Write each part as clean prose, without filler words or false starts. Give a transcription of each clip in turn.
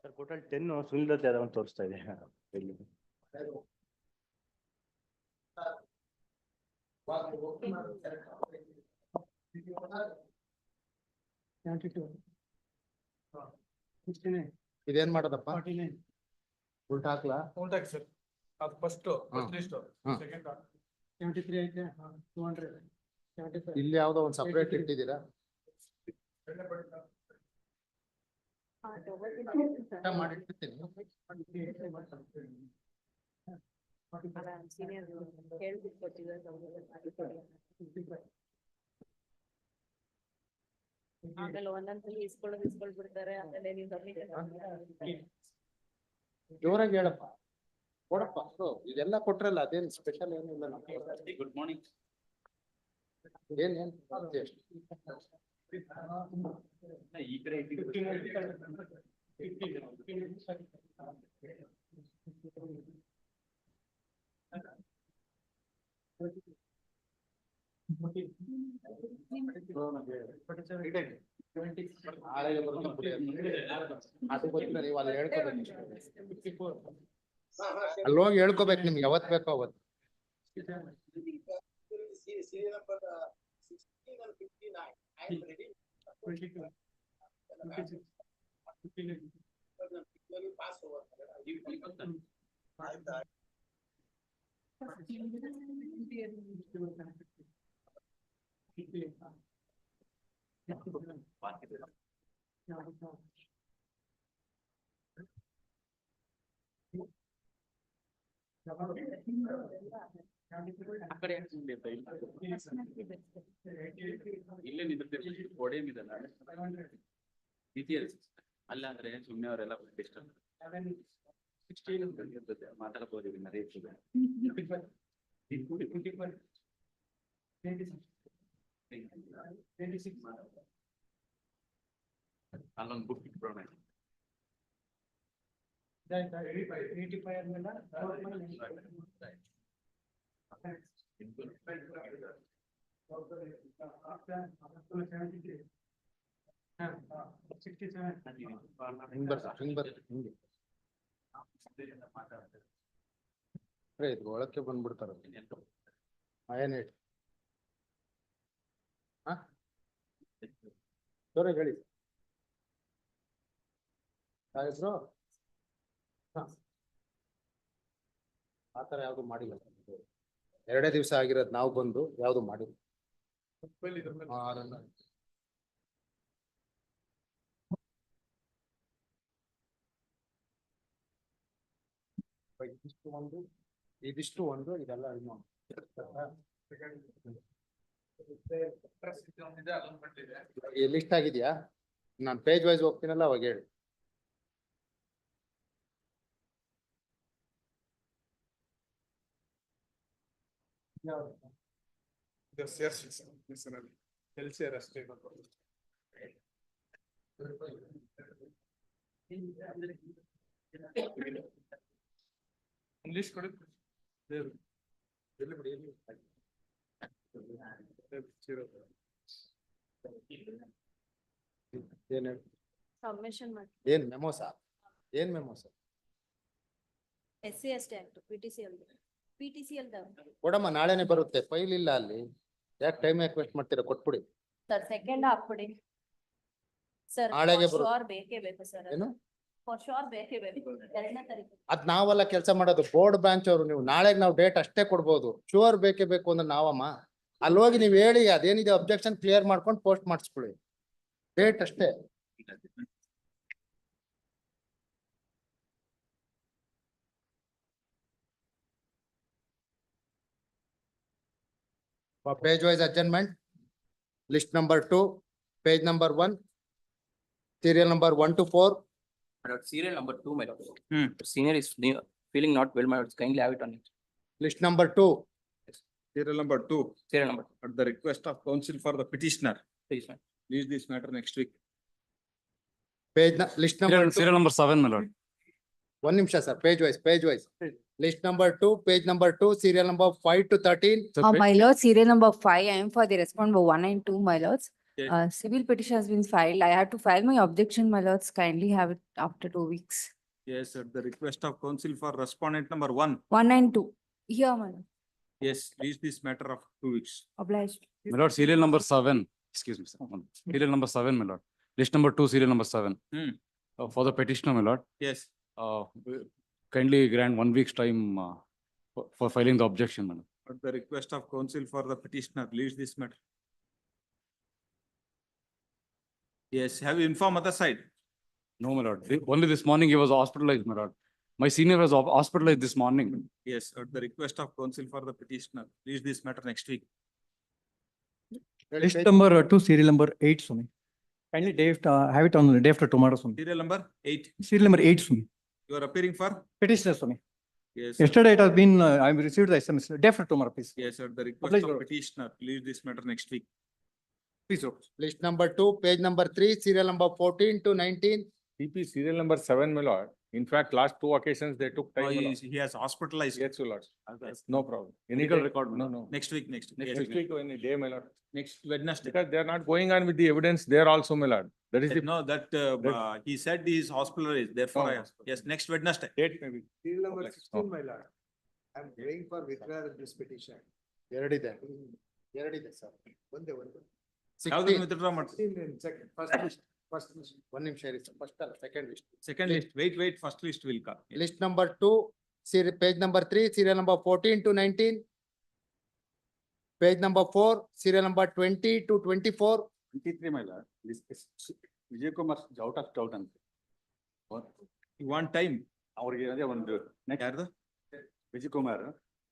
Sir total 10 ಸುನಿಲತೆ ಅದನ್ನು ತೋರಿಸ್ತಾ ಇದೆ ಇಲ್ಲಿ. ಇದೇನ್ ಮಾಡೋದಪ್ಪ? ಉಲ್ಟಾ ಹಾಕ್ಲಾ? ಉಲ್ಟಾಕಿ ಸರ್. ಅದು ಫಸ್ಟ್ ಲಿಸ್ಟ್ ಸೆಕೆಂಡ್ 73 ಐತೆ 200 75 ಇಲ್ಲಿ ಯಾವ್ದೋ ಒಂದು ಸಪರೇಟ್ ಇಟ್ಟಿದ್ದೀರಾ? ಮಾಡಿಟ್ಟಿರ್ತೀನಿ. ಆಮೇಲೆ ಒಂದೊಂದ್ಸಲಿ ಇಸ್ಕೊಳ್ಬಿಡ್ತಾರೆ. ಆಮೇಲೆ ನೀವು ಜೋರಾಗಿ ಹೇಳಪ್ಪ, ಕೊಡಪ್ಪ. ಇದೆಲ್ಲ ಕೊಟ್ರಲ್ಲ, ಅದೇನ್ ಸ್ಪೆಷಲ್ ಏನಿಲ್ಲ. Good morning. ಏನ್ ಈ ಕಡೆ ಅದು ಗೊತ್ತಿಲ್ಲ, ನೀವು ಅಲ್ಲಿ ಹೇಳ್ಕೋಬೇಕು. ಅಲ್ಲಿ ಹೋಗಿ ಹೇಳ್ಕೋಬೇಕು ನಿಮ್ಗೆ ಯಾವತ್ ಬೇಕೋ ಅವತ್ತು. ಇಲ್ಲೇ ನಿಂತಿರ್ತೀವಿ ಓಡಿಯಂ ಇದಲ್ಲ ಅಲ್ಲ ಅಂದ್ರೆ ಸುಮ್ಮನೆ ಅವರೆಲ್ಲ ಡಿಸ್ಟರ್ಬ್ 16 ಮಾತಾಡಬಹುದು. ಅಲ್ಲೊಂದು ಬುಕ್ ಇಟ್ಬಿಡೋಣ. 85 ಆದ್ಮೇಲೆ 67 ಒಳಕ್ಕೆ ಬಂದ್ಬಿಡ್ತಾರ. ಹೇಳಿ ಸಾಹೇಬ್ರು, ಆತರ ಯಾವ್ದು ಮಾಡಿಲ್ಲ. 2 ದಿವಸ ಆಗಿರೋದು ನಾವು ಬಂದು ಯಾವ್ದು ಮಾಡಿಲ್ಲ. ಇದಿಷ್ಟು ಒಂದು ಇದೆಲ್ಲ ಲಿಸ್ಟ್ ಆಗಿದ್ಯಾ? ನಾನು ಪೇಜ್ ವೈಸ್ ಹೋಗ್ತೀನಲ್ಲ, ಅವಾಗ ಹೇಳಿ. ಇಂಗ್ಲಿಷ್ ಕೊಡಿ. ಸಬ್ಮಿಷನ್ ಮಾಡಿ. ಏನ್ ಮೆಮೋಸ? ಏನ್ ಮೆಮೋಸ? SC/ST ಆಕ್ಟ್ PTCL ಕೊಡಮ್ಮ, ನಾಳೆನೆ ಬರುತ್ತೆ. ಫೈಲ್ ಇಲ್ಲ ಅಲ್ಲಿ, ಯಾಕೆ ಟೈಮ್ ಯಾಕೆ ವೇಸ್ಟ್ ಮಾಡ್ತೀರಾ? ಕೊಟ್ಬಿಡಿ ಸರ್. ಸೆಕೆಂಡ್ ಹಾಕ್ಬಿಡಿ ಸರ್. ನಾಳೆಗೆ ಶೋರ್ ಬೇಕೇ ಬೇಕು ಸರ್. ಏನು ಫಾರ್ ಶೋರ್ ಬೇಕೇ ಬೇಕು 2ನೇ ತಾರೀಕು. ಅದ್ ನಾವೆಲ್ಲ ಕೆಲಸ ಮಾಡೋದು, ಬೋರ್ಡ್ ಬ್ರಾಂಚ್ ಅವರು. ನೀವು ನಾಳೆಗೆ ನಾವು ಡೇಟ್ ಅಷ್ಟೇ ಕೊಡ್ಬೋದು. ಶೂರ್ ಬೇಕೇ ಬೇಕು ಅಂದ್ರೆ ನಾವಮ್ಮ ಅಲ್ಲಿ ಹೋಗಿ ನೀವು ಹೇಳಿ ಅದೇನಿದೆ ಅಬ್ಜೆಕ್ಷನ್ ಕ್ಲಿಯರ್ ಮಾಡ್ಕೊಂಡು ಪೋಸ್ಟ್ ಮಾಡಿಸ್ಕೊಳ್ಳಿ. ಡೇಟ್ ಅಷ್ಟೇ. Page wise adjournment, list number 2, page number 1, serial number 1 to 4. Serial number 2, my lord. Senior is feeling not well, my lord. Kindly have it on it. List number 2. Serial number 2. Serial number. At the request of counsel for the petitioner, Please, man. leave this matter next week. List number 2. serial number 7, my lord. 1 ನಿಮಿಷ sir, page wise. List number 2, page number 2, serial number 5 to 13. My lord, serial number 5, I am for the response number 1 and 2, my lords. Civil petition has been filed. I have to file my objection, my lords. Kindly have it after 2 weeks. Yes, at the request of counsel for respondent number 1. 1 and 2. Here, my lord. Yes, leave this matter of 2 weeks. Obliged. My lord, serial number 7, excuse me, sir. Serial number 7, my lord. List number 2, serial number 7. For the petitioner, my lord, Yes, kindly grant 1 week's time for filing the objection, my lord. at the request of counsel for the petitioner, leave this matter. Yes, have you informed other side? No, my lord. Only this morning he was hospitalized, my lord. My senior was hospitalized this morning. Yes, at the request of counsel for the petitioner, leave this matter next week. ಹೇಳಿ List number 2, serial number 8, Swami. Kindly have it on the day after tomorrow, Swami. Serial number 8, Serial number 8, Swami. you are appearing for? Petitioner, Swami. Yes. Yesterday it has been, I received the SMS. Day after tomorrow, please. Yes, at the request Obliged, of Lord. petitioner, leave this matter next week. Please, Lord. List number 2, page number 3, serial number 14 to 19. CP serial number 7, my lord. In fact, last 2 occasions they took time. Oh, my lord. he has hospitalized. Yes, my lord. Yes. No problem. Any Medical day- record, my No, lord. no. Next week, next week. Next week or any day, my lord. Next Wednesday. Because they are not going on with the evidence there also, my lord. That is the No, that, he said he is hospitalized, therefore Oh, I asked. Yes, next Wednesday. date maybe. Serial number Okay. 16, Oh. my lord. I am going for withdrawal of this petition. ಎರಡಿದೆ. ಎರಡಿದೆ sir. ಒಂದೇ. ಯಾವ್ದನ್ನ withdraw ಮಾಡ್ತೀರಿ? 16 in second, first list, first list. ಒಂದ್ ನಿಮಿಷ ಇರಿ sir. First ಅಲ್ಲ, second list. Second list, wait, first list will come. List number 2, page number 3, serial number 14 to 19. Page number 4, serial number 20 to 24. 23, my lord. This is Vijay Kumar out of doubt ಅಂತ. You want time? ಅವ್ರಿಗೆ ಅದೇ ಒಂದು next ಯಾರ್ದು? Vijay Kumar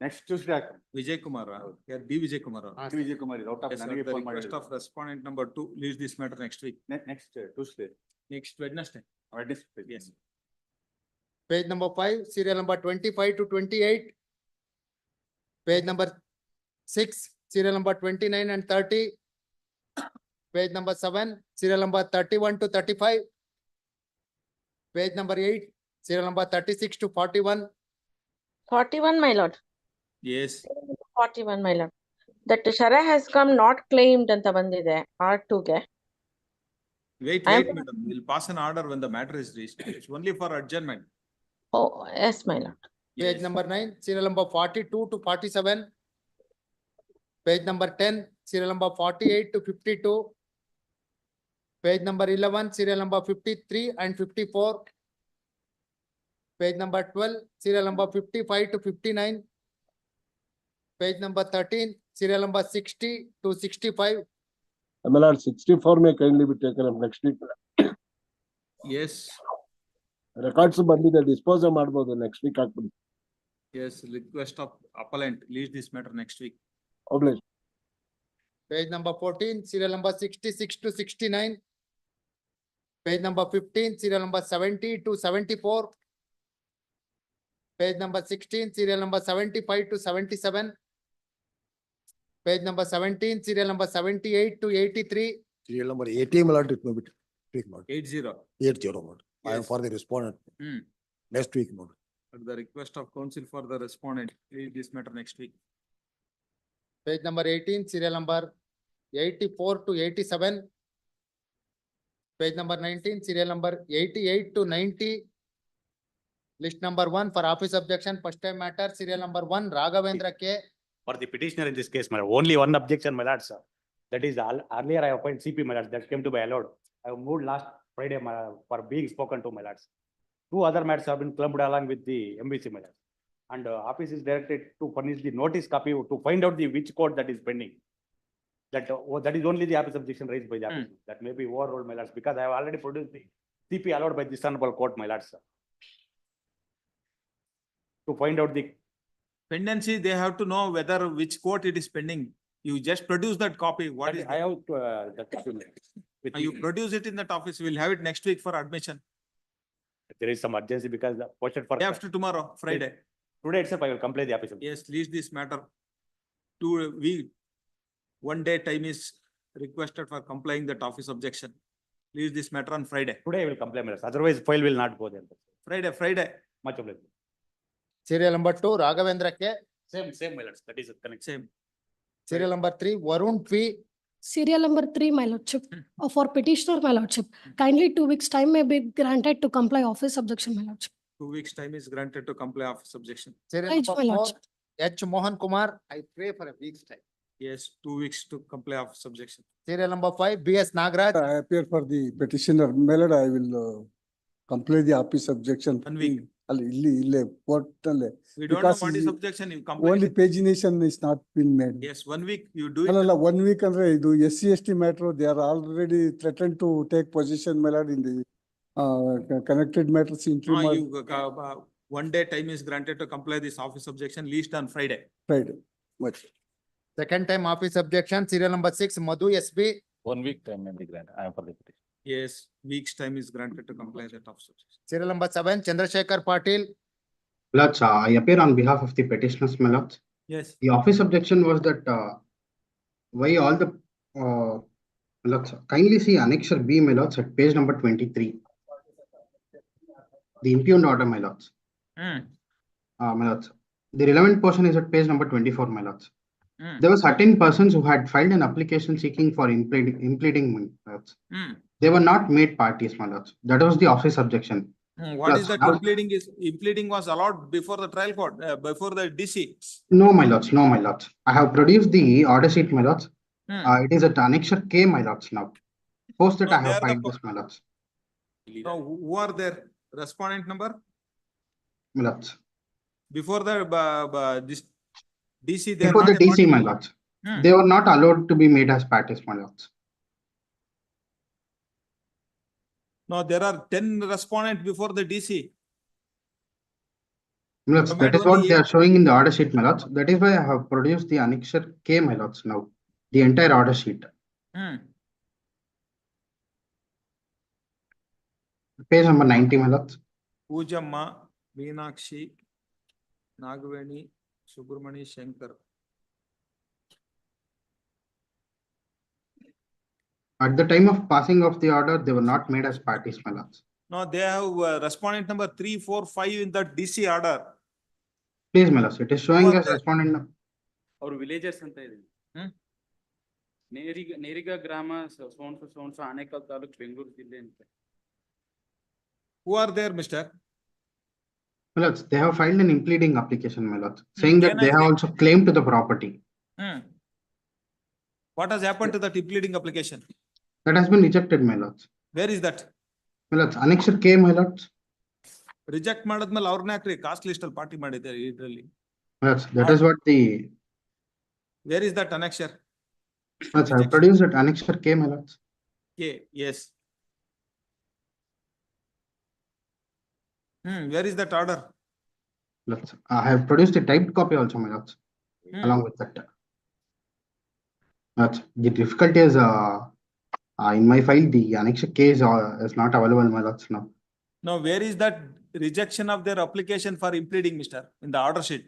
next Tuesday ಹಾಕಿ. Vijay Kumar, ಯಾರ್ B Vijay Kumar. Vijay Kumar is out of Yes, ನನಗೆ at the phone request ಮಾಡಿ. of respondent number 2, leave this matter next week. Next Tuesday. Next Wednesday. Yes. Page number 5, serial number 25 to 28. Page number 6, serial number 29 and 30. Page number 7, serial number 31 to 35. Page number 8, serial number 36 to 41. 41, my lord. Yes, 41, my lord. That Shara has come not claimed ಅಂತ ಬಂದಿದೆ R2 ಗೆ. wait, I am- madam. We'll pass an order when the matter is reached. It's only for adjournment. Oh, yes, my lord. Page Yes. number 9, serial number 42 to 47. Page number 10, serial number 48 to 52. Page number 11, serial number 53 and 54. Page number 12, serial number 55 to 59. Page number 13, serial number 60 to 65. My lord, 64 may kindly be taken up next week. Yes, Records ಬಂದಿದೆ, dispose ಮಾಡ್ಬೋದು next week ಹಾಕ್ಬಿಡಿ. yes, request of appellant, leave this matter next week. Obliged. Page number 14, serial number 66 to 69. Page number 15, serial number 70 to 74. Page number 16, serial number 75 to 77. Page number 17, serial number 78 to 83. Serial number 80, my lord, it may be tweak mode. 80. 80 mode. I am Yes. for the respondent. Hmm. Next week mode. At the request of counsel for the respondent, leave this matter next week. Page number 18, serial number 84 to 87. Page number 19, serial number 88 to 90. List number 1 for office objection, first time matter, serial number 1, Raghavendra K. For the petitioner in this case, my lord, only one objection, my lord, sir. That is, earlier I appointed CP, my lord, that came to be allowed. I have moved last Friday, for being spoken to, my lords. 2 other matters have been clumped along with the MBC, my lord. And office is directed to furnish the notice copy to find out the which court that is pending. That is only the office objection raised by the office. That may be overruled, my lords, because I have already produced the CP allowed by this honorable court, my lords, sir. To find out the Pendency, they have to know whether which court it is pending. You just produce that copy. What is, I have that with you the- produce it in that office. We'll have it next week for admission. there is some urgency because the posted for Day after tomorrow, Friday. today itself, I will comply the office. Yes, leave this matter. 2 week, 1 day time is requested for complying that office objection. Leave this matter on Friday. Today I will comply, my lords. Otherwise file will not go there. Friday. Much obliged. Serial number 2, Raghavendra K. Same, my lords. That is connect. Same. Serial number 3, Varun P. Serial number 3, my lordship, for petitioner, my lordship. Kindly 2 weeks time may be granted to comply office objection, my lordship. 2 weeks time is granted to comply of subjection. Serial Right, number my 4, lordship. H Mohan Kumar, I pray for a week's time. Yes, 2 weeks to comply of subjection. Serial number 5, B.S. Nagraj, I appear for the petitioner. My lord, I will complete the office objection. 1 week. ಇಲ್ಲಿ court ಅಲ್ಲಿ. We don't know Because what is the objection, you comply. Only pagination is not been made. Yes, 1 week you do it. ಅಲ್ಲಲ್ಲ 1 week ಅಂದ್ರೆ ಇದು SC/ST matter, they are already threatened to take position, my lord, in the connected matters No, interim you, 1 day time is granted to comply this office objection, least on Friday. Friday. Much. second time office objection, serial number 6, Madhu SB, 1 week time may be granted. I am for the petition. Yes, week's time is granted to comply that office objection. serial number 7, Chandrasekhar Patil, Lords, I appear on behalf of the petitioners, my lords. Yes, The office objection was that why all the lords, kindly see annexure B, my lords, at page number 23. The impugned order, my lords. My lords, the relevant portion is at page number 24, my lords. There were certain persons who had filed an application seeking for impleading, my lords. They were not made parties, my lords. That was the office objection. What Plus, is that how- impleading was allowed before the trial court, before the DC? No, my lords, no, my lords. I have produced the order sheet, my lords. It is at annexure K, my lords, now. Post that No, I they have are the filed po- this, my lords. Now, who are their respondent number? My lords. Before the, this DC, they are Before not the a DC, party? my lords. Hmm. They were not allowed to be made as parties, my lords. No, there are 10 respondents before the DC. My lords, So that made is what only they are showing in the order sheet, my lords. That is why I have produced the annexure K, my lords, now. The entire order sheet. Page number 90, my lords. Pujamma, Meenakshi, Nagaveni, Subramani, Shankar. At the time of passing of the order, they were not made as parties, my lords. No, they have respondent number 3, 4, 5 in the DC order. Please, my lords, it is showing Who are as they? respondent. ಅವ್ರ villagers ಅಂತ ಇದೆ. ಹ್ಮ್. ನೇರಿಗ ಗ್ರಾಮ ಸೋನ್ಸೋ ಆನೇಕಲ್ ತಾಲೂಕ್ ಬೆಂಗಳೂರು ಜಿಲ್ಲೆ ಅಂತ. Who are there, mister? My lords, they have filed an impleading application, my lords, saying that Can they I have say- also claimed to the property. What has happened to that impleading application? That has been rejected, my lords. Where is that? My lords, annexure K, my lords. Reject ಮಾಡದ್ಮೇಲೆ ಅವ್ರನ್ನ ಯಾಕ್ರಿ cost list ಅಲ್ಲಿ party ಮಾಡಿದ್ದಾರೆ ಇದ್ರಲ್ಲಿ? My lords, that is what the, Where is that annexure? my lords, I have produced that annexure K, my lords. Okay, yes. Where is that order? Lords, I have produced a typed copy also, my lords, along with that. Lords, the difficulty is, in my file, the annexure K is not available, my lords, now. Now, where is that rejection of their application for impleading, mister, in the order sheet?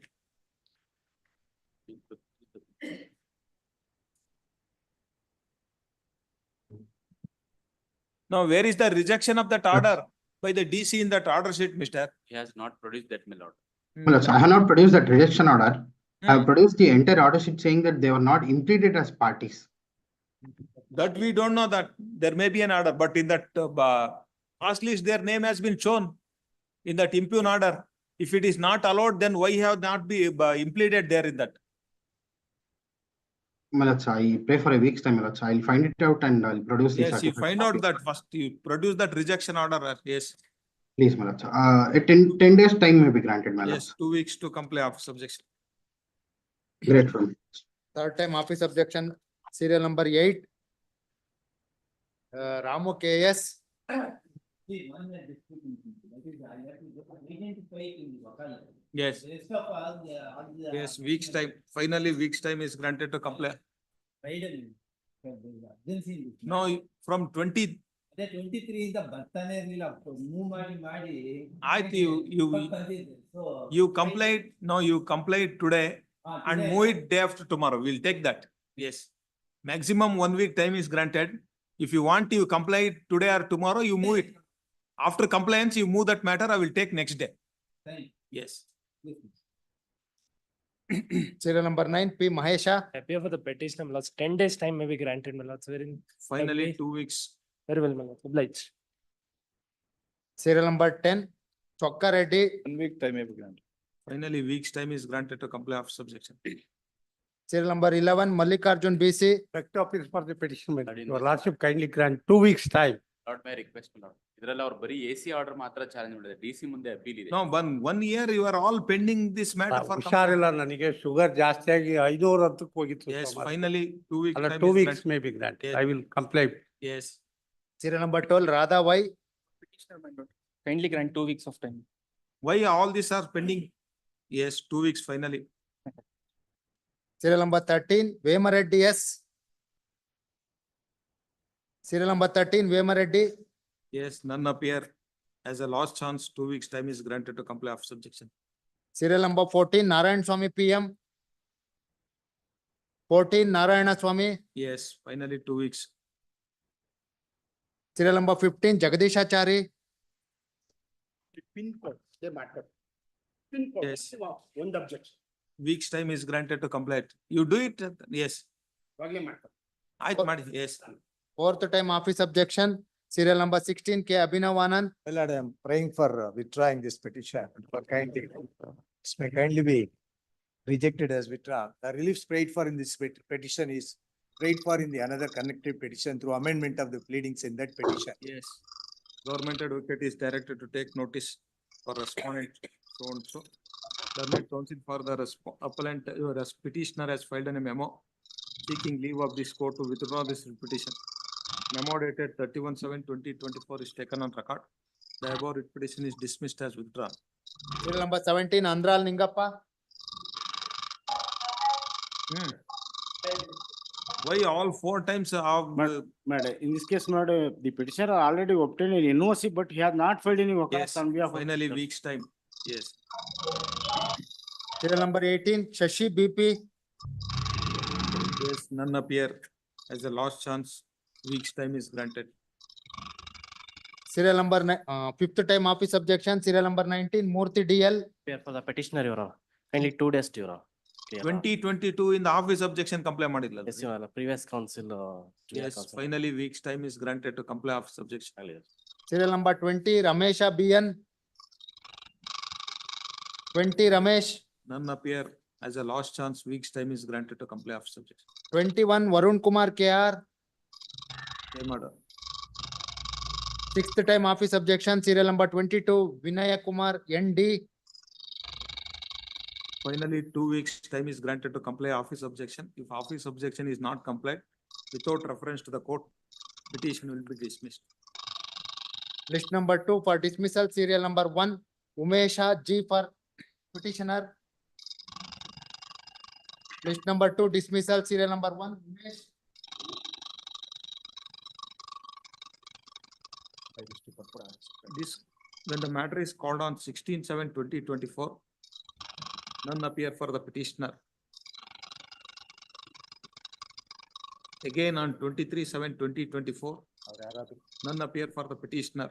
Now, where is the rejection of that order by the DC in that order sheet, mister? He has not produced that, my lord. My lords, I have not produced that rejection order. I have produced the entire order sheet saying that they were not impleaded as parties. That we don't know that there may be an order, but in that pass list, their name has been shown in that impugn order. If it is not allowed, then why have not be impleaded there in that? My lords, I pray for a week's time, my lords. I'll find it out and I'll produce the Yes, you certificate find copy. out that first, you produce that rejection order, yes. Please, my lords. A 10 days time may be granted, my Yes, lords. 2 weeks to comply of subjection. Grateful. third time office objection, serial number 8, Ramu KS, Yes. Yes, week's time, finally week's time is granted to comply. No, from 20, ಆಯ್ತು, you complied, no, you complied today and move it day after tomorrow. We'll take that. Yes. Maximum 1 week time is granted. If you want, you comply today or tomorrow, you move it. After compliance, you move that matter, I will take next day. Yes. Serial number 9, P Mahesha. Appear for the petitioner, my lords. 10 days time may be granted, my lords. Finally, Agree. 2 weeks. Very well, my lords. Obliged. Serial number 10, Chokka Reddy. 1 week time may be granted. Finally, week's time is granted to comply of subjection. Serial number 11, Mallikarjun BC. Respect office for the petition, my That Your is- lordship kindly grant 2 weeks time. Not my request, my lord. ಇದರಲ್ಲಿ ಅವ್ರು ಬರೀ AC order ಮಾತ್ರ challenge ಮಾಡಿದ್ದಾರೆ. DC ಮುಂದೆ appeal ಇದೆ. No, one year you are all pending this matter for. ಹುಷಾರಿಲ್ಲ ನನಗೆ sugar ಜಾಸ್ತಿ ಆಗಿ 500 ಹತ್ತಕ್ಕೆ ಹೋಗಿತ್ತು. Yes, finally, 2 weeks. ಅಲ್ಲ time 2 is weeks granted. may be granted. Yes. I will comply. Yes, Serial number 12, Radha Y. Petitioner, my lord. Kindly grant 2 weeks of time. why all these are pending? Yes, 2 weeks finally. Serial number 13, Vemareddy S. Serial number 13, Vemareddy. Yes, none appear. As a last chance, 2 weeks time is granted to comply of subjection. Serial number 14, Narayan Swamy PM. 14, Narayana Swamy. Yes, finally 2 weeks. Serial number 15, Jagadishachari. Pin code, they matter. Pin code. Yes. One objection. Weeks time is granted to comply. You do it, yes. Wagly matter. ಆಯ್ತು ಮಾಡಿ, yes. Fourth time office objection. Serial number 16, K Abhinav Anand. My lord, I am praying for withdrawing this petition. For kindly, this may kindly be rejected as withdrawn. The relief prayed for in this petition is prayed for in the another connected petition through amendment of the pleadings in that petition. Yes. Government advocate is directed to take notice for respondent so and so. Learned counsel for the appellant, petitioner has filed a memo seeking leave of this court to withdraw this petition. Memo dated 31/7/2024 is taken on record. The above petition is dismissed as withdrawn. Serial number 17, Andral Ningappa. Why all 4 times of, Madam, in this case, madam, the petitioner already obtained an NOC, but he has not filed any yes, occurrence on behalf of. finally week's time, yes. Serial number 18, Shashi BP. Yes, none appear. As a last chance, week's time is granted. Serial number fifth time office objection. Serial number 19, Murthy DL. Appear for the petitioner, your honor. Kindly 2 days, your honor. 2022 in the office objection comply ಮಾಡಿಲ್ಲ. Yes, your honor. Previous council. Yes, finally week's time is granted to comply of subjection. Serial number 20, Ramesha BN. 20, Ramesh. None appear. As a last chance, week's time is granted to comply of subjection. 21, Varun Kumar KR. Same order. Sixth time office objection. Serial number 22, Vinaya Kumar ND. Finally, 2 weeks time is granted to comply office objection. If office objection is not complied, without reference to the court, petition will be dismissed. List number 2 for dismissal. Serial number 1, Umesha G for petitioner. List number 2, dismissal. Serial number 1, Umesh. This, when the matter is called on 16/7/2024, none appear for the petitioner. Again on 23/7/2024, none appear for the petitioner.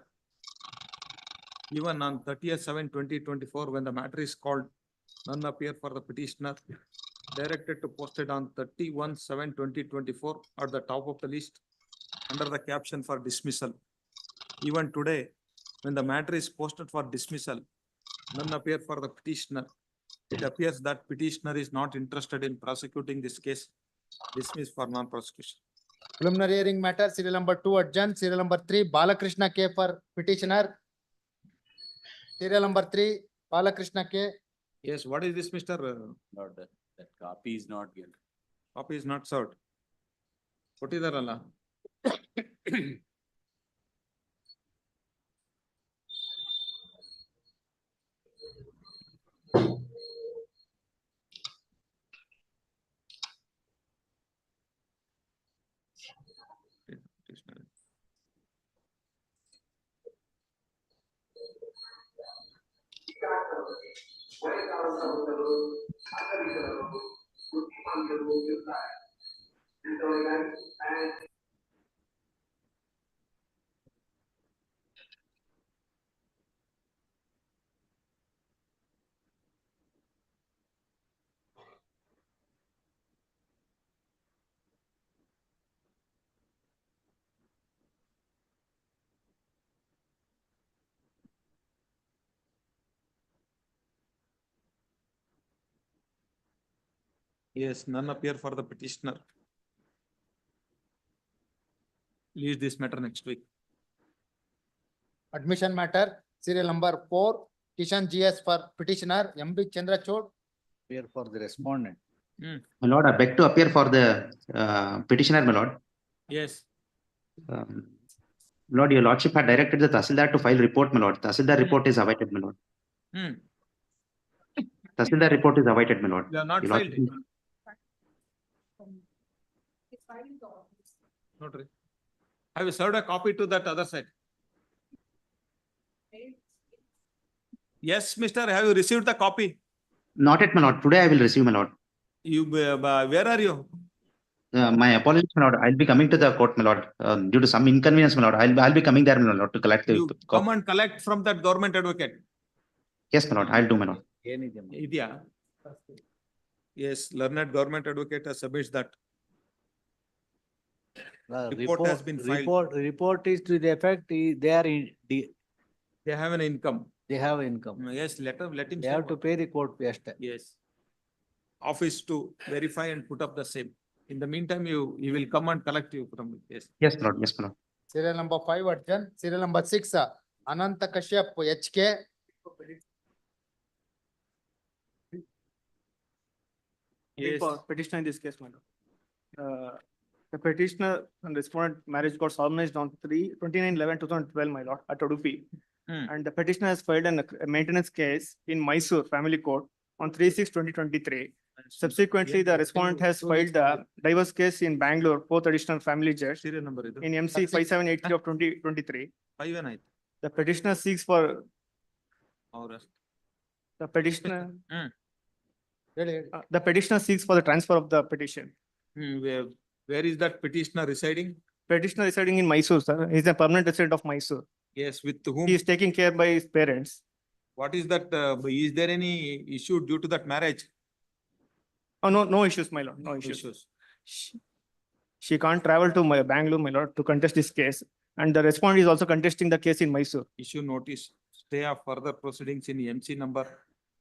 Even on 30/7/2024, when the matter is called, none appear for the petitioner. Directed to posted on 31/7/2024 at the top of the list under the caption for dismissal. Even today, when the matter is posted for dismissal, none appear for the petitioner. It appears that petitioner is not interested in prosecuting this case. Dismiss for non-prosecution. Preliminary hearing matter. Serial number 2, adjourned. Serial number 3, Balakrishna K for petitioner. Serial number 3, Balakrishna K. Yes, what is this, Mr.? Lord, that copy is not given. Copy is not served. ಕೊಟ್ಟಿದಾರಲ್ಲ? Yes, none appear for the petitioner. Leave this matter next week. Admission matter, serial number 4, Kishan GS for petitioner, MB Chandrachud. Here for the respondent. Hmm. My lord, I beg to appear for the petitioner, my lord. Yes. Lord, your lordship had directed the Tahsildar to file report, my lord. Tahsildar report is awaited, my lord. Hmm. Tahsildar report is awaited, my lord. You have not Your filed lordship- it. Notary. Have you served a copy to that other side? Yes, mister, have you received the copy? Not yet, my lord. Today I will receive, my lord. You, where are you? My apologies, my lord. I'll be coming to the court, my lord. Due to some inconvenience, my lord. I'll be coming there, my lord, to collect the You come copy. and collect from that government advocate. Yes, my lord. I'll do, my lord. Idea. Yes, learned government advocate has submitted that. Report has been filed. Report is to the effect, they are They have an income. they have income. Yes, let him. They say have to what- pay the court extra. Yes. Office to verify and put up the same. In the meantime, you will come and collect you from it. Yes. Yes, my lord. Yes, my lord. Serial number 5, adjourn, serial number 6, Ananta Kashyap HK. Yes. Petitioner in this case, madam. The petitioner and respondent marriage got solemnized on 29/11/2012, my lord, at Udupi. Hmm. And the petitioner has filed a maintenance case in Mysore Family Court on 3/6/2023. Subsequently, the respondent has filed a divorce case in Bangalore, 4th Additional Family Judge Serial number idu. in MC 5783 of 2023. 5 and 8. The petitioner seeks for, Or the petitioner, ಹೇಳಿ, ಹೇಳಿ. the petitioner seeks for the transfer of the petition. where is that petitioner residing? Petitioner residing in Mysore, sir. He is a permanent resident of Mysore. Yes, with whom? He is taken care by his parents. What is that? Is there any issue due to that marriage? Oh, no issues, my lord, no issues. Issues. She can't travel to my Bangalore, my lord, to contest this case. And the respondent is also contesting the case in Mysore. Issue notice, stay of further proceedings in MC number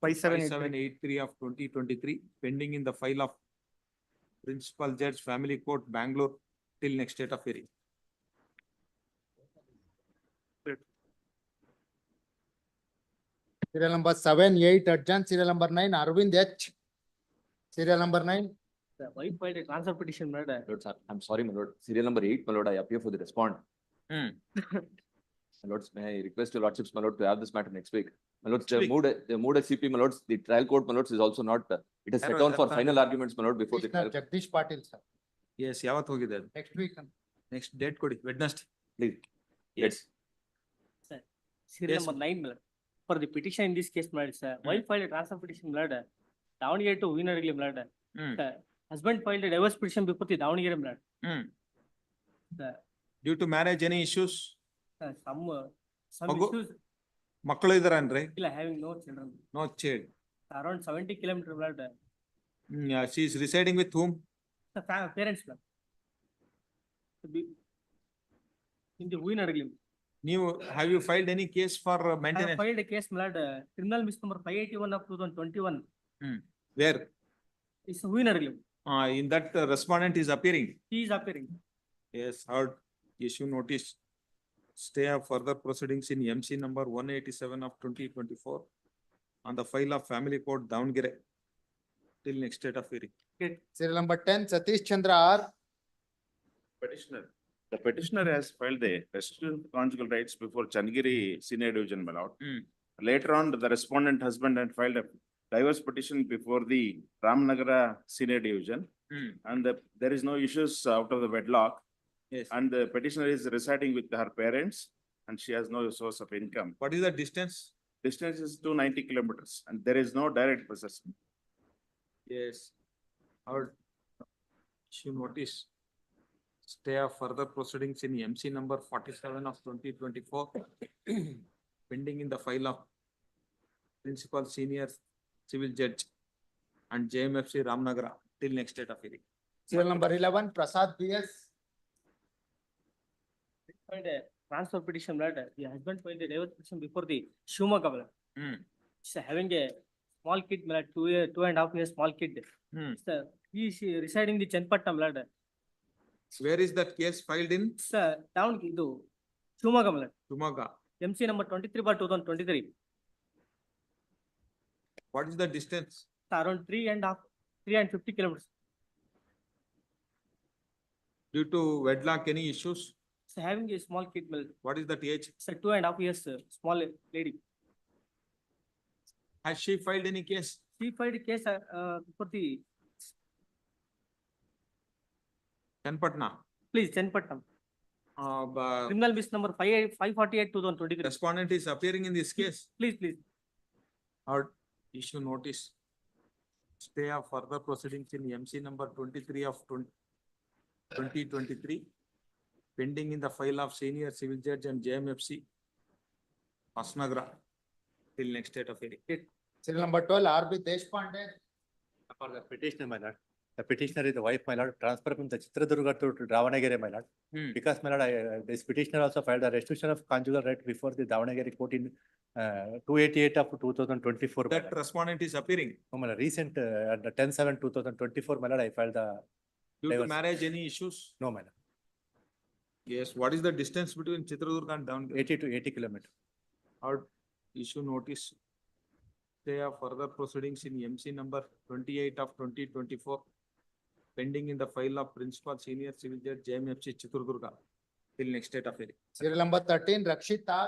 5783. 5783 of 2023, pending in the file of Principal Judge Family Court, Bangalore, till next date of hearing. Serial number 7, 8, adjourn, serial number 9, Arvind H. Serial number 9. The wife filed a transfer petition, my lord. Lord, sir, I'm sorry, my lord. Serial number 8, my lord, I appear for the respond. Hmm. My lords, may I request your lordships, my lord, to have this matter next week. My lords, Next week. the mood CP, my lords, the trial court, my lords, is also not, it is set Hello, on for sir. final arguments, my lord, before the Petitioner trial. Jagdish Patil, sir. Yes, ಯಾವತ್ತು ಹೋಗಿದೆ? Next week. Next date ಕೊಡಿ, Wednesday. Please. Yes. Serial Yes. number 9, my lord. For the petition in this case, my lord, sir. Wife filed a transfer petition, my lord. Davangere to Vinaragli, my lord. Hmm. Sir, husband filed a divorce petition before the Davangere, my lord. Hmm. Sir, Due to marriage, any issues? some Magu? issues, ಮಕ್ಕಳು ಇದಾರನ್ರಿ? still having no children. No child. Around 70 kilometers, my lord. She is residing with whom? The parents, my lord. To be in the Vinaragli. Have you filed any case for I have maintenance? filed a case, my lord, criminal miss number 581 of 2021. Where? It's Vinaragli. In that respondent is appearing. He is appearing. Yes, heard. Issue notice. Stay of further proceedings in MC number 187 of 2024 on the file of Family Court, Davangere, till next date of hearing. Serial number 10, Satish Chandra R. Petitioner. The petitioner has filed the restriction of conjugal rights before Chanagiri Senior Division, my lord. Later on, the respondent husband had filed a divorce petition before the Ramnagara Senior Division. And there is no issues out of the wedlock. Yes. And the petitioner is residing with her parents and she has no source of income. What is the distance? Distance is 290 kilometers and there is no direct possession. Yes. Heard. Issue notice. Stay of further proceedings in MC number 47 of 2024. Pending in the file of Principal Senior Civil Judge and JMFC Ramnagara till next date of hearing. Serial number 11, Prasad BS. Filed a transfer petition, my lord. The husband filed a divorce petition before the Shumaga, my lord. He's having a small kid, my lord, 2.5 years small kid. Sir, he is residing in Chenpattam, my lord. Where is that case filed in? Sir, down Idu, Shumaga, my lord. Tumaga. MC number 23/2023. What is the distance? Around 350 kilometers. Due to wedlock, any issues? So having a small kid, my lord. What is that age? Sir, 2.5 years, sir, small lady. Has she filed any case? She filed a case for the, Chenpatna. please, Chenpattam. Criminal miss number 548/2023. Respondent is appearing in this case. Please. Or issue notice. Stay of further proceedings in MC number 23 of 2023. Pending in the file of senior civil judge and JMFC. Pasnagra. Till next date of hearing. Serial number 12, RB Deshpande. For the petitioner, my lord. The petitioner is the wife, my lord, transfer from the Chitradurga to Davanagere, my lord. Because, my lord, this petitioner also filed a restitution of conjugal right before the Davanagere court in 288 of 2024. my That lord. respondent is appearing. Oh, my lord, recent, at the 10/7/2024, my lord, I filed the, Due to Divorce. marriage, any issues? no, my lord, Yes. What is the distance between Chitradurga and Davangere? 80 to 80 kilometers. Or issue notice. Stay of further proceedings in MC number 28 of 2024. Pending in the file of principal senior civil judge JMFC Chitradurga. Till next date of hearing. Serial number 13, Rakshit Tar.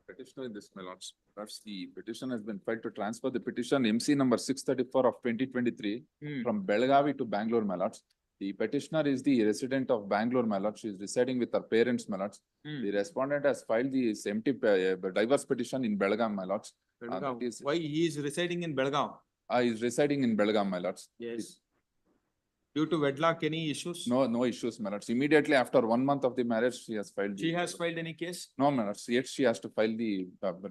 Petitioner in this, my lords. Perhaps the petition has been filed to transfer the petition MC number 634 of 2023 from Belagavi to Bangalore, my lords. The petitioner is the resident of Bangalore, my lord. She is residing with her parents, my lords. The respondent has filed the empty divorce petition in Belgaum, my lords. Belgaum. that is- Why he is residing in Belgaum? He is residing in Belgaum, my lords. Yes. Due to wedlock, any issues? No issues, my lords. Immediately after 1 month of the marriage, she has filed. She the- has filed any case? No, my lords. Yet she has to file the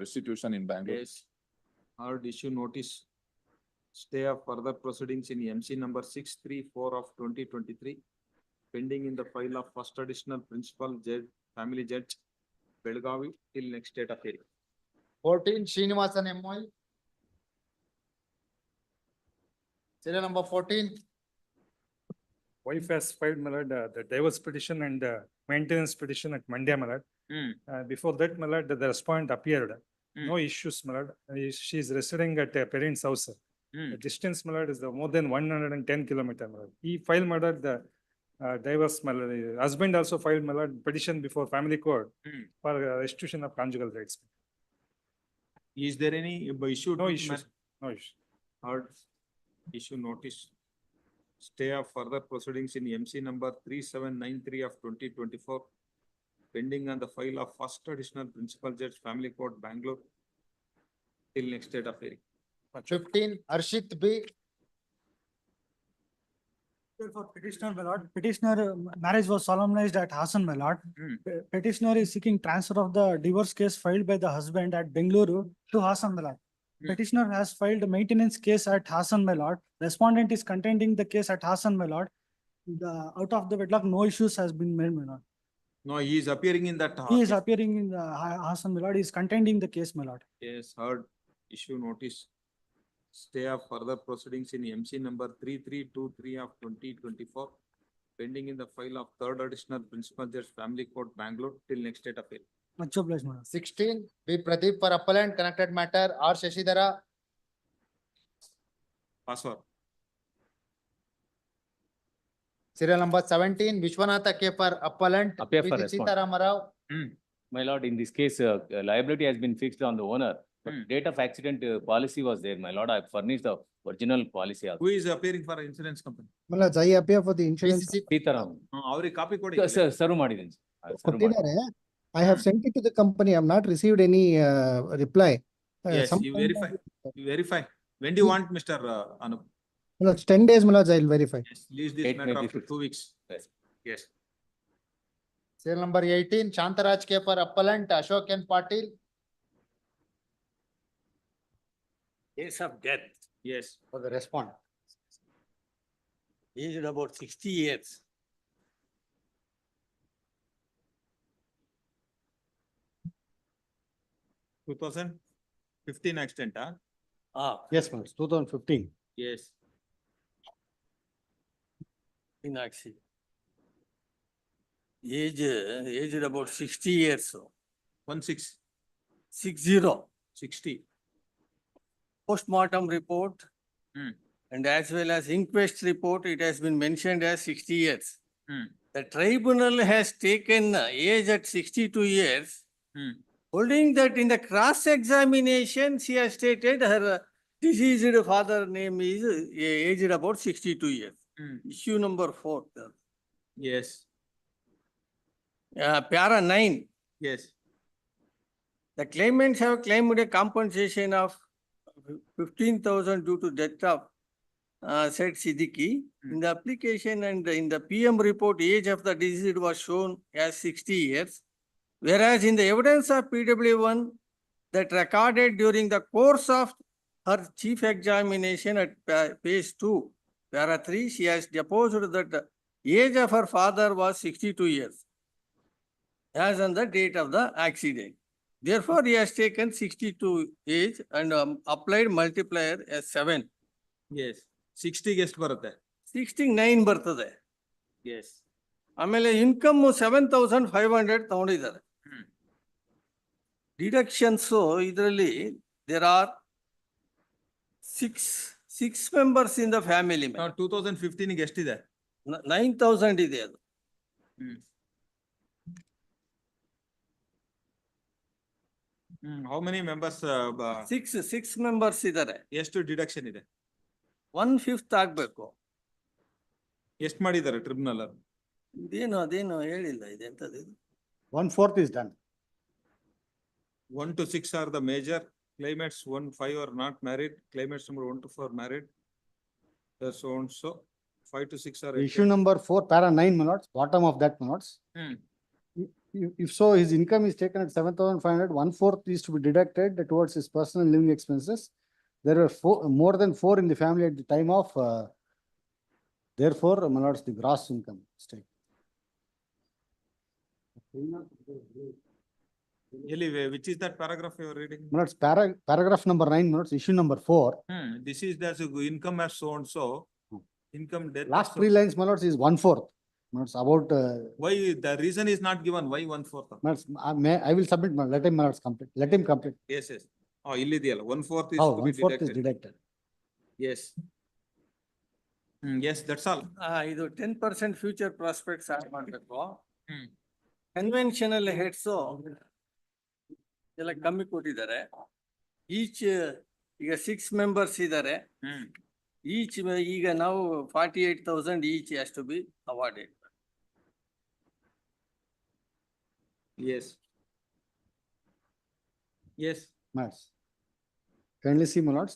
restitution in Bangalore. Yes. Heard issue notice. Stay of further proceedings in MC number 634 of 2023. Pending in the file of first additional principal judge, family judge, Belgavi, till next date of hearing. 14, Srinivasan MOI. Serial number 14, Wife has filed, my lord, the divorce petition and maintenance petition at Mandya, my lord. Before that, my lord, the respondent appeared. No issues, my lord. She is residing at a parent's house. The distance, my lord, is more than 110 kilometers, my lord. He filed, my lord, the divorce, my lord. Husband also filed, my lord, petition before family court for restitution of conjugal rights. Is there any issue? No issues, no issues. Heard issue notice. Stay of further proceedings in MC number 3793 of 2024. Pending on the file of first additional principal judge, family court, Bangalore. Till next date of hearing. 15, Arshit B. For petitioner, my lord, petitioner marriage was solemnized at Hassan, my lord. Petitioner is seeking transfer of the divorce case filed by the husband at Bengaluru to Hassan, my lord. Petitioner has filed a maintenance case at Hassan, my lord. Respondent is contending the case at Hassan, my lord. Out of the wedlock, no issues has been made, my lord. No, he is appearing in that. He is appearing in the Hassan, my lord. He is contending the case, my lord. Yes, heard issue notice. Stay of further proceedings in MC number 3323 of 2024. Pending in the file of third additional principal judge, family court, Bangalore, till next date of hearing. Much obliged, my lord. 16, B. Pradeep for appellant, connected matter, R. Shashidhara. Password. Serial number 17, Vishwanatha K for appellant, Appear for V. response. Sitaram Rao. My lord, in this case, liability has been fixed on the owner. But date of accident policy was there, my lord. I furnished the original policy also. Who is appearing for insurance company? Malad, I appear for the insurance. VCC. Sitaram. ಅವ್ರಿಗೆ copy ಕೊಡಿ. Serve ಮಾಡಿದ್ದೀನಿ. Serve ಮಾಡಿ. ಕೊಟ್ಟಿದ್ದಾರೆ. I have sent it to the company. I have not received any reply. Yes, Some you time verify. back- You verify. When do you want, Mr. Anup? Malad, 10 days, Malad, I will verify. Yes, leave this Date matter may be after fixed. 2 weeks. Yes. Yes. Serial number 18, Shantaraj K for appellant, Ashok N. Patil. Case of death Yes. for the respondent. Aged about 60 years. 2015 accident, huh? Yes, my lords, 2015. Yes. Meenakshi. Aged about 60 years, 16, 60. 60. Postmortem report Hmm. and as well as inquest report, it has been mentioned as 60 years. Hmm. The tribunal has taken age at 62 years, Hmm. holding that in the cross-examination, she has stated her deceased father name is aged about 62 years. Hmm. Issue number 4. Yes. Para 9. Yes. The claimants have claimed a compensation of 15,000 due to death of said Siddiqui. In the application and in the PM report, age of the deceased was shown as 60 years. Whereas in the evidence of PW1 that recorded during the course of her chief examination at page 2, para 3, she has deposed that the age of her father was 62 years as on the date of the accident. Therefore, he has taken 62 age and applied multiplier as 7. Yes. 60 ಎಷ್ಟು ಬರುತ್ತೆ? 69 ಬರ್ತದೆ. Yes. ಆಮೇಲೆ income 7,500 ತಗೊಂಡಿದ್ದಾರೆ. Deductions ಇದರಲ್ಲಿ there are 6 members in the family. 2015 ಗೆ ಎಷ್ಟಿದೆ? 9,000 ಇದೆ ಅದು. How many members? 6 ಮೆಂಬರ್ಸ್ ಇದ್ದಾರೆ. ಎಷ್ಟು ಡಿಡಕ್ಷನ್ ಇದೆ? 1/5 ಆಗ್ಬೇಕು. ಎಷ್ಟು ಮಾಡಿದ್ದಾರೆ ಟ್ರಿಬ್ಯುನಲ್? ಅದೇನು ಹೇಳಿಲ್ಲ ಇದೆಂತದ್ದು. 1/4 is done. 1 to 6 are the major claimants, 1, 5 are not married, claimants number 1 to 4 married. So and so, 5 to 6 are. Issue number 4, para 9, my lords, bottom of that, my lords. If so, his income is taken at 7,500, 1/4 is to be deducted towards his personal living expenses. There were more than 4 in the family at the time of, therefore, my lords, the gross income is taken. Which is that paragraph you are reading? My lords, paragraph number 9, my lords, issue number 4. This is the income as so and so, income death. Last 3 lines, my lords, is 1/4. My lords, about. Why the reason is not given? Why 1/4? My lords, I will submit, my lord. Let him, my lords, complete. Let him complete. Yes, yes. Oh, illidiyalla, 1/4 is Oh, to be 1/4 is deducted. deducted. Yes. Yes, that's all. ಇದು 10% future prospects add ಮಾಡಬೇಕು. Conventional heads ಎಲ್ಲ ಕಮ್ಮಿ ಕೊಟ್ಟಿದ್ದಾರೆ. Each ಈಗ 6 members ಇದ್ದಾರೆ. Each ಈಗ ನಾವು 48,000 each has to be awarded. Yes. Yes. Nice. Kindly see, my lords,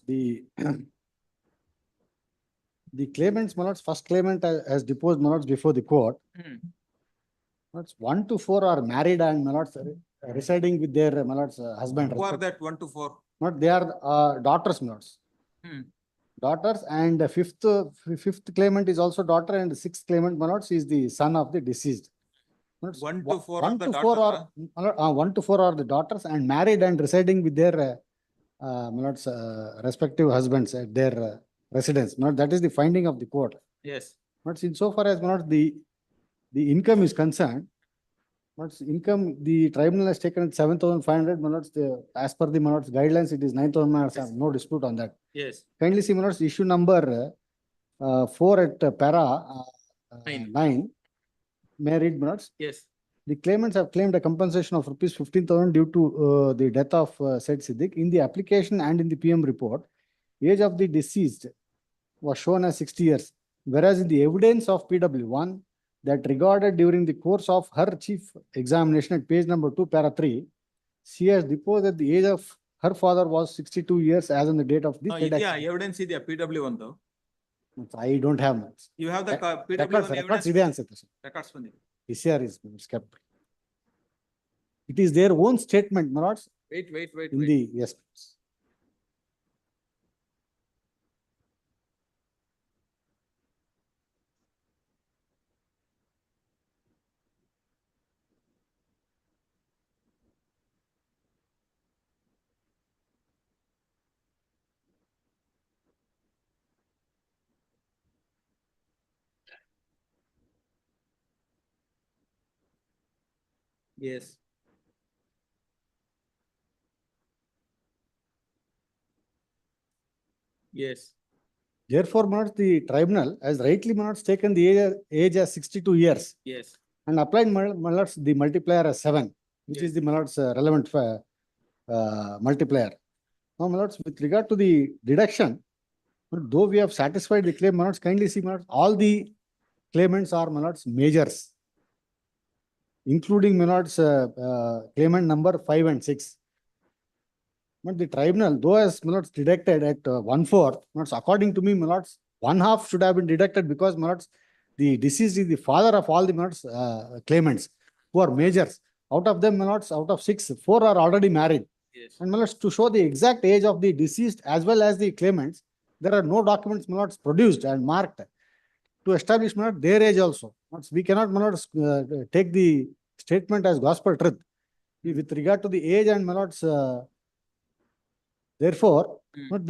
the claimants, my lords, first claimant has deposed, my lords, before the court. Lords, 1 to 4 are married and, my lords, residing with their, my lords, husband. Who are that 1 to 4? Not, they are daughters, my lords. Daughters, and the fifth claimant is also daughter, and the 6th claimant, my lords, is the son of the deceased. 1 to 4 are the 1 to 4 are the daughters and married and residing with their my lords, respective husbands at their residence. My lord, that is the finding of the court. Yes. But insofar as, my lord, the income is concerned, but income, the tribunal has taken at 7,500, my lords, as per the, my lords, guidelines, it is 9,000, my lords, no dispute on that. Yes. Kindly see, my lords, issue number 4 at para 9. May I read, my lords? Yes. The claimants have claimed a compensation of rupees 15,000 due to the death of said Siddiq. In the application and in the PM report, age of the deceased was shown as 60 years, whereas in the evidence of PW1 that regarded during the course of her chief examination at page number 2, para 3, she has deposed that the age of her father was 62 years as on the date of the Yeah, evidence is PW1 though. I don't have much. You have the PW1 Records evidence? ಇದೆ ಅನ್ಸುತ್ತೆ sir. Records ಬಂದಿದೆ. PCR is kept. It is their own statement, my lords. Wait. In the, yes. Yes. Yes. Therefore, my lords, the tribunal has rightly, my lords, taken the age as 62 years Yes. and applied, my lords, the multiplier as 7, which is the, my lords, relevant multiplier. Now, my lords, with regard to the deduction, though we have satisfied the claim, my lords, kindly see, my lords, all the claimants are, my lords, majors, including, my lords, claimant number 5 and 6. But the tribunal, though as, my lords, deducted at 1/4, my lords, according to me, my lords, 1/2 should have been deducted because, my lords, the deceased is the father of all the, my lords, claimants who are majors. Out of them, my lords, out of 6, 4 are already married. Yes. And, my lords, to show the exact age of the deceased as well as the claimants, there are no documents, my lords, produced and marked to establish, my lords, their age also. My lords, we cannot, my lords, take the statement as gospel truth. With regard to the age and, my lords, therefore,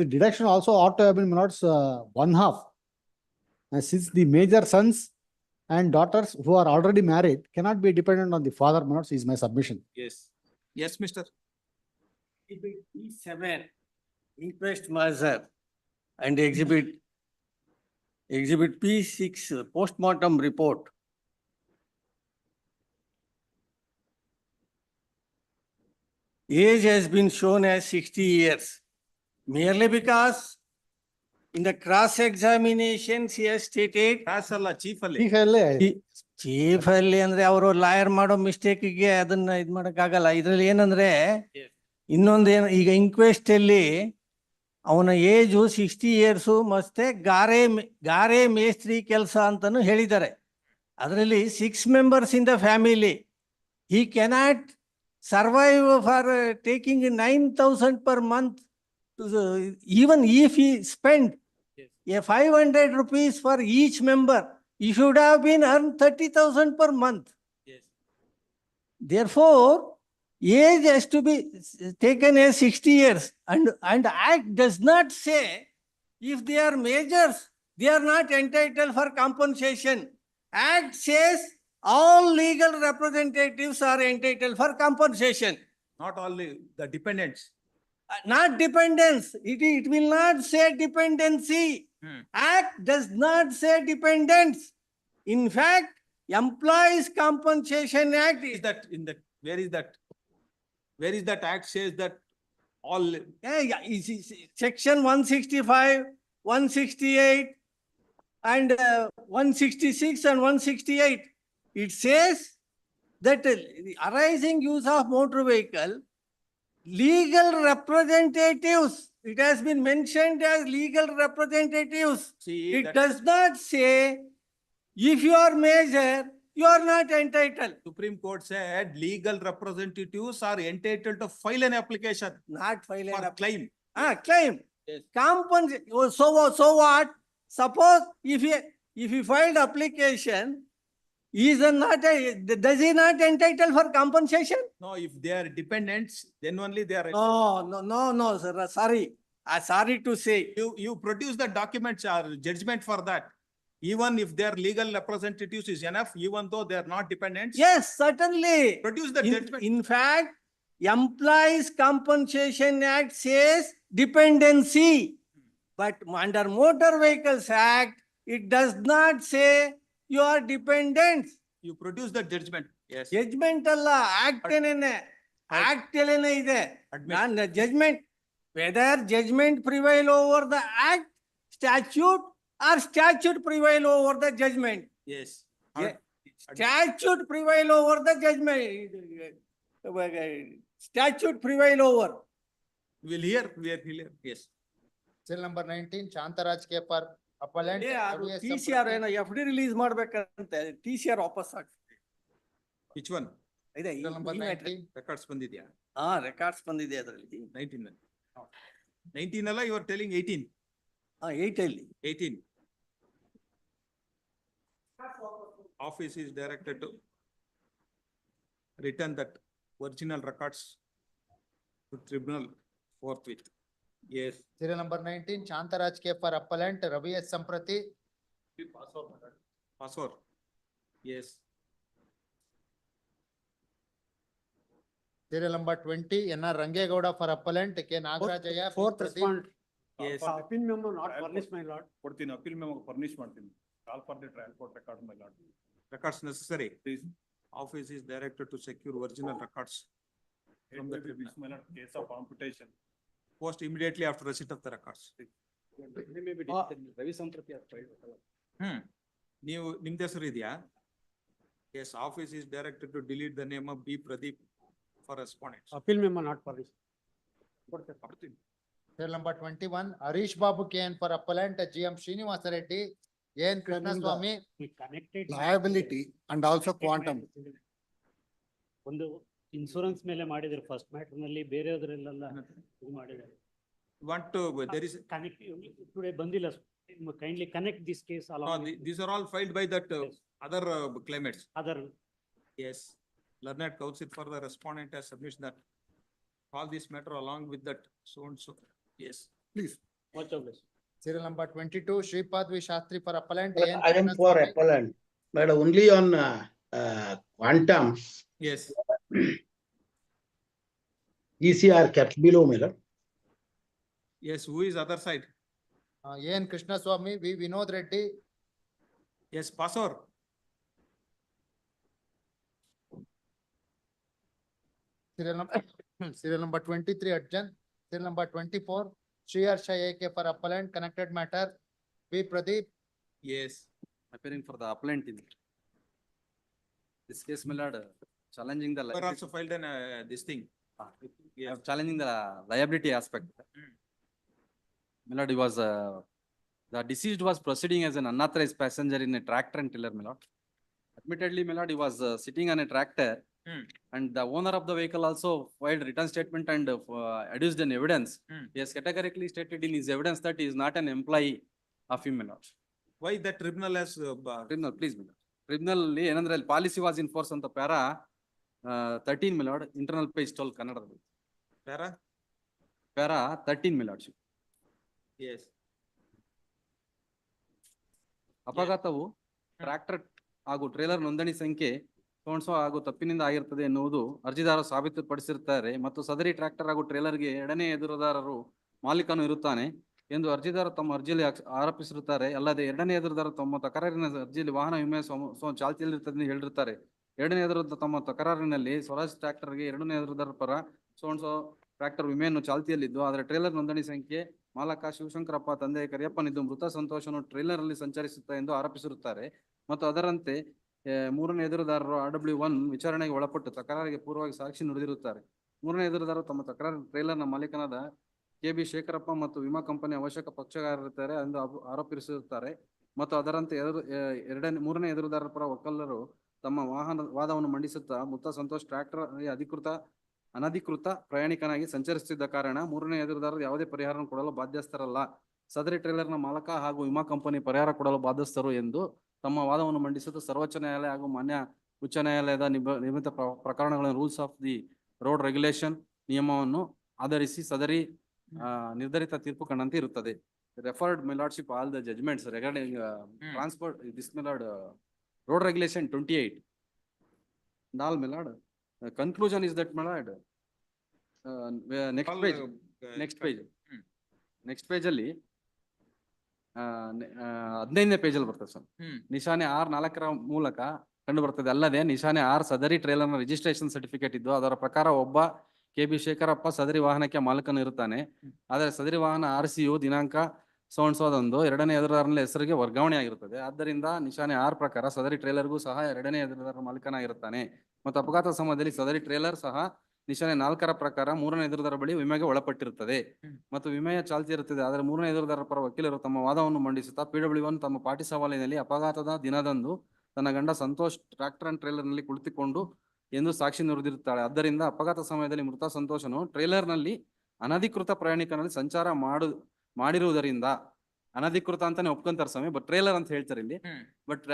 the deduction also ought to have been, my lords, 1/2. And since the major sons and daughters who are already married cannot be dependent on the father, my lords, is my submission. Yes. Yes, Mister. Exhibit P7, inquest measure, and exhibit P6, postmortem report. Age has been shown as 60 years, merely because in the cross-examination, she has stated. Chief chief ಅಲ್ಲಿ ಅಂದ್ರೆ ಅವರು lawyer ಮಾಡೋ ಮಿಸ್ಟೇಕ್ಗೆ ಅದನ್ನ ಇದ್ ಮಾಡಕ್ಕಾಗಲ್ಲ. ಇದ್ರಲ್ಲಿ ಏನಂದ್ರೆ ಇನ್ನೊಂದೇನು, ಈಗ ಇನ್ಕ್ವೆಸ್ಟ್ ಅಲ್ಲಿ ಅವನ ಏಜು 60 years ಮತ್ತೆ ಗಾರೆ ಮೇಸ್ತ್ರಿ ಕೆಲಸ ಅಂತಾನು ಹೇಳಿದ್ದಾರೆ. ಅದರಲ್ಲಿ 6 members in the family. He cannot survive for taking 9,000 per month. Even if he spent a 500 rupees for each member, he should have been earned 30,000 per month. Yes. Therefore, age has to be taken as 60 years. And Act does not say if they are majors, they are not entitled for compensation. Act says all legal representatives are entitled for compensation. Not only the dependents. Not dependence. It will not say dependency. Act does not say dependence. In fact, Employees Compensation Act Is that in the, where is that? Where is that act says that all? Section 165, 168 and 166 and 168. It says that arising use of motor vehicle, legal representatives, it has been mentioned as legal representatives. It does not say if you are major, you are not entitled. Supreme Court said legal representatives are entitled to file an application. Not file for claim. Claim. Yes. So what? Suppose if he filed application, does he not entitled for compensation? No, if they are dependents, then only they are. No, sir. Sorry. Sorry to say. You produce the documents or judgment for that. Even if their legal representatives is enough, even though they are not dependents. Yes, certainly. Produce the judgment. In fact, Employees Compensation Act says dependency. But under Motor Vehicles Act, it does not say you are dependents. You produce the judgment. Yes. Judgment alla, act act ide. Judgment, whether judgment prevail over the act, statute, or statute prevail over the judgment. Yes. Statute prevail over the judgment. Statute prevail over. We'll hear. Yes. Cell number 19, Chantaraj K for appellant. TCR ಏನೋ FD release ಮಾಡ್ಬೇಕಂತೆ, TCR ವಾಪಸ್ ಆಗ್ತದೆ. Which one? ಇದೆ Cell number 19. Records ಬಂದಿದ್ಯಾ? Records ಬಂದಿದೆ ಅದರಲ್ಲಿ. 19. 19 ಅಲ್ಲ, you are telling 18. 8 ಅಲ್ಲಿ. 18. Office is directed to return that original records to tribunal forthwith. Yes. Serial number 19, Chantaraj K for appellant, Ravi S. Samprati. Password. Yes. Serial number 20, N.R. Rangegowda for appellant, K. Nagarajaya. Fourth Pradeep. respondent. Yes. Appeal memo not furnished, my lord. ಕೊಡ್ತೀನಿ appeal memo furnish ಮಾಡ್ತೀನಿ. Call for the trial court record, my lord. Records necessary. Please. Office is directed to secure original records from the tribunal. My lord, case of computation. Post immediately after receipt of the records. Ravi ಸಂತೃಪ್ತಿ ನೀವು ನಿಮ್ದ ಹೆಸರು ಇದೆಯಾ? Yes, office is directed to delete the name of B. Pradeep for respondents. Appeal memo not furnished. ಕೊಡ್ತೀನಿ. Serial number 21, Harish Babu K.N. for appellant, G.M. Srinivasa Reddy, A.N. Krishnaswamy. Liability and also quantum. ಒಂದು insurance ಮೇಲೆ ಮಾಡಿದ್ರು first matter ನಲ್ಲಿ, ಬೇರೆಯವರೆಲ್ಲ ಇದು ಮಾಡಿದ್ದಾರೆ. Want to, there is, connect today ಬಂದಿಲ್ಲ, kindly connect this case no, these are all filed by that other claimants. Other. Yes, learned counsel for the respondent has submitted that all this matter along with that so and so. Yes, please. Watch out. Serial number 22, Shripad V. Shastri for appellant, A.N. I am for Krishnaswamy. appellant, but only on quantum Yes, ECR kept below, my lord. yes, who is other side? A.N. Krishnaswamy, V. Vinod Reddy. Yes, Pasor. Serial number 23, adjourn. Serial number 24, Sri Harsha A.K. for appellant, connected matter, V. Pradeep. Yes, appearing for the appellant in this case, my lord, challenging the you are also filed an this thing. Yes. challenging the liability aspect. My lord, he was the deceased was proceeding as an unauthorized passenger in a tractor and trailer, my lord. Admittedly, my lord, he was sitting on a tractor. And the owner of the vehicle also filed written statement and adduced an evidence. He has categorically stated in his evidence that he is not an employee of him, my lord. Why that tribunal has Tribunal, please, my lord. Tribunal ಏನಂದ್ರೆ policy was in force ಅಂತ para 13, my lord, internal page 12 ಕನ್ನಡದಲ್ಲಿ. Para 13, my lord. Yes. ಅಪಘಾತವು tractor ಹಾಗೂ trailer ನೋಂದಣಿ ಸಂಖ್ಯೆ ಸೋನ್ಸೋ ಹಾಗೂ ತಪ್ಪಿನಿಂದ ಆಗಿರುತ್ತದೆ ಎನ್ನುವುದು ಅರ್ಜಿದಾರರು ಸಾಬೀತುಪಡಿಸಿರುತ್ತಾರೆ ಮತ್ತು ಸದರಿ ಟ್ರ್ಯಾಕ್ಟರ್ ಹಾಗೂ ಟ್ರೇಲರ್ಗೆ ಎರಡನೇ ಎದುರುದಾರರು ಮಾಲೀಕನು ಇರುತ್ತಾನೆ ಎಂದು ಅರ್ಜಿದಾರರು ತಮ್ಮ ಅರ್ಜಿಯಲ್ಲಿ ಆರೋಪಿಸಿರುತ್ತಾರೆ. ಅಲ್ಲದೆ ಎರಡನೇ ಎದುರುದಾರರು ತಮ್ಮ ತಕರಾರಿನ ಅರ್ಜಿಯಲ್ಲಿ ವಾಹನ ವಿಮೆ ಚಾಲ್ತಿಯಲ್ಲಿರುತ್ತದೆ ಎಂದು ಹೇಳಿರುತ್ತಾರೆ. ಎರಡನೇ ಎದುರುದಾರ ತಮ್ಮ ತಕರಾರಿನಲ್ಲಿ ಸ್ವರಾಜ್ ಟ್ರ್ಯಾಕ್ಟರ್ಗೆ ಎರಡನೇ ಎದುರುದಾರರ ಪರ ಸೋನ್ಸೋ ಟ್ರ್ಯಾಕ್ಟರ್ ವಿಮೆಯನ್ನು ಚಾಲ್ತಿಯಲ್ಲಿದ್ದು ಅದರ ಟ್ರೇಲರ್ ನೋಂದಣಿ ಸಂಖ್ಯೆ ಮಾಲಕ ಶಿವಶಂಕರಪ್ಪ ತಂದೆ ಕರಿಯಪ್ಪನಿದ್ದು ಮೃತ ಸಂತೋಷನು ಟ್ರೇಲರ್ ಅಲ್ಲಿ ಸಂಚರಿಸುತ್ತಾ ಎಂದು ಆರೋಪಿಸಿರುತ್ತಾರೆ ಮತ್ತು ಅದರಂತೆ ಮೂರನೇ ಎದುರುದಾರರು RW1 ವಿಚಾರಣೆಗೆ ಒಳಪಟ್ಟು ತಕರಾರಿಗೆ ಪೂರ್ವವಾಗಿ ಸಾಕ್ಷಿ ನುಡಿದಿರುತ್ತಾರೆ. ಮೂರನೇ ಎದುರುದಾರರು ತಮ್ಮ ತಕರಾರು ಟ್ರೇಲರ್ನ ಮಾಲೀಕನಾದ KB ಶೇಖರಪ್ಪ ಮತ್ತು ವಿಮಾ ಕಂಪನಿ ಅವಶ್ಯಕ ಪಕ್ಷಗಾರರಿರುತ್ತಾರೆ ಎಂದು ಆರೋಪಿಸಿರುತ್ತಾರೆ ಮತ್ತು ಅದರಂತೆ ಮೂರನೇ ಎದುರುದಾರರ ಪರ ವಕೀಲರು ತಮ್ಮ ವಾದವನ್ನು ಮಂಡಿಸುತ್ತಾ ಮೃತ ಸಂತೋಷ್ ಟ್ರ್ಯಾಕ್ಟರ್ ಅನಧಿಕೃತ ಪ್ರಯಾಣಿಕನಾಗಿ ಸಂಚರಿಸುತ್ತಿದ್ದ ಕಾರಣ ಮೂರನೇ ಎದುರುದಾರರು ಯಾವುದೇ ಪರಿಹಾರ ಕೊಡಲು ಬಾಧ್ಯಸ್ಥರಲ್ಲ. ಸದರಿ ಟ್ರೇಲರ್ನ ಮಾಲಕ ಹಾಗೂ ವಿಮಾ ಕಂಪನಿ ಪರಿಹಾರ ಕೊಡಲು ಬಾಧ್ಯಸ್ಥರು ಎಂದು ತಮ್ಮ ವಾದವನ್ನು ಮಂಡಿಸುತ್ತಾ ಸರ್ವೋಚ್ಚ ನ್ಯಾಯಾಲಯ ಹಾಗೂ ಮಾನ್ಯ ಉಚ್ಚ ನ್ಯಾಯಾಲಯದ ನಿರ್ಮಿತ ಪ್ರಕರಣಗಳ rules of the road regulation ನಿಯಮವನ್ನು ಆಧರಿಸಿ ಸದರಿ ನಿರ್ಧರಿತ ತೀರ್ಪು ಕಂಡಂತೆ ಇರುತ್ತದೆ. Referred my lordship all the judgments regarding transport this my lord road regulation 28 and all my lord. Conclusion is that my lord next page ಅಲ್ಲಿ 15ನೇ ಪೇಜ್ ಅಲ್ಲಿ ಬರ್ತದೆ ಸರ್. ನಿಶಾನೆ R4 ಮೂಲಕ ಕಂಡು ಬರ್ತದೆ. ಅಲ್ಲದೆ ನಿಶಾನೆ R ಸದರಿ ಟ್ರೇಲರ್ನ ರಿಜಿಸ್ಟ್ರೇಷನ್ ಸರ್ಟಿಫಿಕೇಟ್ ಇದ್ದು ಅದರ ಪ್ರಕಾರ ಒಬ್ಬ KB ಶೇಖರಪ್ಪ ಸದರಿ ವಾಹನಕ್ಕೆ ಮಾಲಕನು ಇರುತ್ತಾನೆ. ಆದರೆ ಸದರಿ ವಾಹನ RCU ದಿನಾಂಕ ಸೋನ್ಸೋದೊಂದು ಎರಡನೇ ಎದುರುದಾರನ ಹೆಸರಿಗೆ ವರ್ಗಾವಣೆ ಆಗಿರುತ್ತದೆ. ಆದ್ದರಿಂದ ನಿಶಾನೆ R ಪ್ರಕಾರ ಸದರಿ ಟ್ರೇಲರ್ಗೂ ಸಹ ಎರಡನೇ ಎದುರುದಾರನ ಮಾಲೀಕನಾಗಿರುತ್ತಾನೆ ಮತ್ತು ಅಪಘಾತ ಸಮಯದಲ್ಲಿ ಸದರಿ ಟ್ರೇಲರ್ ಸಹ ನಿಶಾನೆ 4 ಪ್ರಕಾರ ಮೂರನೇ ಎದುರುದಾರ ಬಳಿ ವಿಮೆಗೆ ಒಳಪಟ್ಟಿರುತ್ತದೆ ಮತ್ತು ವಿಮೆಯ ಚಾಲ್ತಿ ಇರುತ್ತದೆ. ಆದರೆ ಮೂರನೇ ಎದುರುದಾರರ ಪರ ವಕೀಲರು ತಮ್ಮ ವಾದವನ್ನು ಮಂಡಿಸುತ್ತಾ PW1 ತಮ್ಮ ಪಾಟಿ ಸವಾಲಿನಲ್ಲಿ ಅಪಘಾತದ ದಿನದಂದು ತನ್ನ ಗಂಡ ಸಂತೋಷ್ ಟ್ರ್ಯಾಕ್ಟರ್ ಅಂಡ್ ಟ್ರೇಲರ್ ನಲ್ಲಿ ಕುಳಿತುಕೊಂಡು ಎಂದು ಸಾಕ್ಷಿ ನುಡಿದಿರುತ್ತಾಳೆ. ಆದ್ದರಿಂದ ಅಪಘಾತ ಸಮಯದಲ್ಲಿ ಮೃತ ಸಂತೋಷನು ಟ್ರೇಲರ್ ನಲ್ಲಿ ಅನಧಿಕೃತ ಪ್ರಯಾಣಿಕನಲ್ಲಿ ಸಂಚಾರ ಮಾಡಿರುವುದರಿಂದ ಅನಧಿಕೃತ ಅಂತಾನೆ ಒಪ್ಕೊಂತಾರೆ ಸ್ವಾಮಿ, ಬಟ್ ಟ್ರೇಲರ್ ಅಂತ ಹೇಳ್ತಾರೆ ಇಲ್ಲಿ. ಬಟ್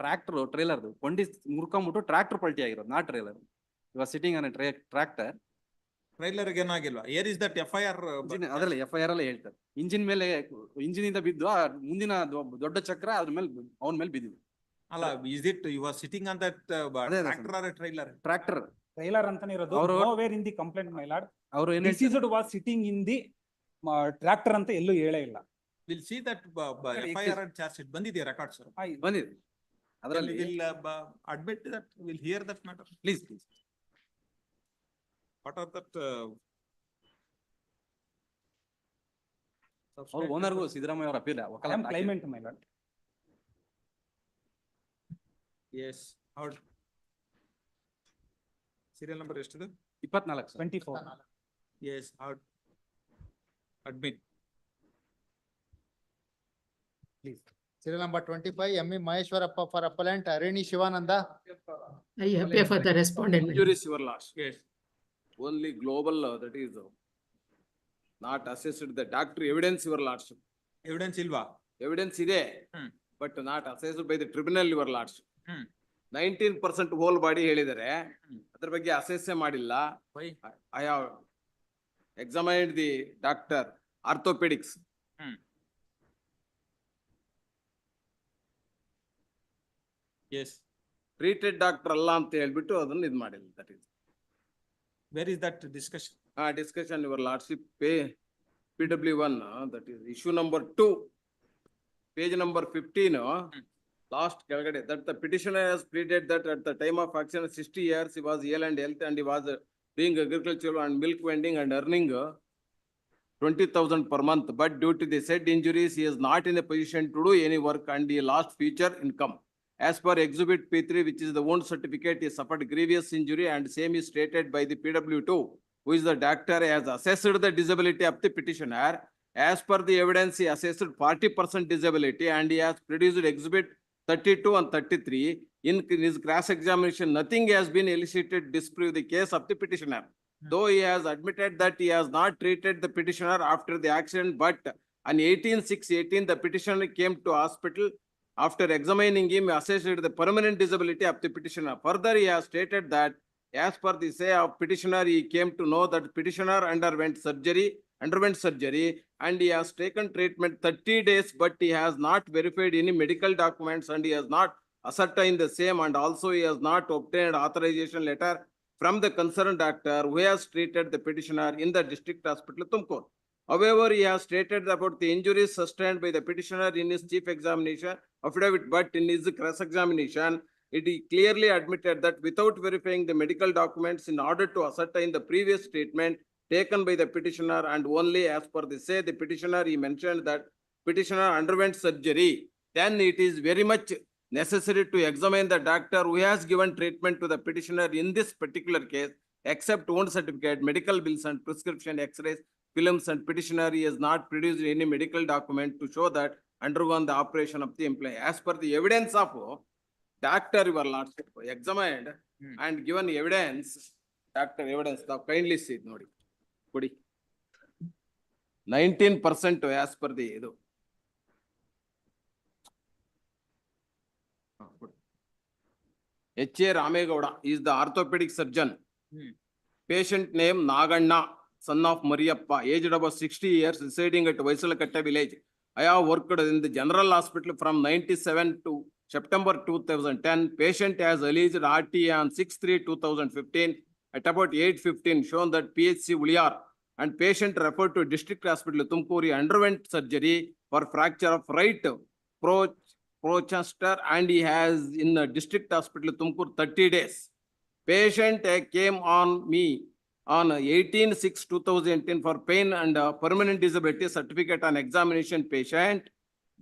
ಟ್ರ್ಯಾಕ್ಟರ್ ಟ್ರೇಲರ್ ಕೊಂಡಿ ಮುರ್ಕೊಂಬಿಟ್ಟು ಟ್ರ್ಯಾಕ್ಟರ್ ಪಲ್ಟಿ ಆಗಿರೋದು, ನಾ ಟ್ರೇಲರ್. ಇವಾಗ ಸಿಟಿಂಗ್ ಅನ್ನ ಟ್ರ್ಯಾಕ್ಟರ್ ಟ್ರೈಲರ್ ಏನಾಗಿಲ್ವಾ? ಏರ್ ಇಸ್ ದಟ್ FIR ಅದರಲ್ಲಿ FIR ಅಲ್ಲೇ ಹೇಳ್ತಾರೆ. ಇಂಜಿನ್ ಮೇಲೆ ಇಂಜಿನ್ ಇಂದ ಬಿದ್ದು ಆ ಮುಂದಿನ ದೊಡ್ಡ ಚಕ್ರ ಅದ್ರ ಮೇಲೆ ಅವನ ಮೇಲೆ ಬಿದ್ದಿದೆ. ಅಲ್ಲ, is it you are sitting on that tractor or a trailer? Tractor trailer ಅಂತಾನೆ ಇರೋದು. ಅವ್ರು- Nowhere in the complaint, my lord. ಅವರು ಏನ್ Deceased was sitting in the tractor ಅಂತ ಎಲ್ಲೂ ಹೇಳೇ ಇಲ್ಲ. We'll see that Okay, FIR and charge sheet ಬಂದಿದೆ record, sir. ಬಂದಿದೆ ಅದರಲ್ಲಿ We'll admit that, we'll hear that matter. Please What are that? ಅವ್ರು ಓನರ್ಗೂ ಸಿದ್ದರಾಮಯ್ಯ ಅವರ appeal I am claimant, my lord. Yes, how? Serial number ಎಷ್ಟಿದೆ? 24 24. Yes, how? Admit. Please. Serial number 25, M.E. Maheshwarappa for appellant, Arini Shivananda. I appear for the respondent. Injuries your loss. Yes. Only global, that is not assessed the doctor evidence your lordship. Evidence ilva? Evidence ಇದೆ, but not assessed by the tribunal your lordship. 19% whole body ಹೇಳಿದರೆ ಅದರ ಬಗ್ಗೆ assess ಮಾಡಿಲ್ಲ. I have examined the doctor orthopedics. Yes. Treated doctor ಅಲ್ಲ ಅಂತ ಹೇಳ್ಬಿಟ್ಟು ಅದನ್ನ ಇದು ಮಾಡಿಲ್ಲ. That is. Where is that discussion? Discussion your lordship PW1, that is issue number 2, page number 15, last ಕೆಳಗಡೆ, that the petitioner has pleaded that at the time of action 60 years he was ill and health and he was doing agriculture and milk vending and earning 20,000 per month, but due to the said injuries he is not in a position to do any work and he lost future income. As per exhibit P3, which is the wound certificate, he suffered grievous injury and same is stated by the PW2, who is the doctor, has assessed the disability of the petitioner. As per the evidence, he assessed 40% disability and he has produced exhibit 32 and 33. In his cross-examination, nothing has been elicited to disprove the case of the petitioner. Though he has admitted that he has not treated the petitioner after the accident, but on 18/6/18, the petitioner came to hospital. After examining him, he assessed the permanent disability of the petitioner. Further, he has stated that as per the say of petitioner, he came to know that petitioner underwent surgery and he has taken treatment 30 days, but he has not verified any medical documents and he has not ascertained the same, and also he has not obtained authorization letter from the concerned doctor who has treated the petitioner in the district hospital Tumkur. However, he has stated about the injuries sustained by the petitioner in his chief examination affidavit, but in his cross-examination, it is clearly admitted that without verifying the medical documents in order to ascertain the previous statement taken by the petitioner, and only as per the say the petitioner, he mentioned that petitioner underwent surgery, then it is very much necessary to examine the doctor who has given treatment to the petitioner in this particular case, except wound certificate, medical bills and prescription x-rays, films, and petitioner he has not produced any medical document to show that undergone the operation of the employee. As per the evidence of doctor, your lordship examined and given evidence, doctor evidence, thou kindly see it, nodi. Kodi. 19% as per the idu. H.A. Ramegowda is the orthopedic surgeon. Patient name Naganna, son of Mariappa, aged about 60 years, residing at Vaisalakatta village. I have worked in the general hospital from 97 to September 2010. Patient has alleged RTA on 6/3/2015 at about 8:15, shown that PHC Uliyar and patient referred to district hospital Tumkuri underwent surgery for fracture of right prochester and he has in the district hospital Tumkur 30 days. Patient came on me on 18/6/2018 for pain and permanent disability certificate on examination patient.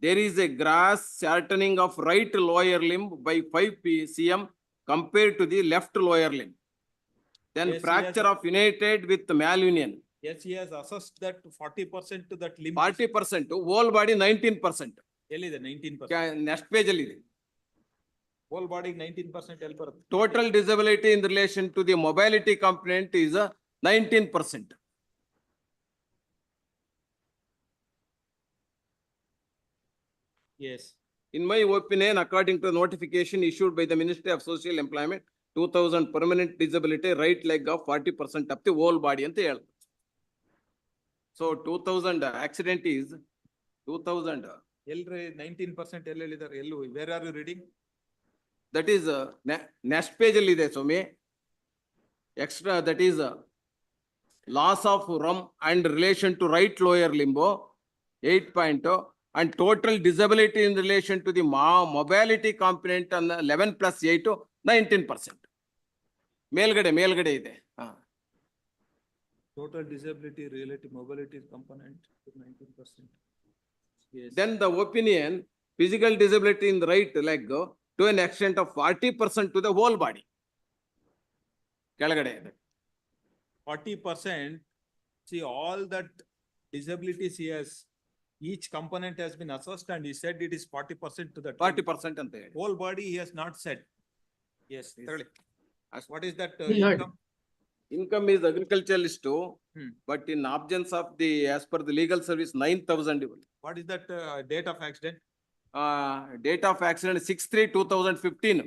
There is a gross shortening of right lower limb by 5 cm compared to the left lower limb. Then Yes, fracture yes. of united with malunion. Yes, he has assessed that 40% to that limb. 40%, whole body 19%. ಎಲ್ಲಿದೆ 19%? Next page ಅಲ್ಲಿ ಇದೆ. Whole body 19% ಎಲ್ಲಿ ಬರುತ್ತೆ? Total disability in relation to the mobility component is 19%. Yes. In my opinion, according to notification issued by the Ministry of Social Employment, 2000 permanent disability, right leg of 40% of the whole body anta ಹೇಳ್ತಾರೆ. So 2000 accident is 2000. ಎಲ್ರಿ 19% ಎಲ್ಲಿ ಹೇಳಿದ್ದಾರೆ? ಎಲ್ಲೂ? Where are you reading? That is next page ಅಲ್ಲಿ ಇದೆ ಸ್ವಾಮಿ. extra, that is loss of rump and relation to right lower limbo, 8.0, and total disability in relation to the mobility component on the 11 plus 8, 19%. ಮೇಲ್ಗಡೆ ಇದೆ. Total disability relative mobility component to 19%. Yes. Then the opinion, physical disability in the right leg to an extent of 40% to the whole body. ಕೆಳಗಡೆ ಇದೆ. 40%, see all that disabilities he has, each component has been assessed and he said it is 40% to that. 40% ಅಂತ ಹೇಳಿ. Whole body he has not said. Yes, thoroughly. What is that Lord. income? Income is agriculturalist, but in absence of the, as per the legal service, 9,000. What is that date of accident? Date of accident 6/3/2015.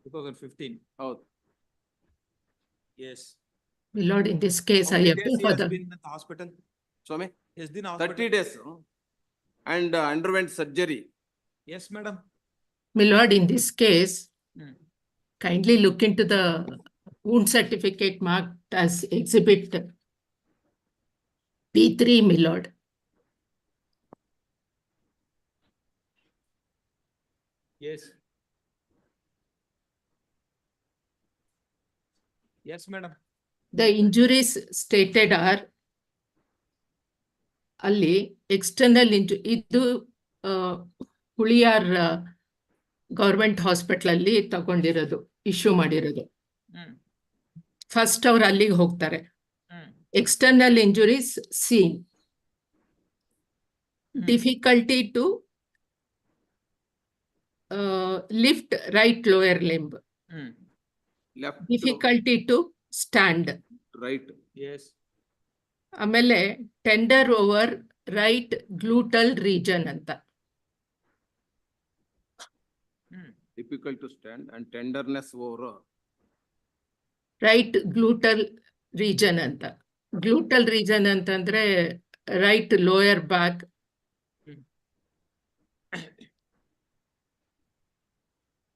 2015. ಹೌದು. Yes. My lord, in this case, How I many appeal days he for has the, been in the hospital? Swami, He has been in hospital. 30 days and underwent surgery. Yes, madam. my lord, in this case, Hmm. kindly look into the wound certificate marked as exhibit P3, my lord. Yes. Yes, madam. The injuries stated are ಅಲ್ಲಿ external injury, ಇದು Huliyar government hospital ಅಲ್ಲಿ ತಗೊಂಡಿರೋದು, issue ಮಾಡಿರೋದು. First ಅವ್ರು ಅಲ್ಲಿಗೆ ಹೋಗ್ತಾರೆ. External injuries seen, difficulty to lift right lower limb, Left, difficulty to stand, right. Yes. ಆಮೇಲೆ tender over right gluteal region ಅಂತ. Difficult to stand and tenderness over. Right gluteal region ಅಂತ. Gluteal region ಅಂತಂದ್ರೆ right lower back.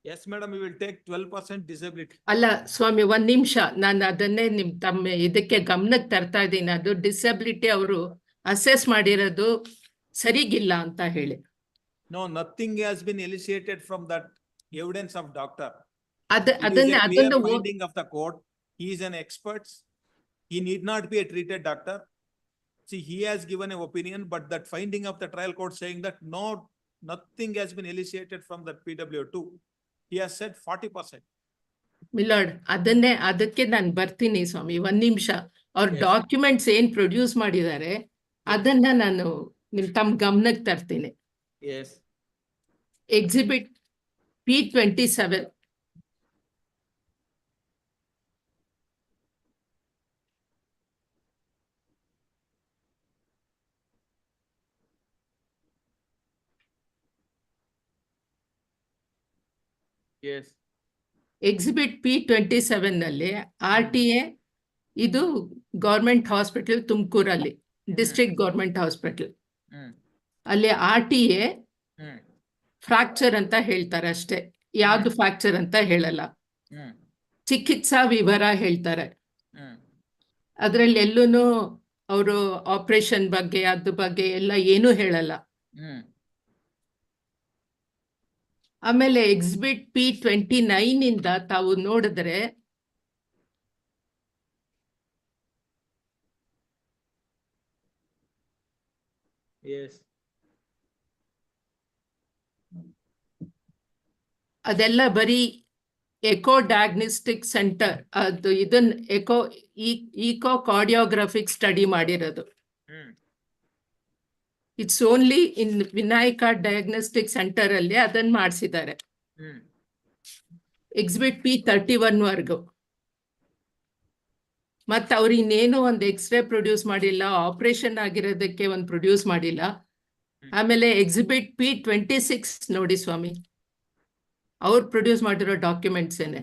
Yes, madam, we will take 12% disability. ಅಲ್ಲ ಸ್ವಾಮಿ, ಒಂದ್ ನಿಮಿಷ, ನಾನು ಅದನ್ನೇ ತಮ್ಮ ಇದಕ್ಕೆ ಗಮನಕ್ಕೆ ತರ್ತಾ ಇದ್ದೀನಿ. ಅದು ಡಿಸಬಿಲಿಟಿ ಅವರು ಅಸೆಸ್ ಮಾಡಿರೋದು ಸರಿಗಿಲ್ಲ ಅಂತ ಹೇಳಿ. No, nothing has been elicited from that evidence of doctor. It is ಅದನ್ನ a clear ಅದನ್ನು finding of the court. He is an expert. He need not be a treated doctor. See, he has given an opinion, but that finding of the trial court saying that nothing has been elicited from that PW2. He has said 40%. ಮಿಲಾರ್ಡ್, ಅದಕ್ಕೆ ನಾನು ಬರ್ತೀನಿ ಸ್ವಾಮಿ, ಒಂದ್ ನಿಮಿಷ. ಅವ್ರ documents ಏನ್ produce ಮಾಡಿದ್ದಾರೆ ಅದನ್ನ ನಾನು ತಮ್ಮ ಗಮನಕ್ಕೆ ತರ್ತೀನಿ. Yes. Exhibit P27. Yes. Exhibit P27 ನಲ್ಲಿ RTA, ಇದು ಗೌರ್ಮೆಂಟ್ ಹಾಸ್ಪಿಟಲ್ ತುಮಕೂರಲ್ಲಿ, ಡಿಸ್ಟ್ರಿಕ್ಟ್ ಗೌರ್ಮೆಂಟ್ ಹಾಸ್ಪಿಟಲ್. ಅಲ್ಲಿ RTA ಫ್ರಾಕ್ಚರ್ ಅಂತ ಹೇಳ್ತಾರೆ ಅಷ್ಟೇ, ಯಾವ್ದು ಫ್ರಾಕ್ಚರ್ ಅಂತ ಹೇಳಲ್ಲ. ಚಿಕಿತ್ಸಾ ವಿವರ ಹೇಳ್ತಾರೆ. ಅದ್ರಲ್ಲಿ ಎಲ್ಲೂನು ಅವರು ಆಪರೇಷನ್ ಬಗ್ಗೆ ಅದ್ರ ಬಗ್ಗೆ ಎಲ್ಲ ಏನೂ ಹೇಳಲ್ಲ. ಆಮೇಲೆ ಎಕ್ಸಿಬಿಟ್ P29 ಇಂದ ತಾವು ನೋಡಿದ್ರೆ Yes. ಅದೆಲ್ಲ ಬರೀ ಎಕೋ ಡಯಾಗ್ನೋಸ್ಟಿಕ್ ಸೆಂಟರ್, ಅದು ಇದನ್ನ ಈಕೋ ಕಾರ್ಡಿಯೋಗ್ರಾಫಿಕ್ ಸ್ಟಡಿ ಮಾಡಿರೋದು. It's only in Vinayaka diagnostic centre ಅಲ್ಲಿ ಅದನ್ನ ಮಾಡಿಸಿದ್ದಾರೆ. ಎಕ್ಸಿಬಿಟ್ P31 ವರ್ಗು. ಮತ್ತೆ ಅವ್ರು ಇನ್ನೇನು ಒಂದು ಎಕ್ಸ್ರೇ ಪ್ರೊಡ್ಯೂಸ್ ಮಾಡಿಲ್ಲ, ಆಪರೇಷನ್ ಆಗಿರೋದಕ್ಕೆ ಒಂದು ಪ್ರೊಡ್ಯೂಸ್ ಮಾಡಿಲ್ಲ. ಆಮೇಲೆ ಎಕ್ಸಿಬಿಟ್ P26 ನೋಡಿ ಸ್ವಾಮಿ, ಅವ್ರು ಪ್ರೊಡ್ಯೂಸ್ ಮಾಡಿರೋ ಡಾಕ್ಯುಮೆಂಟ್ಸ್ ಏನೆ.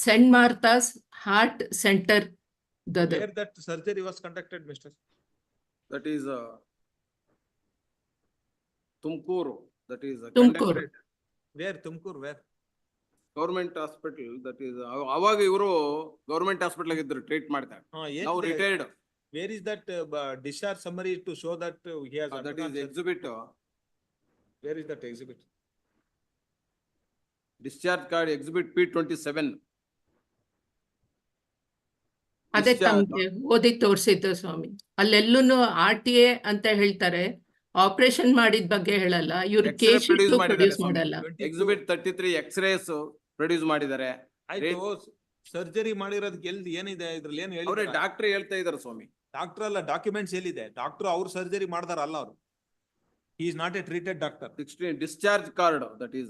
Saint Martha's heart centre. Where that surgery was conducted, Mr. That is Tumkuru. That is Tumkuru. Where Tumkur? Where? Government hospital that is ಅವಾಗ ಇವರು ಗೌರ್ಮೆಂಟ್ ಹಾಸ್ಪಿಟಲ್ ಇದ್ರು ಟ್ರೀಟ್ ಮಾಡ್ತಾರೆ. ನಾವು retired. Where is that discharge summary to show that he has That undergone is exhibit. Where is that exhibit? Discharge card exhibit P27. ಅದೇ Discharge. ತಮ್ಗೆ ಓದಿ ತೋರ್ಸಿದ್ದು ಸ್ವಾಮಿ. ಅಲ್ಲೆಲ್ಲೂನು RTA ಅಂತ ಹೇಳ್ತಾರೆ, ಆಪರೇಷನ್ ಮಾಡಿದ ಬಗ್ಗೆ ಹೇಳಲ್ಲ. ಇವ್ರು X-ray ಕೇಸ್ produce ಮಾಡಿದ್ದಾರೆ ಪ್ರೊಡ್ಯೂಸ್ ಸ್ವಾಮಿ. ಮಾಡಲ್ಲ. Exhibit 33 X-rays produce ಮಾಡಿದ್ದಾರೆ. ಆಯ್ತು, ಸರ್ಜರಿ ಮಾಡಿರೋದಕ್ಕೆ ಎಲ್ಲಿ ಏನಿದೆ ಇದ್ರಲ್ಲಿ ಏನು ಅವರೇ ಹೇಳಿ? ಡಾಕ್ಟರ್ ಹೇಳ್ತಾ ಇದಾರೆ ಸ್ವಾಮಿ. ಡಾಕ್ಟರ್ ಅಲ್ಲ, ಡಾಕ್ಯುಮೆಂಟ್ಸ್ ಎಲ್ಲಿದೆ? ಡಾಕ್ಟರ್ ಅವ್ರು ಸರ್ಜರಿ ಮಾಡ್ದಾರ ಅಲ್ಲ ಅವರು. He is not a treated doctor. 16 discharge card that is.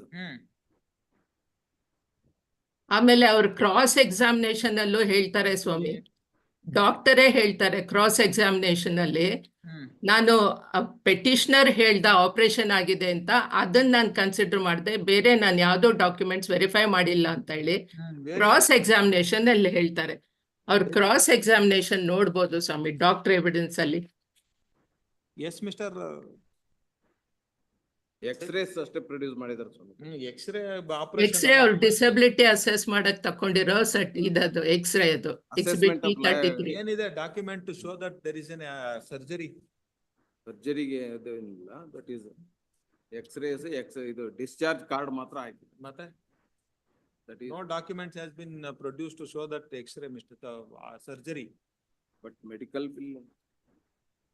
ಆಮೇಲೆ ಅವ್ರು ಕ್ರಾಸ್ ಎಕ್ಸಾಮಿನೇಷನ್ ಅಲ್ಲೂ ಹೇಳ್ತಾರೆ ಸ್ವಾಮಿ. ಡಾಕ್ಟರೇ ಹೇಳ್ತಾರೆ ಕ್ರಾಸ್ ಎಕ್ಸಾಮಿನೇಷನ್ ಅಲ್ಲಿ, ನಾನು ಪೆಟಿಷನರ್ ಹೇಳ್ದ ಆಪರೇಷನ್ ಆಗಿದೆ ಅಂತ, ಅದನ್ನ ನಾನು ಕನ್ಸಿಡರ್ ಮಾಡಿದೆ, ಬೇರೆ ನಾನು ಯಾವ್ದೋ ಡಾಕ್ಯುಮೆಂಟ್ಸ್ ವೆರಿಫೈ ಮಾಡಿಲ್ಲ ಅಂತ ಹೇಳಿ ಕ್ರಾಸ್ ಎಕ್ಸಾಮಿನೇಷನ್ ಅಲ್ಲಿ ಹೇಳ್ತಾರೆ. ಅವ್ರ ಕ್ರಾಸ್ ಎಕ್ಸಾಮಿನೇಷನ್ ನೋಡ್ಬೋದು ಸ್ವಾಮಿ ಡಾಕ್ಟರ್ ಎವಿಡೆನ್ಸ್ ಅಲ್ಲಿ. Yes mister. X-rays ಅಷ್ಟೇ ಪ್ರೊಡ್ಯೂಸ್ ಮಾಡಿದ್ದಾರೆ ಸ್ವಾಮಿ. ಎಕ್ಸ್ರೇ ಎಕ್ಸ್ರೇ ಅವ್ರ ಡಿಸಬಿಲಿಟಿ ಅಸೆಸ್ ಮಾಡಕ್ ತಕೊಂಡಿರೋ ಇದದು ಎಕ್ಸ್ರೇ ಅದು ಎಕ್ಸಿಬಿಟ್ P33. ಏನಿದೆ document to show that there is an surgery? ಸರ್ಜರಿಗೆ ಅದೇನಿಲ್ಲ, ದಟ್ ಈಸ್ ಎಕ್ಸ್ರೇಸ್ ಇದು ಡಿಸ್ಚಾರ್ಜ್ ಕಾರ್ಡ್ ಮಾತ್ರ ಆಯ್ತು. ಮತ್ತೆ that is no documents has been produce to show that x-ray mister surgery. But medical bill.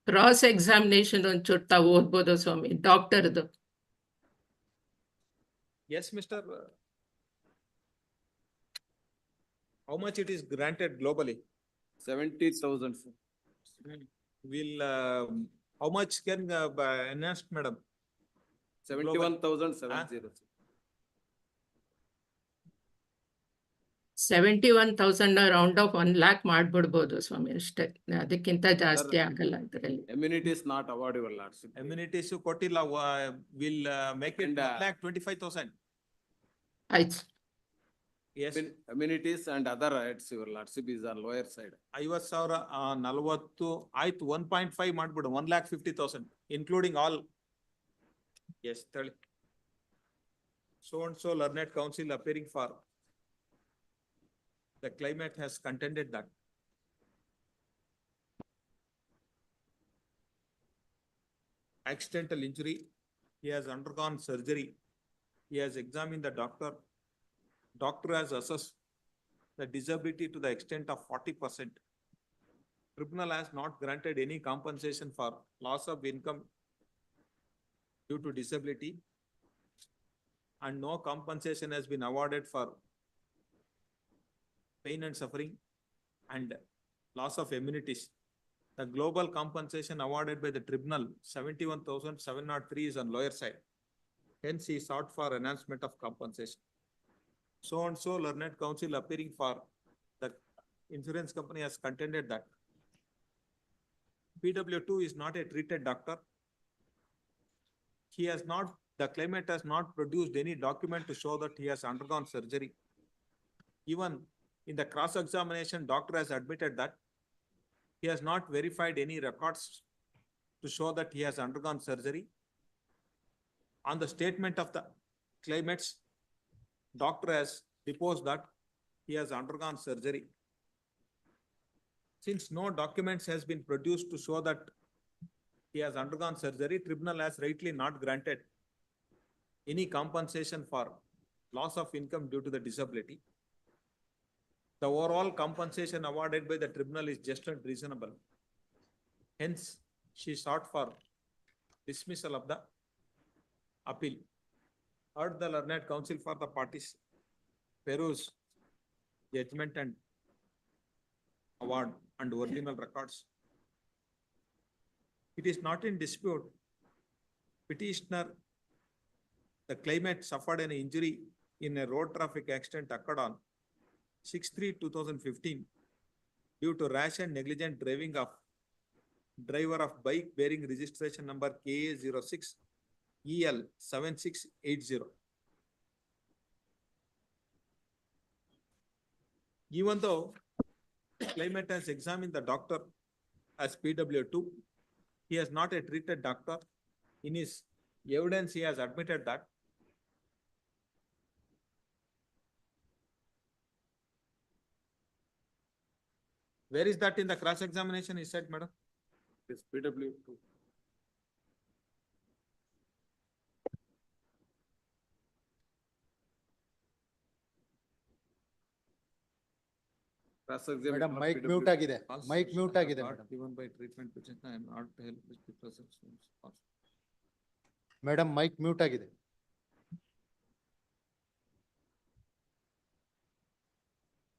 Cross examination ಒಂಚೂರು ತಾವು ಓದ್ಬೋದು ಸ್ವಾಮಿ ಡಾಕ್ಟರ್ದು. Yes, Mr. How much it is granted globally? 70,000. Will how much can enhanced, madam? 71,700. 71,000 round of 1 lakh ಮಾಡ್ಬಿಡ್ಬೋದು ಸ್ವಾಮಿ ಅಷ್ಟೇ, ಅದಕ್ಕಿಂತ ಜಾಸ್ತಿ ಆಗಲ್ಲ ಇದರಲ್ಲಿ. Amenities not awardable. Amenities ಕೊಟ್ಟಿಲ್ಲ, will make it 1,25,000. ಆಯ್ತು. Yes. Amenities and other rights your lordship is on lower side. 50,000 40 ಆಯ್ತು, 1.5 ಮಾಡ್ಬಿಡು, 1,50,000 including all. Yes, tell. So and so learned counsel appearing for the claimant has contended that accidental injury, he has undergone surgery, he has examined the doctor, doctor has assessed the disability to the extent of 40%. Tribunal has not granted any compensation for loss of income due to disability, and no compensation has been awarded for pain and suffering and loss of amenities. The global compensation awarded by the tribunal, 71,703, is on lower side. Hence, he sought for enhancement of compensation. So and so learned counsel appearing for the insurance company has contended that PW2 is not a treated doctor. He has not, the claimant has not produced any document to show that he has undergone surgery. Even in the cross-examination, doctor has admitted that he has not verified any records to show that he has undergone surgery. On the statement of the claimants, doctor has deposed that he has undergone surgery. Since no documents has been produced to show that he has undergone surgery, tribunal has rightly not granted any compensation for loss of income due to the disability. The overall compensation awarded by the tribunal is just and reasonable. Hence, she sought for dismissal of the appeal. Heard the learned counsel for the parties peruse judgment and award and original records. It is not in dispute. Petitioner, the claimant suffered an injury in a road traffic accident occurred on 6/3/2015 due to rash and negligent driving of driver of bike bearing registration number KA06 EL 7680. Even though claimant has examined the doctor as PW2, he is not a treated doctor. In his evidence, he has admitted that Where is that in the cross examination, he said, madam? It's PW2. Madam, mic mute ಆಗಿದೆ. Mic mute ಆಗಿದೆ, madam. Given by treatment, which I am not help with because of. Madam, mic mute ಆಗಿದೆ.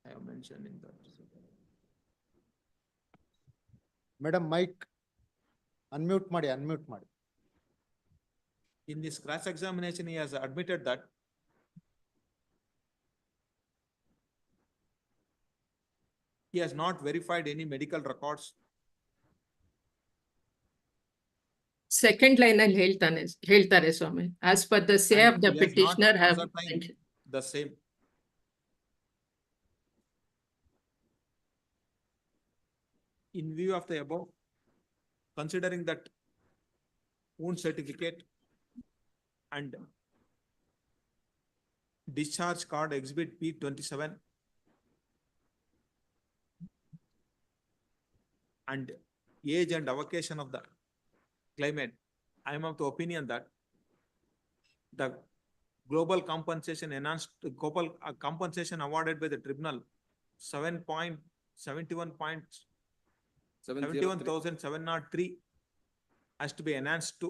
I am mentioning that. Madam, mic unmute ಮಾಡಿ, unmute ಮಾಡಿ. In this cross examination, he has admitted that he has not verified any medical records. Second line ಅಲ್ಲಿ ಹೇಳ್ತಾರೆ ಸ್ವಾಮಿ. As per the say And of the he has not petitioner have ascertained mentioned. the same. In view of the above, considering that wound certificate and discharge card exhibit P27 and age and avocation of the claimant, I am of the opinion that the global compensation enhanced, global compensation awarded by the tribunal 71,703 has to be enhanced to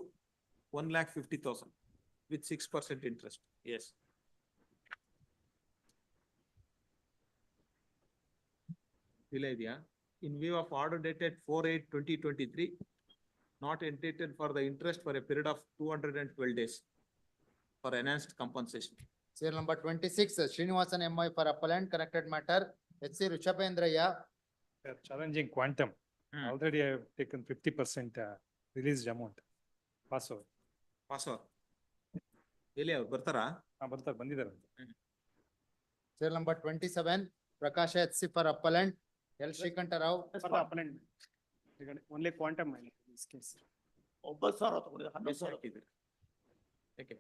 1,50,000 with 6% interest. Yes. Delay idea. In view of order dated 4/8/2023, not entitled for the interest for a period of 212 days for enhanced compensation. Serial number 26, Srinivasan MI for appellant, connected matter, HC Rishabhendraya. They are challenging quantum. Already I have taken 50% released amount. Pass over. Pass over. ಎಲ್ಲಿ ಅವ್ರು ಬರ್ತಾರಾ? ಬರ್ತಾರೆ, ಬಂದಿದ್ದಾರೆ. Serial number 27, Prakash HC for appellant, L Shrikanta Rao. For the opponent. Only quantum in this case. Okay.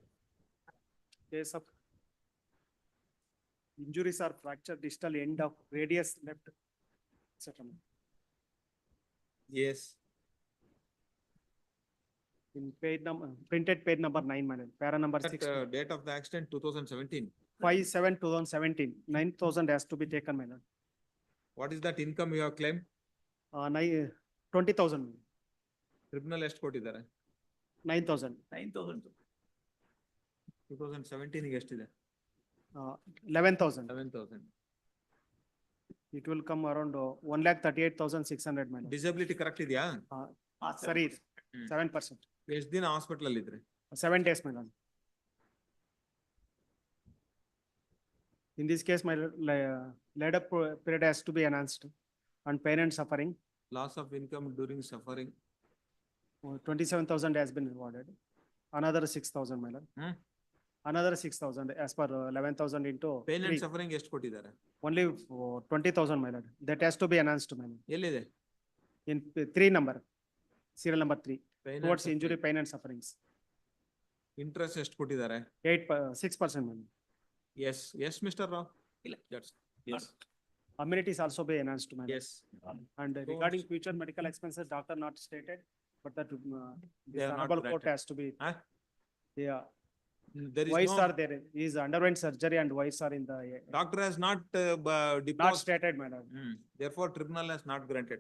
Case of injuries are fractured distal end of radius left, etc. Yes. In page number, printed page number 9, madam, para number That, 6. date of the accident 2017. 5/7/2017, 9,000 has to be taken, madam. What is that income you have claimed? 20,000, Tribunal ಎಷ್ಟು ಕೊಟ್ಟಿದ್ದಾರೆ? 9,000. 2017 ಗೆ ಎಷ್ಟಿದೆ? 11,000. 11,000. It will come around 1,38,600, madam. Disability correct ಇದೆಯಾ? Sorry, 7%. ಎಷ್ಟು ದಿನ hospital ಅಲ್ಲಿ ಇದ್ರಿ? 7 days, madam. In this case, my laid up period has to be enhanced on pain and suffering. Loss of income during suffering. 27,000 has been rewarded. Another 6,000, madam. Another 6,000 as per 11,000 into Pain and 3. suffering ಎಷ್ಟು ಕೊಟ್ಟಿದ್ದಾರೆ? Only 20,000, my lord. That has to be enhanced, madam. ಎಲ್ಲಿದೆ? In 3 number, serial number 3, Pain and towards suffering. injury, pain and sufferings. Interest ಎಷ್ಟು ಕೊಟ್ಟಿದ್ದಾರೆ? 6%, madam. Yes, yes, Mr. Rao. Yes, yes, Amenities also be enhanced, madam. yes. And regarding future medical expenses, doctor not stated, but that They this are not honorable court granted. has to be. Huh? Yeah, There is why no, are there? He is underwent surgery and why are in the, doctor has not not deposed. stated, madam. Therefore, tribunal has not granted.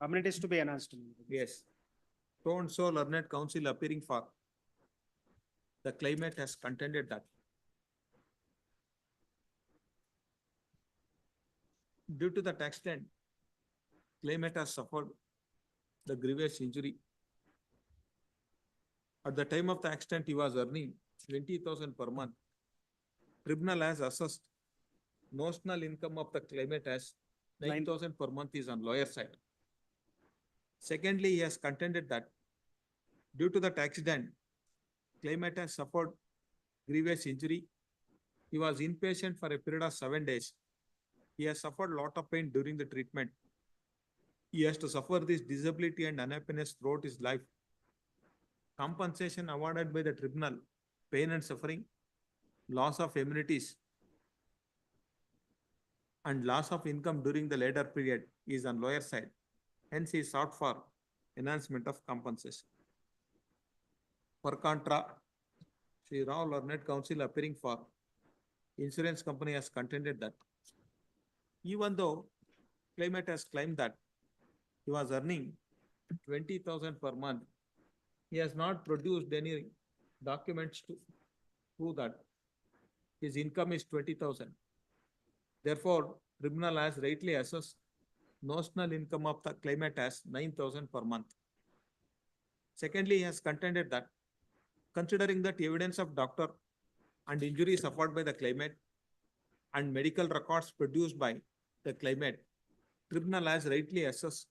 Amenities to be enhanced. madam. Yes. So and so learned counsel appearing for. The claimant has contended that due to that accident, claimant has suffered the grievous injury. At the time of the accident, he was earning 20,000 per month. Tribunal has assessed notional income of the claimant as 9,000 per month is on lawyer side. Secondly, he has contended that due to that accident, claimant has suffered grievous injury. He was inpatient for a period of 7 days. He has suffered lot of pain during the treatment. He has to suffer this disability and unhappiness throughout his life. Compensation awarded by the tribunal, pain and suffering, loss of amenities, and loss of income during the later period is on lower side. Hence, he sought for enhancement of compensation. For contra, Sri Rao Learned Counsel appearing for insurance company has contended that even though claimant has claimed that he was earning 20,000 per month, he has not produced any documents to prove that his income is 20,000. Therefore, tribunal has rightly assessed notional income of the claimant as 9,000 per month. Secondly, he has contended that considering that evidence of doctor and injury suffered by the claimant and medical records produced by the claimant, tribunal has rightly assessed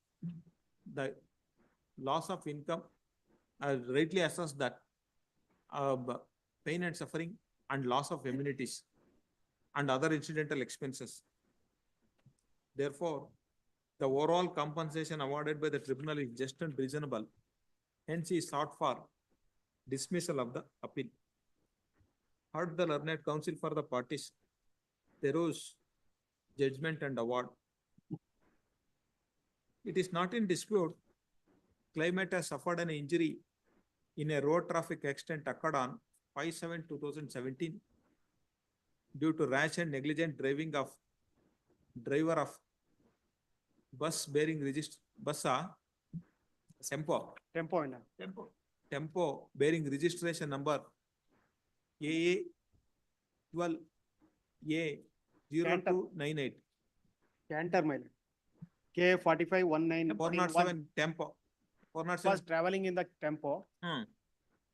the loss of income, rightly assessed that pain and suffering and loss of immunities and other incidental expenses. Therefore, the overall compensation awarded by the tribunal is just and reasonable. Hence, he sought for dismissal of the appeal. Heard the learned counsel for the parties, there was judgment and award. It is not in dispute. Claimant has suffered an injury in a road traffic accident occurred on 5/7/2017 due to rash and negligent driving of driver of bus bearing tempo bearing registration number AA 12A 0298. Canter mile. K 4519. 407 tempo. 407. Was traveling in the tempo.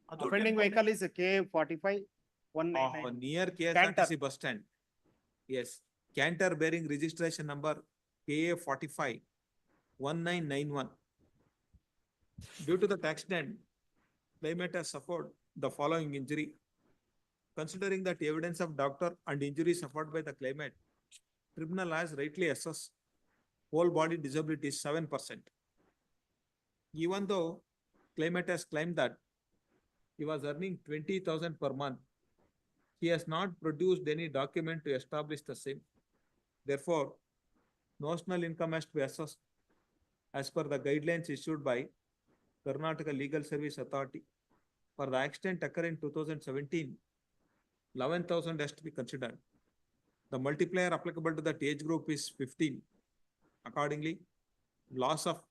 Offending vehicle is K 4519. Near KSRTC bus stand. Yes. Canter bearing registration number KA 45 1991. Due to the accident, claimant has suffered the following injury. Considering that evidence of doctor and injury suffered by the claimant, tribunal has rightly assessed whole body disability is 7%. Even though claimant has claimed that he was earning 20,000 per month, he has not produced any document to establish the same. Therefore, notional income has to be assessed as per the guidelines issued by Karnataka Legal Service Authority. For the accident occurred in 2017, 11,000 has to be considered. The multiplier applicable to that age group is 15. Accordingly, loss of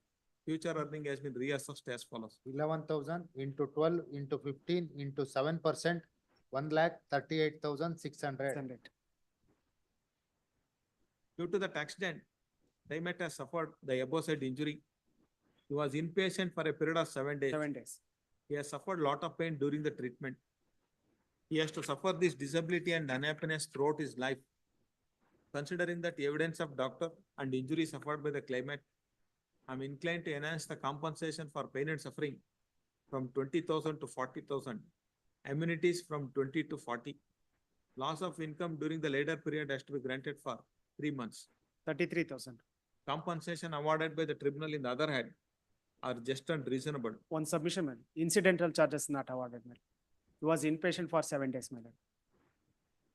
future earning has been reassessed as follows. 11,000 into 12 into 15 into 7%, 1,38,600. Due to that accident, claimant has suffered the above said injury. He was inpatient for a period of 7 days. 7 days. He has suffered lot of pain during the treatment. He has to suffer this disability and unhappiness throughout his life. Considering that evidence of doctor and injury suffered by the claimant, I am inclined to enhance the compensation for pain and suffering from 20,000 to 40,000, immunities from 20 to 40. Loss of income during the later period has to be granted for 3 months. 33,000. Compensation awarded by the tribunal in the other hand are just and reasonable. One submission, man. Incidental charges not awarded, man. He was inpatient for 7 days, man.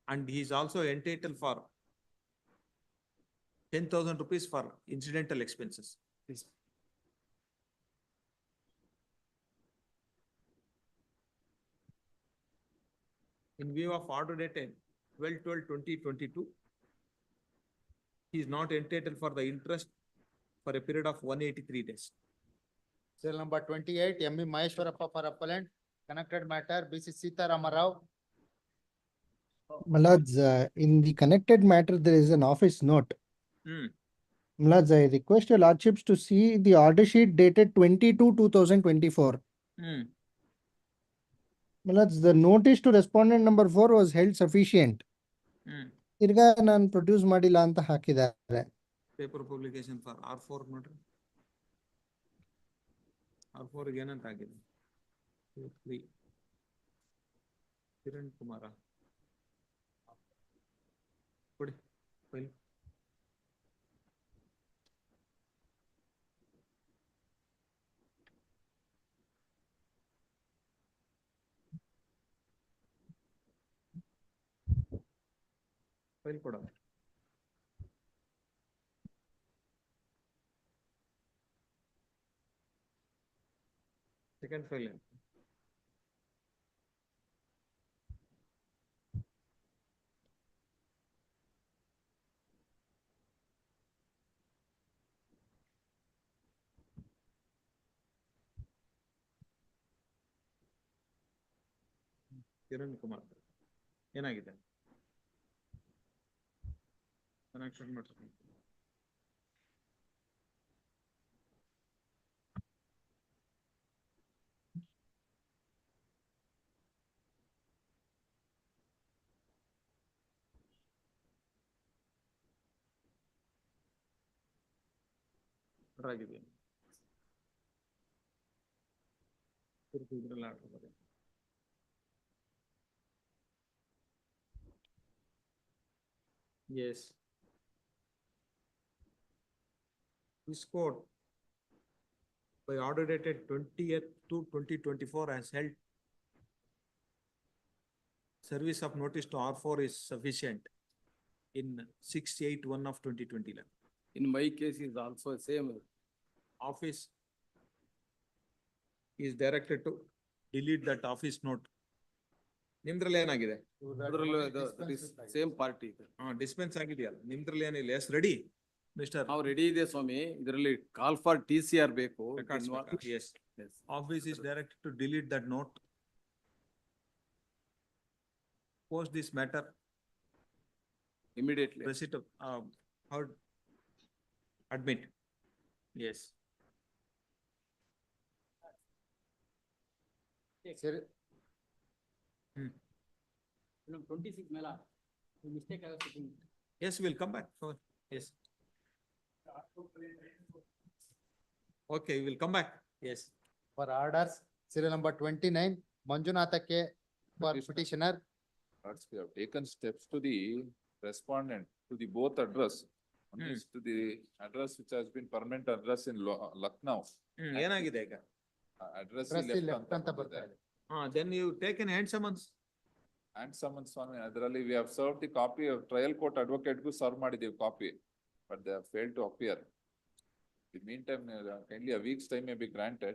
And he is also entitled for 10,000 rupees for incidental expenses. Please. In view of order dated 12/12/2022, he is not entitled for the interest for a period of 183 days. Serial number 28, M.B. Maheshwarappa for appellant, connected matter, B.C. Sita Ramarao. My lords, in the connected matter, there is an office note. My lords, I request your lordships to see the order sheet dated 22/2024. My lords, the notice to respondent number 4 was held sufficient. ತಿರ್ಗಾ ನಾನು produce ಮಾಡಿಲ್ಲ ಅಂತ ಹಾಕಿದ್ದಾರೆ. Paper publication for R4 ನೋಡ್ರಿ. R4 ಏನಂತ ಆಗಿದೆ? 3 ಕಿರಣ್ ಕುಮಾರ ಕೊಡಿ file. File ಕೊಡ. Second file. ಕಿರಣ್ ಕುಮಾರ್ ಏನಾಗಿದೆ ಕನೆಕ್ಷನ್ ಮಾಡ್ತೀನಿ. ಆಗಿದೆ Yes. This court by order dated 20th-2024 has held service of notice to R4 is sufficient in 681 of 2020. In my case is also same. Office is directed to delete that office note. ನಿಮ್ದ್ರಲ್ಲಿ ಏನಾಗಿದೆ? Same party. Dispense ಆಗಿದೆಯಲ್ಲ ನಿಮ್ದ್ರಲ್ಲಿ ಏನಿಲ್ಲ. Yes ready mister. ನಾವು ready ಇದೆ ಸ್ವಾಮಿ. ಇದರಲ್ಲಿ call for TCR ಬೇಕು. Yes. Office is directed to delete that note. Post this matter immediately. Receipt of heard admit. Yes. Sir. 26 Mela. Mistake I was thinking. Yes, we'll come back. Yes. Okay, we will come back. Yes. For orders, serial number 29, Manjunatha K for petitioner. We have taken steps to the respondent to the both address. One is to the address which has been permanent address in Lucknow. ಏನಾಗಿದೆ ಈಗ? Address left ಅಂತ ಬರ್ತಾ ಇದೆ. Then you take in hand summons. And summons Swami, ಅದರಲ್ಲಿ we have served the copy of trial court advocate ಗೂ serve ಮಾಡಿದೀವಿ copy, but they have failed to appear. In the meantime, kindly a week's time may be granted.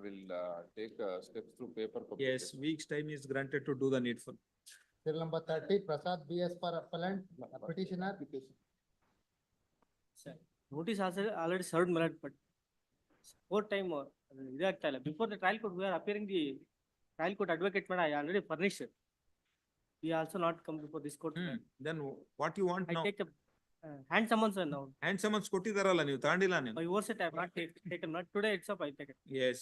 We'll take steps through paper. Yes, week's time is granted to do the needful. Serial number 30, Prasad BS for appellant, petitioner. Notice already served, my lord, but court time idaagta illa. Before the trial court, we are appearing the trial court advocate, but I already furnished. We also not come before this court. Then what you want I now? take a hand summons now. Hand summons ಕೊಟ್ಟಿದಾರಲ್ಲ ನೀವು ತಗೊಂಡಿಲ್ಲ ನೀವು. By oversight I have not taken, not today itself I take it. Yes.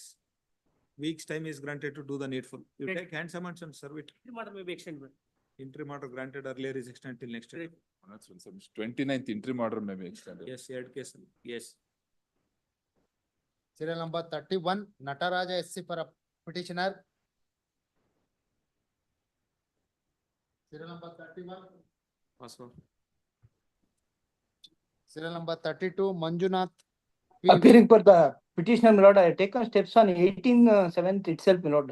Week's time is granted to do the needful. You take hand summons and serve it. Interim order may be extended. Interim order granted earlier is extended till next day. 29th interim order may be extended. Yes, third case. Yes. Serial number 31, Nataraja SC for a petitioner. Serial number 31. Password. Serial number 32, Manjunath. Appearing for the petitioner, my lord, I have taken steps on 18/7 itself, my lord.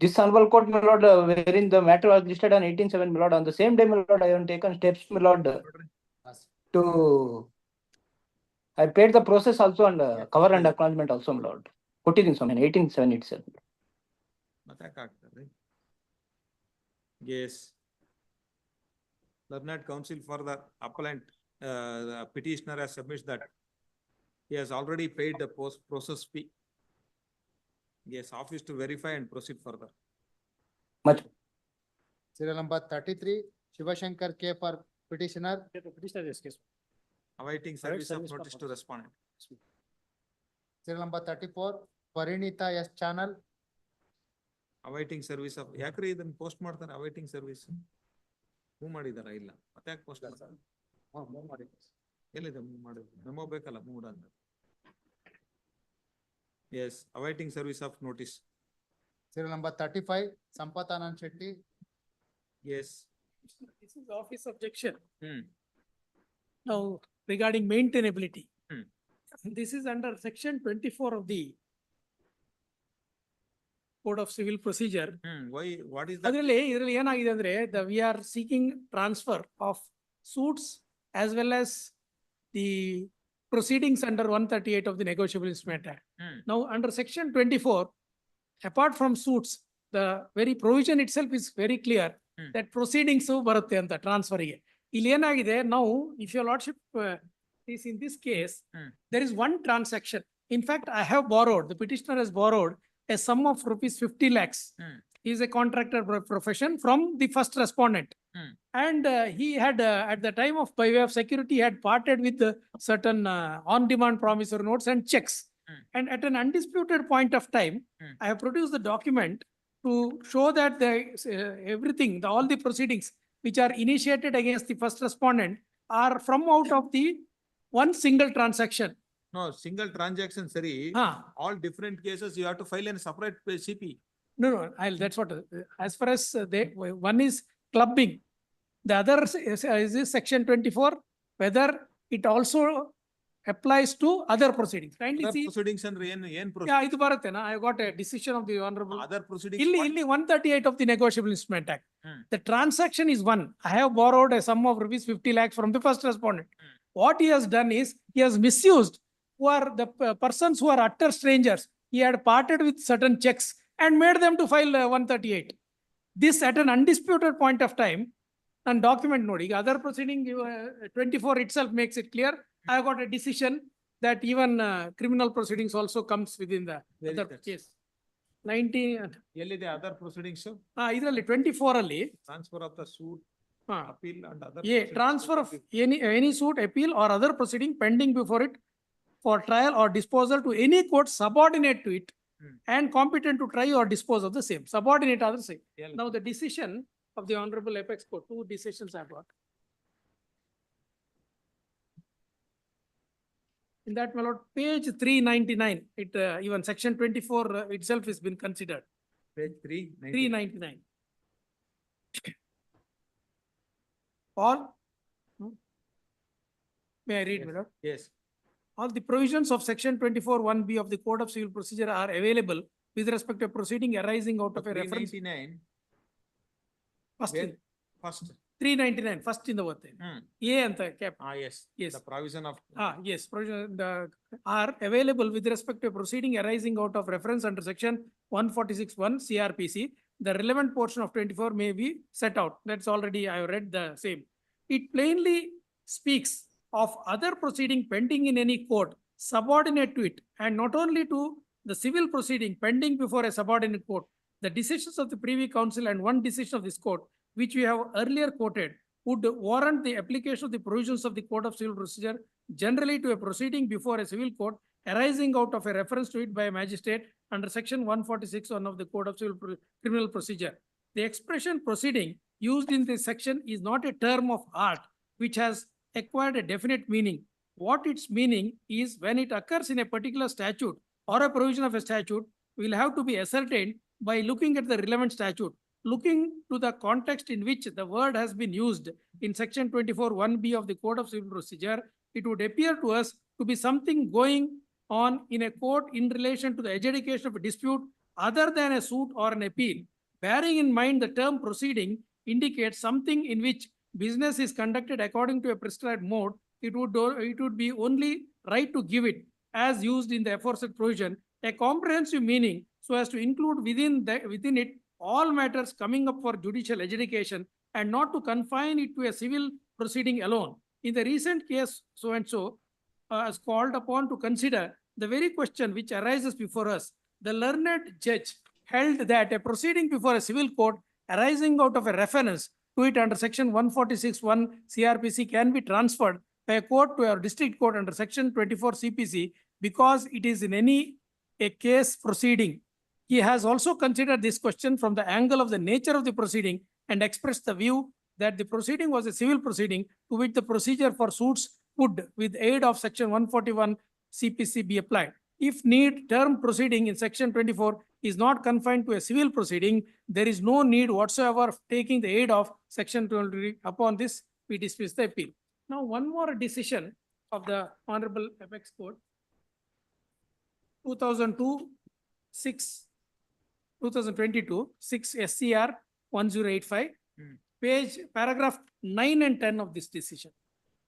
This honorable court, my lord, wherein the matter was listed on 18/7, my lord, on the same day, my lord, I have taken steps, my lord, to, I paid the process also and cover and acknowledgement also, my lord. Proceedings on 18/7 itself. Yes. Learned counsel for the appellant, the petitioner has submitted that he has already paid the process fee. Yes, office to verify and proceed further. Much. Serial number 33, Shivashankar K for petitioner. Petitioner is case. Awaiting service of notice to respondent. Serial number 34, Parinita S channel. Awaiting service of, ಯಾಕ್ರಿ ಇದನ್ನ post ಮಾಡ್ತಾರೆ awaiting service? Move ಮಾಡಿದಾರ ಇಲ್ಲ ಮತ್ತೆ ಯಾಕೆ post ಮಾಡ್ತಾರೆ? ಎಲ್ಲಿದೆ move ಮಾಡಿದ್ರು? ಮೆಮೊ ಬೇಕಲ್ಲ ಮೂವ್ ಅಂತ. Yes, awaiting service of notice. Serial number 35, Sampath Anand Shetty. Yes. This is office objection. Now regarding maintainability. This is under section 24 of the Code of Civil Procedure. Why? What is that? ಅದರಲ್ಲಿ ಏನಾಗಿದೆ ಅಂದ್ರೆ we are seeking transfer of suits as well as the proceedings under 138 of the Negotiable Instrument Act. Now, under section 24, apart from suits, the very provision itself is very clear that proceedings ಬರುತ್ತೆ ಅಂತ transfer ಗೆ. ಇಲ್ಲಿ ಏನಾಗಿದೆ, now if your lordship is in this case, there is one transaction. In fact, I have borrowed, the petitioner has borrowed a sum of rupees 50 lakhs. He is a contractor profession from the first respondent. And he had, at the time of by way of security, had parted with certain on-demand promissory notes and checks. And at an undisputed point of time, I have produced the document to show that the everything, all the proceedings which are initiated against the first respondent are from out of the one single transaction. No, single transaction, sorry. All different cases, you have to file in separate CP. No, that's what, as far as one is clubbing, the other is section 24, whether it also applies to other proceedings. Kindly Other see. proceedings and Yeah, ಇದು ಬರುತ್ತೆನಾ? I got a decision of the honorable. Other proceedings. ಇಲ್ಲಿ 138 of the Negotiable Instrument Act. The transaction is one. I have borrowed a sum of rupees 50 lakhs from the first respondent. What he has done is, he has misused who are the persons who are utter strangers. He had parted with certain checks and made them to file 138. This at an undisputed point of time, and document nodi, other proceeding 24 itself makes it clear. I got a decision that even criminal proceedings also comes within the other case. 19. ಎಲ್ಲಿದೆ other proceedings? ಇದರಲ್ಲಿ 24 ಅಲ್ಲಿ Transfer of the suit, appeal and other. Transfer of any suit, appeal or other proceeding pending before it for trial or disposal to any court subordinate to it and competent to try or dispose of the same. Subordinate are the same. Now, the decision of the Honorable Apex Court, two decisions I have got. In that, my lord, page 399, it even section 24 itself has been considered. Page 399. 399. All, may I read, my lord? Yes. All the provisions of section 24 1B of the Code of Civil Procedure are available with respect to proceeding arising out of a reference. 399. First, Where? First. 399, first in the word. A and the cap. Yes. Yes. The provision of. Yes, provision are available with respect to a proceeding arising out of reference under section 146(1) CRPC. The relevant portion of 24 may be set out. That's already, I have read the same. It plainly speaks of other proceeding pending in any court subordinate to it, and not only to the civil proceeding pending before a subordinate court. The decisions of the Privy Council and one decision of this court, which we have earlier quoted, would warrant the application of the provisions of the Code of Civil Procedure generally to a proceeding before a civil court arising out of a reference to it by a magistrate under section 146(1) of the Code of Civil Criminal Procedure. The expression proceeding used in this section is not a term of art which has acquired a definite meaning. What its meaning is, when it occurs in a particular statute or a provision of a statute, will have to be ascertained by looking at the relevant statute. Looking to the context in which the word has been used in section 24 1B of the Code of Civil Procedure, it would appear to us to be something going on in a court in relation to the adjudication of a dispute other than a suit or an appeal. Bearing in mind the term proceeding indicates something in which business is conducted according to a prescribed mode, it would be only right to give it, as used in the aforesaid provision, a comprehensive meaning so as to include within it all matters coming up for judicial adjudication and not to confine it to a civil proceeding alone. In the recent case, so-and-so is called upon to consider the very question which arises before us. The learned judge held that a proceeding before a civil court arising out of a reference to it under section 146(1) CRPC can be transferred by a court to a district court under section 24 CPC because it is in a case proceeding. He has also considered this question from the angle of the nature of the proceeding and expressed the view that the proceeding was a civil proceeding to which the procedure for suits could, with aid of section 141 CPC, be applied. If need, term proceeding in section 24 is not confined to a civil proceeding. There is no need whatsoever of taking the aid of section 23. Upon this, we dismiss the appeal. Now, one more decision of the Honorable Apex Court, 2022, 6 SCR 1085, paragraph 9 and 10 of this decision.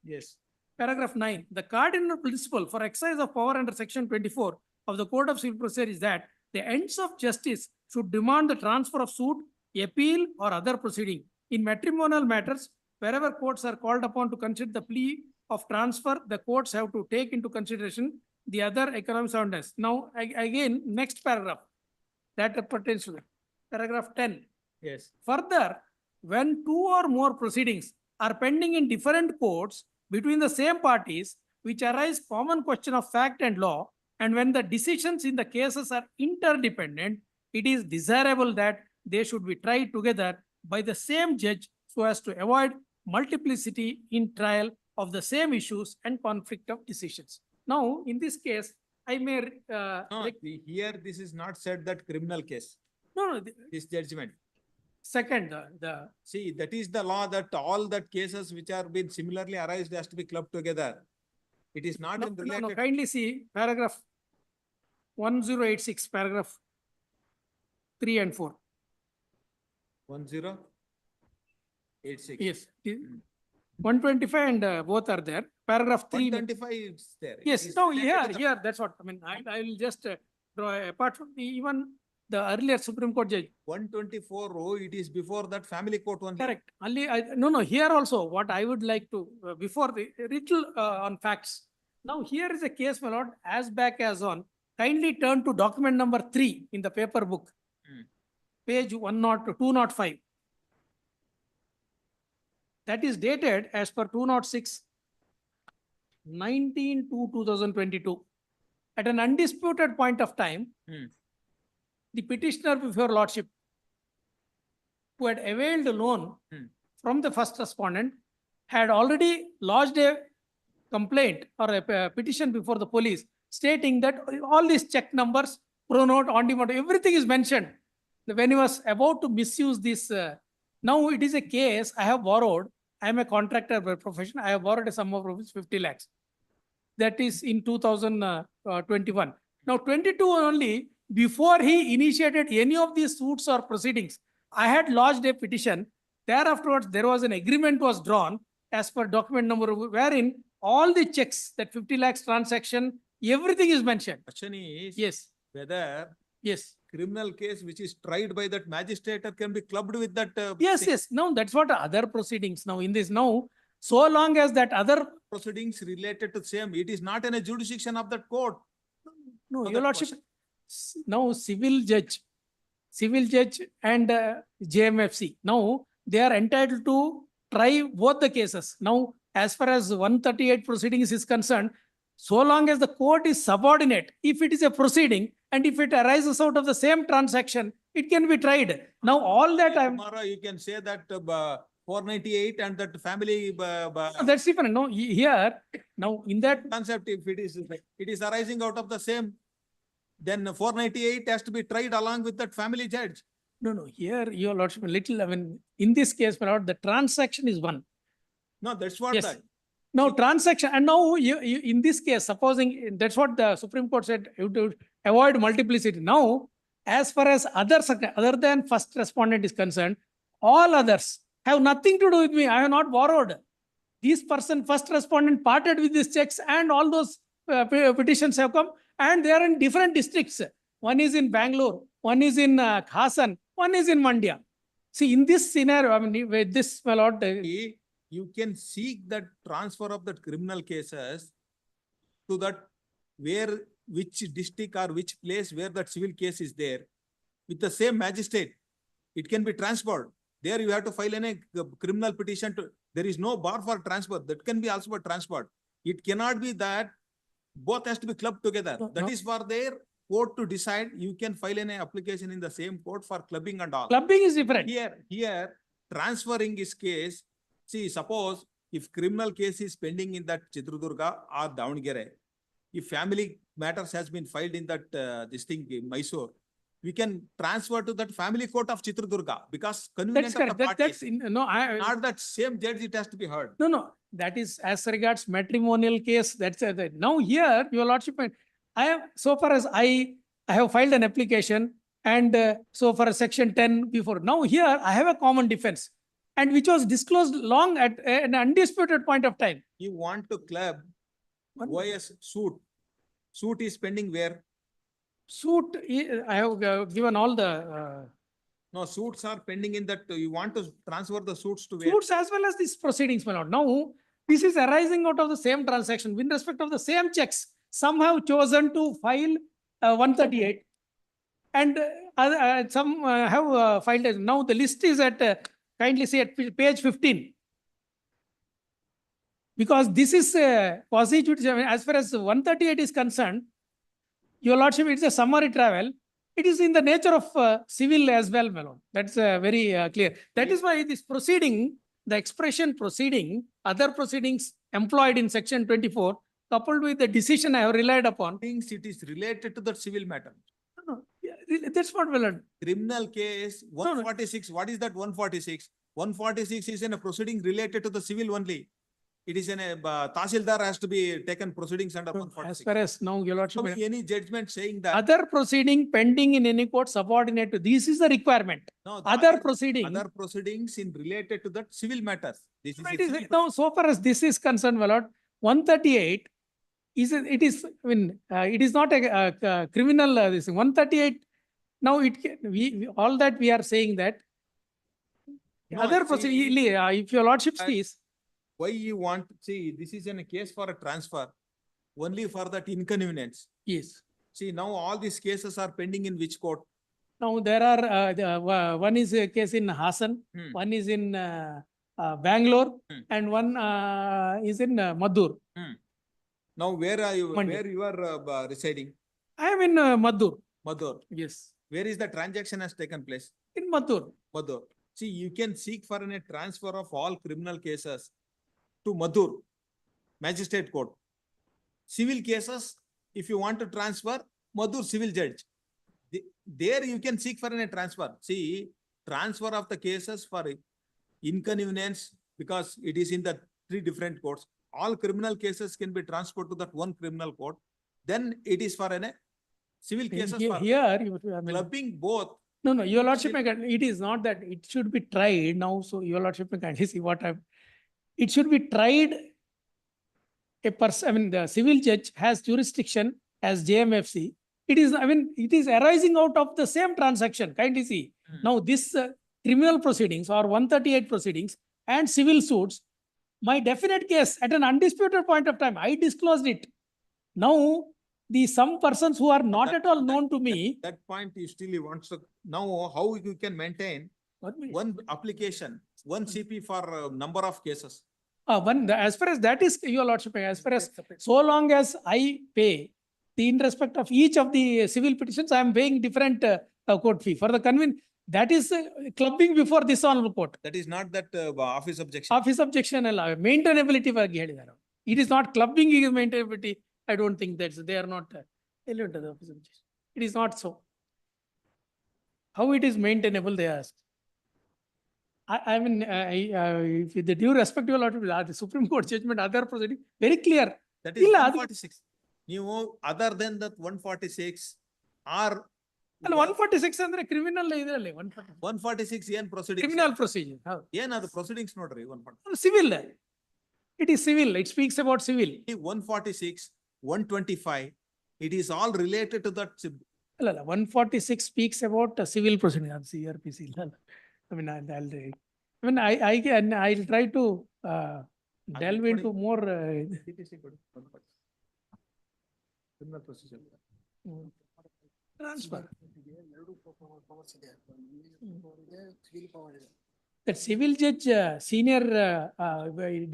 Yes. Paragraph 9, the cardinal principle for exercise of power under section 24 of the Code of Civil Procedure is that the ends of justice should demand the transfer of suit, appeal, or other proceeding. In matrimonial matters, wherever courts are called upon to consider the plea of transfer, the courts have to take into consideration the other economic soundness. Now, again, next paragraph that pertains to that. Paragraph 10. Yes. Further, when two or more proceedings are pending in different courts between the same parties, which arise common question of fact and law, and when the decisions in the cases are interdependent, it is desirable that they should be tried together by the same judge so as to avoid multiplicity in trial of the same issues and conflict of decisions. Now, in this case, I may No, here this is not said that criminal case, no, this judgment. second, See, that is the law that all that cases which are been similarly arised has to be clubbed together. It is not in related. kindly see paragraph 1086, paragraph 3 and 4. 1086. Yes. 125 and both are there. Paragraph 3. 125 is there. Yes, It is no, related to the- here, that's what, I mean, I will just draw, apart from even the earlier Supreme Court judge. 124, oh, it is before that family court only. Correct. Only, no, here also, what I would like to, before the little on facts. Now, here is a case, my lord, as back as on, kindly turn to document number 3 in the paper book. Page 205. That is dated as per 206, 19/2/2022. At an undisputed point of time, the petitioner before lordship, who had availed a loan from the first respondent, had already lodged a complaint or a petition before the police stating that all these check numbers, pronote, on demand, everything is mentioned. When he was about to misuse this, now it is a case I have borrowed. I am a contractor by profession. I have borrowed a sum of rupees 50 lakhs. That is in 2021. Now 22 only, before he initiated any of these suits or proceedings, I had lodged a petition. Thereafterwards, there was an agreement was drawn as per document number, wherein all the checks, that 50 lakhs transaction, everything is mentioned. Question is. Yes. Whether. Yes. Criminal case which is tried by that magistrate can be clubbed with that. Yes, thing. yes. No, that's what other proceedings now in this now, so long as that other Proceedings related to same, it is not in a jurisdiction of that court. No, So your that lordship, question- now civil judge and JMFC, now they are entitled to try both the cases. Now, as far as 138 proceedings is concerned, so long as the court is subordinate, if it is a proceeding and if it arises out of the same transaction, it can be tried. Now, all that I'm, Tomorrow you can say that 498 and that family. that's different. No, here, now in that, Concept, if it is arising out of the same, then 498 has to be tried along with that family judge. no, here, your lordship, little, I mean, in this case, my lord, the transaction is one. No, that's what Yes. that. Now transaction, and now you in this case, supposing that's what the Supreme Court said, you to avoid multiplicity. Now, as far as others, other than first respondent is concerned, all others have nothing to do with me. I have not borrowed. This person, first respondent, parted with these checks and all those petitions have come and they are in different districts. One is in Bangalore, one is in Hassan, one is in Mandya. See, in this scenario, I mean, with this, my lord, You can seek that transfer of that criminal cases to that which district or which place where that civil case is there with the same magistrate. It can be transferred. There you have to file a criminal petition there is no bar for transfer. That can be also transferred. It cannot be that both has to be clubbed together. That is for their court to decide. You can file an application in the same court for clubbing and all. Clubbing is different. Here, transferring is case. See, suppose if criminal case is pending in that Chitradurga or Davangere, if family matters has been filed in that this thing Mysore, we can transfer to that family court of Chitradurga because convenient that's of the correct. parties. Not that same judge it has to be heard. No, that is as regards matrimonial case. That's now here, your lordship, I have so far as I have filed an application and so for a section 10 before. Now here I have a common defense and which was disclosed long at an undisputed point of time. You want to club OS suit. Suit is pending where? Suit, I have given all the No, suits are pending in that, you want to transfer the suits to where? suits as well as these proceedings, my lord. Now, this is arising out of the same transaction with respect of the same checks. Some have chosen to file 138 and some have filed. Now the list is at, kindly see at page 15. Because this is quasi-judicial, as far as 138 is concerned, your lordship, it's a summary travel. It is in the nature of civil as well, my lord. That's very clear. That is why this proceeding, the expression proceeding, other proceedings employed in section 24, coupled with the decision I have relied upon. Things it is related to the civil matter. No, yeah, that's what, my lord. Criminal case, 146, what is that 146? 146 is in a proceeding related to the civil only. It is in a, Tahsildar has to be taken proceedings under 146. As far as now, your lordship. So any judgment saying that. Other proceeding pending in any court subordinate to, this is the requirement. No, the Other proceeding. Other proceedings in related to that civil matters. This is. It is, now, so far as this is concerned, my lord, 138 is, it is, I mean, it is not a criminal, this 138. Now it, all that we are saying that. No, Other see, proceeding, if your lordship sees. Why you want, see, this is in a case for a transfer, only for that inconvenience. Yes. See, now all these cases are pending in which court? Now there are, one is a case in Hassan, one is in Bangalore, and one is in Madhur. Now where are you, Monday. where you are residing? I am in Madhur. Madhur. Yes. Where is the transaction has taken place? In Madhur. Madhur. See, you can seek for a transfer of all criminal cases to Madhur, magistrate court. Civil cases, if you want to transfer, Madhur civil judge. There you can seek for a transfer. See, transfer of the cases for inconvenience, because it is in the 3 different courts. All criminal cases can be transferred to that one criminal court. Then it is for a civil cases for clubbing both. No, no, your lordship, it is not that it should be tried now. So your lordship, you see what I'm. It should be tried. A person, I mean, the civil judge has jurisdiction as JMFC. It is, I mean, it is arising out of the same transaction. Kindly see. Now, this criminal proceedings or 138 proceedings and civil suits, my definite case at an undisputed point of time, I disclosed it. Now, some persons who are not at all known to me. That point you still want to, now how you can maintain one application, one CP for number of cases? As far as that is, your lordship, as far as so long as I pay in respect of each of the civil petitions, I am paying different court fee for the convenience. That is clubbing before this honorable court. That is not that office objection. Office objection, maintainability. It is not clubbing, it is maintainability. I don't think that's, they are not relevant to the office objection. It is not so. How it is maintainable, they ask. I mean, with the due respect to the Supreme Court judgment, other proceeding, very clear. That is 146. You other than that 146 are. 146 ಅಂದ್ರೆ criminal ಇದರಲ್ಲಿ 146 ಏನ್ proceedings? Criminal procedure. ಏನ್ ಅದು proceedings ನೋಡ್ರಿ 146. Civil. It is civil. It speaks about civil. 146, 125. It is all related to that. 146 speaks about civil proceeding. CRPC. I mean, I'll try to delve into more. Criminal procedure. Transfer. That civil judge senior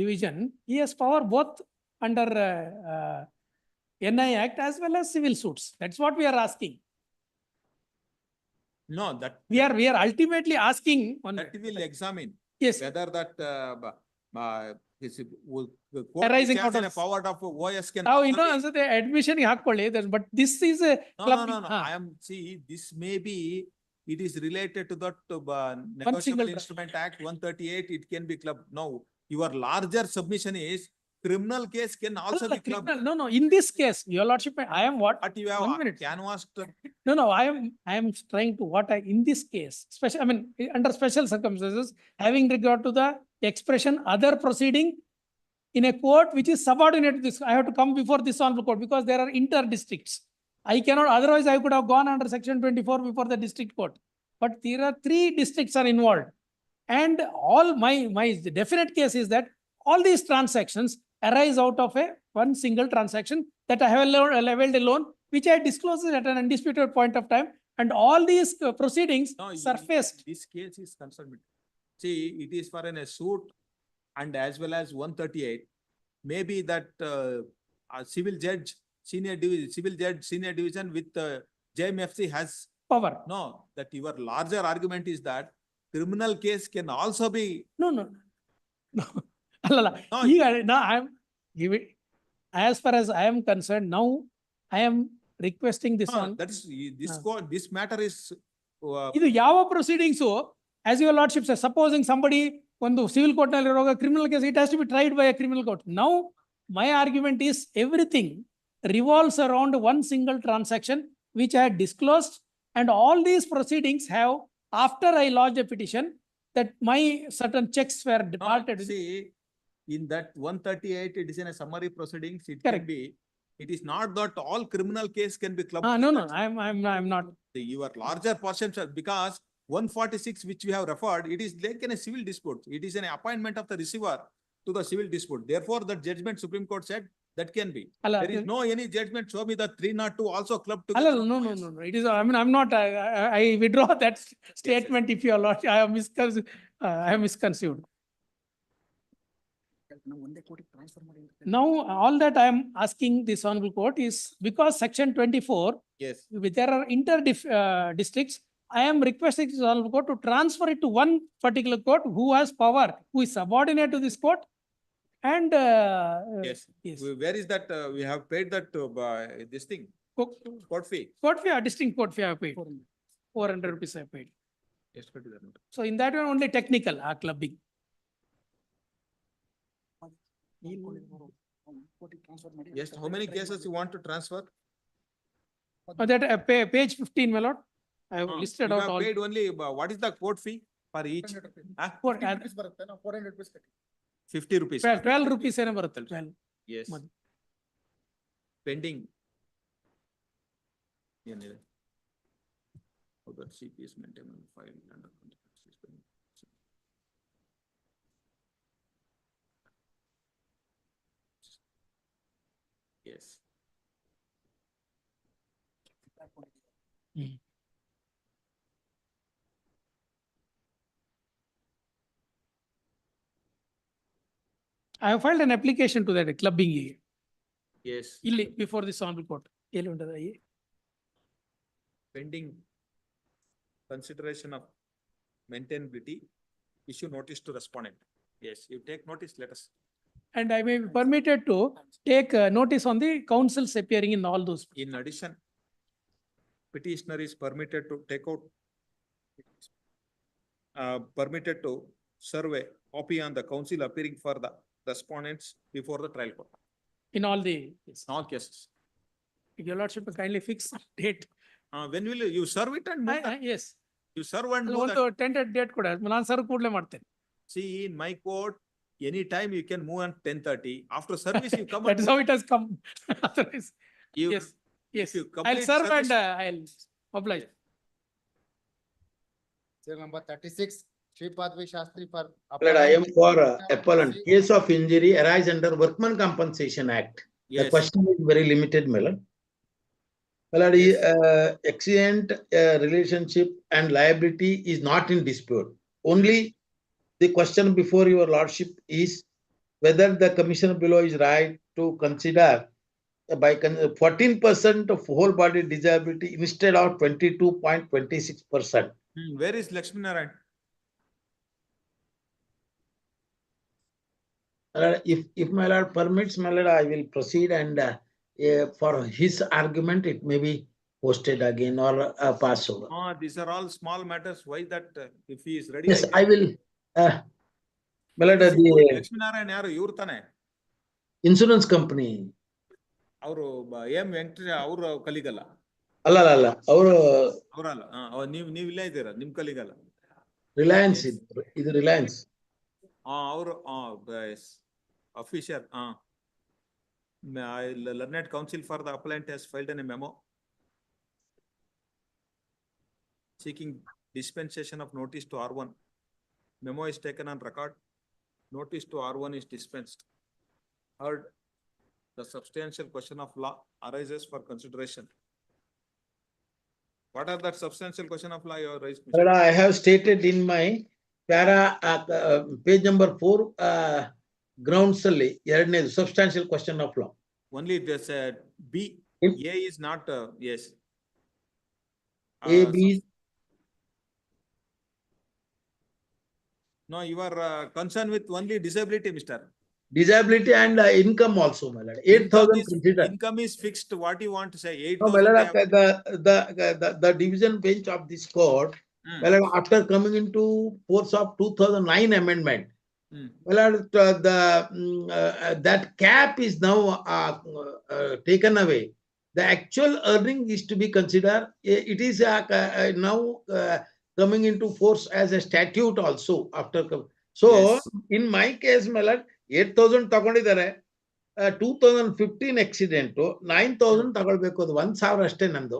division, he has power both under NI Act as well as civil suits. That's what we are asking. No, that we are ultimately asking on that will examine. Yes. Whether that arising out of power of OS can. Now, you know, the admission but this is a no. I am this may be. It is related to that Negotiable Instrument Act 138. It can be clubbed. No, your larger submission is criminal case can also be clubbed. No. In this case, your lordship, I am what? But you have canvassed. No. I am trying to in this case, special. I mean, under special circumstances, having regard to the expression other proceeding in a court which is subordinate to this, I have to come before this honorable court because there are inter districts. I cannot, otherwise I could have gone under section 24 before the district court. But there are 3 districts are involved. And all my definite case is that all these transactions arise out of one single transaction that I have availed a loan, which I disclosed at an undisputed point of time. And all these proceedings No, surfaced. This case is concerned with, see, it is for a suit and as well as 138. Maybe that a civil judge, senior division with JMFC has Power. No, that your larger argument is that criminal case can also be. No. Allala. Now I am giving, as far as I am concerned, now I am requesting this one. That's this court, this matter is. Idu yava proceedings, as your lordship says, supposing somebody on the civil court criminal case, it has to be tried by a criminal court. Now, my argument is everything revolves around one single transaction, which I had disclosed, and all these proceedings have, after I lodged a petition, that my certain checks were departed. See, in that 138, it is in a summary proceedings, it Correct. can be, it is not that all criminal case can be clubbed. No, I'm not. Your larger portions are because 146, which we have referred, it is like in a civil dispute. It is an appointment of the receiver to the civil dispute. Therefore, the judgment Supreme Court said that can be. There is no any judgment. Show me the 302 also clubbed together. No. It is, I mean, I'm not, I withdraw that statement if you are not, I am misconceived. Now, all that I am asking this honorable court is because section 24, yes, there are districts, I am requesting this honorable court to transfer it to one particular court who has power, who is subordinate to this court. And yes. Where is that? We have paid that by this thing. Court fee. Court fee or distinct court fee I have paid. 400 rupees I have paid. Yes, So in that one only technical clubbing. Yes, how many cases you want to transfer? That page 15, my lord. I have listed You out have all. paid only, what is the court fee for each? 50 rupees. 12 rupees ಏನೇ ಬರುತ್ತೆ 12. Yes. Pending. ಏನಿದೆ? How that CPS maintenance file under Yes. I have filed an application to that clubbing. Yes. Illi before this honorable court. Pending consideration of maintainability, issue notice to respondent. Yes, you take notice, let us. And I may be permitted to take notice on the counsels appearing in all those. In addition, petitioner is permitted to take out, permitted to survey copy on the counsel appearing for the respondents before the trial court. In all the cases. All cases. Your lordship kindly fix date. When will you serve it and move that? Yes. You serve and I move want that. to tentative date ಕೂಡ ನಾನು serve ಕೂಡಲೇ ಮಾಡ್ತೇನೆ. See, in my court, anytime you can move on 10:30. After service, you come. That is how it has come. Otherwise, yes. Yes. You I'll complete serve service- and I'll oblige. Serial number 36, Sripadvi Shastri for. Lord, I am for appellant. Case of injury arise under Workman Compensation Act. The Yes. question is very limited, my lord. My lord, accident, relationship and liability is not in dispute. Only the question before your lordship is whether the commissioner below is right to consider by 14% of whole body disability instead of 22.26%. Where is Lakshmi Narayan? If my lord permits, my lord, I will proceed and for his argument, it may be posted again or pass over. These are all small matters. Why that, if he is ready? Yes, I will. My lord, the Lakshmi Narayan yaru iವ್ರು ತಾನೆ? insurance company. ಅವರು ವೆಂಕಟೇಶ ಅವರು ಕಲಿಗಲ್ಲ. ಅಲ್ಲ, ಅವರು ಅವರಲ್ಲ. ನೀವು ಇಲ್ಲೇ ಇದ್ದೀರಾ, ನಿಮ್ ಕಲಿಗಲ್ಲ. ರಿಲಯನ್ಸ್ ಇದು ರಿಲಯನ್ಸ್. ಅವರು official. Learned counsel for the appellant has filed a memo seeking dispensation of notice to R1. Memo is taken on record. Notice to R1 is dispensed. Heard, the substantial question of law arises for consideration. What are that substantial question of law you have raised? But I have stated in my page number 4, grounds ಅಲ್ಲಿ ಎರಡನೇದು substantial question of law. Only this B, A is not, yes. A, B. No, you are concerned with only disability, Mr. Disability and income also, my lord. 8,000 considered. Income is fixed. What do you want to say? No, my 8,000. lord, the division bench of this court, my lord, after coming into force of 2009 amendment, my lord, that cap is now taken away. The actual earning is to be considered. It is now coming into force as a statute also after. So in my case, my lord, 8,000 ತಗೊಂಡಿದ್ದಾರೆ 2015 accident 9,000 ತಗೊಳ್ಬೇಕು ಅದು 1,000 ಅಷ್ಟೇ ನಂದು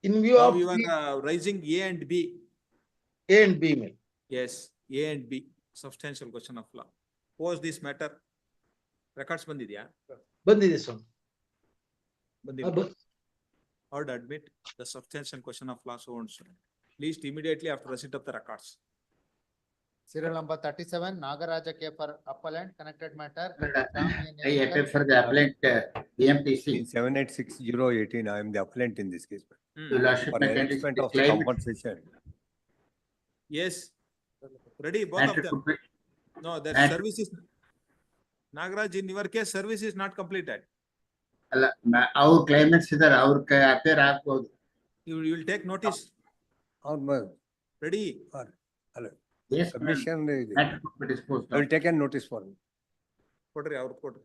in view Now of you are raising A and B. A and B ಮೇಲೆ. Yes, A and B, substantial question of law. Pose this matter. Records ಬಂದಿದ್ಯಾ? ಬಂದಿದೆ ಸ್ವಾಮಿ. ಬಂದಿದೆ. Or to admit the substantial question of law so and so. Least immediately after receipt of the records. Serial number 37, Nagaraja K for appellant, connected matter. I appeal for the appellant BMTC. 786018, I am the appellant in this case. Your Lordship, For my case arrangement is of claim. compensation. Yes. Ready, both of them. No, their And- service is, Nagaraj, in your case, service is not completed. ಅಲ್ಲ ಅವ್ರ ಕ್ಲೈಮೆಂಟ್ಸ್ ಇದಾರೆ ಅವ್ರ appear ಆಗ್ಬೋದು. You will take notice. Ready? Yes, Submission is- matter could be disposed I will of. take a notice for me. ಕೊಡ್ರಿ ಅವ್ರು ಕೊಡ್ರಿ.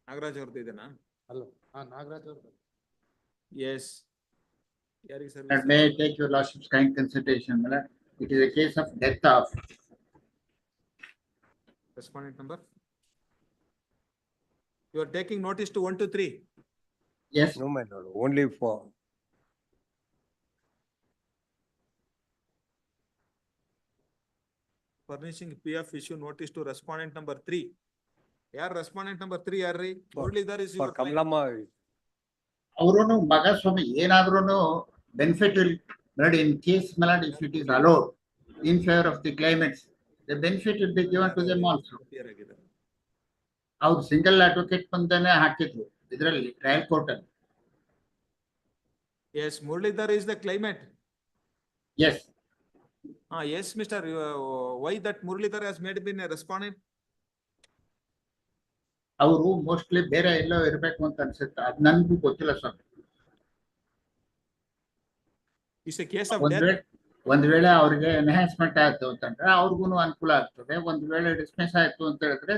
ನಾಗರಾಜ್ ಅವ್ರದ್ದು ಇದೆನಾ? Hello. Nagaraj ಅವರು. Yes. ಯಾರಿಗೆ And service? may I take your Lordship's kind consideration, my lord? It is a case of death of Respondent number? You are taking notice to 1 to 3. yes. No, my lord, only for Furnishing PF issue notice to respondent number 3. ಯಾರ್ respondent number 3 ಯಾರ್ರಿ? Muralidhar is for your client. Kamalama. ಅವರುನು ಮಗ ಸ್ವಾಮಿ ಏನಾದ್ರೂ benefit will blood in case, my lord, if it is allowed in favor of the claimants, the benefit will be given to them also. Appear ಆಗಿದೆ. ಅವ್ರು single advocate ಬಂದಾನೆ ಹಾಕಿದ್ರು ಇದರಲ್ಲಿ trial court ಅಲ್ಲಿ. Yes, Muralidhar is the claimant. Yes, Yes, Mr. Why that Muralidhar has made been a respondent? ಅವರು mostly ಬೇರೆ ಎಲ್ಲೋ ಇರ್ಬೇಕು ಅಂತ ಅನ್ಸುತ್ತೆ, ಅದ್ ನನ್ಗೂ ಗೊತ್ತಿಲ್ಲ ಸ್ವಾಮಿ. It's a case of ಒಂದ್ death. ವೇಳೆ ಅವ್ರಿಗೆ ಎನ್ಹಾನ್ಸ್ಮೆಂಟ್ ಆಯ್ತು ಅಂತಂದ್ರೆ ಅವ್ರಿಗೂ ಅನುಕೂಲ ಆಗ್ತದೆ. ಒಂದ್ ವೇಳೆ ಡಿಸ್ಮಿಸ್ ಆಯ್ತು ಅಂತ ಹೇಳಿದ್ರೆ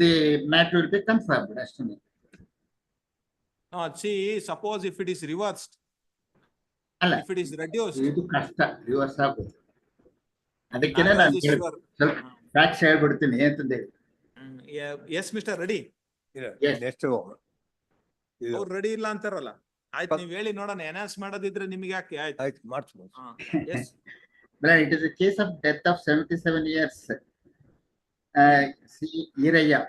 the matter will be confirmed ಅಷ್ಟೇ. No, see, suppose if it is reversed, ಅಲ್ಲ if it is reduced. ಇದು ಕಷ್ಟ ರಿವರ್ಸ್ ಆಗೋದು. ಅದಕ್ಕೆ ನಾನು Nagaraj is ಸ್ವಲ್ಪ your- ಫ್ಯಾಕ್ಟ್ಸ್ ಹೇಳ್ಬಿಡ್ತೀನಿ ಅಂತಂದೇಳಿ. Yes, Mr. Ready. Yes. Next. ಅವ್ರು ರೆಡಿ ಇಲ್ಲ ಅಂತಾರಲ್ಲ. ಆಯ್ತು ನೀವ್ ಹೇಳಿ ನೋಡೋಣ, ಎನ್ಹಾನ್ಸ್ ಮಾಡೋದಿದ್ರೆ ನಿಮ್ಗೆ ಯಾಕೆ ಆಯ್ತು. ಆಯ್ತು ಮಾಡ್ತೀನಿ. Yes. But it is a case of death of 77 years. C. Iraya.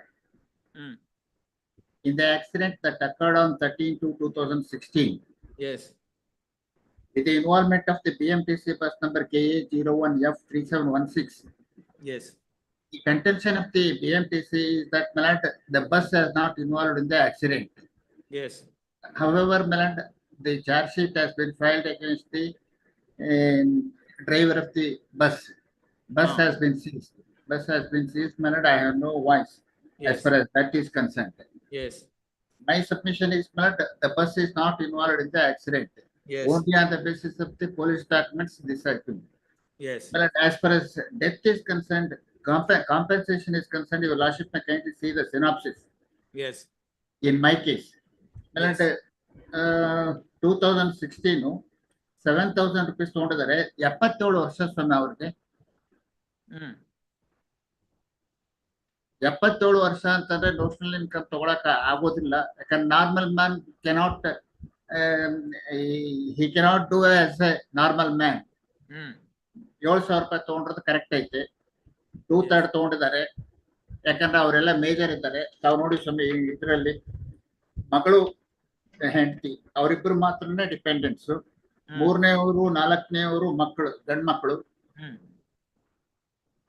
In the accident that occurred on 13/2/2016. Yes. With the involvement of the BMTC bus number KA01F3716. Yes. The contention of the BMTC is that the bus is not involved in the accident. Yes. However, the charge sheet has been filed against the driver of the bus. Bus has been seized. Bus has been seized, I have no voice as Yes. far as that is concerned. Yes. My submission is the bus is not involved in the accident. Yes. Only on the basis of the police documents this has been. Yes. But as far as death is concerned, compensation is concerned, your Lordship may kindly see the synopsis. Yes. In my case, 2016 7,000 rupees ತಗೊಂಡಿದ್ದಾರೆ. 77 ವರ್ಷ ಸ್ವಾಮಿ ಅವ್ರಿಗೆ. 77 ವರ್ಷ ಅಂತಂದ್ರೆ notional income ತಗೊಳಕ ಆಗೋದಿಲ್ಲ. ಯಾಕಂದ್ರೆ normal man cannot he cannot do as a normal man. Hmm. 7,000 ರೂಪಾಯಿ ತಗೊಂಡ್ರದ್ದು correct ಐತೆ. 2/3 ತಗೊಂಡಿದ್ದಾರೆ. ಯಾಕಂದ್ರೆ ಅವರೆಲ್ಲ ಮೇಜರ್ ಇದ್ದಾರೆ. ತಾವು ನೋಡಿ ಸ್ವಾಮಿ ಇದರಲ್ಲಿ ಮಗಳು ಹೆಂಡತಿ ಅವರಿಬ್ರು ಮಾತ್ರನೇ ಡಿಪೆಂಡೆಂಟ್ಸ್. 3ನೇವರು 4ನೇವರು ಮಕ್ಕಳು ಗಂಡ್ ಮಕ್ಕಳು.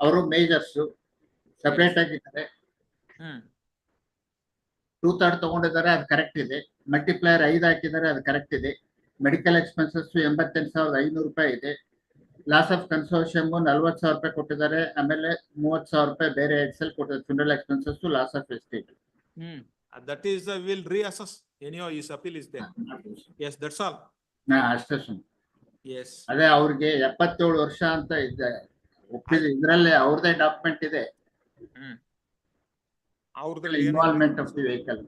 ಅವರು ಮೇಜರ್ಸ್ ಸಪರೇಟ್ ಆಗಿದ್ದಾರೆ. 2/3 ತಗೊಂಡಿದ್ದಾರೆ, ಅದು ಕರೆಕ್ಟ್ ಇದೆ. ಮಲ್ಟಿಪ್ಲೈಯರ್ 5 ಹಾಕಿದ್ದಾರೆ, ಅದು ಕರೆಕ್ಟ್ ಇದೆ. ಮೆಡಿಕಲ್ ಎಕ್ಸ್ಪೆನ್ಸಸ್ 88,500 ರೂಪಾಯಿ ಇದೆ. ಲಾಸ್ ಆಫ್ ಕನ್ಸೋರ್ಷಿಯಂ 40,000 ರೂಪಾಯಿ ಕೊಟ್ಟಿದ್ದಾರೆ. ಆಮೇಲೆ 30,000 ರೂಪಾಯಿ ಬೇರೆ ಎಕ್ಸೆಲ್ ಕೊಟ್ಟಿದ್ದಾರೆ. Funeral expenses, loss of estate. That is, will reassess. Anyhow, his appeal is there. Yes, that's all. ಅಷ್ಟೇ ಸ್ವಾಮಿ. Yes. ಅದೇ ಅವ್ರಿಗೆ 77 ವರ್ಷ ಅಂತ ಇದೆ. ಒಪ್ಪಿದ ಇದ್ರಲ್ಲೇ ಅವ್ರದೇ ಡಾಕ್ಯುಮೆಂಟ್ ಇದೆ. ಅವ್ರದ್ರಲ್ಲಿ involvement of the vehicle.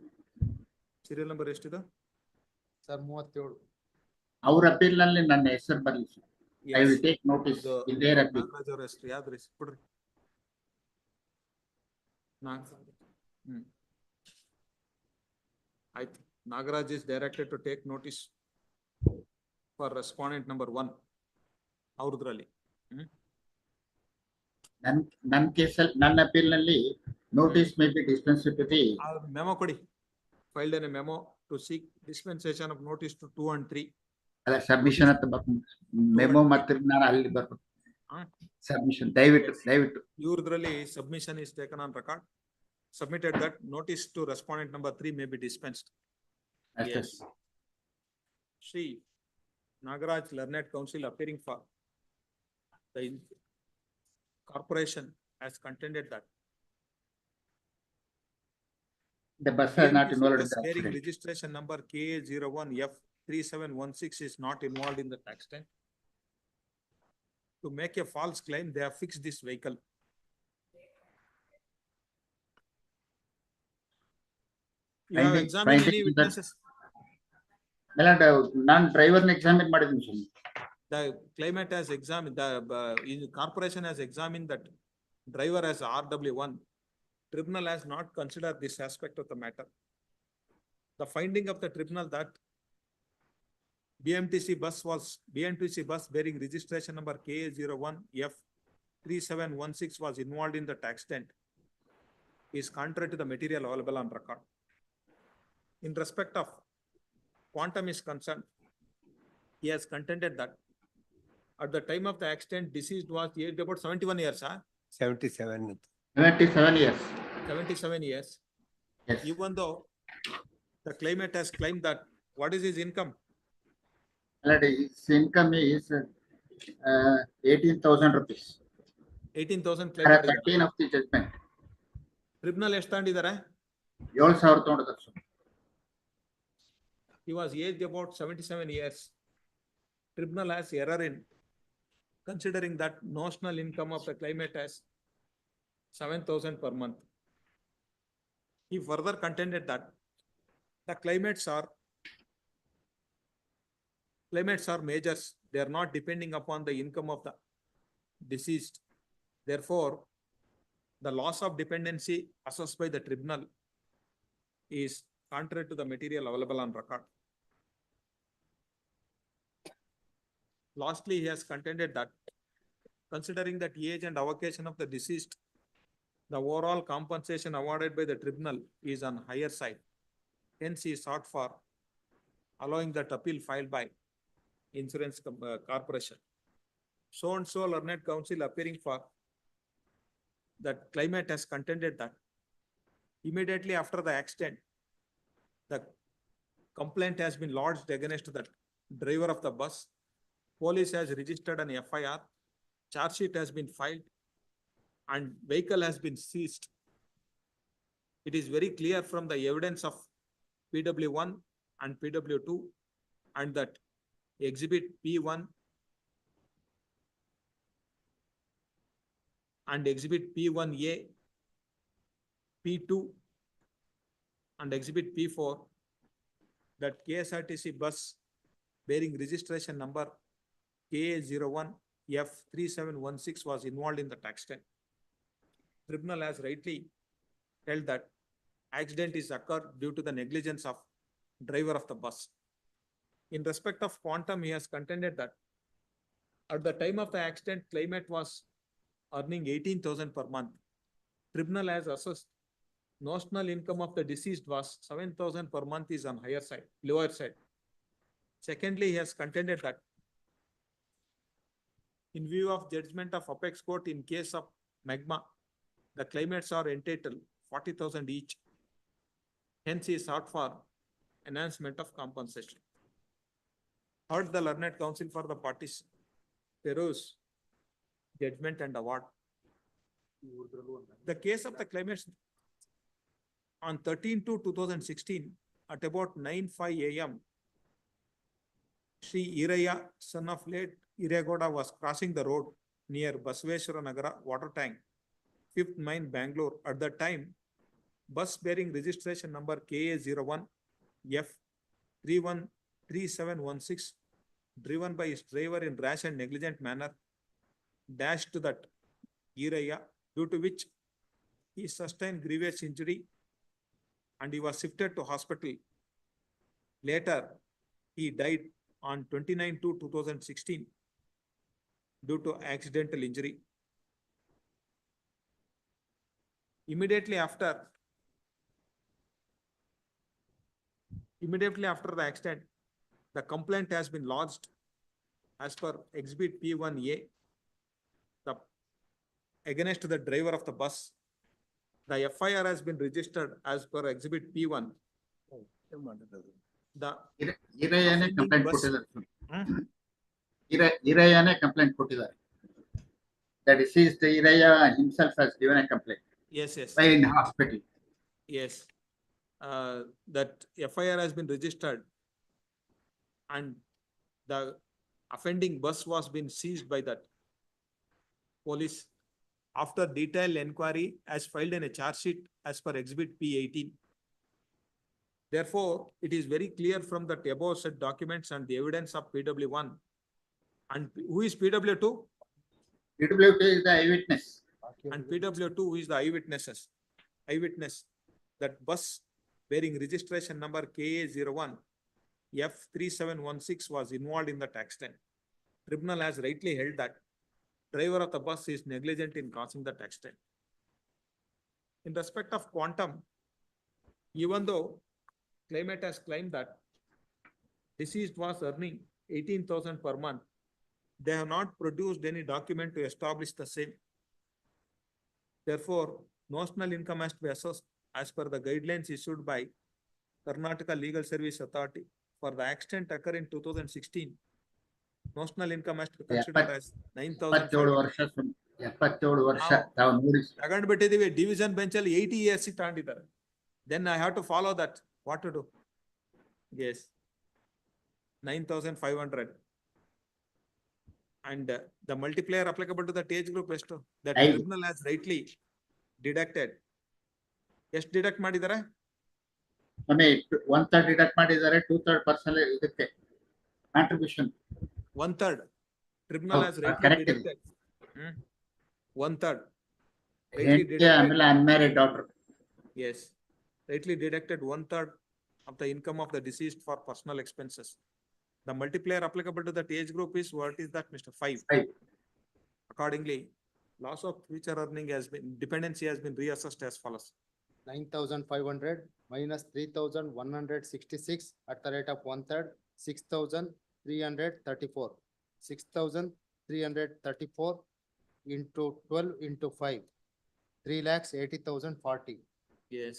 Serial number ಎಷ್ಟಿದೆ ಸರ್? 37. ಅವ್ರ ಅಪೀಲ್ ನಲ್ಲಿ ನನ್ನ ಹೆಸರು ಬರಲಿ ಸರ್. I will take notice in their appeal. ಯಾವ್ದ್ರಿ ಕೊಡ್ರಿ. ಆಯ್ತು. Nagaraj is directed to take notice for respondent number 1. ಅವ್ರದ್ರಲ್ಲಿ ನನ್ನ ಕೇಸಲ್ಲಿ ನನ್ನ ಅಪೀಲ್ ನಲ್ಲಿ notice may be dispensed to the memo ಕೊಡಿ. Filed in a memo to seek dispensation of notice to 2 and 3. ಅಲ್ಲ submission ಅಂತ ಮೆಮೊ ಮತ್ತೆ ನಾನು ಅಲ್ಲಿ ಬರ್ಬೇಕು. ಸಬ್ಮಿಷನ್ ದಯವಿಟ್ಟು ಇವ್ರದ್ರಲ್ಲಿ submission is taken on record. Submitted that notice to respondent number 3 may be dispensed. Yes. Shri Nagaraj Learned Council appearing for the corporation has contended that the bus is not involved in the bearing accident. registration number KA01F3716 is not involved in the accident. To make a false claim, they have fixed this vehicle. You have examined any witnesses? ನಾನು ಡ್ರೈವರ್ನ examine ಮಾಡಿದ್ದೀನಿ ಸ್ವಾಮಿ. The claimant has examined, the corporation has examined that driver as RW1. Tribunal has not considered this aspect of the matter. The finding of the tribunal that BMTC bus bearing registration number KA01F3716 was involved in the accident is contrary to the material available on record. In respect of quantum is concerned, he has contended that at the time of the accident, deceased was aged about 71 years, huh? 77. 77 years. 77 years. Yes. Even though the claimant has claimed that, what is his income? His income is 18,000 rupees. 18,000 There are claimant. 13 of the judgment. Tribunal ಎಷ್ಟಾಂಡಿದ್ದಾರೆ? 7,000 ತಗೊಂಡಿದ್ದಾರೆ ಸ್ವಾಮಿ. He was aged about 77 years. Tribunal has error in considering that notional income of the claimant as 7,000 per month. He further contended that the claimants are majors. They are not depending upon the income of the deceased. Therefore, the loss of dependency assessed by the tribunal is contrary to the material available on record. Lastly, he has contended that considering that age and avocation of the deceased, the overall compensation awarded by the tribunal is on higher side. Hence, he sought for allowing that appeal filed by insurance corporation. So and so learned counsel appearing for that claimant has contended that immediately after the accident, the complaint has been lodged against the driver of the bus. Police has registered an FIR, charge sheet has been filed, and vehicle has been seized. It is very clear from the evidence of PW1 and PW2 and that exhibit P1 and exhibit P1A, P2 and exhibit P4 that KSRTC bus bearing registration number KA01F3716 was involved in the accident. Tribunal has rightly held that accident is occurred due to the negligence of driver of the bus. In respect of quantum, he has contended that at the time of the accident, claimant was earning 18,000 per month. Tribunal has assessed notional income of the deceased was 7,000 per month is on higher side, lower side. Secondly, he has contended that in view of judgment of apex court in case of magma, the claimants are entitled 40,000 each. Hence, he sought for enhancement of compensation. Heard the learned counsel for the parties peruse judgment and award. The case of the claimants on 13/2/2016 at about 9:05 AM, Sri Iraya, son of late Iragoda, was crossing the road near Basveshwara Nagara water tank, 5th mine, Bangalore. At that time, bus bearing registration number KA01 F 313716, driven by his driver in rash and negligent manner, dashed that Iraya, due to which he sustained grievous injury and he was shifted to hospital. Later, he died on 29/2/2016 due to accidental injury. Immediately after the accident, the complaint has been lodged as per Exhibit P1A against the driver of the bus. The FIR has been registered as per Exhibit P1. The Irayane offending complaint bus- ಕೊಟ್ಟಿದ್ದಾರೆ. Irayane complaint ಕೊಟ್ಟಿದ್ದಾರೆ. The deceased Iraya himself has given a complaint Yes, yes. while in hospital. Yes. That FIR has been registered and the offending bus was been seized by that police. After detailed inquiry, as filed in a charge sheet as per Exhibit P18. Therefore, it is very clear from the above said documents and the evidence of PW1. And who is PW2? PWT is the eyewitness. And PW2 who is the eyewitness that bus bearing registration number KA01 F3716 was involved in that accident. Tribunal has rightly held that driver of the bus is negligent in causing that accident. In respect of quantum, even though claimant has claimed that deceased was earning 18,000 per month, they have not produced any document to establish the same. Therefore, notional income has to be assessed as per the guidelines issued by Karnataka Legal Service Authority. For the accident occurred in 2016, notional income has to be considered as 77 ವರ್ಷ 77 ವರ್ಷ ತಾವು ನೋಡಿ ತಗೊಂಡ್ಬಿಟ್ಟಿದೀವಿ division bench ಅಲ್ಲಿ 80 years ತಗೊಂಡಿದ್ದಾರೆ. Then I have to follow that. What to do? Yes. 9,500. And the multiplier applicable to that age group ಎಷ್ಟು? That tribunal has rightly deducted. ಎಷ್ಟು deduct ಮಾಡಿದ್ದಾರೆ? ಒಮ್ಮೆ 1/3 ಡಿಡಕ್ಟ್ ಮಾಡಿದ್ದಾರೆ, 2/3 ಪರ್ಸನಲ್ ಇದಕ್ಕೆ contribution. 1/3. Tribunal has rightly correct. deducted. 1/3. ಹೆಂಡತಿ ಆಮೇಲೆ unmarried daughter. Yes. Rightly deducted 1/3 of the income of the deceased for personal expenses. The multiplier applicable to that age group is what is that, Mr. 5. Accordingly, loss of future earning has been, dependency has been reassessed as follows. 9,500 minus 3,166 at the rate of 1/3, 6,334. 6,334 into 12 into 5, 3,80,040. Yes.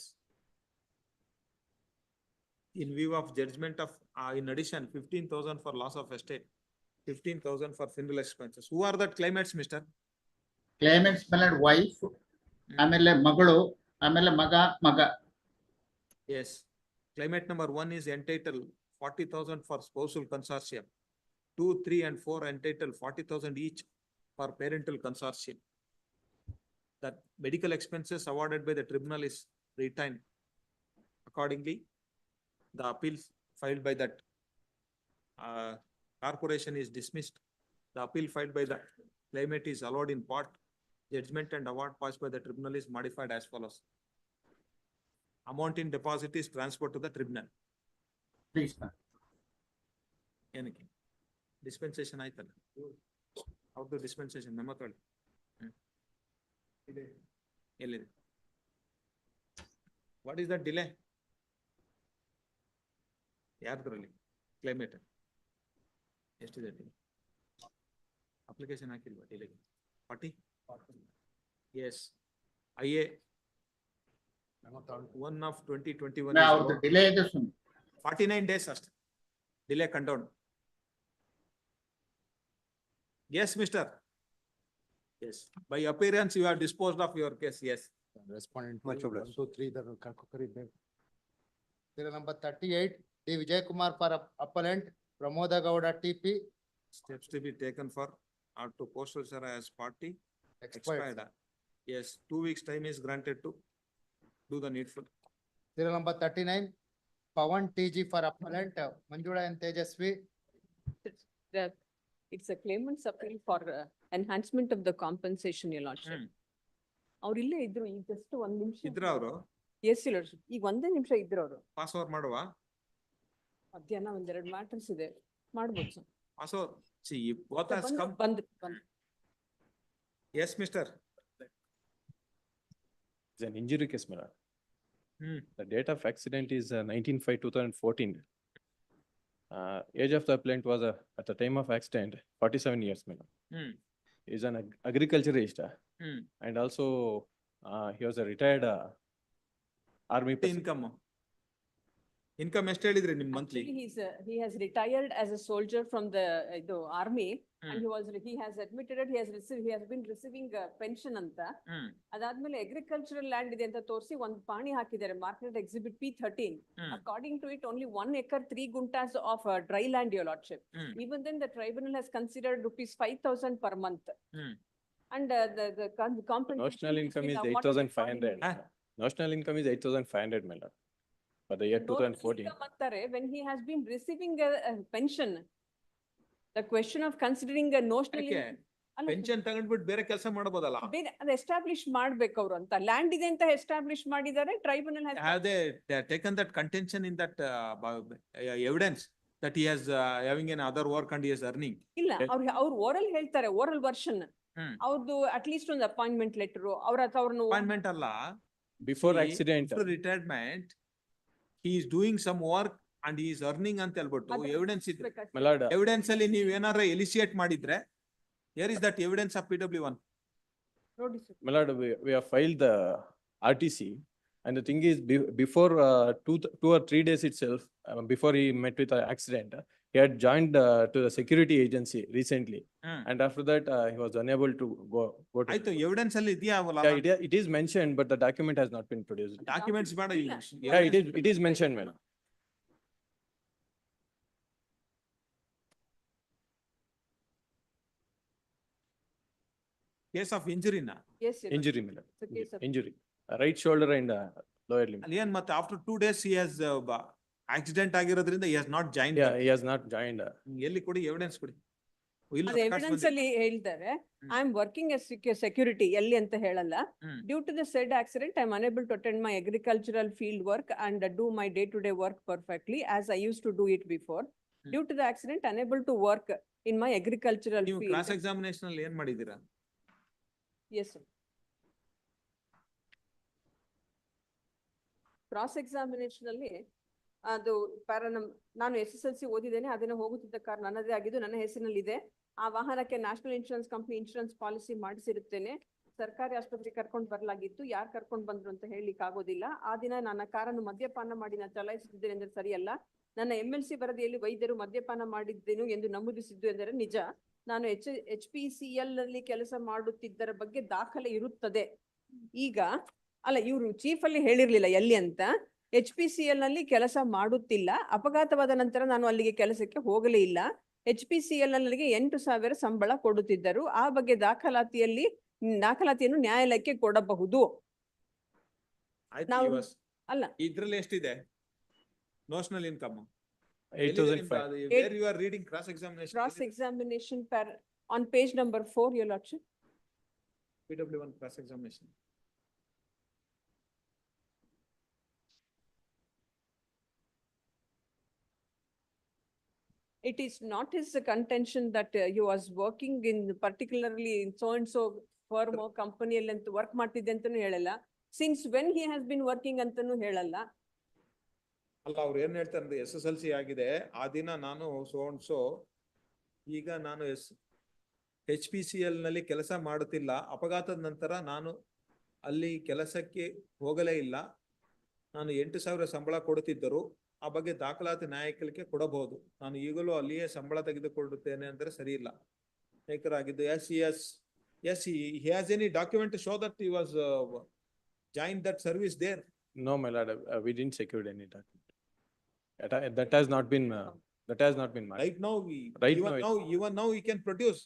In view of judgment of, in addition, 15,000 for loss of estate, 15,000 for funeral expenses. Who are that claimants, Mr.? ಕ್ಲೈಮೆಂಟ್ಸ್ ಮೇಲೆ wife, ಆಮೇಲೆ ಮಗಳು, ಆಮೇಲೆ ಮಗ. Yes. Claimant number 1 is entitled 40,000 for spousal consortium. 2, 3 and 4 entitled 40,000 each for parental consortium. That medical expenses awarded by the tribunal is retained. Accordingly, the appeals filed by that corporation is dismissed. The appeal filed by the claimant is allowed in part. Judgment and award passed by the tribunal is modified as follows. Amount in deposit is transferred to the tribunal. Please. ಏನಕ್ಕೆ? Dispensation ಆಯ್ತಲ್ಲ? ಅವ್ರದ್ದು dispensation ನಮ್ಮ ಹತ್ರ. ಎಲ್ಲಿದೆ? What is that delay? ಯಾರ್ದ್ರಲ್ಲಿ? Claimant ಎಷ್ಟಿದೆ? Application ಹಾಕಿಲ್ವಾ delay? 40? Yes. IA 1 of 2021. ಅವ್ರದ್ದು ಡಿಲೇ ಇದೆ ಸುಮ್ಮನೆ 49 days ಅಷ್ಟೇ. Delay condoned. Yes, mister. Yes. By appearance, you have disposed of your case. Yes. Respondent. Much obliged. 1, 2, 3 serial number 38, D. Vijay Kumar for appellant, Pramoda Gowda TP. Steps to be taken for or to postal sir as party Expired. expired. Yes, 2 weeks time is granted to do the needful. Serial number 39, Pawan TG for appellant, Manjula and Tejasvi. It's a claimant's appeal for enhancement of the compensation, your lordship. ಅವ್ರು ಇಲ್ಲೇ ಇದ್ರು ಈಗ just ಒಂದ್ ನಿಮಿಷ ಇದ್ರ ಅವರು S ಇಲ್ಲ ಈಗ ಒಂದೇ ನಿಮಿಷ ಇದ್ರು ಅವರು. ಪಾಸ್ ಓವರ್ ಮಾಡುವ? ಮಧ್ಯಾಹ್ನ ಒಂದೆರಡು ಮ್ಯಾಟರ್ಸ್ ಇದೆ ಮಾಡ್ಬೋದು sir. Pass over. See, if both has come. ಬಂದ್. Yes, mister. It's an injury case, madam. The date of accident is 19/5/2014. Age of the appellant was at the time of accident 47 years, madam. He is an agriculturist and also he was a retired army person. Income ಎಷ್ಟು ಹೇಳಿದ್ರಿ ನಿಮ್ monthly? He has retired as a soldier from the army and he has admitted it, he has been receiving pension ಅಂತ. ಅದಾದ್ಮೇಲೆ agricultural land ಇದೆ ಅಂತ ತೋರಿಸಿ ಒಂದು ಪಾಣಿ ಹಾಕಿದ್ದಾರೆ market exhibit P13. According to it, only 1 acre 3 guntas of dry land, your lordship. Even then the tribunal has considered ₹5,000 per month. And the compensation. Notional income is 8,500. Notional income is 8,500, madam. For the year 2014. When he has been receiving a pension, the question of considering a notional. Pension ತಗೊಂಡ್ಬಿಟ್ಟು ಬೇರೆ ಕೆಲಸ ಮಾಡಬಹುದಲ್ಲ? ಅದು establish ಮಾಡ್ಬೇಕು ಅವರು ಅಂತ. Land ಇದೆ ಅಂತ establish ಮಾಡಿದ್ದಾರೆ. Tribunal have they taken that contention in that evidence that he has having an other work and he is earning? ಇಲ್ಲ, ಅವ್ರು ಓರಲ್ ಹೇಳ್ತಾರೆ, ಓರಲ್ ವರ್ಷನ್ ಅವ್ರದ್ದು ಅಟ್ ಲೀಸ್ಟ್ ಒಂದು ಅಪಾಯಿಂಟ್ಮೆಂಟ್ ಲೆಟರ್ ಅವ್ರನ್ನ ಅಪಾಯಿಂಟ್ಮೆಂಟ್ ಅಲ್ಲ, before accident. After retirement he is doing some work and he is earning ಅಂತ ಹೇಳ್ಬಿಟ್ಟು evidence ಇದೆ. ಎವಿಡೆನ್ಸ್ ಅಲ್ಲಿ ನೀವು ಏನಾರ ಎಲಿಸಿಯೇಟ್ ಮಾಡಿದ್ರೆ here is that evidence of PW1. My lord, we have filed the RTC and the thing is before 2 or 3 days itself, before he met with the accident, he had joined to the security agency recently. And after that he was unable to go to. ಆಯ್ತು, evidence ಅಲ್ಲಿ ಇದೆಯಾ? Yeah, it is mentioned, but the document has not been produced. Documents ಬೇಡ. Yeah, it is mentioned, madam. Case of injury na? Yes, sir. Injury, madam. It's a case of Injury. Right shoulder and lower limb. ಅಲ್ಲಿ ಏನ್ ಮತ್ತೆ after 2 days he has accident ಆಗಿರೋದ್ರಿಂದ he has not joined. Yeah, he has not joined. ಎಲ್ಲಿ ಕೊಡಿ evidence ಕೊಡಿ. ಅದು evidence ಅಲ್ಲಿ ಹೇಳ್ತಾರೆ, I am working as security ಎಲ್ಲಿ ಅಂತ ಹೇಳಲ್ಲ. Due to the said accident I am unable to attend my agricultural field work and do my day to day work perfectly as I used to do it before. Due to the accident unable to work in my agricultural ನೀವು field. Cross examination ಅಲ್ಲಿ ಏನ್ ಮಾಡಿದೀರಾ? Yes sir. Cross examination ಅಲ್ಲಿ ಅದು ನಾನು SSLC ಓದಿದ್ದೇನೆ, ಅದನ್ನ ಹೋಗುತ್ತಿದ್ದ ಕಾರ್ ನನ್ನದೇ ಆಗಿದ್ದು, ನನ್ನ ಹೆಸರಿನಲ್ಲಿದೆ. ಆ ವಾಹನಕ್ಕೆ national insurance company insurance policy ಮಾಡಿಸಿರುತ್ತೇನೆ. ಸರ್ಕಾರಿ ಆಸ್ಪತ್ರೆಗೆ ಕರ್ಕೊಂಡು ಬರಲಾಗಿತ್ತು. ಯಾರು ಕರ್ಕೊಂಡು ಬಂದ್ರು ಅಂತ ಹೇಳಲಿಕ್ಕೆ ಆಗೋದಿಲ್ಲ. ಆ ದಿನ ನನ್ನ ಕಾರನ್ನು ಮದ್ಯಪಾನ ಮಾಡಿ ನಾನು ಚಲಾಯಿಸುತ್ತಿದ್ದೇನೆ ಎಂದರೆ ಸರಿಯಲ್ಲ. ನನ್ನ MLC ವರದಿಯಲ್ಲಿ ವೈದ್ಯರು ಮದ್ಯಪಾನ ಮಾಡಿದ್ದೇನು ಎಂದು ನಮೂದಿಸಿದ್ದು ಎಂದರೆ ನಿಜ. ನಾನು HPCL ನಲ್ಲಿ ಕೆಲಸ ಮಾಡುತ್ತಿದ್ದರ ಬಗ್ಗೆ ದಾಖಲೆ ಇರುತ್ತದೆ. ಈಗ ಅಲ್ಲ, ಇವರು ಚೀಫ್ ಅಲ್ಲಿ ಹೇಳಿರ್ಲಿಲ್ಲ ಎಲ್ಲಿ ಅಂತ. HPCL ನಲ್ಲಿ ಕೆಲಸ ಮಾಡುತ್ತಿಲ್ಲ. ಅಪಘಾತವಾದ ನಂತರ ನಾನು ಅಲ್ಲಿಗೆ ಕೆಲಸಕ್ಕೆ ಹೋಗಲೇ ಇಲ್ಲ. HPCL ನನಗೆ 8,000 ಸಂಬಳ ಕೊಡುತ್ತಿದ್ದರು. ಆ ಬಗ್ಗೆ ದಾಖಲಾತಿಯನ್ನು ನ್ಯಾಯಾಲಯಕ್ಕೆ ಕೊಡಬಹುದು. ಅಲ್ಲ, ಇದ್ರಲ್ಲಿ ಎಷ್ಟಿದೆ notional income? 8,500. Where you are reading cross examination? Cross examination on page number 4, your lordship. PW1 cross examination. It is not his contention that he was working in particularly in so and so firm or company ಅಲ್ಲಿ ಅಂತ work ಮಾಡ್ತಿದ್ದೆ ಅಂತಾನು ಹೇಳಲ್ಲ. Since when he has been working ಅಂತಾನು ಹೇಳಲ್ಲ. ಅಲ್ಲ ಅವ್ರು ಏನ್ ಹೇಳ್ತಾರೆ ಅಂದ್ರೆ SSLC ಆಗಿದೆ ಆ ದಿನ ನಾನು ಸೊ ಈಗ ನಾನು HPCL ನಲ್ಲಿ ಕೆಲಸ ಮಾಡುತ್ತಿಲ್ಲ, ಅಪಘಾತದ ನಂತರ ನಾನು ಅಲ್ಲಿ ಕೆಲಸಕ್ಕೆ ಹೋಗಲೇ ಇಲ್ಲ, ನಾನು 8,000 ಸಂಬಳ ಕೊಡುತ್ತಿದ್ದರು, ಆ ಬಗ್ಗೆ ದಾಖಲಾತಿ ನ್ಯಾಯಾಲಯಕ್ಕೆ ಕೊಡಬಹುದು, ನಾನು ಈಗಲೂ ಅಲ್ಲಿಯೇ ಸಂಬಳ ತೆಗೆದುಕೊಳ್ಳುತ್ತೇನೆ ಅಂದ್ರೆ ಸರಿ ಇಲ್ಲ. ನೇಕರಾಗಿದ್ದು yes he has any document to show that he was joined that service there? No, my lord, we didn't secure any document. That has not been marked. Right now even now he can produce.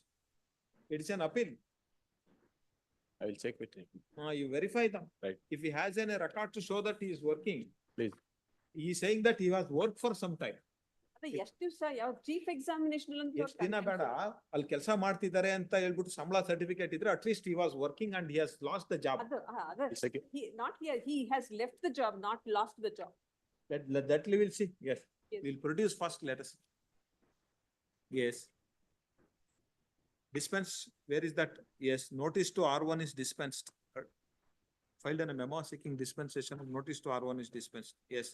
It's an appeal. I will check with him. You verify them. Right. If he has any record to show that he is working. Please. He is saying that he has worked for some time. ಅದೇ ಎಷ್ಟು ದಿವಸ ಯಾವ chief examination ಅಂತ ಎಷ್ಟು ದಿನ ಬೇಡ, ಅಲ್ಲಿ ಕೆಲಸ ಮಾಡ್ತಿದ್ದಾರೆ ಅಂತ ಹೇಳ್ಬಿಟ್ಟು ಸಂಬಳ ಸರ್ಟಿಫಿಕೇಟ್ ಇದ್ರೆ at least he was working and he has lost the job. not here, he has left the job, not lost the job. That we will see. Yes. We'll produce first, let us. Yes. Dispense, where is that? Yes, notice to R1 is dispensed. Filed in a memo seeking dispensation of notice to R1 is dispensed. Yes.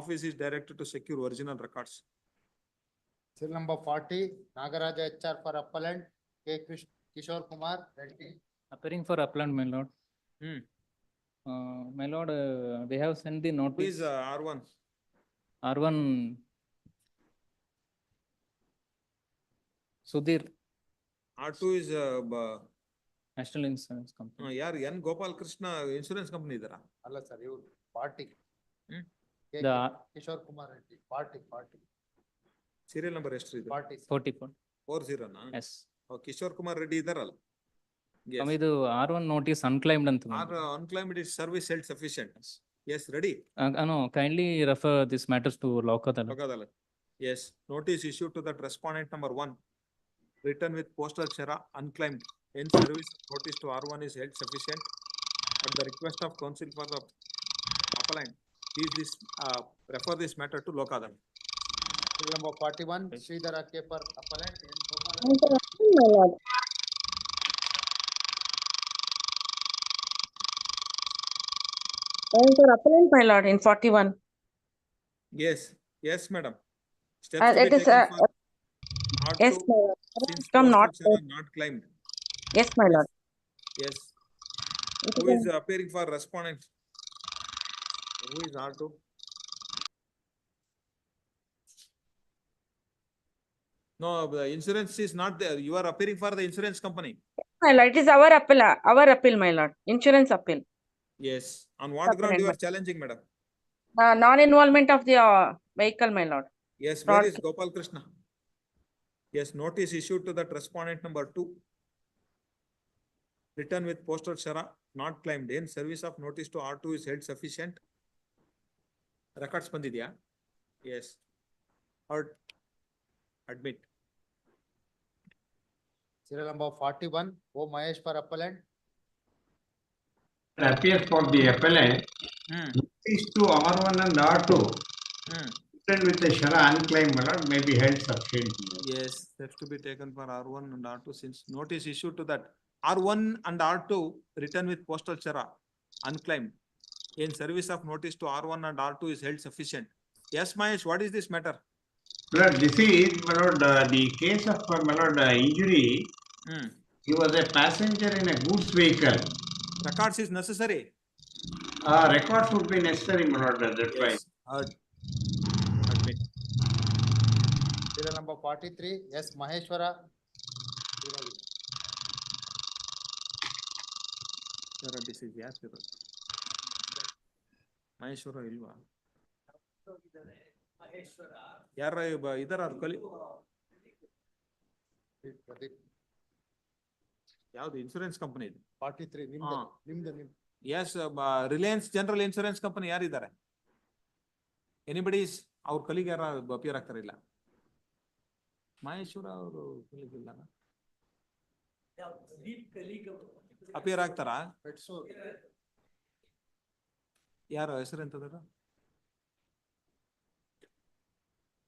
Office is directed to secure original records. Serial number 40, Nagaraja HR for appellant, K. Kishore Kumar Reddy. Appearing for appellant, my lord. My lord, they have sent the notice. Who is R1? R1 Sudhir. R2 is National Insurance Company. ಯಾರು N Gopal Krishna insurance company ಇದಾರಾ? ಅಲ್ಲ ಸರ್, ಇವರು party. Kishore Kumar Reddy party. Serial number ಎಷ್ಟು ಇದೆ? 44. 40 ನಾ? Yes. Kishore Kumar Reddy ಇದಾರಲ್ಲ? ಇದು R1 notice unclaimed ಅಂತ. Unclaimed is service held sufficient. Yes, ready? No, kindly refer this matters to Lokadala. Yes, notice issued to that respondent number 1, written with postal shara, unclaimed. In service, notice to R1 is held sufficient. At the request of counsel for the appellant, please refer this matter to Lokadala. Number 41, Sridhara K for appellant. My lord. For appellant, my lord, in 41. Yes, madam. It is yes, my lord. From not claimed. Yes, my lord. Yes. Who is appearing for respondent? Who is R2? No, the insurance is not there. You are appearing for the insurance company. My lord, it is our appeal, my lord. Insurance appeal. Yes. On what ground you are challenging, madam? Non-involvement of the vehicle, my lord. Yes, where is Gopal Krishna? Yes, notice issued to that respondent number 2. Written with postal shara, not claimed. In service of notice to R2 is held sufficient. Records bandidya? Yes. Heard. Admit. Serial number 41, O. Mahesh for appellant. Appears for the appellant. Notice to R1 and R2. Written with the shara unclaimed, my lord, may be held sufficient. Yes, that's to be taken for R1 and R2 since notice issued to that R1 and R2 written with postal shara unclaimed. In service of notice to R1 and R2 is held sufficient. Yes, Mahesh, what is this matter? My lord, this is, my lord, the case of, my lord, injury. He was a passenger in a goods vehicle. Records is necessary. Records would be necessary, my lord, that's why. Heard. Serial number 43, S. Maheshwara. This is yes. Maheshwara ilva. ಯಾರ ಇದರ ಕಲಿ ಯಾವ್ದು insurance company ಇದು? 43 ನಿಮ್ದು. Yes, Reliance general insurance company ಯಾರಿದ್ದಾರೆ? Anybody's ಅವ್ರ ಕಲಿಗೆ ಯಾರ ಅಪಿಯರ್ ಆಗ್ತಾರಿಲ್ಲ? ಮಹೇಶ್ವರ ಅವರು ಕಲಿಗಿಲ್ಲ ಅಪಿಯರ್ ಆಗ್ತಾರ? ಯಾರು ಹೆಸರು ಎಂತದ?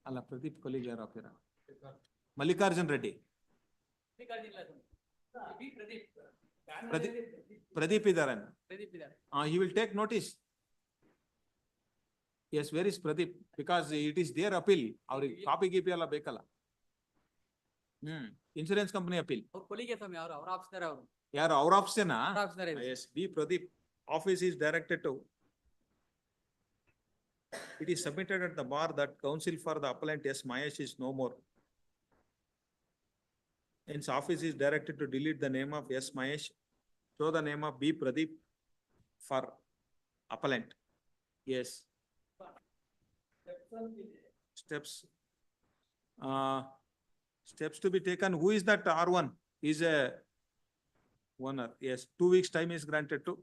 ಅಲ್ಲ, ಪ್ರದೀಪ್ ಕೊಲಿಗೆ ಯಾರು appear? Mallikarjun Reddy. Pradeep Idaran. He will take notice. Yes, where is Pradeep? Because it is their appeal. Our copy GP bekala. Insurance company appeal. Yaar our office na? Yes, B Pradeep. Office is directed to. It is submitted at the bar that counsel for the appellant S. Mahesh is no more. Hence, office is directed to delete the name of S. Mahesh, show the name of B. Pradeep for appellant. Yes. Steps. Steps to be taken. Who is that R1? Is a owner. Yes, 2 weeks time is granted to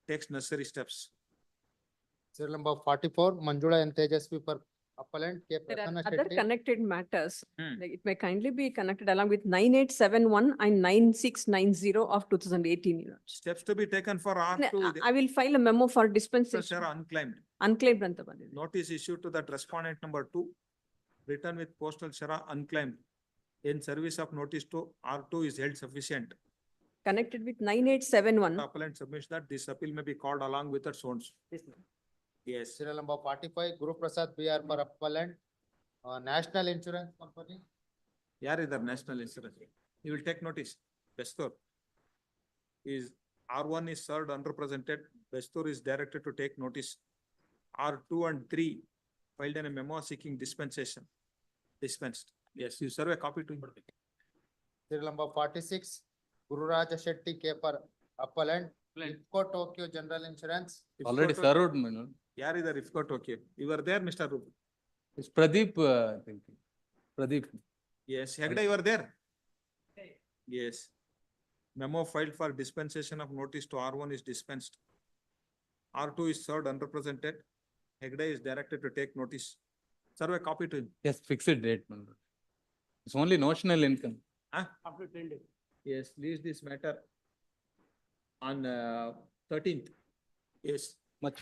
take necessary steps. Serial number 44, Manjula and Tejasvi for appellant K. There are Prasanna other Shetty. connected matters. Like it may kindly be connected along with 9871 and 9690 of 2018. Your Lordship. Steps to be taken for R2. I will file a memo for dispensation. Shara unclaimed. Unclaimed ಅಂತ ಬಂದಿದೆ. Notice issued to that respondent number 2, written with postal shara unclaimed. In service of notice to R2 is held sufficient. Connected with 9871. The appellant submits that this appeal may be called along with its own. Yes. Serial number 45, Guru Prasad BR for appellant, National Insurance Company. Yar either national insurance. He will take notice. Bestor is R1 is served unrepresented. Bestor is directed to take notice. R2 and 3 filed in a memo seeking dispensation. Dispensed. Yes, you serve a copy to him. Serial number 46, Guru Raja Shetty K for appellant, IFCO Tokyo General Insurance. Already served, my lord. Yar either IFCO Tokyo. You were there, Mr. Rup. It's Pradeep, I think. Pradeep. Yes, Hegde, you were there. Yes. Memo filed for dispensation of notice to R1 is dispensed. R2 is served unrepresented. Hegde is directed to take notice. Serve a copy to him. Yes, fixed date, my lord. It's only notional income. Huh? After 10 days. Yes, leave this matter on 13th. Yes. Much.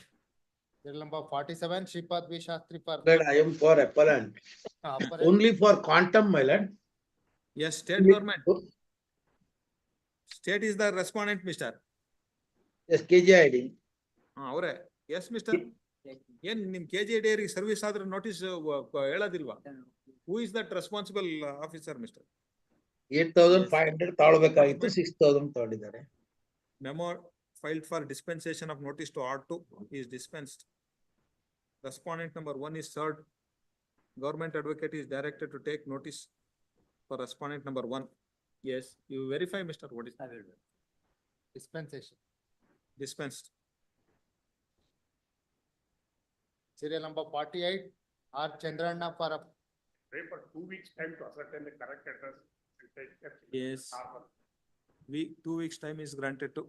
Serial number 47, Shripad V Shastri for. But I am for appellant. Appellant. Only for quantum, my lord. Yes, state government. State is the respondent, Mr. Yes, KGID. Avare. Yes, Mr. Yen nim KJD service adre notice heladilva. Who is that responsible officer, Mr.? 8,500 ತಾಳ್ಬೇಕಾಗಿತ್ತು 6,000 ತಗೊಂಡಿದ್ದಾರೆ. Memo filed for dispensation of notice to R2 is dispensed. Respondent number 1 is served. Government advocate is directed to take notice for respondent number 1. Yes, you verify, Mr. What is Dispensation. dispensed? Serial number 48, R Chandranna for For 2 weeks time to ascertain the correct address. Yes. 2 weeks time is granted to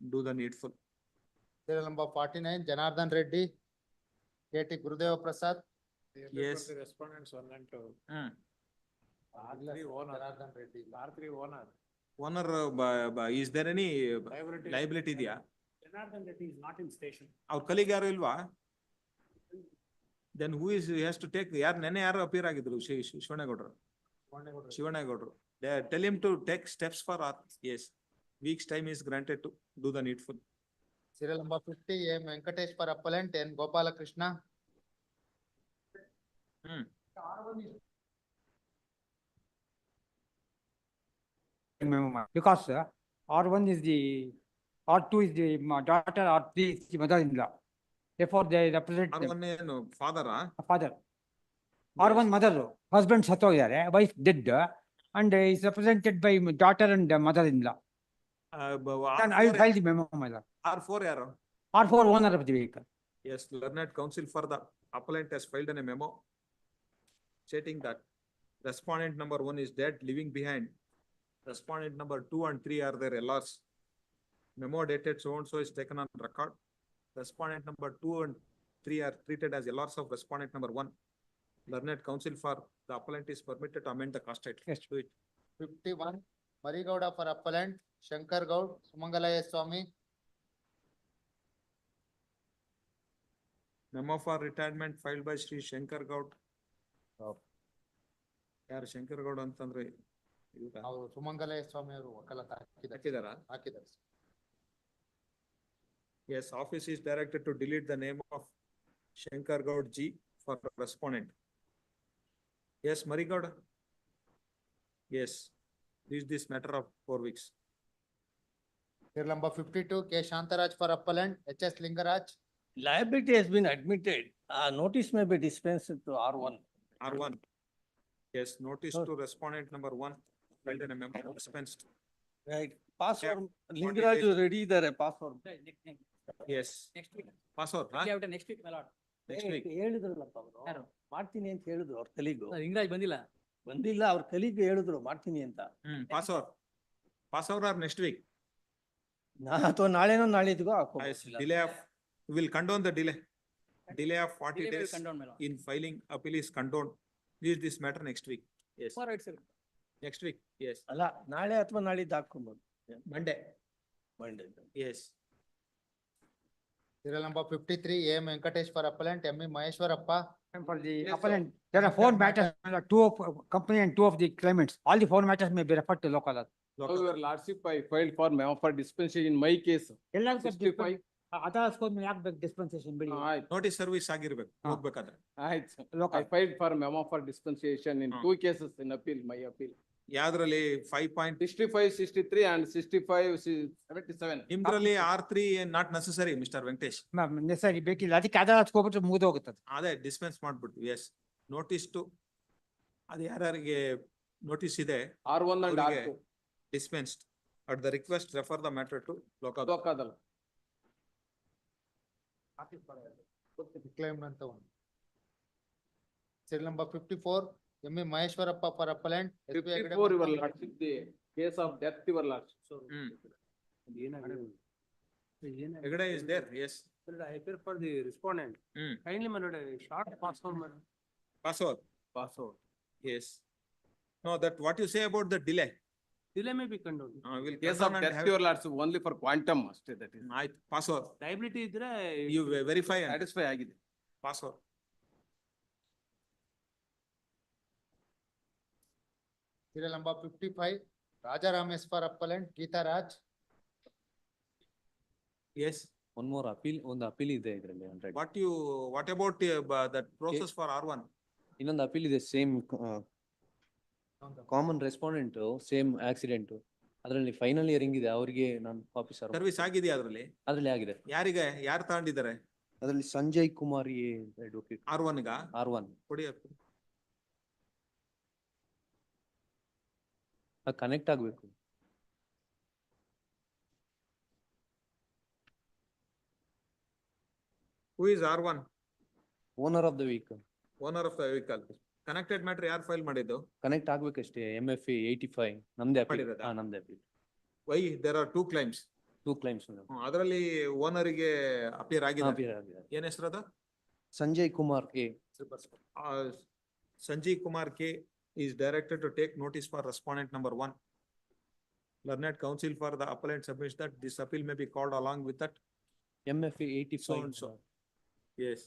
do the needful. Serial number 49, Janardhan Reddy, KT Gurudeva Prasad. Yes. Respondents 1 and 2. R3 owner. Janardhan Reddy. R3 owner. Owner, is there any liability there? Janardhan Reddy is not in station. Our colleague yaru ilva? Then who is, he has to take, nene yaru appear agidru, Shivanagoudru. Shivanagoudru. Tell him to take steps for us. Yes. Week's time is granted to do the needful. Serial number 50, M Venkatesh for appellant, N Gopala Krishna. Because R1 is the, R2 is the daughter, R3 is the mother-in-law. Therefore, they represent them. R1 father, Father. R1 mother, husband ಸತ್ತೋಗಿದ್ದಾರೆ, wife dead, and is represented by daughter and mother-in-law. Then I will file the memo, my lord. R4 yaru? R4 owner of the vehicle. Yes, learned counsel for the appellant has filed in a memo stating that respondent number 1 is dead, leaving behind. Respondent number 2 and 3 are their LRs. Memo dated so and so is taken on record. Respondent number 2 and 3 are treated as LRs of respondent number 1. Learned counsel for the appellant is permitted to amend the cost title. Yes. Do it. 51, Marigauda for appellant, Shankar Gaud, Sumangalaya Swami. Memo for retirement filed by Sri Shankar Gaud. ಯಾರು ಶಂಕರಗೌಡ ಅಂತಂದ್ರೆ ಇವ್ರಾ? ಅವರು ಸುಮಂಗಲಯ್ಯ ಸ್ವಾಮಿ ಅವರು ವಕಾಲತ ಹಾಕಿದಾರಾ? ಹಾಕಿದ್ದಾರೆ. Yes, office is directed to delete the name of Shankar Gaud G for respondent. Yes, Marigauda? Yes, this matter of 4 weeks. Serial number 52, K. Shantaraj for appellant, H.S. Lingaraj. Liability has been admitted. Notice may be dispensed to R1. R1. Yes, notice to respondent number 1, filed in a memo dispensed. Right. Password, Yeah. Lingaraj ready there, password. Yes. Next week. Password, huh? Next week, my lord. Next week. ಹೇಳಿದ್ರಲ್ಲಪ್ಪ ಅವರು ಯಾರು? ಮಾಡ್ತೀನಿ ಅಂತ ಹೇಳಿದ್ರು ಅವ್ರ colleague. Lingaraj ಬಂದಿಲ್ಲ. ಬಂದಿಲ್ಲ, ಅವ್ರ colleague ಹೇಳಿದ್ರು ಮಾಡ್ತೀನಿ ಅಂತ. Password or next week? ಅಥವಾ ನಾಳೆನೋ ನಾಳಿದ್ಗೋ ಹಾಕೋ. Yes, delay of, we will condone the delay. Delay of 40 Delay will days condone, my lord. in filing appeal is condoned. This matter next week. Yes. All right, sir. Next week, yes. ಅಲ್ಲ ನಾಳೆ ಅಥವಾ ನಾಳಿದ್ದು ಹಾಕೊಂಬೋದು. Monday. Monday. Yes. Serial number 53, A. M. Venkatesh for appellant, M. E. Maheshwarappa. And for the Yes, appellant, there are 4 matters, two of company and 2 of the claimants. All the 4 matters may be referred to local. So your lordship, I filed for memo for dispensation in my case. ಎಲ್ಲರಿಗೂ 65. ಅದಾಸ್ಕೊಂಡು ಯಾಕೆ ಬೇಕು dispensation ಬಿಡಿ. ಆಯ್ತು. Notice service ಆಗಿರ್ಬೇಕು, ಹಾ. ಹೋಗ್ಬೇಕಾದ್ರೆ. ಆಯ್ತು. Local. I filed for memo for dispensation in ಹಾ. 2 cases in appeal, my appeal. ಯಾವ್ದ್ರಲ್ಲಿ 5 point, 65, 63 and 65, 77. ನಿಮ್ದ್ರಲ್ಲಿ R3 not necessary, Mr. Venkatesh. ಸರಿ ಬೇಕಿಲ್ಲ, ಅದಕ್ಕೆ ಅದಾಸ್ಕೊಬಿಟ್ರೆ ಮುಗಿದು ಹೋಗುತ್ತದೆ. ಅದೇ ಡಿಸ್ಪೆನ್ಸ್ ಮಾಡ್ಬಿಟ್ಟು, ಎಸ್. ನೋಟಿಸ್ ಟು, ಅದು ಯಾರ್ಯಾರಿಗೆ ನೋಟಿಸ್ ಇದೆ R1 and ಅವರಿಗೆ R2. dispensed. At the request, refer the matter to local. ಲೋಕಾದಲ್ಲ. Claim ಅಂತ ಒಂದು. Serial number 54, M. E. Maheshwarappa for appellant. S. B. Hegde 54 your lordship, the case of death your lordship. Hegde is there, yes. I appear for the respondent. Kindly, my lord, short password, my lord. Password, Password. yes. No, that what you say about the delay? Delay may be condoned. Will Case of condone and death have- your lordship only for quantum ಅಷ್ಟೇ, that is. ಆಯ್ತು, password. Liability ಇದ್ರೆ You verify and Satisfy ಆಗಿದೆ. password. Serial number 55, Rajaram S. for appellant, Geeta Raj. Yes. One more appeal, ಒಂದು appeal ಇದೆ ಇದರಲ್ಲಿ 100. What about that process for R1? ಇನ್ನೊಂದು appeal ಇದೆ, same common respondent, same accident. ಅದರಲ್ಲಿ final earring ಇದೆ, ಅವರಿಗೆ ನಾನು ಆಫೀಸರ್. ಸರ್ವಿಸ್ ಆಗಿದೆಯಾ ಅದ್ರಲ್ಲಿ? ಅದ್ರಲ್ಲಿ ಆಗಿದೆ. ಯಾರು ತಗೊಂಡಿದ್ದಾರೆ? ಅದರಲ್ಲಿ ಸಂಜಯ್ ಕುಮಾರ್ ಅಡ್ವೊಕೇಟ್. R1 ಗ? R1 ಕೊಡಿ. ಕನೆಕ್ಟ್ ಆಗ್ಬೇಕು. Who is R1? Owner of the vehicle. Owner of the vehicle. Connected matter ಯಾರು ಫೈಲ್ ಮಾಡಿದ್ದು? ಕನೆಕ್ಟ್ ಆಗ್ಬೇಕಷ್ಟೇ. MFA 85 ನಮ್ದೇ ಅಪೀಲ್. ಮಾಡಿರೋದಾ? ನಮ್ದೇ appeal. Why there are 2 claims? 2 claims. ಅದರಲ್ಲಿ ಓನರಿಗೆ ಅಪಿಯರ್ ಆಗಿದೆ. ಅಪೀಲ್ ಆಗಿದೆ. ಏನ್ ಹೆಸರದ? Sanjay Kumar A. Sanjeev Kumar K is directed to take notice for respondent number 1. Learned counsel for the appellant submits that this appeal may be called along with that. MFA 85. So. Yes.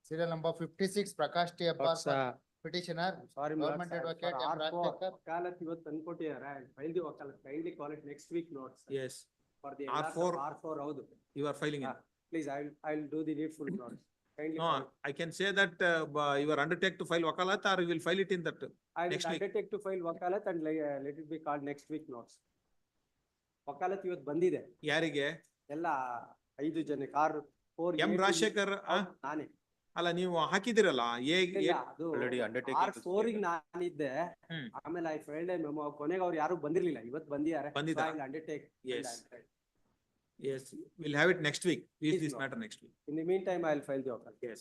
Serial number 56, Prakash T. Abbar for petitioner. Sorry, Government advocate M. Rajshekar. ವಕಾಲತ್ ಇವತ್ತು ತಂದ್ಕೊಟ್ಟಿದ್ದಾರೆ. File the ವಕಾಲತ್. Kindly call it next week notes. Yes. For the R4. R4 ಹೌದು. You are filing it. Please, I'll do the needful notes. Kindly. No, I can say that you are undertake to file wakalat or you will file it in that I will next week. undertake to file ವಕಾಲತ್ and let it be called next week notes. ವಕಾಲತ್ ಇವತ್ತು ಬಂದಿದೆ. ಯಾರಿಗೆ? ಎಲ್ಲ 5 ಜನಕ್ಕೆ R4. M. Rajashekhar ನಾನೇ. ಅಲ್ಲ ನೀವು ಹಾಕಿದಿರಲ್ಲ R4 ಗೆ ನಾನಿದ್ದೆ. ಆಮೇಲೆ I filed a memo. ಕೊನೆಗೆ ಅವ್ರು ಯಾರು ಬಂದಿರ್ಲಿಲ್ಲ, ಇವತ್ತು ಬಂದಿದ್ದಾರೆ. Undertake. Yes. Yes, we'll have it next week. This matter next week. In the meantime, I'll file the wakalat. Yes.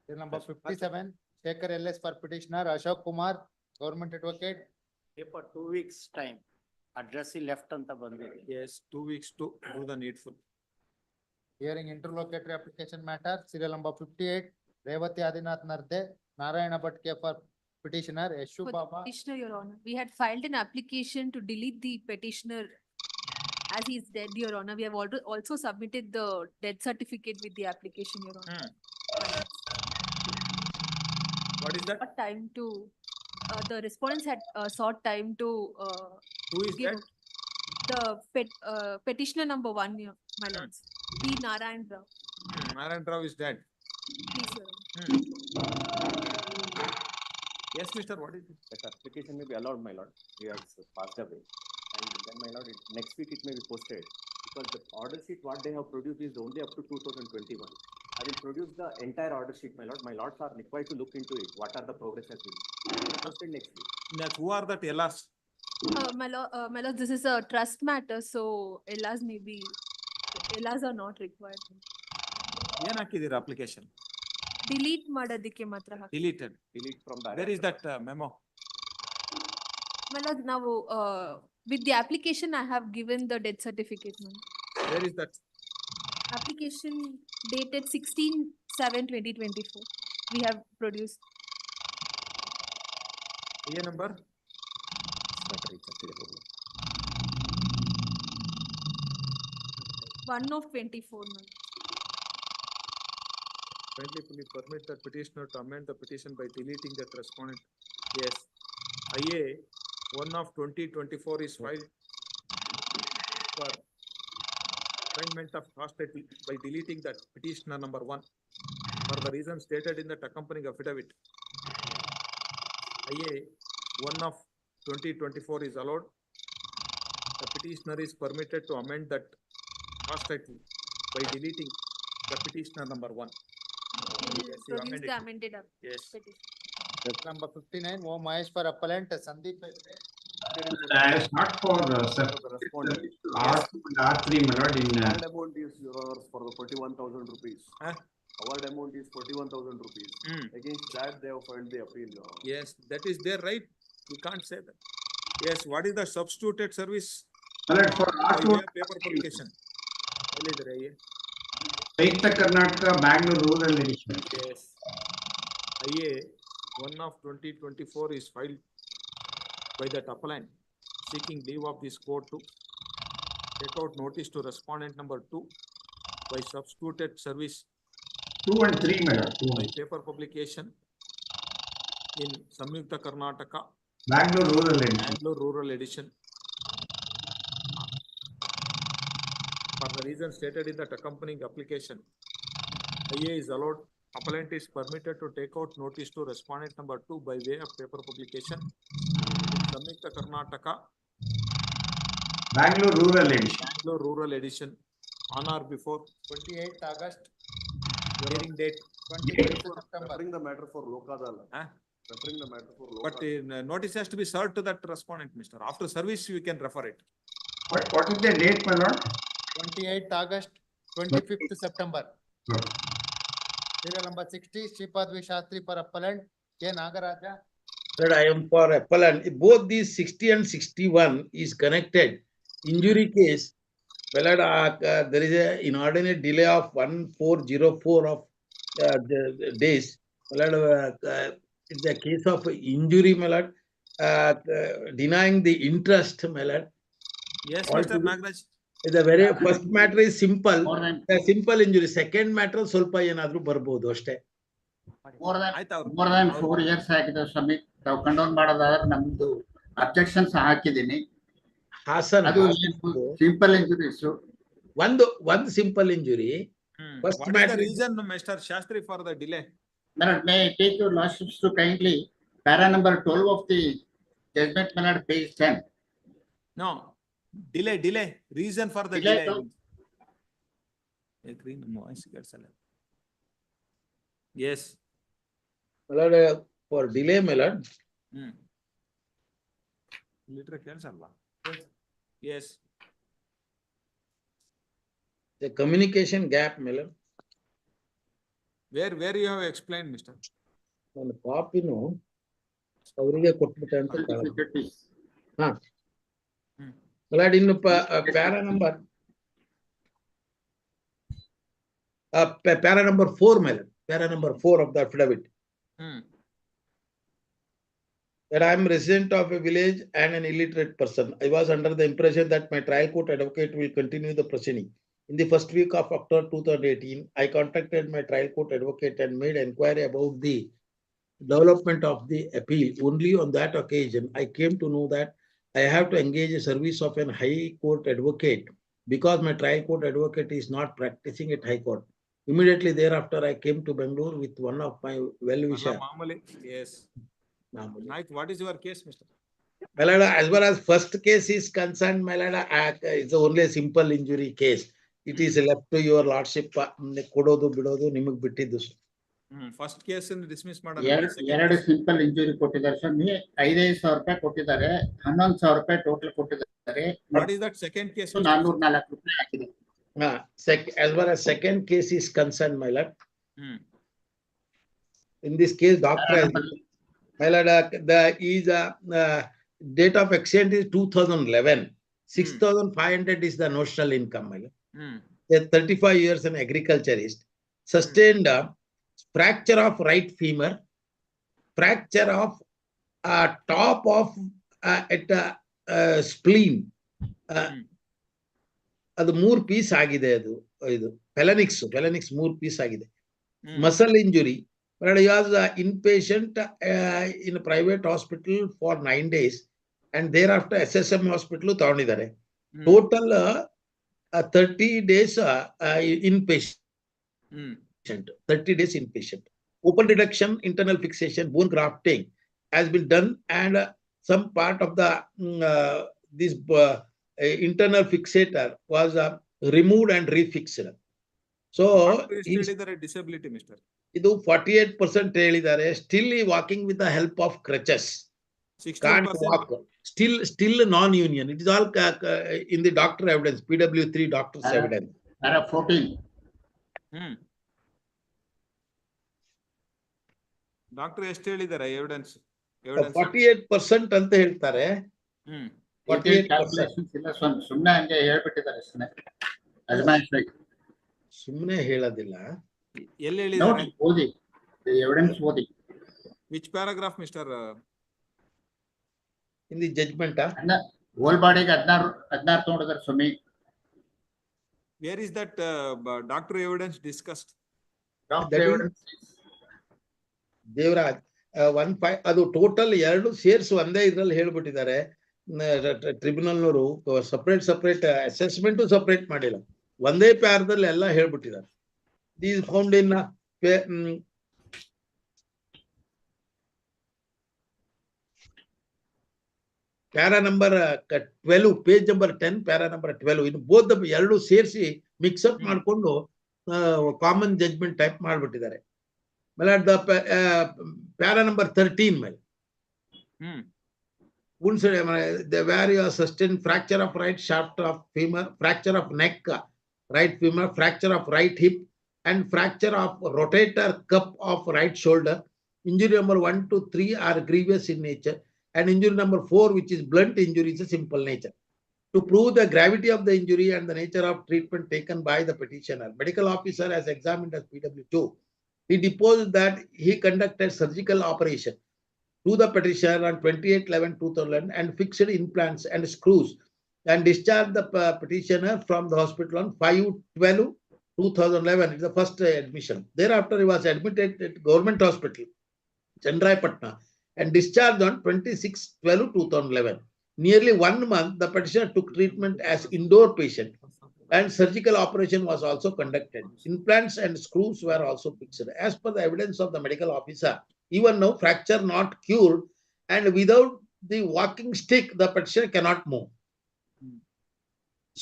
Serial number 57, Shekhar LS for petitioner, Ashok Kumar, government advocate. For 2 weeks time, address left ಅಂತ ಬಂದಿದೆ. Yes, 2 weeks to do the needful. Hearing interlocutory application matter, serial number 58, Revati Adinath Narde, Narayana Bhatt for petitioner, Yeshu For the Baba. petitioner, Your Honor, we had filed an application to delete the petitioner as he is dead, Your Honor. We have also submitted the death certificate with the application, Your Honor. What is that? What time to the respondents had sought time to Who is give that? the petitioner number 1, my lords. B. Narayan Rao. Narayan Rao is dead. Please, Your Honor. Yes, Mr. What is it? That application may be allowed, my lord. He has passed away. And then, my lord, next week it may be posted. Because the order sheet what they have produced is only up to 2021. I will produce the entire order sheet, my lord. My lords are required to look into it. What are the progress has been posted next week. That's who are the LRs? My lord, this is a trust matter, so LRs are not required. ಏನ್ ಹಾಕಿದೀರ application? Delete ಮಾಡೋದಕ್ಕೆ ಮಾತ್ರ ಹಾಕಿ. Deleted. Delete from the. Where is that memo? My lord, ನಾವು with the application I have given the death certificate. Where is that? Application dated 16/7/2024. We have produced. A number? 1 of 24. Kindly please permit the petitioner to amend the petition by deleting that respondent. Yes. IA 1 of 2024 is filed for amendment of cost title by deleting that petitioner number 1 for the reasons stated in that accompanying affidavit. IA 1 of 2024 is allowed. The petitioner is permitted to amend that cost title by deleting the petitioner number 1. We will Yes, you produce amend the it. amended Yes. petition. Number 59, O Mahesh for appellant, Sandeep. It's not for respondent. R2 and R3, my lord, in Award amount is yours for the 41,000 rupees. Award amount is 41,000 rupees. Against that, they have filed the appeal. Yes, that is there, right? We can't say that. Yes, what is the substituted service? Alright, for By R2. way of paper publication. Daita Karnataka, Bangalore Rural Edition. Yes. IA 1 of 2024 is filed by that appellant seeking leave of this court to take out notice to respondent number 2 by substituted service 2 and 3, my lord. 2 by and paper publication in Samyukta Karnataka, Bangalore Rural Edition. Bangalore Rural Edition. For the reasons stated in that accompanying application, IA is allowed. Appellant is permitted to take out notice to respondent number 2 by way of paper publication in Samyukta Karnataka, Bangalore Rural Edition. Bangalore Rural Edition on or before 28th August, hearing date. 25th September. Referring the matter for Lokadala. Referring the matter for But notice has to be served to that respondent, Mr. After service, we can refer it. What is the date, my lord? 28th August, 25th September. Serial number 60, Sripadvi Shastri for appellant, K. Nagaraja. That I am for appellant. Both these 60 and 61 is connected. Injury case, well, there is a inordinate delay of 1404 of the days. Well, it's a case of injury, Malad, denying the interest, Malad. Yes, Mr. Nagraj. The very first matter is simple. A simple injury. Second matter, ಸ್ವಲ್ಪ ಏನಾದ್ರೂ ಬರ್ಬೋದು ಅಷ್ಟೇ. More than 4 years ಆಗಿದೆ ಸ್ವಾಮಿ. ತಾವು ಕಂಡೋನ್ ಮಾಡೋದಾದ್ರೆ ನಮ್ದು objections ಹಾಕಿದೀನಿ. Haasan ಅದು simple injuries. ಒಂದು simple injury. First What is matter the is reason, Mr. Shastri, for the delay? May I take your lordships to kindly para number 12 of the judgment, my lord, page 10. No, delay. Reason for the Delay delay. Yes. Malad, for delay, Malad. Literally cancel. Yes. The communication gap, Malad. Where you have explained, Mr. ನನ್ನ ಕಾಪಿನು ಅವರಿಗೆ ಕೊಟ್ಬಿಟ್ಟೆ ಅಂತ ಹಾ Malad, ಇನ್ನು para number 4, Malad. Para number 4 of the affidavit. That I am resident of a village and an illiterate person. I was under the impression that my trial court advocate will continue the proceeding. In the first week of October 2018, I contacted my trial court advocate and made inquiry about the development of the appeal. Only on that occasion, I came to know that I have to engage a service of an high court advocate because my trial court advocate is not practicing at high court. Immediately thereafter, I came to Bangalore with one of my well-wisher. Yes. Mamuli. Right, what is your case, Mr.? My lord, as well as first case is concerned, my lord, it's only a simple injury case. It is left to your lordship. Kododu bidodu nimag bittidu. First case in dismiss ಎರಡು simple injury ಕೊಟ್ಟಿದ್ದಾರೆ ಸ್ವಾಮಿ. 5,500 ರೂಪಾಯಿ ಕೊಟ್ಟಿದ್ದಾರೆ, 11,000 ರೂಪಾಯಿ total ಕೊಟ್ಟಿದ್ದಾರೆ. What is that second case? 404 ರೂಪಾಯಿ ಆಗಿದೆ. As far as second case is concerned, my lord. In this case, doctor, my lord, date of accident is 2011. 6,500 is the notional income, my lord. 35 years an agriculturist. Sustained fracture of right femur, fracture of top of spleen. ಅದು 3 piece ಆಗಿದೆ. ಇದು ಫೆಲನಿಕ್ಸ್ 3 piece ಆಗಿದೆ. Muscle injury, he was inpatient in a private hospital for 9 days and thereafter SSM hospital ತಗೊಂಡಿದ್ದಾರೆ. Total 30 days inpatient. 30 days inpatient. Open reduction, internal fixation, bone grafting has been done, and some part of the this internal fixator was removed and refixed. So disability, Mr. ಇದು 48% ಹೇಳಿದ್ದಾರೆ. Still walking with the help of crutches. 16%. Can't walk. Still non-union. It is all in the doctor evidence, PW3 doctor's evidence. 14. Doctor ಎಷ್ಟು ಹೇಳಿದ್ದಾರೆ evidence? 48% ಅಂತ ಹೇಳ್ತಾರೆ. 48% ಇಲ್ಲ ಸ್ವಾಮಿ, ಸುಮ್ಮನೆ ಹಂಗೆ ಹೇಳ್ಬಿಟ್ಟಿದ್ದಾರೆ ಅಷ್ಟೇ. ಸುಮ್ಮನೆ ಹೇಳೋದಿಲ್ಲ. ಎಲ್ಲಿ ಹೇಳಿದ್ದಾರೆ? ಓದಿ, ಎವಿಡೆನ್ಸ್ ಓದಿ. Which paragraph, mister? In the judgment whole ಬಾಡಿಗೆ 16 ತಗೊಂಡಿದ್ದಾರೆ ಸ್ವಾಮಿ. Where is that doctor evidence discussed? Doctor evidence Devaraj 15 ಅದು ಟೋಟಲ್ 2 ಸೇರ್ಸ್ ಒಂದೇ ಇದ್ರಲ್ಲಿ ಹೇಳ್ಬಿಟ್ಟಿದ್ದಾರೆ. ಟ್ರಿಬ್ಯುನಲ್ನವರು ಸಪರೇಟ್ ಅಸೆಸ್ಮೆಂಟ್ ಸಪರೇಟ್ ಮಾಡಿಲ್ಲ, ಒಂದೇ ಪ್ಯಾರದಲ್ಲಿ ಎಲ್ಲ ಹೇಳ್ಬಿಟ್ಟಿದ್ದಾರೆ. These found in para number 12, page number 10, para number 12. ಇದು ಬೋತ್ ಎರಡು ಸೇರಿಸಿ ಮಿಕ್ಸ್ಅಪ್ ಮಾಡಿಕೊಂಡು ಕಾಮನ್ ಜಡ್ಜ್ಮೆಂಟ್ ಟೈಪ್ ಮಾಡ್ಬಿಟ್ಟಿದ್ದಾರೆ. The para number 13, where you sustained fracture of right shaft of femur, fracture of neck, right femur, fracture of right hip, and fracture of rotator cuff of right shoulder. Injury number 1 to 3 are grievous in nature, and injury number 4, which is blunt injury, is a simple nature. To prove the gravity of the injury and the nature of treatment taken by the petitioner, medical officer has examined as PW2. He deposed that he conducted surgical operation to the petitioner on 28/11/2011 and fixed implants and screws and discharged the petitioner from the hospital on 5/12/2011. It's the first admission. Thereafter, he was admitted at government hospital, Chandrayapatna, and discharged on 26/12/2011. Nearly 1 month, the petitioner took treatment as indoor patient, and surgical operation was also conducted. Implants and screws were also fixed. As per the evidence of the medical officer, even now fracture not cured, and without the walking stick, the petitioner cannot move.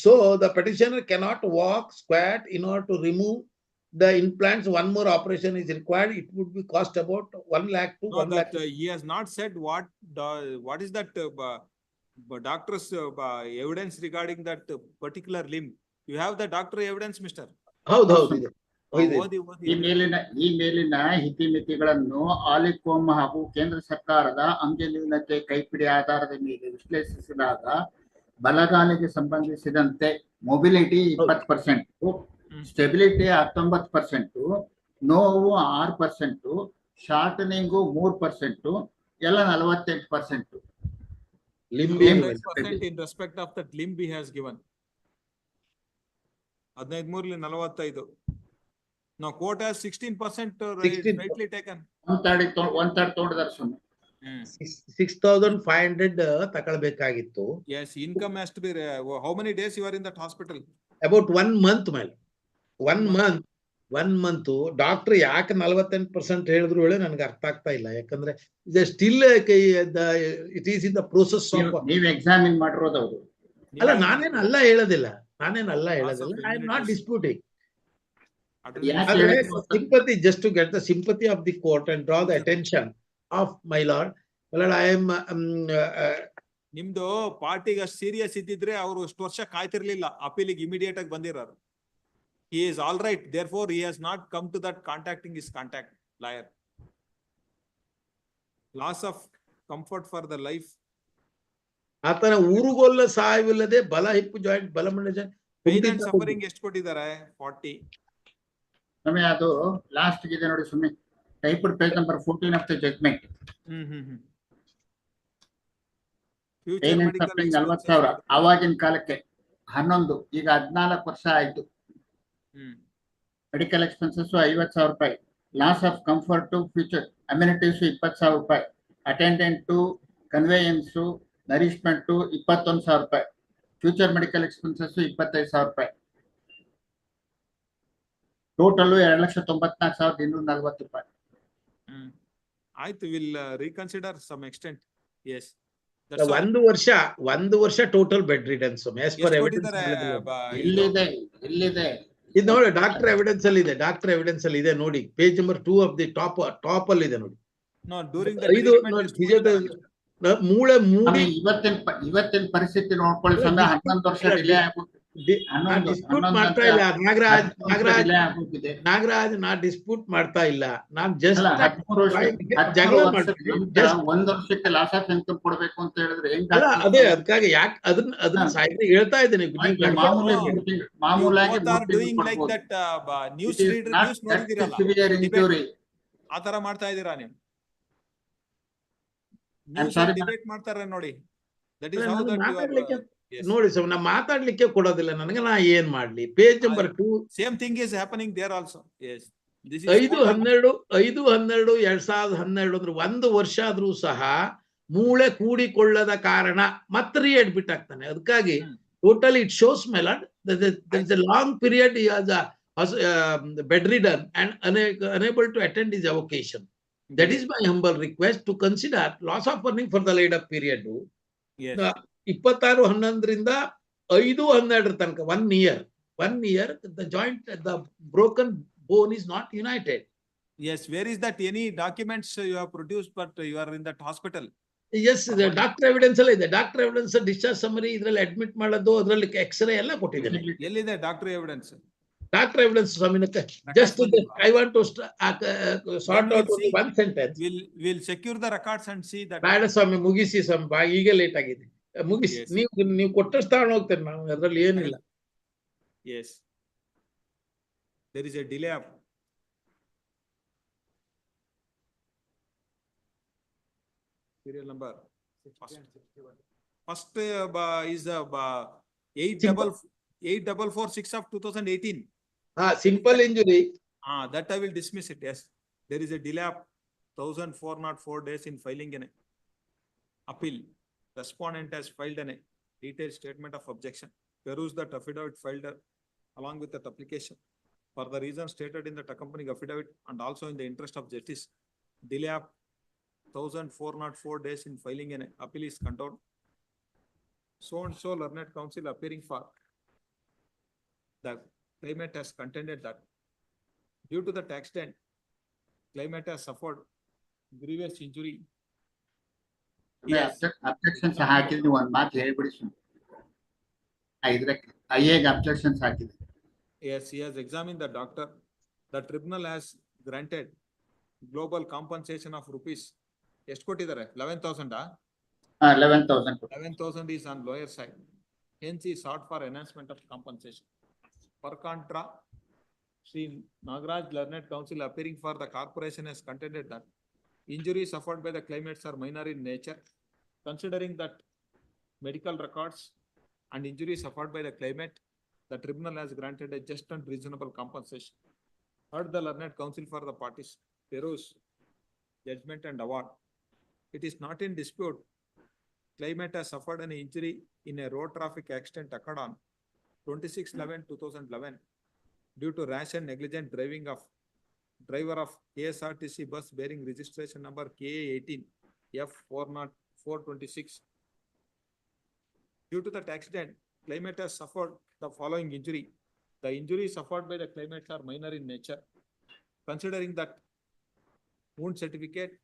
So the petitioner cannot walk, squat. In order to remove the implants, one more operation is required. It would be cost about 1 lakh to 1 lakh. He has not said what is that doctor's evidence regarding that particular limb. You have the doctor evidence, mister? ಹೌದು. ಈ ಮೇಲಿನ ಇತಿಮಿತಿಗಳನ್ನು ಆಲಿಕೋಮ್ ಹಾಗೂ ಕೇಂದ್ರ ಸರ್ಕಾರದ ಅಂಗನ್ಯೂನತೆ ಕೈಪಿಡಿ ಆಧಾರದ ಮೇಲೆ ವಿಶ್ಲೇಷಿಸಿದಾಗ ಬಲಗಾಲಿಗೆ ಸಂಬಂಧಿಸಿದಂತೆ ಮೊಬಿಲಿಟಿ 20%, ಸ್ಟೆಬಿಲಿಟಿ 19%, ನೋವು 6%, ಶಾರ್ಟನಿಂಗು 3%, ಎಲ್ಲ 48%. In respect of that limb he has given. 15 45. Now court has 16% 16. rightly taken. one third ತಗೊಂಡಿದ್ದಾರೆ ಸ್ವಾಮಿ. 6,500 ತಗೊಳ್ಬೇಕಾಗಿತ್ತು. Yes, income has to be, how many days you are in that hospital? About 1 month ಮೇಲೆ. 1 month doctor ಯಾಕೆ 48% ಹೇಳಿದ್ರು ಹೇಳಿ ನನಗೆ ಅರ್ಥ ಆಗ್ತಾ ಇಲ್ಲ. ಯಾಕಂದ್ರೆ still it is in the process of. ನೀವು ಎಕ್ಸಾಮಿನ್ ಮಾಡಿರೋದು ಅವರು. ಅಲ್ಲ ನಾನೇನಲ್ಲ ಹೇಳೋದಿಲ್ಲ. I am not disputing. Sympathy, just to get the sympathy of the court and draw the attention of my lord. Well, I am ನಿಮ್ದು ಪಾರ್ಟಿಗೆ ಅಷ್ಟು serious ಇದ್ದಿದ್ರೆ ಅವರು ಅಷ್ಟು ವರ್ಷ ಕಾಯ್ತಿರ್ಲಿಲ್ಲ, ಅಪೀಲಿಗೆ ಇಮಿಡಿಯೇಟ್ ಆಗಿ ಬಂದಿರೋರು. He is all right, therefore he has not come to that contacting his contact lawyer. Loss of comfort for the life. ಆತನ ಊರುಗೊಲ್ಲ ಸಾಯವಿಲ್ಲದೆ ಬಲ ಹಿಪ್ಪು ಜಾಯಿಂಟ್ ಬಲಮಂಡ ಜಾಯಿಂಟ್ ಪೇನ್ ಅಂಡ್ ಸಫರಿಂಗ್ ಎಷ್ಟು ಕೊಟ್ಟಿದ್ದಾರೆ? 40. ಸ್ವಾಮಿ ಅದು ಲಾಸ್ಟ್ ಇದೆ ನೋಡಿ ಸ್ವಾಮಿ, typed page number 14 of the judgment. Pain and suffering 40,000 ಆವಾಗಿನ ಕಾಲಕ್ಕೆ 11, ಈಗ 14 ವರ್ಷ ಆಯ್ತು. ಮೆಡಿಕಲ್ ಎಕ್ಸ್ಪೆನ್ಸಸ್ 50,000 ರೂಪಾಯಿ. Loss of comfort to future amenities 20,000 ರೂಪಾಯಿ. ಅಟೆಂಡೆಂಟ್ ಕನ್ವೇಯನ್ಸ್ ನರಿಶ್ಮೆಂಟ್ 21,000 ರೂಪಾಯಿ. ಫ್ಯೂಚರ್ ಮೆಡಿಕಲ್ ಎಕ್ಸ್ಪೆನ್ಸಸ್ 25,000 ರೂಪಾಯಿ. ಟೋಟಲ್ 2,94,240 ರೂಪಾಯಿ. ಆಯ್ತು, will reconsider some extent. Yes, ಒಂದು ವರ್ಷ total bedridden as per evidence. ಎಲ್ಲಿದೆ ಇದು ನೋಡಿ, ಡಾಕ್ಟರ್ ಎವಿಡೆನ್ಸ್ ಅಲ್ಲಿ ಇದೆ. ಡಾಕ್ಟರ್ ಎವಿಡೆನ್ಸ್ ಅಲ್ಲಿ ಇದೆ ನೋಡಿ, page number 2 of the top ಅಲ್ಲಿ ಇದೆ ನೋಡಿ. ಮೂಳೆ ಮೂಡಿ ಇವತ್ತಿನ ಪರಿಸ್ಥಿತಿ ನೋಡ್ಕೊಳ್ಳಿ ಸ್ವಾಮಿ. 11 ವರ್ಷ ಡಿಲೇ ಆಗುತ್ತೆ. ಡಿಸ್ಪ್ಯೂಟ್ ಮಾಡ್ತಾ ಇಲ್ಲ ನಾಗರಾಜ್, ನಾ ಡಿಸ್ಪ್ಯೂಟ್ ಮಾಡ್ತಾ ಇಲ್ಲ. ನಾನ್ ಜಸ್ಟ್ 1 ವರ್ಷಕ್ಕೆ ಲಾಸ್ ಆಫ್ ಇನ್ಕಮ್ ಕೊಡ್ಬೇಕು ಅಂತ ಹೇಳಿದ್ರೆ ಹೆಂಗ್? ಅದೇ ಅದಕ್ಕಾಗಿ ಯಾಕೆ ಅದನ್ನ ಸಾಹಿತ್ಯ ಹೇಳ್ತಾ ಇದ್ದೀನಿ. ಮಾಮೂಲಾಗಿ ಆ ತರ ಮಾಡ್ತಾ ಇದೀರಾ ನೀವು? ಡಿಬೇಟ್ ಮಾಡ್ತಾರೆ ನೋಡಿ. ನೋಡಿ ಸರ್, ನಾ ಮಾತಾಡ್ಲಿಕ್ಕೆ ಕೊಡೋದಿಲ್ಲ ನನಗೆ, ನಾ ಏನ್ ಮಾಡ್ಲಿ? Page number 2 same thing is happening there also. Yes, 5/12/2012 ಅಂದ್ರೆ 1 ವರ್ಷ ಆದ್ರೂ ಸಹ ಮೂಳೆ ಕೂಡಿಕೊಳ್ಳದ ಕಾರಣ ಮತ್ತೆ ರೀಅಡ್ಮಿಟ್ ಆಗ್ತಾನೆ. ಅದಕ್ಕಾಗಿ totally it shows my lord there is a long period he has bedridden and unable to attend his avocation. That is my humble request to consider loss of earning for the laid up period. 26/11 5/12 ತನಕ 1 year the joint, the broken bone is not united. Yes, where is that? Any documents you have produced but you are in that hospital? Yes, the doctor evidence alla ide. Doctor evidence, discharge summary, idralli admit ಮಾಡೋದು, ಅದರಲ್ಲಿ x-ray ಎಲ್ಲ ಕೊಟ್ಟಿದ್ದೇನೆ. ಎಲ್ಲಿದೆ doctor evidence? Doctor evidence ಸ್ವಾಮಿನಕ್ಕೆ just I want to sort out one sentence. We'll secure the records and see that. ಬೇಡ ಸ್ವಾಮಿ, ಮುಗಿಸಿ ಸ್ವಾಮಿ, ಈಗ late ಆಗಿದೆ. ಮುಗಿಸಿ, ನೀವು ಕೊಟ್ಟಷ್ಟು ತಗೊಂಡು ಹೋಗ್ತೇನೆ ನಾನು, ಅದರಲ್ಲಿ ಏನಿಲ್ಲ. Yes, there is a delay of serial number. First is 84446 of 2018. Simple injury. That I will dismiss it. Yes, there is a delay of 1,404 days in filing an appeal. Respondent has filed a detailed statement of objection. Peruse that affidavit filed along with that application. For the reasons stated in that accompanying affidavit and also in the interest of justice, delay of 1,404 days in filing an appeal is condoned. So and so learned counsel appearing for the claimant has contended that due to the accident, claimant has suffered grievous injury. Objections ಹಾಕಿದ್ವಿ, ಒಂದ್ ಮಾತು ಹೇಳ್ಬಿಡಿ ಸ್ವಾಮಿ. ಐಎಗೆ objections ಹಾಕಿದ್ವಿ. Yes, he has examined the doctor. The tribunal has granted global compensation of rupees. ಎಷ್ಟು ಕೊಟ್ಟಿದ್ದಾರೆ? 11,000. 11,000 is on lower side. Hence he sought for enhancement of compensation. Per contra, Sri Nagaraj Learned Counsel appearing for the corporation has contended that injuries suffered by the claimants are minor in nature. Considering that medical records and injuries suffered by the claimant, the tribunal has granted a just and reasonable compensation. Heard the learned counsel for the parties, peruse judgment and award. It is not in dispute. Claimant has suffered an injury in a road traffic accident occurred on 26/11/2011 due to rash and negligent driving of driver of KSRTC bus bearing registration number KA18 F40426. Due to that accident, claimant has suffered the following injury. The injuries suffered by the claimant are minor in nature. Considering that wound certificate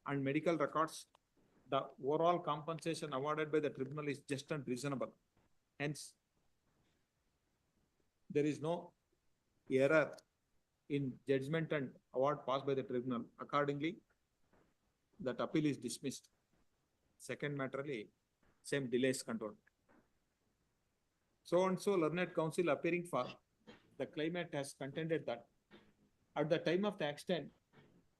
and medical records, the overall compensation awarded by the tribunal is just and reasonable. Hence, there is no error in judgment and award passed by the tribunal. Accordingly, that appeal is dismissed. Second matterly, same delay is controlled. So and so learned counsel appearing for the claimant has contended that at the time of the accident,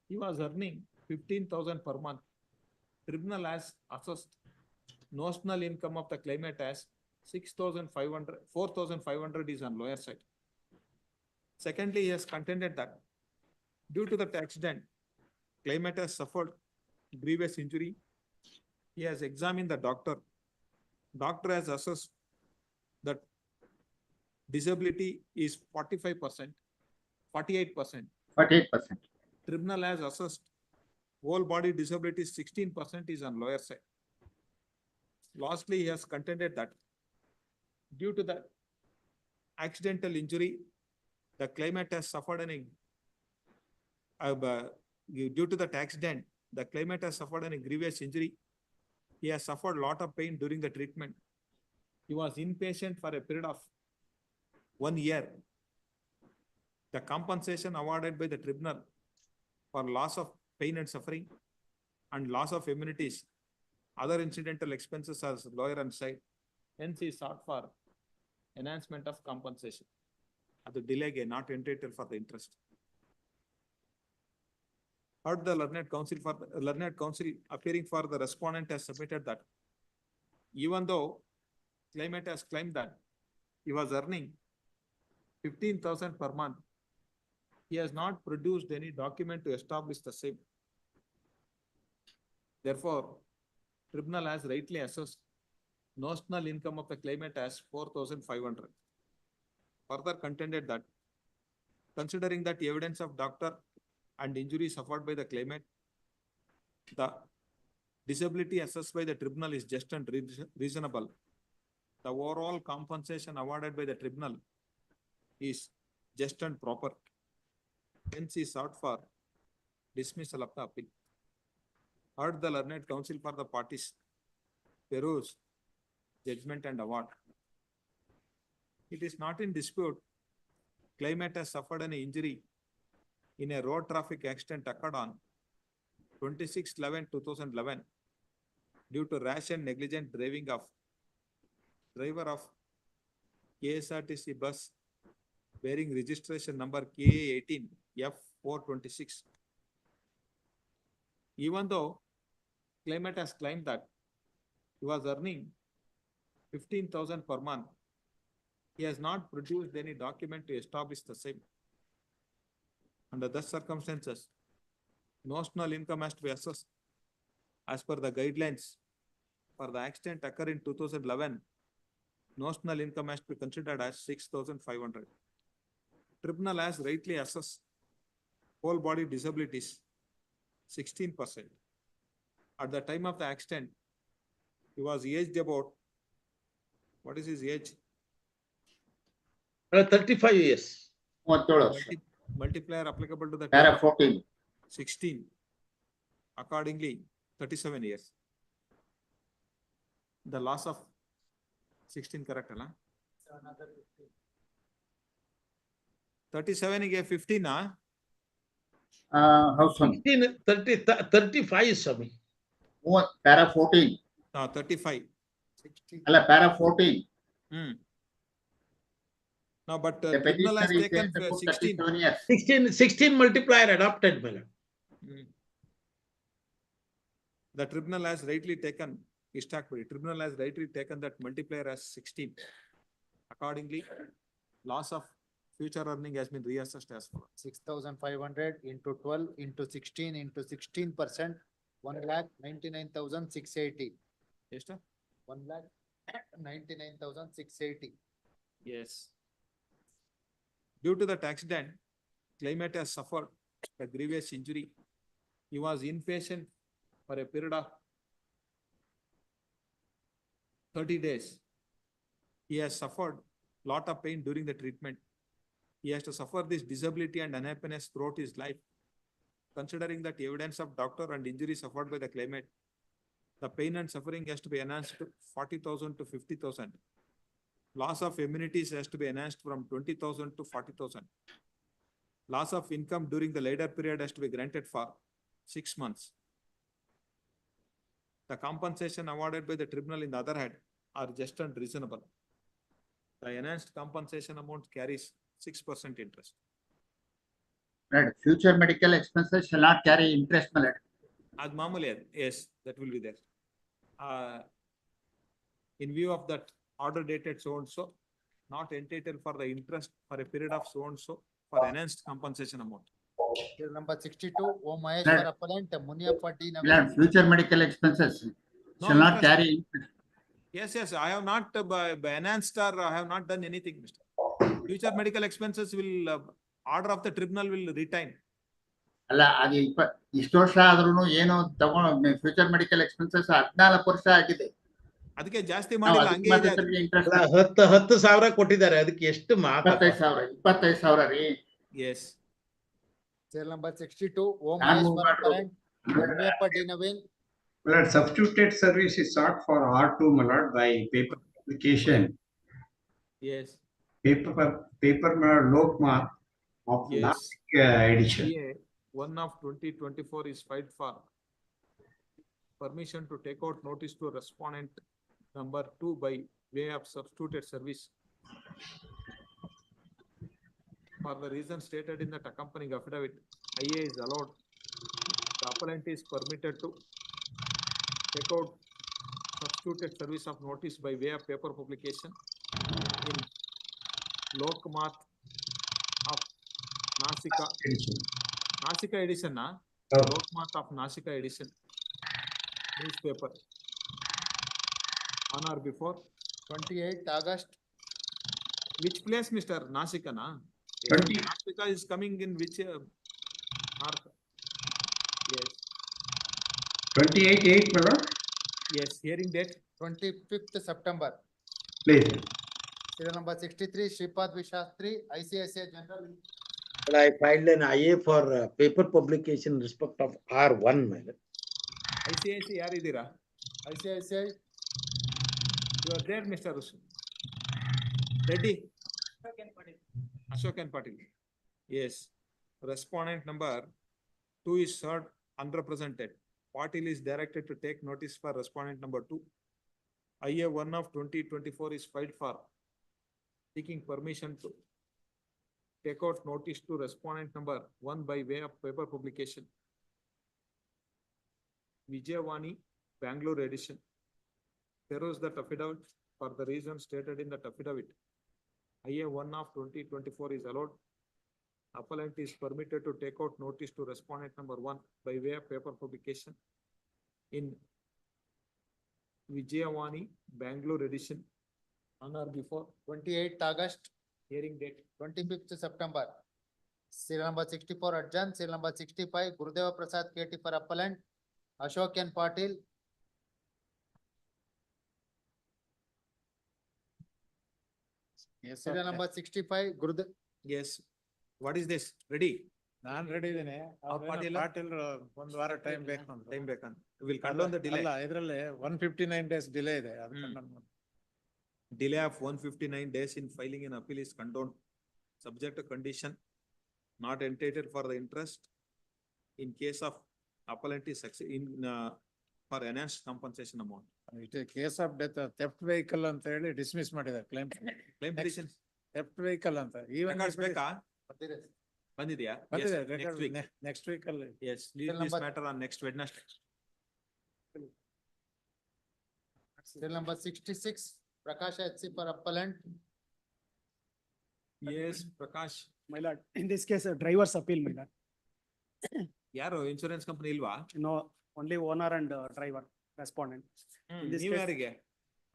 he was earning 15,000 per month. Tribunal has assessed notional income of the claimant as 6,500, 4,500 is on lower side. Secondly, he has contended that due to the accident, claimant has suffered grievous injury. He has examined the doctor. Doctor has assessed that disability is 45%, 48%. 48%. Tribunal has assessed whole body disability 16% is on lower side. Lastly, he has contended that due to the accidental injury, the claimant has suffered due to that accident, the claimant has suffered a grievous injury. He has suffered a lot of pain during the treatment. He was inpatient for a period of 1 year. The compensation awarded by the tribunal for loss of pain and suffering and loss of immunities, other incidental expenses are lower on side. Hence, he sought for enhancement of compensation. At the delay, not entitled for the interest. Heard the learned counsel appearing for the respondent has submitted that even though claimant has claimed that he was earning 15,000 per month, he has not produced any document to establish the same. Therefore, tribunal has rightly assessed notional income of the claimant as 4,500. Further contended that considering that evidence of doctor and injury suffered by the claimant, the disability assessed by the tribunal is just and reasonable. The overall compensation awarded by the tribunal is just and proper. Hence, he sought for dismissal of the appeal. Heard the learned counsel for the parties, peruse judgment and award. It is not in dispute. Claimant has suffered an injury in a road traffic accident occurred on 26/11/2011 due to rash and negligent driving of driver of KSRTC bus bearing registration number KA18 F426. Even though claimant has claimed that he was earning 15,000 per month, he has not produced any document to establish the same. Under those circumstances, notional income has to be assessed as per the guidelines. For the accident occurred in 2011, notional income has to be considered as 6,500. Tribunal has rightly assessed whole body disabilities 16%. At the time of the accident, he was aged about, what is his age? 35 years. Multiplier applicable to the Para 14. 16. Accordingly, 37 years. The loss of 16 correct, huh? 37 ಗೆ 15 How soon? 35 Swami. Para 14. 35. Alla, para 14. No, but The tribunal has petitioner is taken saying about 16. 37 years. 16 multiplier adopted, my lord. The tribunal has rightly taken, tribunal has rightly taken that multiplier as 16. Accordingly, loss of future earning has been reassessed as follows. 6,500 into 12 into 16 into 16%, 1,99,680. ಎಷ್ಟು? 1,99,680. Yes. Due to that accident, claimant has suffered a grievous injury. He was inpatient for a period of 30 days. He has suffered lot of pain during the treatment. He has to suffer this disability and unhappiness throughout his life. Considering that evidence of doctor and injury suffered by the claimant, the pain and suffering has to be enhanced to 40,000 to 50,000. Loss of immunities has to be enhanced from 20,000 to 40,000. Loss of income during the later period has to be granted for 6 months. The compensation awarded by the tribunal in the other hand are just and reasonable. The enhanced compensation amount carries 6% interest. Right, future medical expenses shall not carry interest, my lord. As mamuli, yes, that will be there. In view of that order dated so and so, not entitled for the interest for a period of so and so for enhanced compensation amount. Serial number 62, O Maheshwar appellant, Muniappa D. My lord, future medical expenses No shall not interest. carry interest. Yes, I have not by enhanced or I have not done anything, Mr. Future medical expenses will, order of the tribunal will retain. ಅಲ್ಲ ಅದು ಇಷ್ಟು ವರ್ಷ ಆದ್ರೂ ಏನು ತಗೊಂಡು future medical expenses 14 ವರ್ಷ ಆಗಿದೆ. ಅದಕ್ಕೆ ಜಾಸ್ತಿ ನಾವು ಮಾಡಿಲ್ಲ, ಅದಕ್ಕೆ ಹಂಗೆ ಇದೆ. ಮಾತ್ರ interest ಅಲ್ಲ, 10,000 ಕೊಟ್ಟಿದ್ದಾರೆ, ಅದಕ್ಕೆ ಎಷ್ಟು ಮಾತಪ್ಪ? 25,000 ರೀ. Yes. Serial number 62, O ನಾನು Maheshwar ಮಾಡ್ರು. appellant, Muniappa D. Naveen. My lord, substituted service is sought for R2, my lord, by paper publication. Yes. Paper, my lord, Lokmat of Yes. last edition. Yeah, 1 of 2024 is filed for permission to take out notice to respondent number 2 by way of substituted service. For the reason stated in that accompanying affidavit, IA is allowed. The appellant is permitted to take out substituted service of notice by way of paper publication in Lokmat of Nasika. Nasika edition, na? Lokmat of Nasika edition. Newspaper. On or before 28 August. Which place, Mr. Nasika, na? Nasika is coming in which north? Yes. 28/8, my lord. Yes, hearing date 25th September. Please. Serial number 63, Shripad Vishastri, ICICI General. Well, I filed an IA for paper publication in respect of R1, my lord. ICICI ಯಾರಿದ್ದೀರಾ? ICICI. You are there, Mr. Reddy. Ashok and Patil. Yes. Respondent number 2 is served unrepresented. Patil is directed to take notice for respondent number 2. IA 1 of 2024 is filed for seeking permission to take out notice to respondent number 1 by way of paper publication. Vijayawani, Bangalore edition. Peruse that affidavit for the reason stated in that affidavit. IA 1 of 2024 is allowed. Appellant is permitted to take out notice to respondent number 1 by way of paper publication in Vijayawani, Bangalore edition on or before 28th August. hearing date 25th September. Serial number 64 adjourned. Serial number 65 Gurudeva Prasad KT for appellant, Ashok and Patil. Yes, Serial number 65 Gurudev. Yes. What is this? Ready? Non ready ಇದ್ದೀನಿ. ಪಾಟೀಲ್ ಒಂದ್ ವಾರ time ಬೇಕು ಅಂತ. Time ಬೇಕಂತ. Will condone the delay. ಅಲ್ಲ, ಇದ್ರಲ್ಲಿ 159 days delay ಇದೆ. ಅದಕ್ಕೆ ನಾನು Delay of 159 days in filing an appeal is condoned, subject to condition, not entitled for the interest in case of appellant is for enhanced compensation amount. Case of death theft vehicle ಅಂತ ಹೇಳಿ dismiss ಮಾಡಿದ್ದಾರೆ claim petition. Theft vehicle ಅಂತ even ಬೇಕಾ? ಬಂದಿದ್ಯಾ? ಬಂದಿದೆ Next week. Next week ಅಲ್ಲಿ. Yes, leave this matter on next Wednesday. Serial number 66 Prakash HC for appellant, Yes, Prakash. My lord, in this case, driver's appeal, my lord. ಯಾರು insurance company ಇಲ್ವಾ? No, only owner and driver, respondent. In this ನೀವ್ case, ಯಾರಿಗೆ?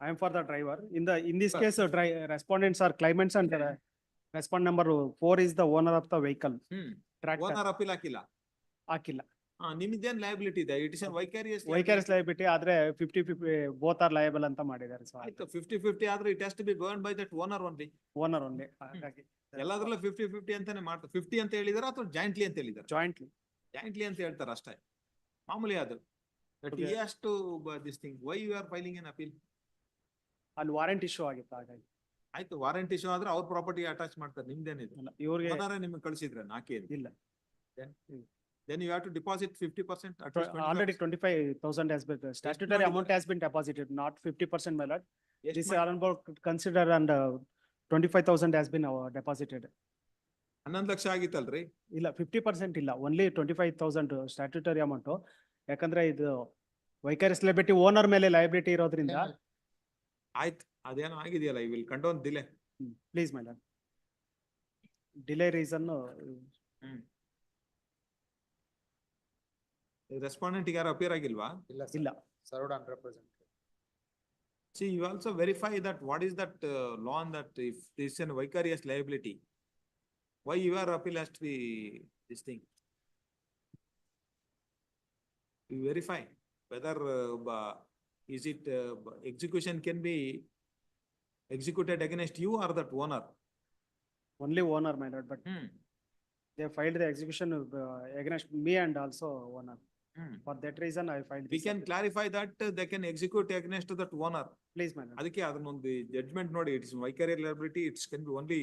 I am for the driver. In this Sir. case, respondents are claimants and respondent number 4 is the owner of the vehicle. Tractor. Owner appeal ಹಾಕಿಲ್ಲ. ಹಾಕಿಲ್ಲ. ನಿಮ್ದೇನ್ liability ಇದೆ? It is ವೈಕಾರಿಯಸ್. Vicarious liability ಆದ್ರೆ 50-50 both are liable ಅಂತ ಮಾಡಿದ್ದಾರೆ. So ಆಯ್ತು 50-50 ಆದ್ರೆ it has to be govern by that owner only. owner only. ಹಾಗಾಗಿ ಎಲ್ಲಾದ್ರಲ್ಲೂ 50-50 ಅಂತಾನೆ ಮಾಡ್ತಾರೆ. 50 ಅಂತ ಹೇಳಿದಾರ ಅಥವಾ ಜಾಯಿಂಟ್ಲಿ ಅಂತ ಹೇಳಿದಾರೆ? jointly. ಜಾಯಿಂಟ್ಲಿ ಅಂತ ಹೇಳ್ತಾರೆ ಅಷ್ಟೇ. ಮಾಮೂಲಿ ಅದು. But he has to this thing. Why you are filing an appeal? ಅಲ್ಲಿ ವಾರಂಟ್ ಇಶ್ಯೂ ಆಗಿತ್ತು ಹಾಗಾಗಿ. ಆಯ್ತು ವಾರಂಟ್ ಇಶ್ಯೂ ಆದ್ರೆ ಅವ್ರ ಪ್ರಾಪರ್ಟಿ ಅಟ್ಯಾಚ್ ಮಾಡ್ತಾರೆ. ನಿಮ್ದೇನಿದೆ? ಇವ್ರಿಗೆ ಓನರ್ ನಿಮ್ಗೆ ಕಳಿಸಿದ್ರೆ ನಾಕೆ ಇಲ್ಲ. Then you have to deposit 50% at least. Already 25,000 has been, statutory amount has been deposited, not 50%, my lord. This about consider and 25,000 has been deposited. 11 lakh ಆಗಿತ್ತಲ್ರಿ? ಇಲ್ಲ 50% ಇಲ್ಲ, only 25,000 statutory amount. ಯಾಕಂದ್ರೆ ಇದು ವೈಕಾರಿಯಸ್ liability owner ಮೇಲೆ liability ಇರೋದ್ರಿಂದ. ಆಯ್ತು ಅದೇನೋ ಆಗಿದೆಯಲ್ಲ, I will condone delay. Please, my lord. Delay reason. Respondent ಯಾರು ಅಪಿಯರ್ ಆಗಿಲ್ವಾ? ಇಲ್ಲ. Served unrepresented. See, you also verify that what is that law on that if this is a vicarious liability, why your appeal has to be this thing? You verify whether is it execution can be executed against you or that owner? Only owner, my lord, but they filed the execution against me and also owner. For that reason, I filed. We can clarify that they can execute against that owner. Please, my lord. ಅದಕ್ಕೆ ಅದನ್ನೊಂದು judgment ನೋಡಿ, it is vicarious liability, it can be only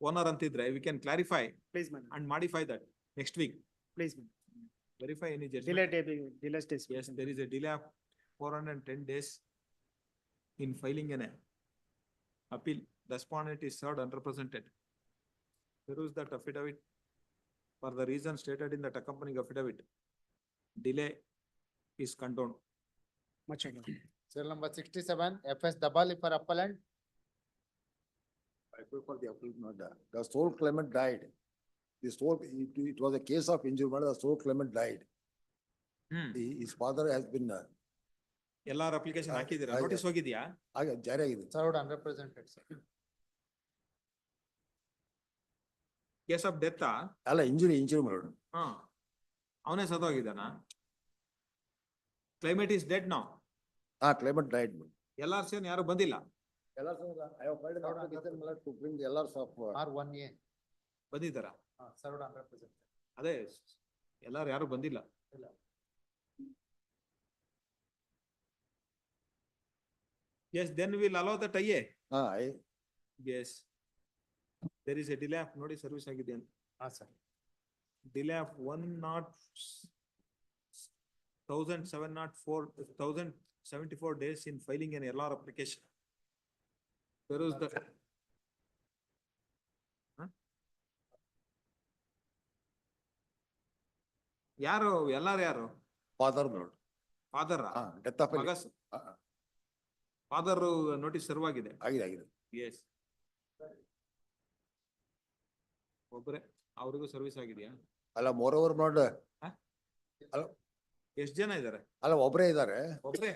owner ಅಂತಿದ್ರೆ we can clarify. Please, my lord. And modify that next week. Please, my lord. Verify any judgment. Delay days. Yes, there is a delay of 410 days in filing an appeal. Respondent is served unrepresented. There is that affidavit for the reason stated in that accompanying affidavit. Delay is condoned. Much again. Serial number 67, FS Dabali for appellant. I put for the appeal, the sole claimant died. It was a case of injury, but the sole claimant died. His father has been. ಎಲ್ಲಾರ application ಹಾಕಿದ್ದೀರಾ? Notice ಹೋಗಿದ್ಯಾ? ಜಾರಿ ಆಗಿದೆ. Served unrepresented, sir. Case of death ಅಲ್ಲ, injury ಮಾಡೋದು. ಅವನೇ ಸತ್ತೋಗಿದ್ದಾನ? Claimant is dead now. Claimant died. LRC ಯಾರು ಬಂದಿಲ್ಲ? R1A. ಬಂದಿದ್ದಾರಾ? Served unrepresented. ಅದೇ ಎಲ್ಲಾರು ಯಾರು ಬಂದಿಲ್ಲ. Yes, then we will allow that IA. Yes. There is a delay of notice service ಆಗಿದೆ ಅಂತ. Sir. Delay of 1,704 days in filing an LR application. There is the. ಯಾರು ಎಲ್ಲಾರು ಯಾರು? ಫಾದರ್ ನೋಡಿ. Father death of father notice serve ಆಗಿದೆ. ಆಗಿದೆ. S. ಒಬ್ಬರೇ ಅವ್ರಿಗೂ ಸರ್ವಿಸ್ ಆಗಿದೆಯಾ? ಅಲ್ಲ, ಮೋರೋವರ್ ನೋಡ್. ಅಲ್ಲ, ಎಷ್ಟು ಜನ ಇದ್ದಾರೆ? ಅಲ್ಲ, ಒಬ್ಬರೇ ಇದ್ದಾರೆ. ಒಬ್ಬರೇ.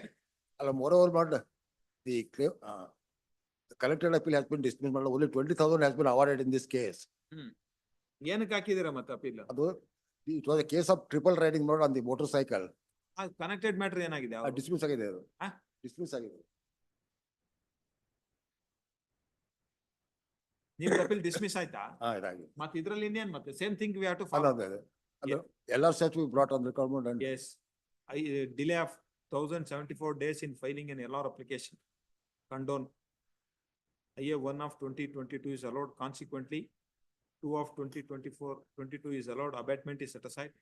ಅಲ್ಲ, ಮೋರೋವರ್ ನೋಡ್. The collected appeal has been dismissed. Only 20,000 has been awarded in this case. ಏನಕ್ಕೆ ಹಾಕಿದ್ದೀರಾ ಮತ್ತೆ ಅಪೀಲ್? ಅದು it was a case of triple riding mode on the motorcycle. Connected matter ಏನಾಗಿದೆ? ಡಿಸ್ಮಿಸ್ ಆಗಿದೆ ಅದು. ಡಿಸ್ಮಿಸ್ ಆಗಿದೆ. ನಿಮ್ದು ಅಪೀಲ್ ಡಿಸ್ಮಿಸ್ ಆಯ್ತಾ? ಇದಾಗಿದೆ. ಮತ್ತೆ ಇದ್ರಲ್ಲಿ ಇನ್ನೇನ್ ಮತ್ತೆ same thing we have to follow. LR set we brought on record and yes, delay of 1,074 days in filing an LR application. Condone. IA 1 of 2022 is allowed. Consequently, 2 of 2022 is allowed. Abatement is set aside.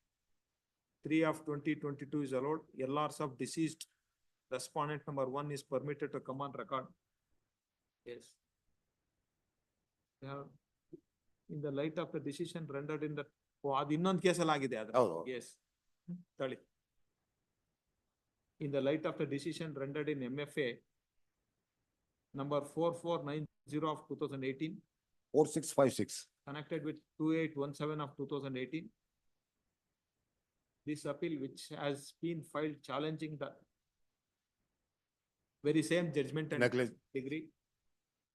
3 of 2022 is allowed. LRs of deceased respondent number 1 is permitted to come on record. Yes. In the light of the decision rendered in the ಅದು ಇನ್ನೊಂದು ಕೇಸಲ್ಲಿ ಆಗಿದೆ ಅದು. Yes. ತಳಿ. In the light of the decision rendered in MFA number 4490 of 2018, 4656. connected with 2817 of 2018. This appeal which has been filed challenging the very same judgment and Negligence. degree.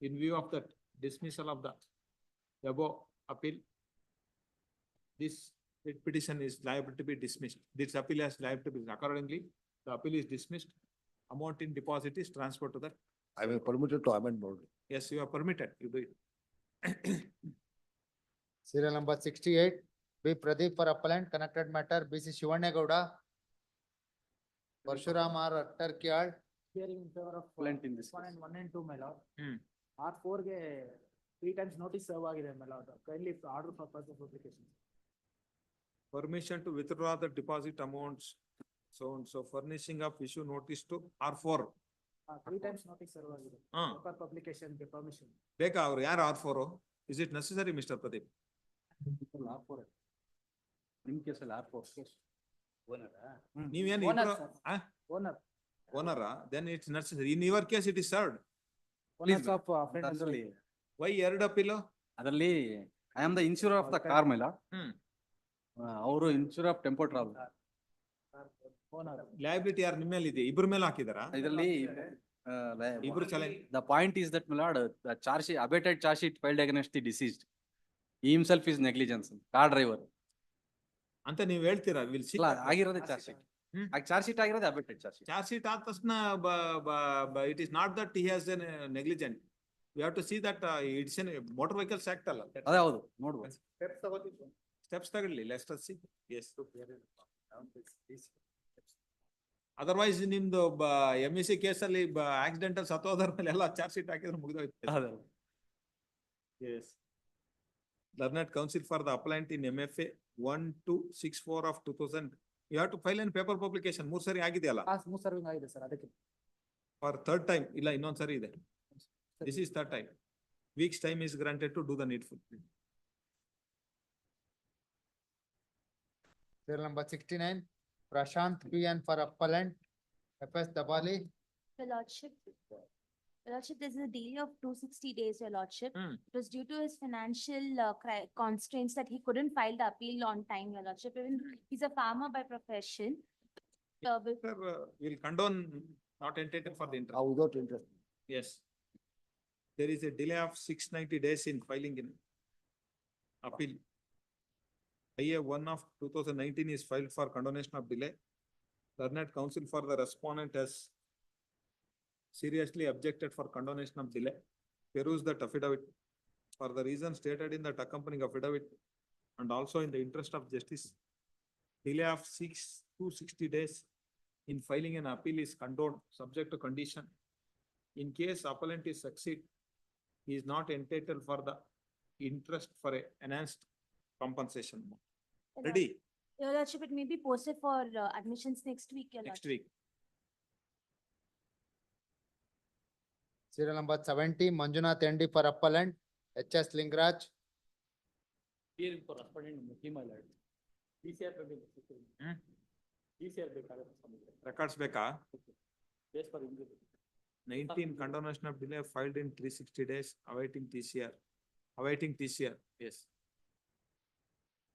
In view of the dismissal of the above appeal, this petition is liable to be dismissed. This appeal is liable to be accordingly. The appeal is dismissed. Amount in deposit is transferred to the. I am permitted to amend board. Yes, you are permitted. You do it. Serial number 68, B. Pradeep for appellant, connected matter, B. C. Shivanegowda, Parshuram R. Attarkyal, Hearing in favor of Appellant in this one case. and 1 and 2, my lord. Hmm. R4 ಗೆ 3 times notice serve ಆಗಿದೆ, my lord. Kindly order for purpose of application. Permission to withdraw the deposit amounts. So furnishing of issue notice to R4. 3 times notice serve ಆಗಿದೆ. ಹಾ. For publication ಗೆ permission. ಬೇಕಾ ಅವ್ರು ಯಾರು R4? Is it necessary, Mr. Pradeep? ನಿಮ್ ಕೇಸಲ್ಲಿ R4 ನೀವೇನು Owner, ಇಬ್ರು- sir. ಆ? Owner. Owner, then it's necessary. In your case, it is served. Owners of friend and ಅದರಲ್ಲಿ Why ಎರಡು ಅಪೀಲು? ಅದರಲ್ಲಿ I am the insure of the car ಮೇಲ ಹ್ಮ್. ಅವರು insure of tempo travel owner. Liability ಯಾರು ನಿಮ್ಮ ಮೇಲೆ ಇದೆ? ಇಬ್ರ ಮೇಲೆ ಹಾಕಿದಾರ? ಇದರಲ್ಲಿ ಇಬ್ರು challenge. the point is that my lord, the charge sheet, abated charge sheet filed against the deceased, he himself is negligence, car driver. ಅಂತ ನೀವ್ ಹೇಳ್ತೀರಾ? ವಿಲ್ ಅಲ್ಲ ಆಗಿರೋದೇ ಚಾರ್ಜ್ ಶೀಟ್, ಚಾರ್ಜ್ ಶೀಟ್ ಆಗಿರೋದೇ abated charge sheet. Charge sheet ಆದ ತಕ್ಷಣ it is not that he has an negligent. We have to see that it's an motor vehicles act ಅಲ್ಲ. ಅದೇ ಹೌದು ನೋಡ್ಬೋದು. ಸ್ಟೆಪ್ಸ್ ತಗೊಳ್ಳಿ. Let's see. ಎಸ್. ಅದರ್ವೈಸ್ ನಿಮ್ದು MEC ಕೇಸಲ್ಲಿ ಆಕ್ಸಿಡೆಂಟಲ್ ಸತ್ತೋದ್ರ ಮೇಲೆ ಎಲ್ಲ ಚಾರ್ಜ್ ಶೀಟ್ ಹಾಕಿದ್ರೆ ಮುಗಿದೋಯ್ತು. Yes. Learned counsel for the appellant in MFA 1264 of 2000. You have to file in paper publication. 3 ಸರಿ ಆಗಿದೆಯಲ್ಲ? Smooth serving ಆಗಿದೆ ಸರ್, ಅದಕ್ಕೆ. For third time. ಇಲ್ಲ ಇನ್ನೊಂದ್ ಸರಿ ಇದೆ. This is third time. Week's time is granted to do the needful. serial number 69, Prashant P. N. for appellant, FS Dabali, Your lordship, there's a delay of 260 days, your lordship. Hmm. It was due to his financial constraints that he couldn't file the appeal on time, your lordship. Even he's a farmer by profession. Sir, will condone not entitled for the interest. Without interest. Yes. There is a delay of 690 days in filing in appeal. IA 1 of 2019 is filed for condonation of delay. Learned counsel for the respondent has seriously objected for condonation of delay. Peruse that affidavit for the reason stated in that accompanying affidavit and also in the interest of justice. Delay of 260 days in filing an appeal is condoned subject to condition. In case appellant is succeed, he is not entitled for the interest for a enhanced compensation. Ready? Your lordship, it may be posted for admissions next week, your Next lordship. week. serial number 70, Manjunath ND for appellant, HS Lingraj, Hearing for respondent Muki, my lord. DCR DCR ಬೇಕಾಗುತ್ತೆ. Records ಬೇಕಾ? Yes, for injury. 19 condonation of delay filed in 360 days awaiting TCR. Awaiting TCR, yes.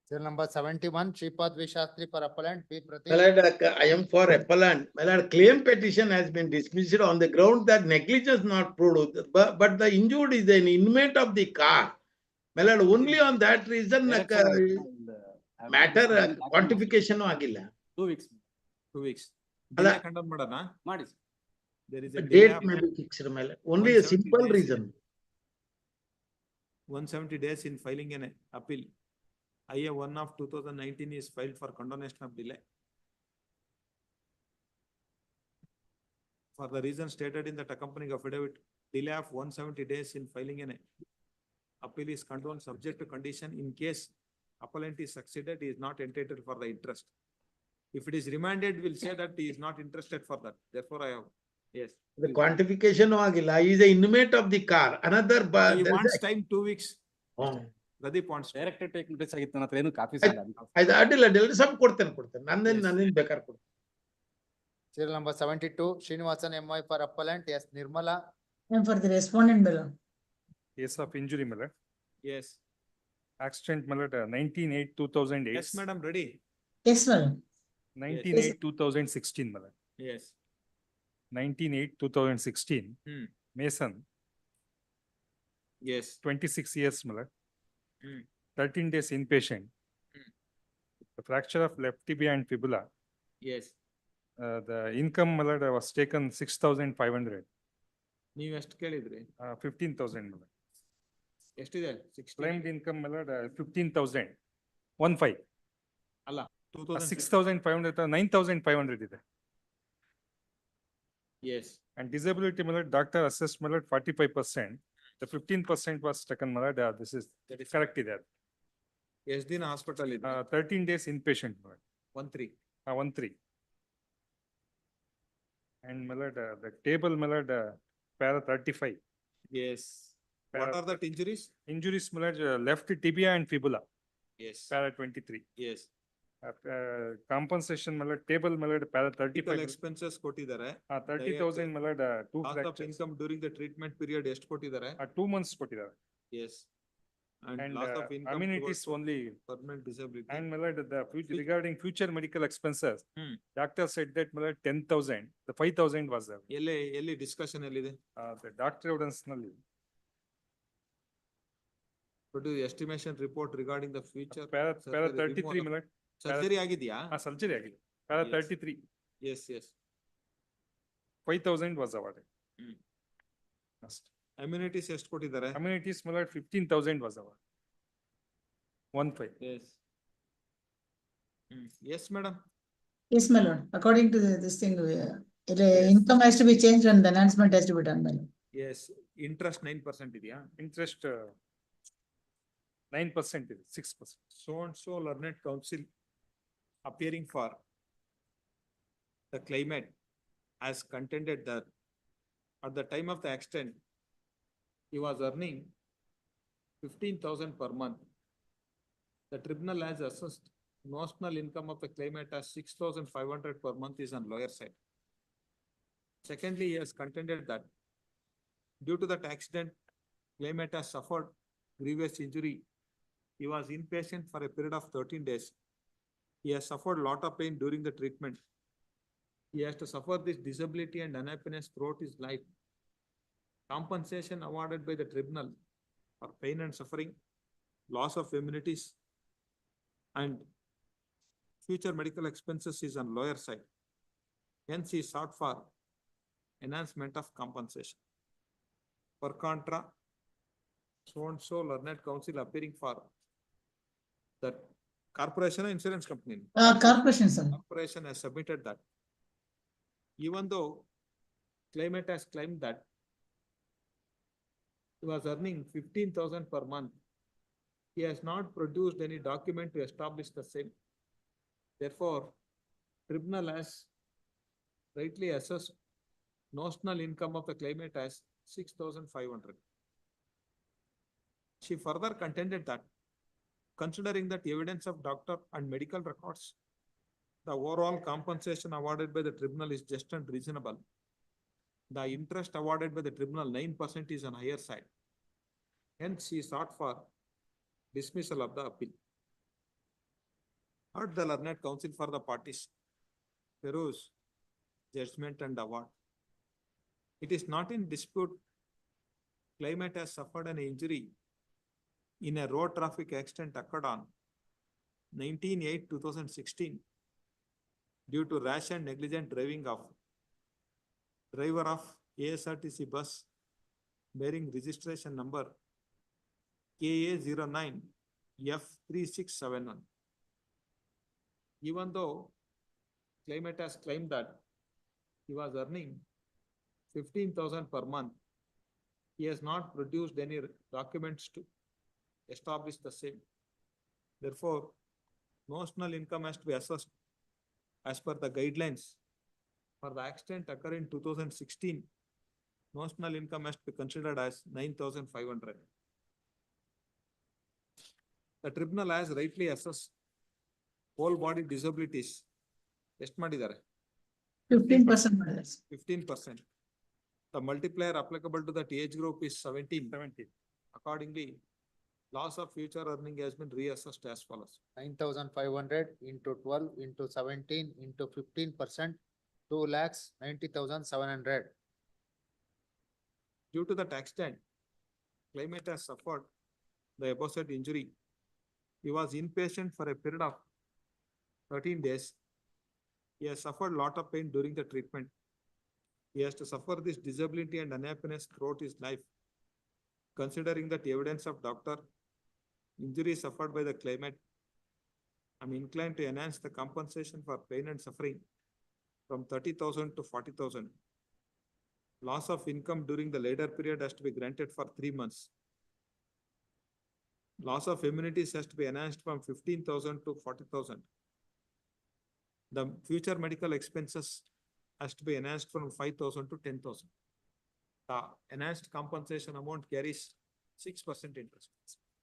serial number 71, Shripad V. Shastri for appellant, B. My Pradeep, lord, I am for appellant. My lord, claim petition has been dismissed on the ground that negligence not proved, but the injured is an inmate of the car. My lord, only on that reason matter quantification ಆಗಿಲ್ಲ. 2 weeks 2 weeks. ಅಲ್ಲ. Delay condone ಮಾಡೋಣ? ಮಾಡಿ. There is a delay Date of may be fixed, my lord. Only a 170 simple days. reason. 170 days in filing an appeal. IA 1 of 2019 is filed for condonation of delay. For the reason stated in that accompanying affidavit, delay of 170 days in filing an appeal is condoned subject to condition. In case appellant is succeeded, he is not entitled for the interest. If it is remanded, we'll say that he is not interested for that. Therefore, I have, yes. The quantification ಆಗಿಲ್ಲ. He is an inmate of the car. Another. He wants time 2 weeks. Pradeep wants. Direct take notice ಆಗಿತ್ತು ನನ್ನ ಹತ್ರ ಏನು copies ಇಲ್ಲ. ಅದು ಅಡ್ಡಿಲ್ಲ, ಸ್ವಲ್ಪ ಕೊಡ್ತೇನೆ. ನಂದೇನು ಬೇಕಾದ್ರೆ ಕೊಡ್ತೇನೆ. serial number 72, Srinivasan MY for appellant, S. Nirmala, And for the respondent, my lord. Case of injury, my lord. Yes. Accident, my lord, 19/8/2008. Yes, madam, ready? Yes, madam. 19/8/2016, my lord. Yes. 19/8/2016. Mason, Yes. 26 years, my lord. Hmm. 13 days inpatient. The fracture of left tibia and fibula. Yes. The income, my lord, was taken 6,500. ನೀವು ಎಷ್ಟು ಕೇಳಿದ್ರಿ? 15,000, my lord. ಎಷ್ಟಿದೆ? Claimed income, my lord, 15,000. 15. ಅಲ್ಲ, 6,500, 9,500 ಇದೆ. Yes. And disability, my lord, doctor assessed, my lord, 45%. The 15% was taken, my lord. This is correct ಇದೆ. ಎಷ್ಟು ದಿನ hospital ಇದೆ? 13 days inpatient, my lord. 13. 13. And my lord, the table, my lord, para 35. Yes. What are the injuries? Injuries, my lord, left tibia and fibula. Yes. Para 23. Yes. Compensation, my lord, table, my lord, para 35. Expenses ಕೊಟ್ಟಿದ್ದಾರೆ. 30,000, my lord, 2 Loss of fractures. income during the treatment period ಎಷ್ಟು ಕೊಟ್ಟಿದ್ದಾರೆ? 2 months ಕೊಟ್ಟಿದ್ದಾರೆ. Yes. And And loss of income amenities towards only. permanent disability. And my lord, the future, regarding future medical expenses, doctor said that, my lord, 10,000, the 5,000 was there. ಎಲ್ಲಿ discussion ಎಲ್ಲಿದೆ? The doctor evidence ನಲ್ಲಿ. Produce estimation report regarding the future. Para 33, my lord. Surgery ಆಗಿದೆಯಾ? Surgery ಆಗಿದೆ. Para 33. Yes, yes. 5,000 was awarded. Last. Amenities ಎಷ್ಟು ಕೊಟ್ಟಿದ್ದಾರೆ? Amenities, my lord, 15,000 was awarded. 15. Yes. Yes, madam. Yes, my lord. According to this thing, income has to be changed and the enhancement has to be done, my lord. Yes. Interest 9% ಇದೆಯಾ? Interest 9% ಇದೆ, 6%. So and so learned counsel appearing for the claimant has contended that at the time of the accident, he was earning 15,000 per month. The tribunal has assessed notional income of the claimant as 6,500 per month is on lower side. Secondly, he has contended that due to that accident, claimant has suffered grievous injury. He was inpatient for a period of 13 days. He has suffered a lot of pain during the treatment. He has to suffer this disability and unhappiness throughout his life. Compensation awarded by the tribunal for pain and suffering, loss of amenities, and future medical expenses is on lower side. Hence, he sought for enhancement of compensation. Per contra, so and so learned counsel appearing for that corporation or insurance company? Corporation, sir. Corporation has submitted that. Even though claimant has claimed that he was earning 15,000 per month, he has not produced any document to establish the same. Therefore, tribunal has rightly assessed notional income of the claimant as 6,500. She further contended that considering that evidence of doctor and medical records, the overall compensation awarded by the tribunal is just and reasonable. The interest awarded by the tribunal 9% is on higher side. Hence, she sought for dismissal of the appeal. Heard the learned counsel for the parties peruse judgment and award. It is not in dispute claimant has suffered an injury in a road traffic accident occurred on 19/8/2016 due to rash and negligent driving of driver of ASRTC bus bearing registration number KA09F3671. Even though claimant has claimed that he was earning 15,000 per month, he has not produced any documents to establish the same. Therefore, notional income has to be assessed as per the guidelines. For the accident occurred in 2016, notional income has to be considered as 9,500. The tribunal has rightly assessed whole body disabilities. ಎಷ್ಟು ಮಾಡಿದ್ದಾರೆ? 15% ಮಾಡಿದ್ದಾರೆ. 15%. The multiplier applicable to that age group is 17. Accordingly, Loss of future earning has been reassessed as follows. 9,500 into 12 into 17 into 15%, 2,90,700. Due to that extent, claimant has suffered the aforesaid injury. He was inpatient for a period of 13 days. He has suffered lot of pain during the treatment. He has to suffer this disability and unhappiness throughout his life. Considering that evidence of doctor, injury suffered by the claimant, I am inclined to enhance the compensation for pain and suffering from 30,000 to 40,000. Loss of income during the later period has to be granted for 3 months. Loss of immunities has to be enhanced from 15,000 to 40,000. The future medical expenses has to be enhanced from 5,000 to 10,000. The enhanced compensation amount carries 6% interest.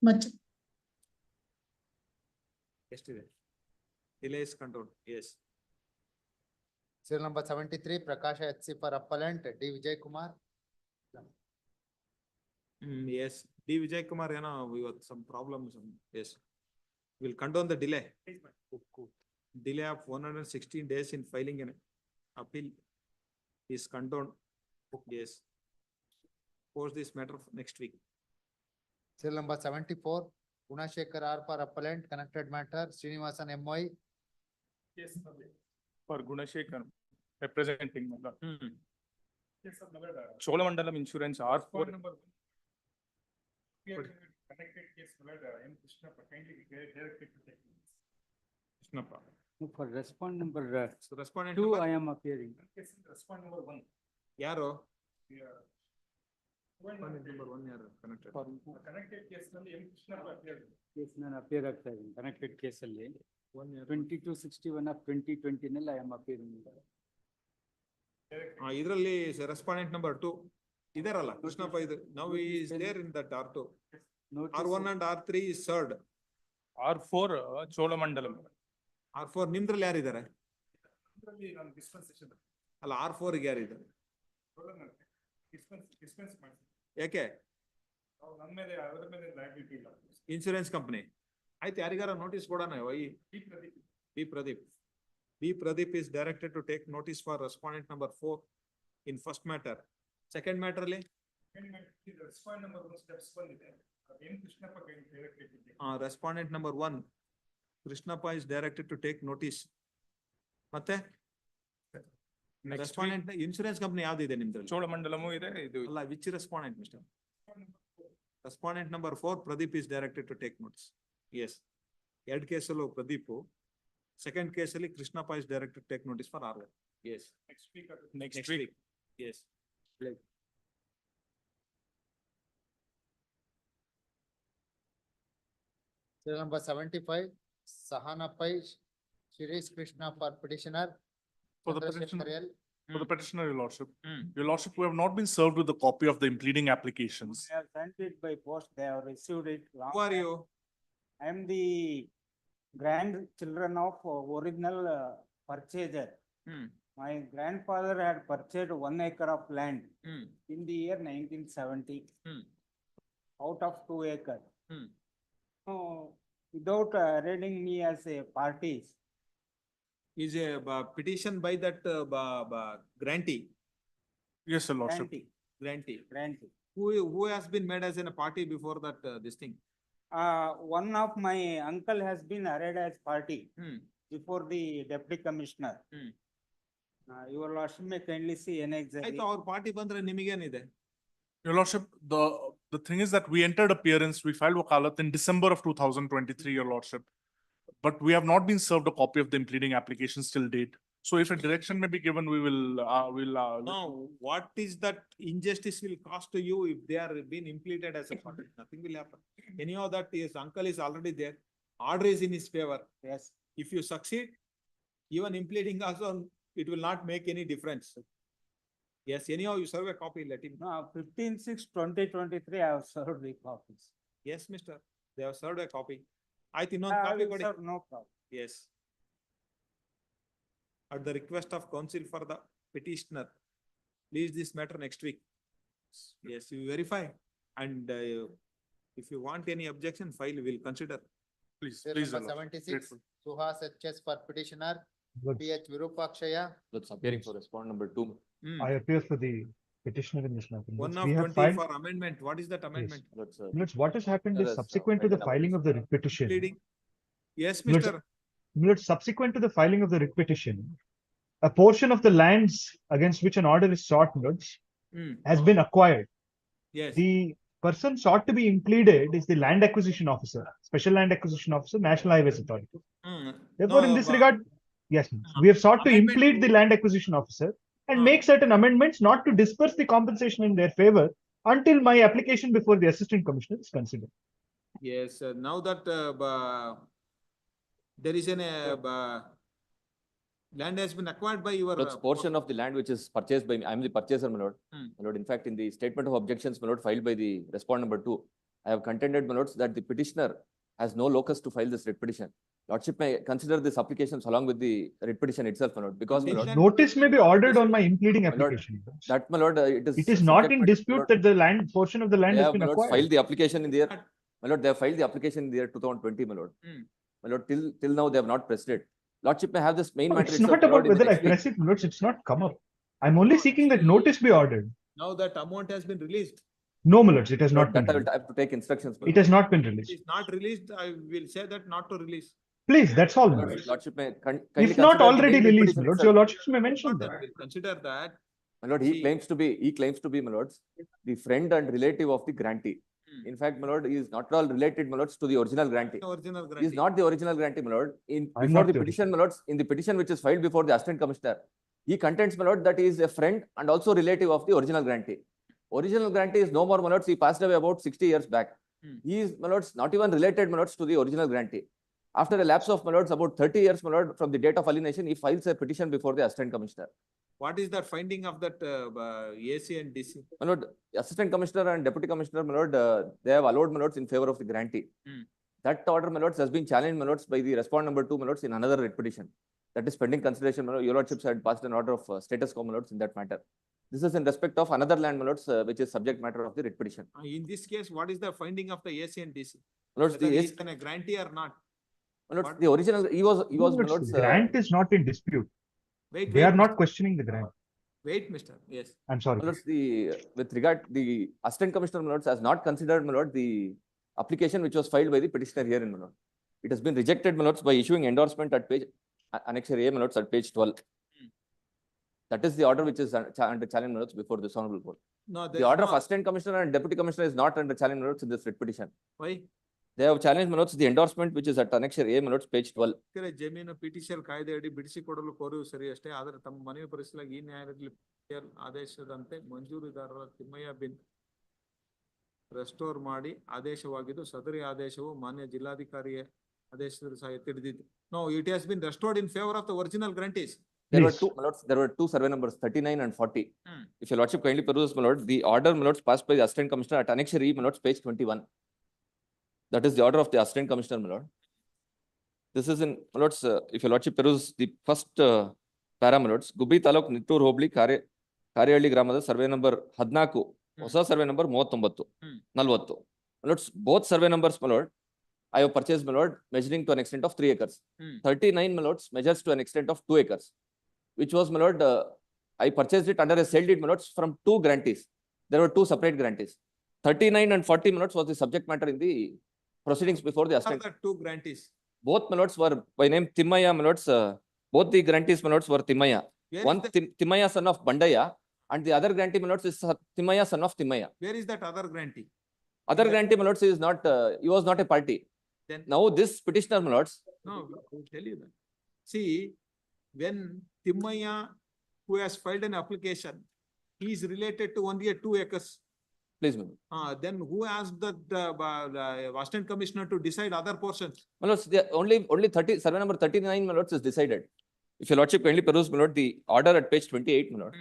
Much. Yesterday. Delay is controlled. Yes. Serial number 73, Prakasha HC for appellant, D. Vijay Kumar. Yes. D. Vijay Kumar, we got some problems. Yes. We'll condone the delay. Delay of 116 days in filing an appeal is condoned. Yes. Post this matter next week. Serial number 74, Gunashekar R for appellant, connected matter, Srinivasan MY. Yes, for Gunashekar, representing. Yes, Cholamandalam Insurance R4. Connected case, M. Krishnappa, kindly directed to take. Krishnappa. For respond number So respondent 2, number? I am appearing. Respond number 1. Yaro? Respondent number 1 yaro connected. For connected case ನಲ್ಲಿ M. Krishnappa appeared. Case ನಾನು appear ಆಗ್ತಾ ಇದ್ದೀನಿ connected ಕೇಸಲ್ಲಿ 1 year. 2261 of 2020 ನಲ್ಲಿ I am appearing. ಇದರಲ್ಲಿ respondent number 2 ಇದಾರಲ್ಲ ಕೃಷ್ಣಪ್ಪ ಇದು ನಾವು is there in that R2. R1 and R3 is served. R4 Cholamandalam. R4 ನಿಮ್ದ್ರಲ್ಲಿ ಯಾರಿದ್ದಾರೆ? ಇದರಲ್ಲಿ ನಾನು ಡಿಸ್ಪೆನ್ಸೇಷನ್ ಅಲ್ಲ R4 ಗೆ ಯಾರಿದ್ದಾರೆ? ಡಿಸ್ಪೆನ್ಸ್ ಮಾಡಿ. ಯಾಕೆ? ನನ್ನ ಮೇಲೆ ಅವರ ಮೇಲೆ ಲಯಬಿಲಿಟಿ ಇಲ್ಲ. Insurance company. ಆಯ್ತು ಯಾರಿಗಾರ ನೋಟಿಸ್ ಕೊಡೋಣ. B. Pradeep. B. Pradeep is directed to take notice for respondent number 4 in first matter. Second matter ಅಲ್ಲಿ? Respondent number 1 steps ಬಂದಿದೆ. M. Krishnappa directed to take. Respondent number 1, Krishnappa is directed to take notice. ಮತ್ತೆ? Respondent insurance company ಯಾವ್ದಿದೆ ನಿಮ್ದ್ರಲ್ಲಿ? ಚೋಳಮಂಡಲಮು ಇದೆ ಇದು. ಅಲ್ಲ, which respondent, mister? Respondent number 4, Pradeep is directed to take notice. Yes. Third case allo Pradeep. Second case alli Krishnappa is directed to take notice for R1. Yes. Next week. Yes. Serial number 75, Sahana Pai, Shirish Krishna for petitioner. For the Chandrasekhar petitioner. L. For the petitioner, Your Lordship. Your Lordship, we have not been served with a copy of the impleading applications. I have sent it by post. They have received it. Who are you? I am the grandchildren of original purchaser. My grandfather had purchased 1 acre of land in the year 1970 out of 2 acres. So, without arraigning me as a party, Is a petition by that grantee. Yes, Your Lordship. Grantee. Who has been made as in a party before that this thing? one of my uncle has been arraigned as party before the deputy commissioner. Your Lordship may kindly see annexure. ಆಯ್ತು ಅವ್ರ party ಬಂದ್ರೆ ನಿಮಗೇನಿದೆ? Your Lordship, the thing is that we entered appearance, we filed wakalat in December of 2023, Your Lordship. But we have not been served a copy of the impleading applications till date. So if a direction may be given, we will, No, what is that injustice will cost to you if they are being impleted as a party? Nothing will happen. Anyhow, that his uncle is already there. Order is in his favor. Yes. If you succeed, even impleading also, it will not make any difference. Yes, anyhow, you serve a copy, let him. No, 15/6/2023, I have served the copies. Yes, mister, they have served a copy. I think no copy. No problem. Yes. At the request of counsel for the petitioner, please this matter next week. Yes, you verify and If you want any objection, file, we will consider. Please, Serial please. number your lordship. 76, Grateful. Suhas HS for petitioner, Good. PH Virupakshaya. That's appearing for respond number 2. I appear for the petitioner in this matter. One Which of we have 20 filed. for amendment. What is that amendment? Milords, what has happened There is is, subsequent to the filed an filing of the writ petition. Pleading. Yes, Milords, Mr. Milords, subsequent to the filing of the writ petition, a portion of the lands against which an order is sought, Milords, has been acquired. Yes. The person sought to be impleaded is the land acquisition officer, special land acquisition officer, National Highways Authority. Therefore, in this regard, yes, we have sought to implead the land acquisition officer and make certain amendments not to disperse the compensation in their favor until my application before the assistant commissioner is considered. Yes, now that there is an land has been acquired by your. That's portion of the land which is purchased by me. I am the purchaser, my lord. My lord, in fact, in the statement of objections, my lord, filed by the respond number 2, I have contended, my lords, that the petitioner has no locus to file this writ petition. Lordship may consider this applications along with the writ petition itself, my lord, because my lord, Notice may be ordered on my impleading application. that, my lord, it is. It is not subject in matter, my dispute lord. that the land, portion of the land They has have, been my lords, acquired. filed the application in the year. My lord, they have filed the application in the year 2020, my lord. My lord, till now, they have not pressed it. Lordship may have this main No, matter it's itself, not my lord, about in the whether I next week. press it, Milords, it's not come up. I'm only seeking that notice be ordered. Now that amount has been released. No, Milords, it has Lord, not been that I will released. have to take instructions. my It lord. has not been If released. it is not released, I will say that not to release. Please, that's all, Lord, Milords. Lordship may kindly If not consider the already main writ released, petition Milords, itself. your Lordships may mention Not that. that, we'll consider that. My lord, he claims to be, my lords, the friend and relative of the grantee. In fact, my lord, he is not at all related, my lords, to the original grantee. Original He is grantee. not the original grantee, my lord. I'm Before not the the petition, my lords, in the petition which is filed before the assistant commissioner, he contends, my lord, that he is a friend and also relative of the original grantee. Original grantee is no more, my lords. He passed away about 60 years back. He is, my lords, not even related, my lords, to the original grantee. After a lapse of, my lords, about 30 years, my lord, from the date of alienation, he files a petition before the assistant commissioner. What is that finding of that AC and DC? My lord, assistant commissioner and deputy commissioner, my lord, they have allowed, my lords, in favor of the grantee. That order, my lords, has been challenged, my lords, by the respond number 2, my lords, in another writ petition. That is pending consideration, my lord. Your lordships had passed an order of status quo, my lords, in that matter. This is in respect of another land, my lords, which is subject matter of the writ petition. In this case, what is the finding of the AC and DC? My lords, Whether the he AC, is a grantee or not? my lords, the original, he was, my Milords, lords, grant is not in dispute. Wait, They are wait, not Mr. questioning the grant. Wait, Mr. Yes. I'm sorry. my lords, with regard, the assistant commissioner, my lords, has not considered, my lord, the application which was filed by the petitioner here in, my lord. It has been rejected, my lords, by issuing endorsement at page, annexure A, my lords, at page 12. That is the order which is under challenge, my lords, before this honorable court. No, The order of assistant commissioner and deputy commissioner is not under challenge, my lords, in this writ petition. Why? They have challenged, my lords, the endorsement which is at annexure A, my lords, page 12. ಜಮೀನು petition ಕಾಯ್ದೆಯಡಿ ಬಿಡಿಸಿಕೊಡಲು ಕೋರುವುದು ಸರಿ ಅಷ್ಟೇ ಆದರೆ ತಮ್ಮ ಮನವಿ ಪರಿಶೀಲನೆ ಈ ನ್ಯಾಯಾಲಯದಲ್ಲಿ ಆದೇಶದಂತೆ ಮಂಜೂರುದಾರರ ತಿಮ್ಮಯ್ಯ ಬಿನ್ ರೆಸ್ಟೋರ್ ಮಾಡಿ ಆದೇಶವಾಗಿದ್ದು ಸದರಿ ಆದೇಶವು ಮಾನ್ಯ ಜಿಲ್ಲಾಧಿಕಾರಿಯ ಆದೇಶದಲ್ಲಿ ಸಹ ಎತ್ತಿ ಹಿಡಿದಿದೆ. No, it has been restored in favor of the original grantees. There were two, my lords, there were two survey numbers, 39 and 40. If your lordship kindly peruse, my lord, the order, my lords, passed by the assistant commissioner at annexure E, my lords, page 21. That is the order of the assistant commissioner, my lord. This is in, my lords, if your lordship peruse the first para, my lords, Gubbi Taluk Nittur Hobli Karyalli Gramada survey number 14, ಹೊಸ survey number 39, 40. My lords, both survey numbers, my lord, I have purchased, my lord, measuring to an extent of 3 acres. 39, my lords, measures to an extent of 2 acres, which was, my lord, I purchased it under a sale deed, my lords, from 2 grantees. There were 2 separate grantees. 39 and 40, my lords, was the subject matter in the proceedings before the What are assistant. the two grantees? Both, my lords, were by name Timmaya, my lords. Both the grantees, my lords, were Timmaya. Where One is the- Timmaya, son of Bandaya, and the other grantee, my lords, is Timmaya, son of Timmaya. Where is that other grantee? Other grantee, my lords, is not, he was not a party. Then Now this petitioner, my lords, no, I will tell you that. See, when Timmaya, who has filed an application, he is related to only 2 acres. please, my lord. Then who asked the assistant commissioner to decide other portions? My lords, only 30, survey number 39, my lords, is decided. If your lordship kindly peruse, my lord, the order at page 28, my lord.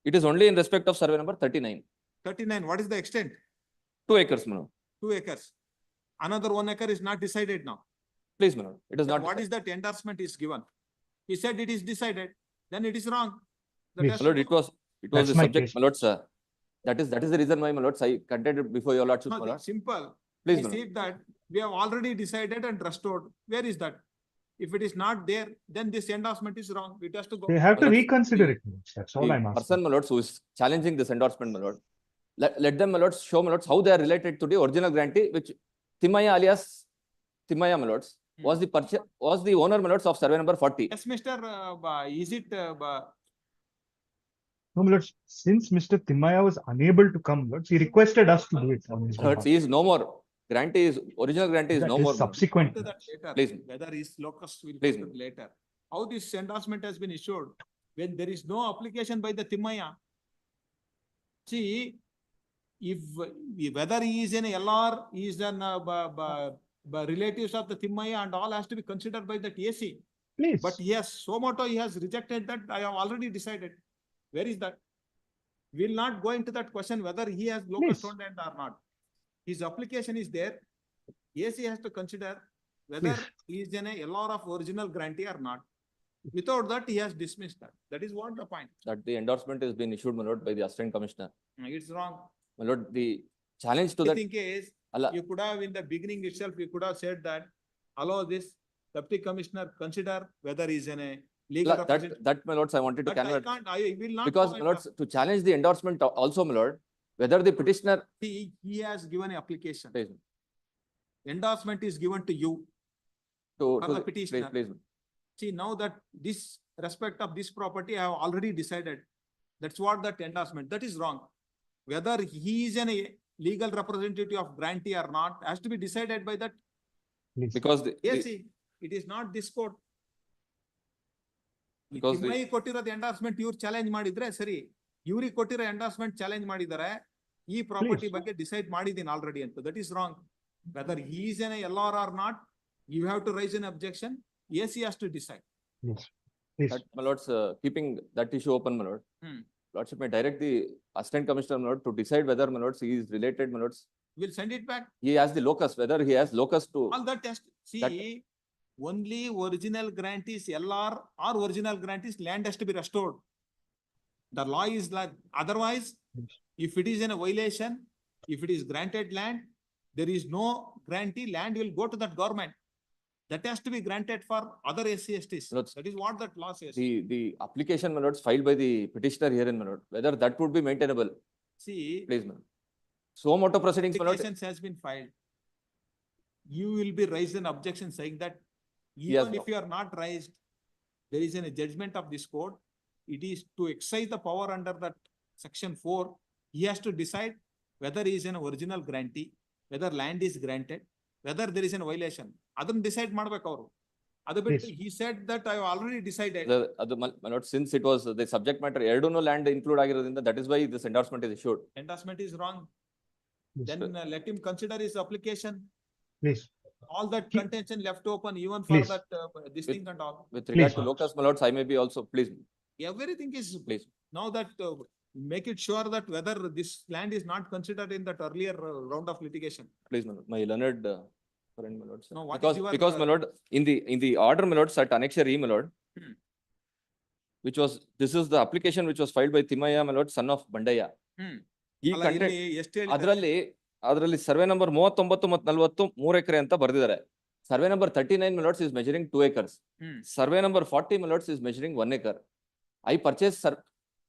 It is only in respect of survey number 39. 39, what is the extent? 2 acres, my lord. 2 acres. Another 1 acre is not decided now. Please, my lord. It is Then not. what is that endorsement is given? He said it is decided, then it is wrong. That Please. has My lord, to it go. was That's the my subject, case. my lords. That is the reason why, my lords, I contended before your lordship, my No, lord. it's simple. Please, I my lord. see that we have already decided and restored. Where is that? If it is not there, then this endorsement is wrong. It has to go. They have to My lords, reconsider the- it. my lords. That's all The I'm asking. person, my lords, who is challenging this endorsement, my lord, let them, my lords, show, my lords, how they are related to the original grantee, which Timaya alias Timaya, my lords, was the owner, my lords, of survey number 40. Yes, Mr. Is it, No, my lords, since Mr. Timaya was unable to come, lords, he requested us to do it on his My lords, behalf. he is no more. Grantee is, original grantee is That no is more. my lords. subsequent. to that later, Please. whether his locus will Please. go to later. How this endorsement has been issued when there is no application by the Timaya? See, if whether he is an LR, he is an relatives of the Timaya and all has to be considered by the AC. Please. But he has, so moto, he has rejected that. I have already decided. Where is that? We'll not go into that question whether he has locus Please. content or not. His application is there. AC has to consider whether Please. he is an LR of original grantee or not. Without that, he has dismissed that. That is what the point. That the endorsement has been issued, my lord, by the assistant commissioner. It's wrong. My lord, the challenge to I that. think is, Allah. you could have in the beginning itself, you could have said that, allow this deputy commissioner consider whether he is in a legal representative. That, my lords, I wanted to But I convert. can't, I will not. Because, my comment lords, on- to challenge the endorsement also, my lord, whether the petitioner. See, he has given an application. Please. Endorsement is given to you. To For the- the petitioner. Please. See, now that this respect of this property, I have already decided. That's what that endorsement, that is wrong. Whether he is a legal representative of grantee or not, has to be decided by that. Please. Because Yes, see, it is not this court. Because the- Thimmaiah ಕೊಟ್ಟಿರೋದು endorsement ಇವ್ರು challenge ಮಾಡಿದ್ರೆ ಸರಿ, ಇವ್ರಿಗೆ ಕೊಟ್ಟಿರೋ endorsement challenge ಮಾಡಿದ್ದಾರೆ, ಈ property ಬಗ್ಗೆ decide ಮಾಡಿದೀನಿ ಆಲ್ರೆಡಿ ಅಂತ. That is wrong. Whether he is an LR or not, you have to raise an objection. AC has to decide. Yes. Please. That, my lords, keeping that issue open, my lord. Lordship may direct the assistant commissioner, my lord, to decide whether, my lords, he is related, my lords. We'll send it back. He has the locus, whether he has locus to. All that test. See, only original grantees LR or original grantees land has to be restored. The law is like, otherwise, if it is in a violation, if it is granted land, there is no grantee, land will go to that government. That has to be granted for other SC/STs. That is what that law says. The application, my lords, filed by the petitioner herein, my lord, whether that would be maintainable. See, Please, my lord. So motor proceedings, my lord. applications has been filed. You will be raised an objection saying that Yes, even if no. you are not raised, there is a judgment of this court. It is to exercise the power under that section 4. He has to decide whether he is an original grantee, whether land is granted, whether there is a violation. ಅದನ್ನ decide ಮಾಡ್ಬೇಕು ಅವರು. ಅದು ಬಿಟ್ಟು he said that I have already decided. ಅದು, my lord, since it was the subject matter, ಎರಡೂನು land include ಆಗಿರೋದ್ರಿಂದ, that is why this endorsement is issued. Endorsement is wrong. Yes, Then let him consider his application. Please. All that contention left open even for Please. that this thing and all. With regard Please, to my locus, my lords, I may be also, please. Everything is, Please. now that make it sure that whether this land is not considered in that earlier round of litigation. Please, my lord, my learned friend, my lords. No, what is Because, your, my lord, in the order, my lords, at Annexure E, my lord, which was, this is the application which was filed by Timaya, my lord, son of Bandaya. He ಅಲ್ಲ, content, ಇಲ್ಲಿ ಎಷ್ಟು ಹೇಳಿದ್ದಾರೆ? ಅದರಲ್ಲಿ survey number 39 ಮತ್ತು 40 3 ಎಕರೆ ಅಂತ ಬರೆದಿದ್ದಾರೆ. Survey number 39, my lords, is measuring 2 acres. Survey number 40, my lords, is measuring 1 acre. I purchased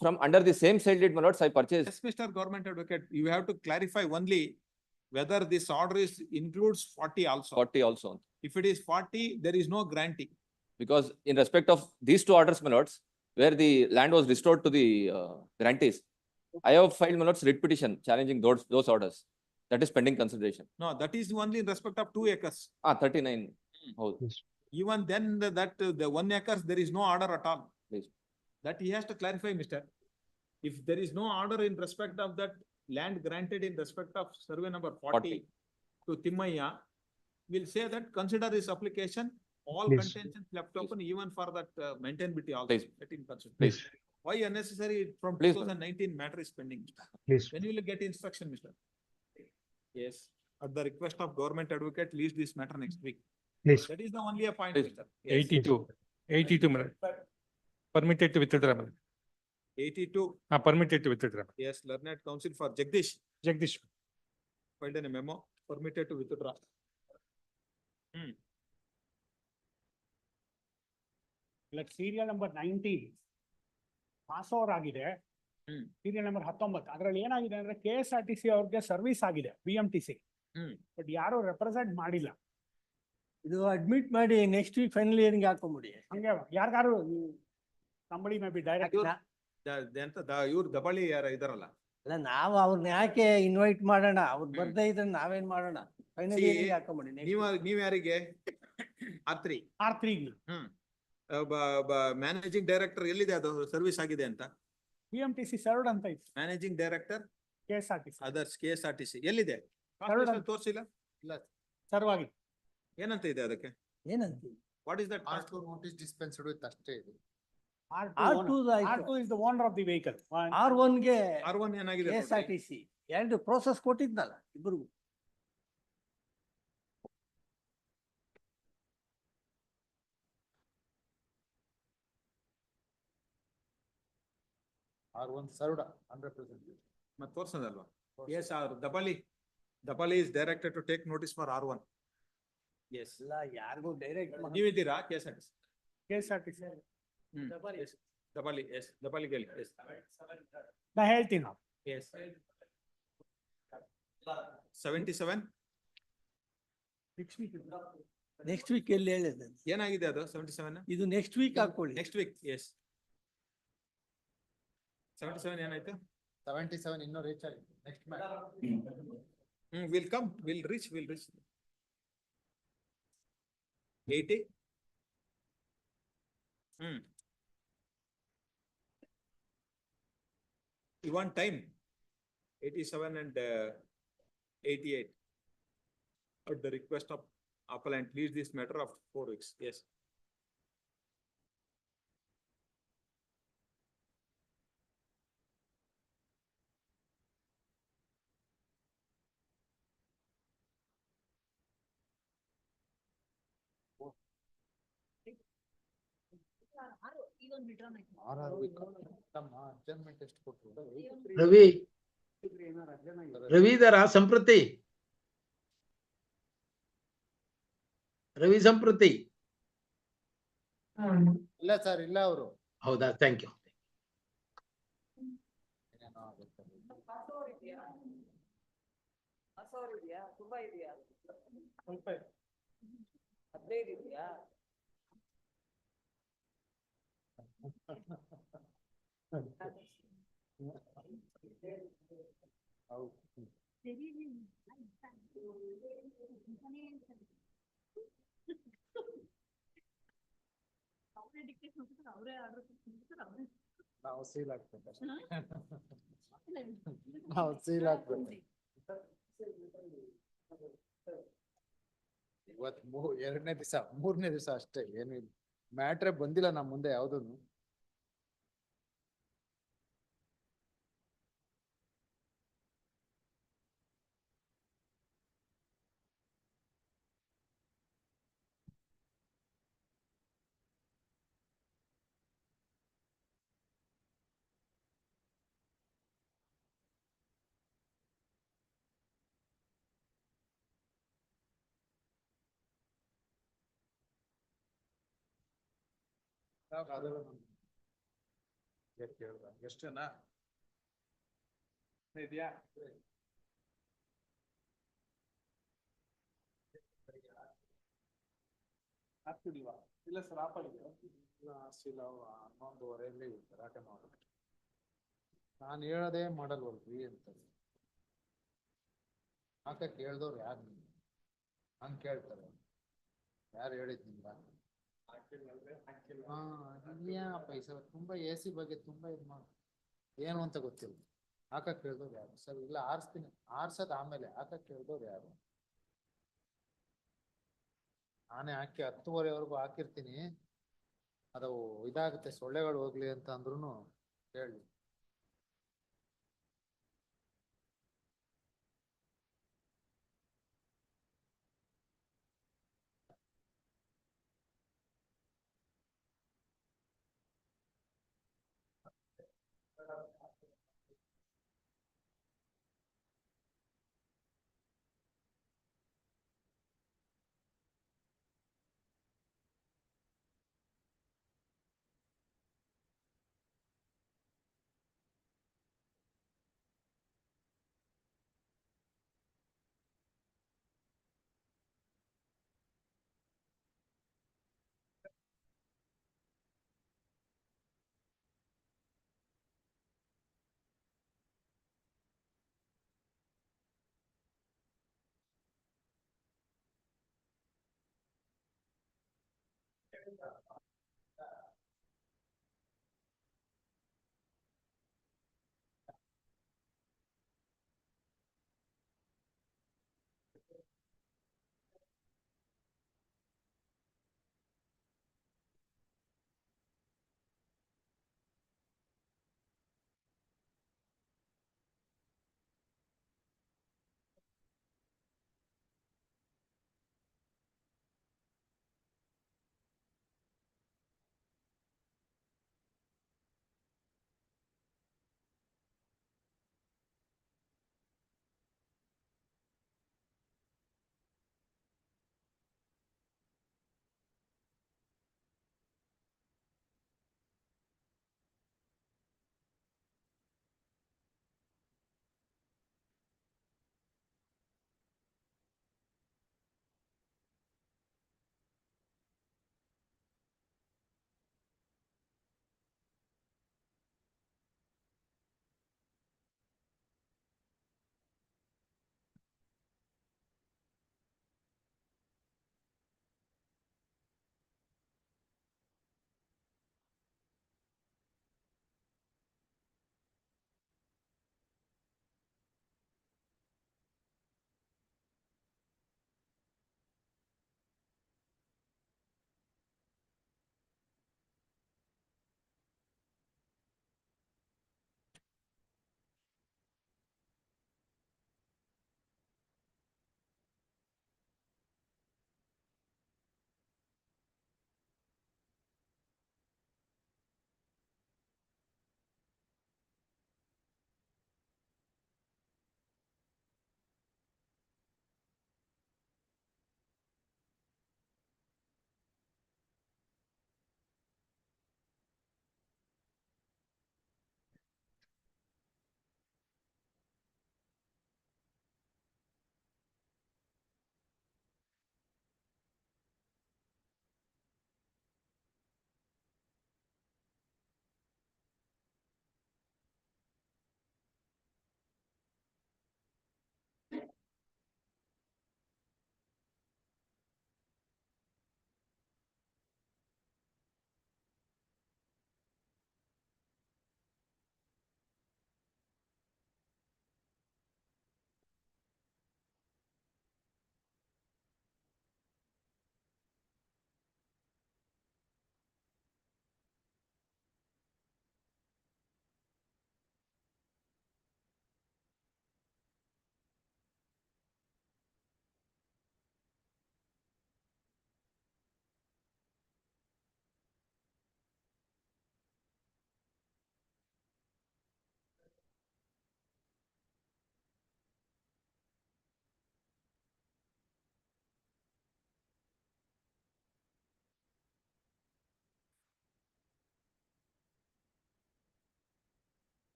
from under the same sale deed, my lords, I purchased. Yes, Mr. Government Advocate, you have to clarify only whether this order is includes 40 also. 40 also. If it is 40, there is no grantee. Because in respect of these two orders, my lords, where the land was restored to the grantees, I have filed, my lords, writ petition challenging those orders. That is pending consideration. No, that is only in respect of 2 acres. 39. Oh, Even then, the 1 acres, there is no order at all. please. That he has to clarify, mister. If there is no order in respect of that land granted in respect of survey number 40 to Timaya, we'll say that consider his application, all Please. contentions left open even for that maintainability also. Please. Let him consider. Please. Why unnecessary from Please, 2019 matter is pending? Please. When will you get instruction, mister? Yes, at the request of government advocate, leave this matter next week. Please. That is the only a point, Please. mister. Yes. 82, my lord. Permitted to withdraw, my lord. 82. Permitted to withdraw. Yes, learned counsel for Jagdish Jagdish. filed in a memo, permitted to withdraw. Like serial number 19 pass over ಆಗಿದೆ. Serial number 19 ಅದರಲ್ಲಿ ಏನಾಗಿದೆ ಅಂದ್ರೆ KSRTC ಅವ್ರಿಗೆ service ಆಗಿದೆ BMTC, but ಯಾರು represent ಮಾಡಿಲ್ಲ. ಇದು admit ಮಾಡಿ ನೆಕ್ಸ್ಟ್ ವೀಕ್ ಫೈನಲ್ ಇಯರಿಂಗ್ ಹಾಕೊಂಬಿಡಿ. ಹಂಗೆ ಯಾರಿಗಾರು ಸಂಬಳಿ ಮೇ ಬಿ ಡೈರೆಕ್ಟ್ ಇವ್ರು ದಬಾಳಿ ಯಾರ ಇದಾರಲ್ಲ. ಅಲ್ಲ ನಾವು ಅವ್ರನ್ನ ಯಾಕೆ ಇನ್ವೈಟ್ ಮಾಡೋಣ, ಅವ್ರು ಬರ್ದೇ ಇದ್ರೆ ನಾವೇನ್ ಮಾಡೋಣ, ಫೈನಲ್ ಇಯರಿಂಗ್ ಹಾಕೊಂಬಿಡಿ. ನೀವ್ ಯಾರಿಗೆ? R3. R3 ಮ್ಯಾನೇಜಿಂಗ್ ಡೈರೆಕ್ಟರ್ ಎಲ್ಲಿದೆ ಅದು ಸರ್ವಿಸ್ ಆಗಿದೆ ಅಂತ? BMTC ಸರ್ವ್ಡ್ ಅಂತ ಇತ್ತು. Managing director KSRTC others KSRTC ಎಲ್ಲಿದೆ? ತೋರಿಸಿಲ್ಲ. ಇಲ್ಲ ಸರ್ವ್ ಆಗಿದೆ. ಏನಂತ ಇದೆ ಅದಕ್ಕೆ? ಏನಂತ? What is that? R2 notice dispensed with ಅಷ್ಟೇ ಇದೆ. R2 is the owner of the vehicle. R1 ಗೆ R1 ಏನಾಗಿದೆ? KSRTC ಎರಡು ಪ್ರೋಸೆಸ್ ಕೊಟ್ಟಿದ್ನಲ್ಲ ಇಬ್ರಿಗೂ. R1 served 100%. ಮತ್ತೆ ತೋರ್ಸೋದಲ್ವಾ? Yes, Dapali is directed to take notice for R1. Yes. ಇಲ್ಲ ಯಾರಿಗೂ ಡೈರೆಕ್ಟ್ ನೀವಿದ್ದೀರಾ KSRTC? KSRTC Dapali, yes, Dapali ಗೆಲ್ಲಿ. Yes. ನಾ ಹೇಳ್ತೀನಿ ನಾವು. Yes. 77. ನೆಕ್ಸ್ಟ್ ವೀಕ್ ಎಲ್ಲಿ ಹೇಳಿದೆ? ಏನಾಗಿದೆ ಅದು 77? ಇದು ನೆಕ್ಸ್ಟ್ ವೀಕ್ ಹಾಕೊಳ್ಳಿ. Next week. Yes. 77 ಏನಾಯ್ತು? 77 ಇನ್ನೂ ರೀಚ್ ಆಗಿದೆ. Next match. We'll come, we'll reach. 80. You want time? 87 and 88. At the request of appellant, leaves this matter of 4 weeks. Yes. Adjournment ಎಷ್ಟು ಕೊಟ್ಟರು? ರವಿ ಇದಾರಾ ಸಂಪ್ರತಿ? ರವಿ ಸಂಪ್ರತಿ ಇಲ್ಲ ಸರ್, ಇಲ್ಲ ಅವರು. ಹೌದಾ? Thank you. ತುಂಬಾ ಇದೆಯಾ? 15 ಇದೆಯಾ? ನಾವು ಸೀಲ್ ಹಾಕ್ಬೇಕು. ನಾವು ಸೀಲ್ ಹಾಕ್ಬೇಕು. ಇವತ್ತು ಎರಡನೇ ದಿವಸ, ಮೂರನೇ ದಿವಸ ಅಷ್ಟೇ. ಏನು ಇಲ್ಲ, ಮ್ಯಾಟ್ರೇ ಬಂದಿಲ್ಲ ನಮ್ಮ ಮುಂದೆ ಯಾವ್ದೂನು. ಎಷ್ಟೇನಾ ಇದೆಯಾ? ಆಗ್ತಿಲ್ವಾ? ಇಲ್ಲ ಸರ್, ಆಪಾಗಿದೆ. 11:30 ಗಲಾಟೆ ಮಾಡೋದು. ನಾನು ಹೇಳೋದೇ ಮಾಡಲ್ವಲ್ರಿ ಅಂತ. ಹಾಕಕ್ ಹೇಳ್ದವ್ರು ಯಾರು? ಹಂಗ್ ಕೇಳ್ತಾರೆ. ಯಾರು ಹೇಳಿದ್ ನಿಮ್ಗ? ಪೈಸಾ ತುಂಬಾ AC ಬಗ್ಗೆ ತುಂಬಾ ಇದ್ ಮಾಡ, ಏನು ಅಂತ ಗೊತ್ತಿಲ್ಲ. ಹಾಕಕ್ ಹೇಳ್ದವ್ರು ಯಾರು? ಸರ್ ಇಲ್ಲ, ಆರಿಸ್ತೀನಿ. ಆರ್ಸದ್ ಆಮೇಲೆ ಹಾಕಕ್ ಹೇಳ್ದವ್ರು ಯಾರು? ನಾನೇ ಹಾಕಿ 10:30ವರೆಗೂ ಹಾಕಿರ್ತೀನಿ. ಅದು ಇದಾಗುತ್ತೆ, ಸೊಳ್ಳೆಗಳು ಹೋಗ್ಲಿ ಅಂತ ಅಂದ್ರೂ ಹೇಳಿ.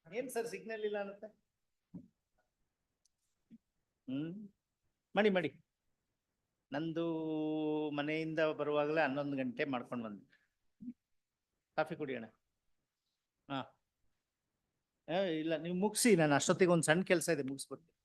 ಏನ್ ಸರ್ ಸಿಗ್ನಲ್ ಇಲ್ಲ ಅನ್ನತ್ತೆ? ಮಾಡಿ. ನಂದು ಮನೆಯಿಂದ ಬರುವಾಗಲೇ 11 ಗಂಟೆ ಮಾಡ್ಕೊಂಡು ಬಂದೆ. ಕಾಫಿ ಕುಡಿಯೋಣ. ಹಾ ಇಲ್ಲ ನೀವು ಮುಗಿಸಿ, ನಾನು ಅಷ್ಟೊತ್ತಿಗೆ ಒಂದು ಸಣ್ಣ ಕೆಲಸ ಇದೆ ಮುಗಿಸ್ಬಿಡ್ತೀನಿ.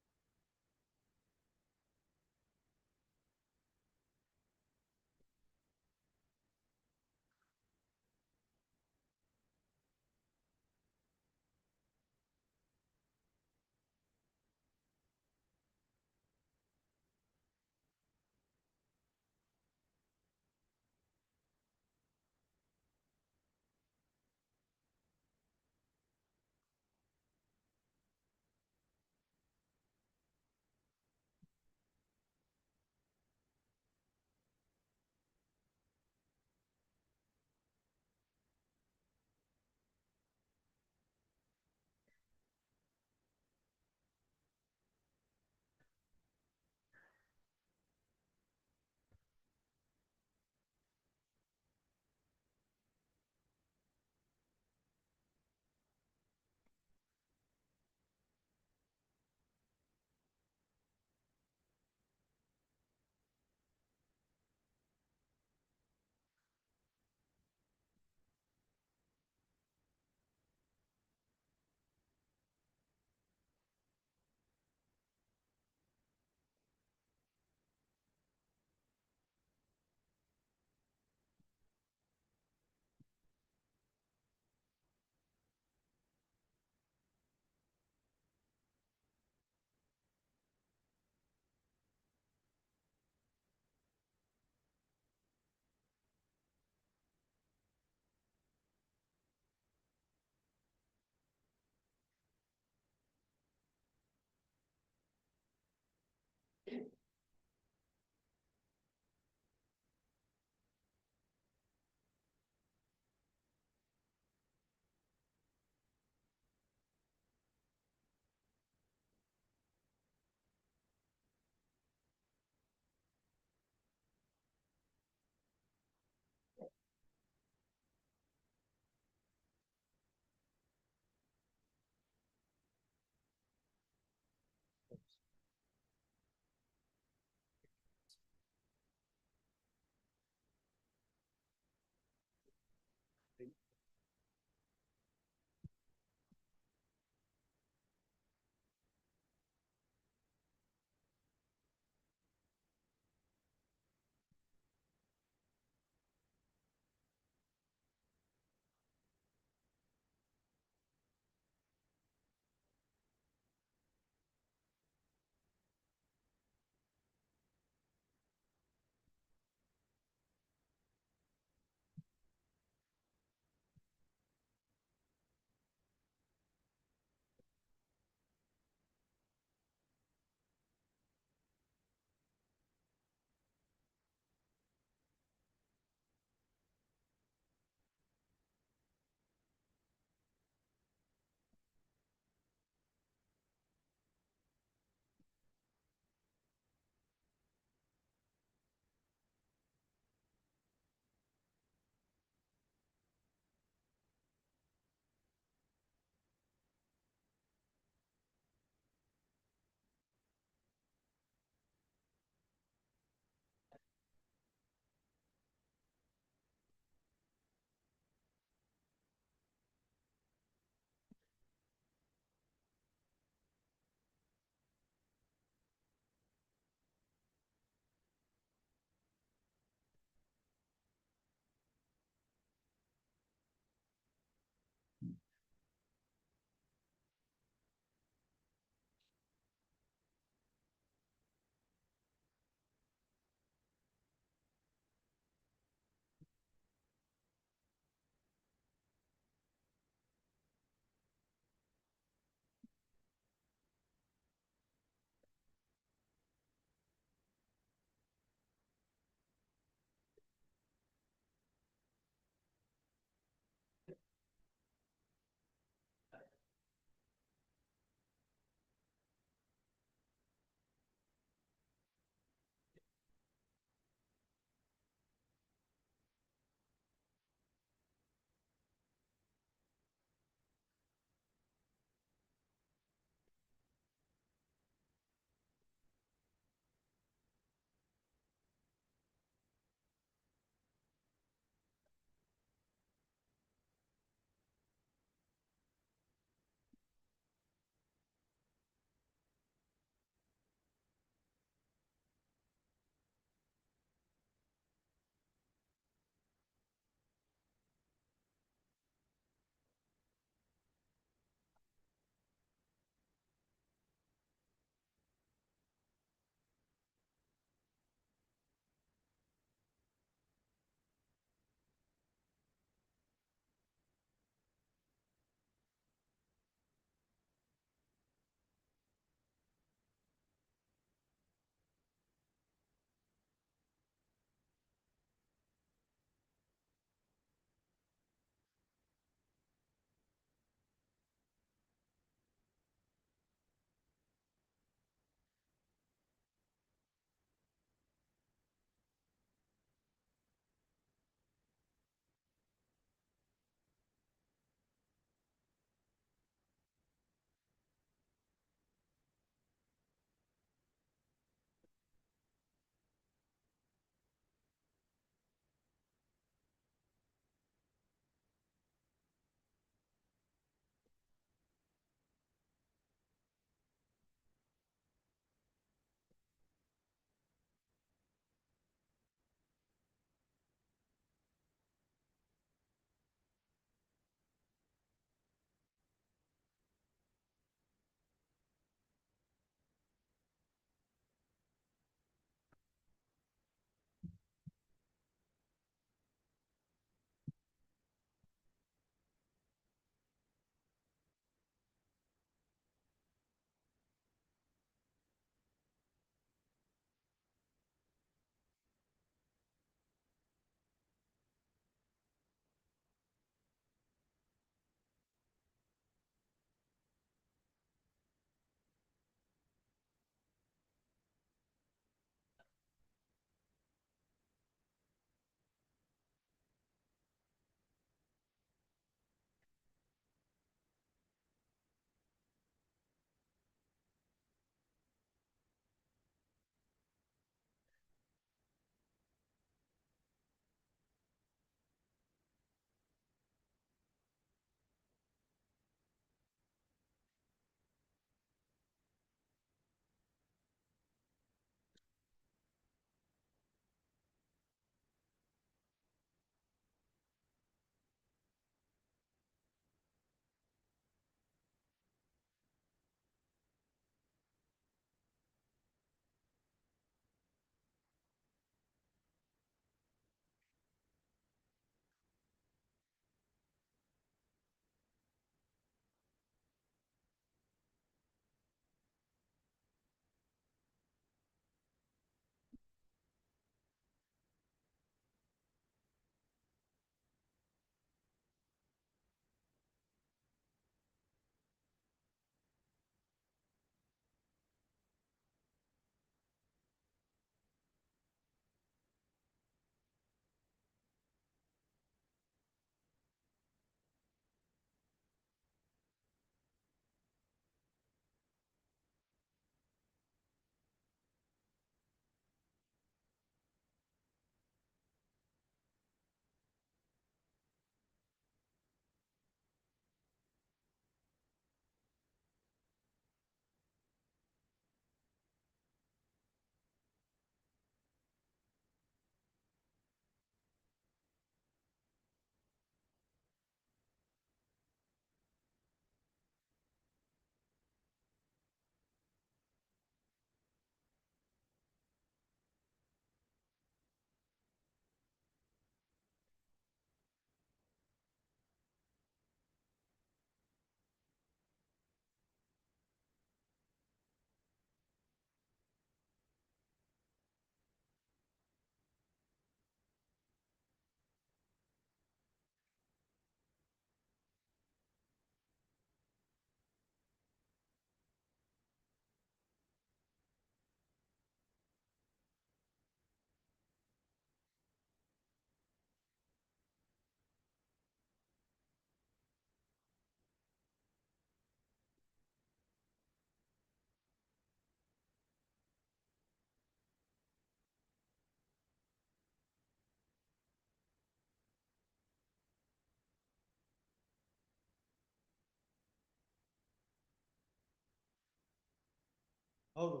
ಹೌದು.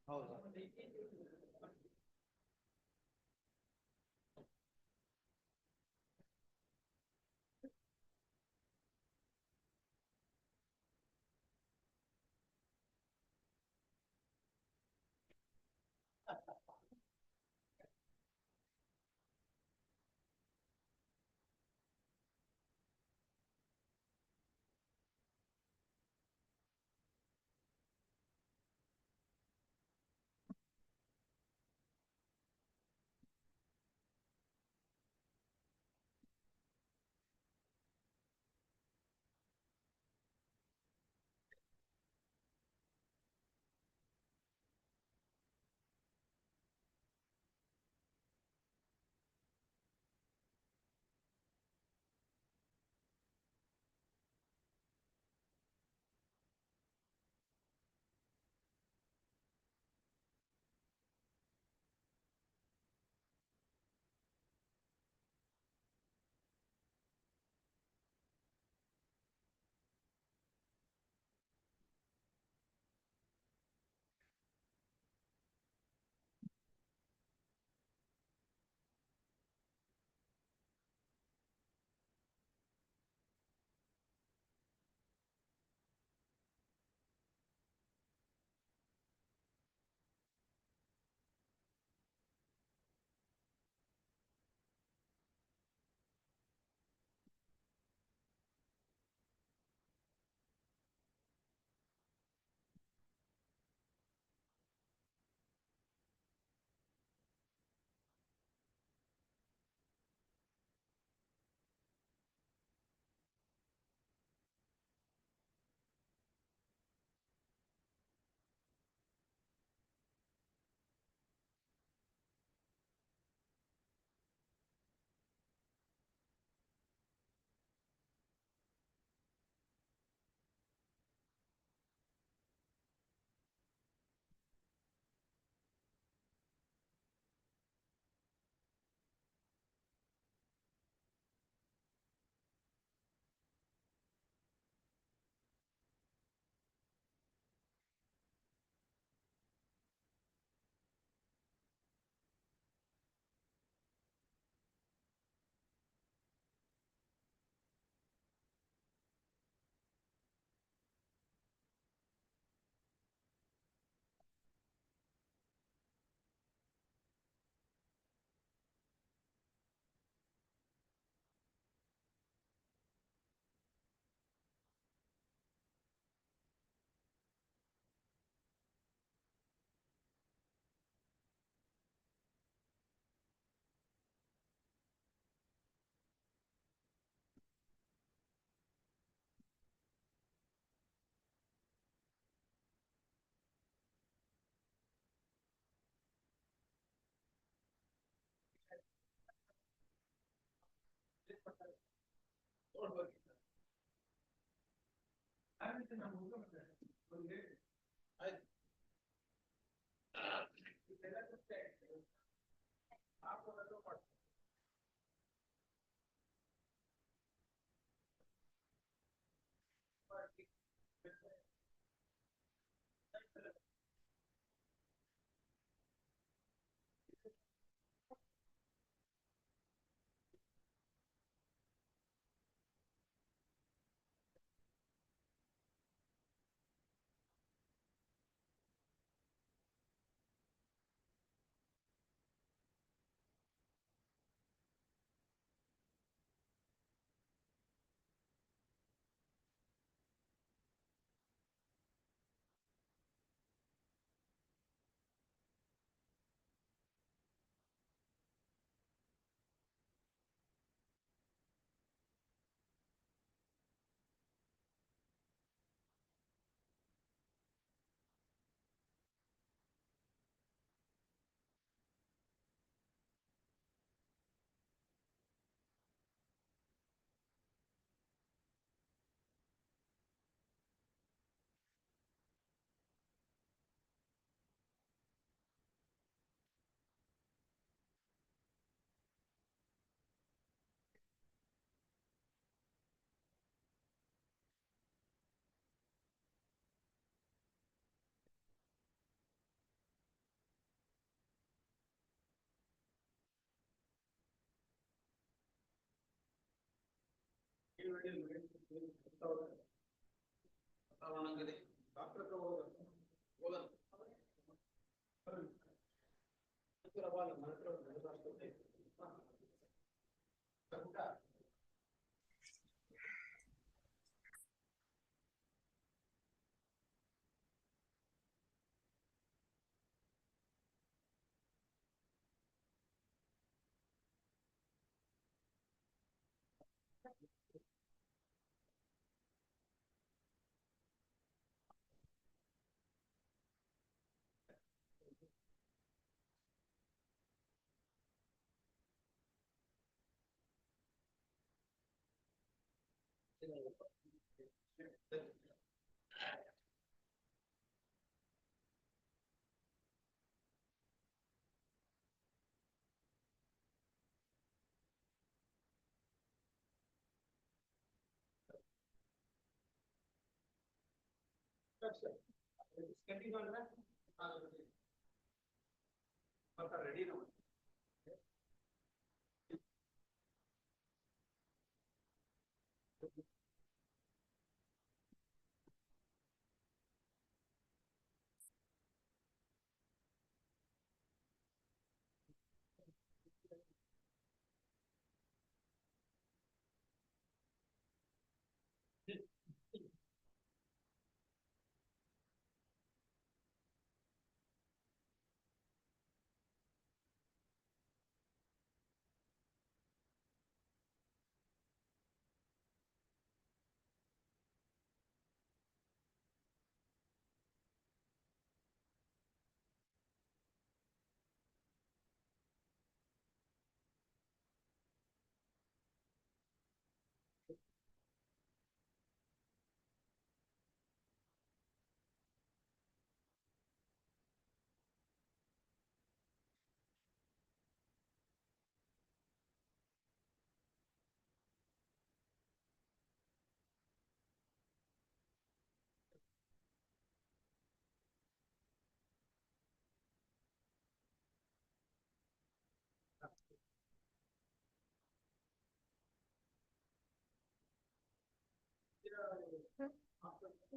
ಹೌದು.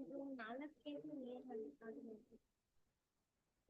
ಇದು 4 ಕೇಸ್ ಏನ್ ಮಾಡಿದ್ರು ಡಬಲ್ 2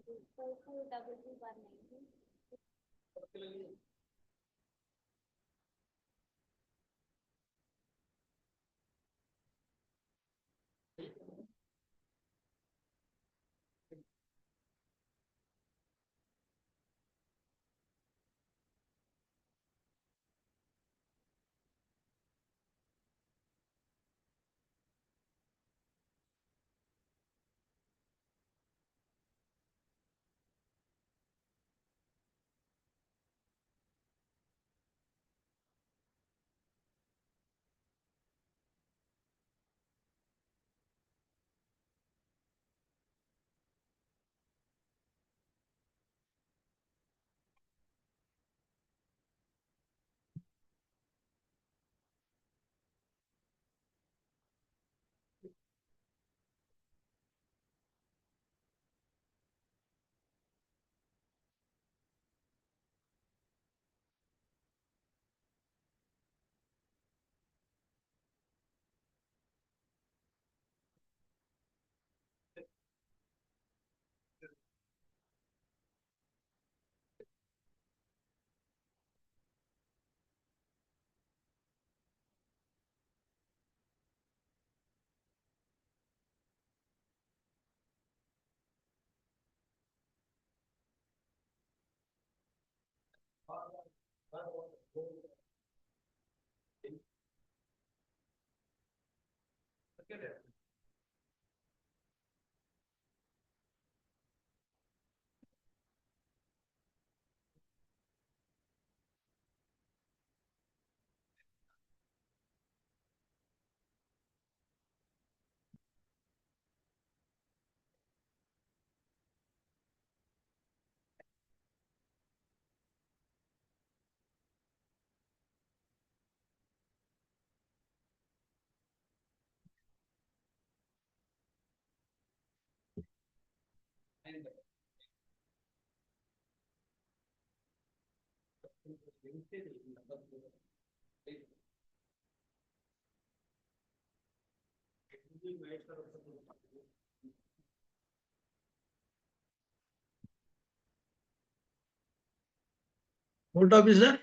ಕೋರ್ಟ್ ಆಫೀಸರ್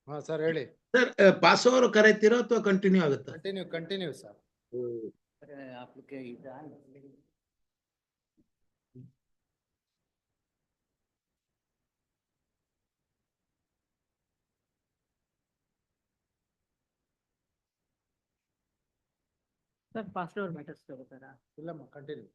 ಹಾ ಸರ್ ಹೇಳಿ. ಸರ್ ಪಾಸ್ ಓವರ್ ಕರೀತೀರೋ ಅಥವಾ ಕಂಟಿನ್ಯೂ ಆಗುತ್ತಾ? Continue sir. Sir, passed over matters ತಗೋತಾರಾ? ಇಲ್ಲಮ್ಮ ಕಂಟಿನ್ಯೂ.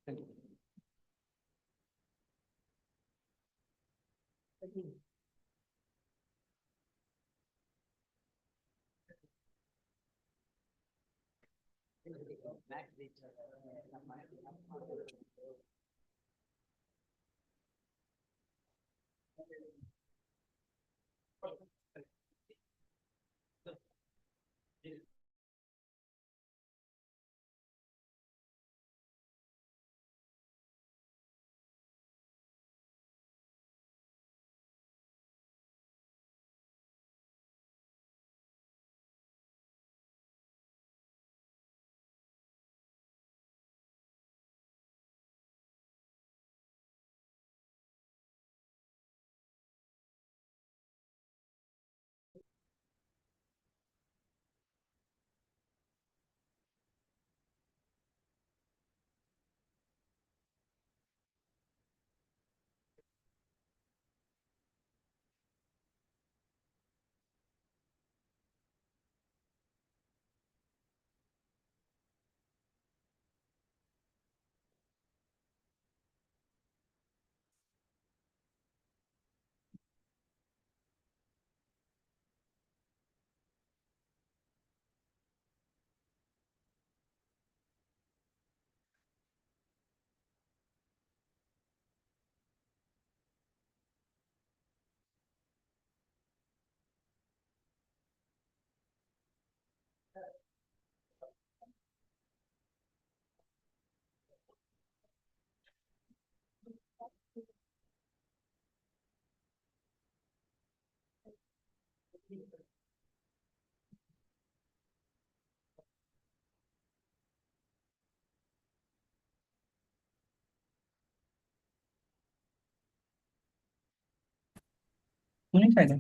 ಮುನಿಕಾಯ್ದೆ.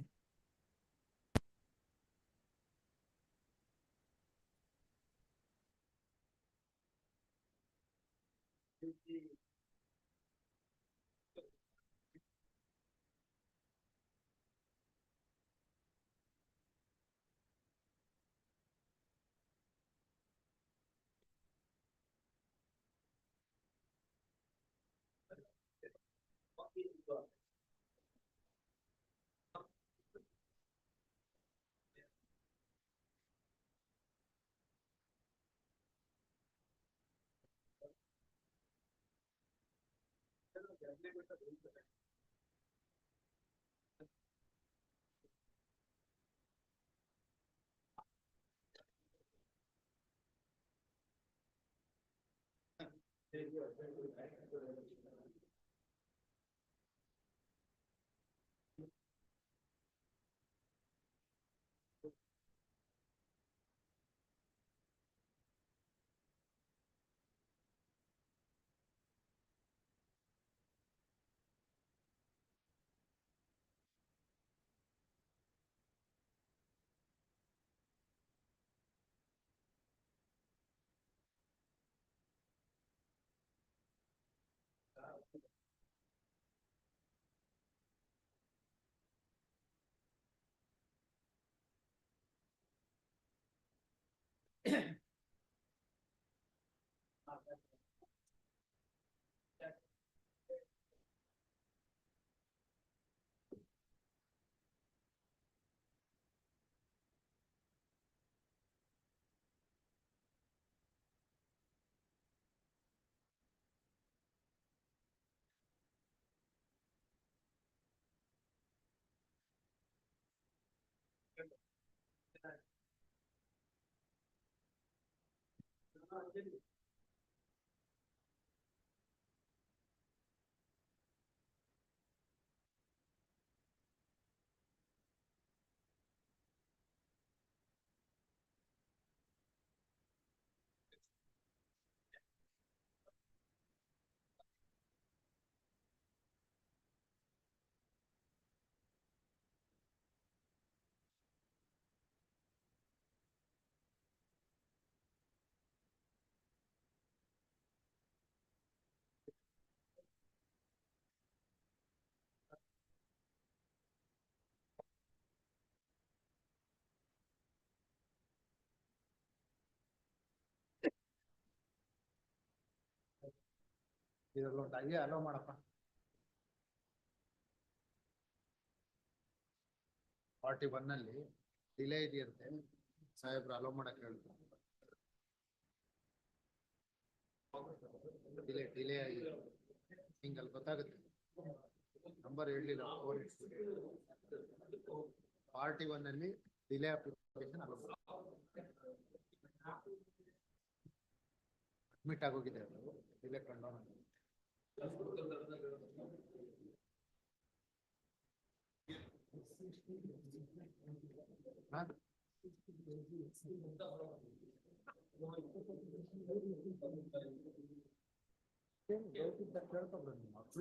ಇದ್ರಲ್ಲೊಂದು ಅಲೋ ಮಾಡಪ್ಪ. 41 ನಲ್ಲಿ ಡಿಲೇ ಇದೆಯಂತೆ, ಸಾಹೇಬ್ರು ಅಲೋ ಮಾಡಕ್ ಹೇಳ್ತಾರೆ. ಡಿಲೇ ಆಗಿದೆ, ಹಿಂಗಲ್ಲಿ ಗೊತ್ತಾಗುತ್ತೆ. ನಂಬರ್ ಹೇಳಲಿಲ್ಲ. 41 ನಲ್ಲಿ ಡಿಲೇ ಅಪ್ಲಿಕೇಶನ್ ಅಡ್ಮಿಟ್ ಆಗೋಗಿದೆ, ಅದು ಡಿಲೇ ಕಂಡು.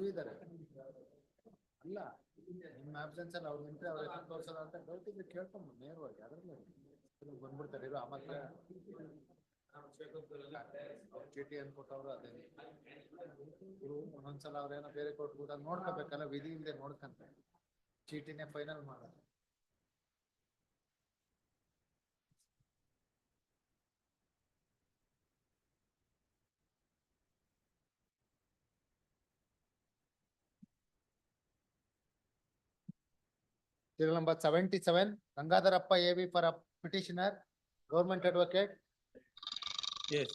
ಇದ್ದಾರೆ ಅಲ್ಲ, ನಿಮ್ಮ ಆಬ್ಸೆನ್ಸ್ ಅಲ್ಲಿ ಅವ್ರು ನಿಂತ್ರೆ ಅವ್ರ ಹೆಸರು ತೋರ್ಸೋದ ಅಂತ ಡೌಟ್ ಇದ್ರೆ ಕೇಳ್ಕೊಂಬ ನೇರವಾಗಿ. ಅದ್ರಲ್ಲಿ ಬಂದ್ಬಿಡ್ತಾರೆ ಇರೋ. ಆಮೇಲೆ ಚೀಟಿ ಅನ್ಕೊಟ್ಟವ್ರು ಅದೇ ಇವರು ಒಂದೊಂದ್ಸಲ ಅವ್ರೇನೋ ಬೇರೆ ಕೊಟ್ಬಿಟ್ಟು ನೋಡ್ಕೋಬೇಕಲ್ಲ, ವಿಧಿ ಇಲ್ಲದೆ ನೋಡ್ಕಂತ ಚೀಟಿನೇ ಫೈನಲ್ ಮಾಡೋದು. Serial number 77, Gangadharappa AV for a petitioner, government advocate. Yes.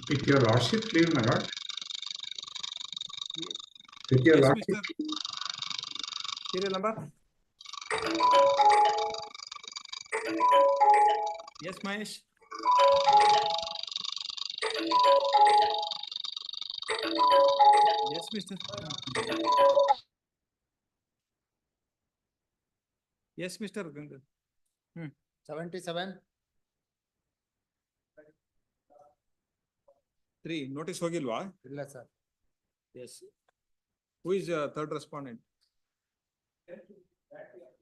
With your lordship, leave, my lord. With your Yes, lordship. Mr. Serial number? Yes, Mahesh. Yes, Mr. Yes, Mr. Ganga. 77. 3, notice ಹೋಗಿಲ್ವಾ? ಇಲ್ಲ sir. Yes. Who is third respondent?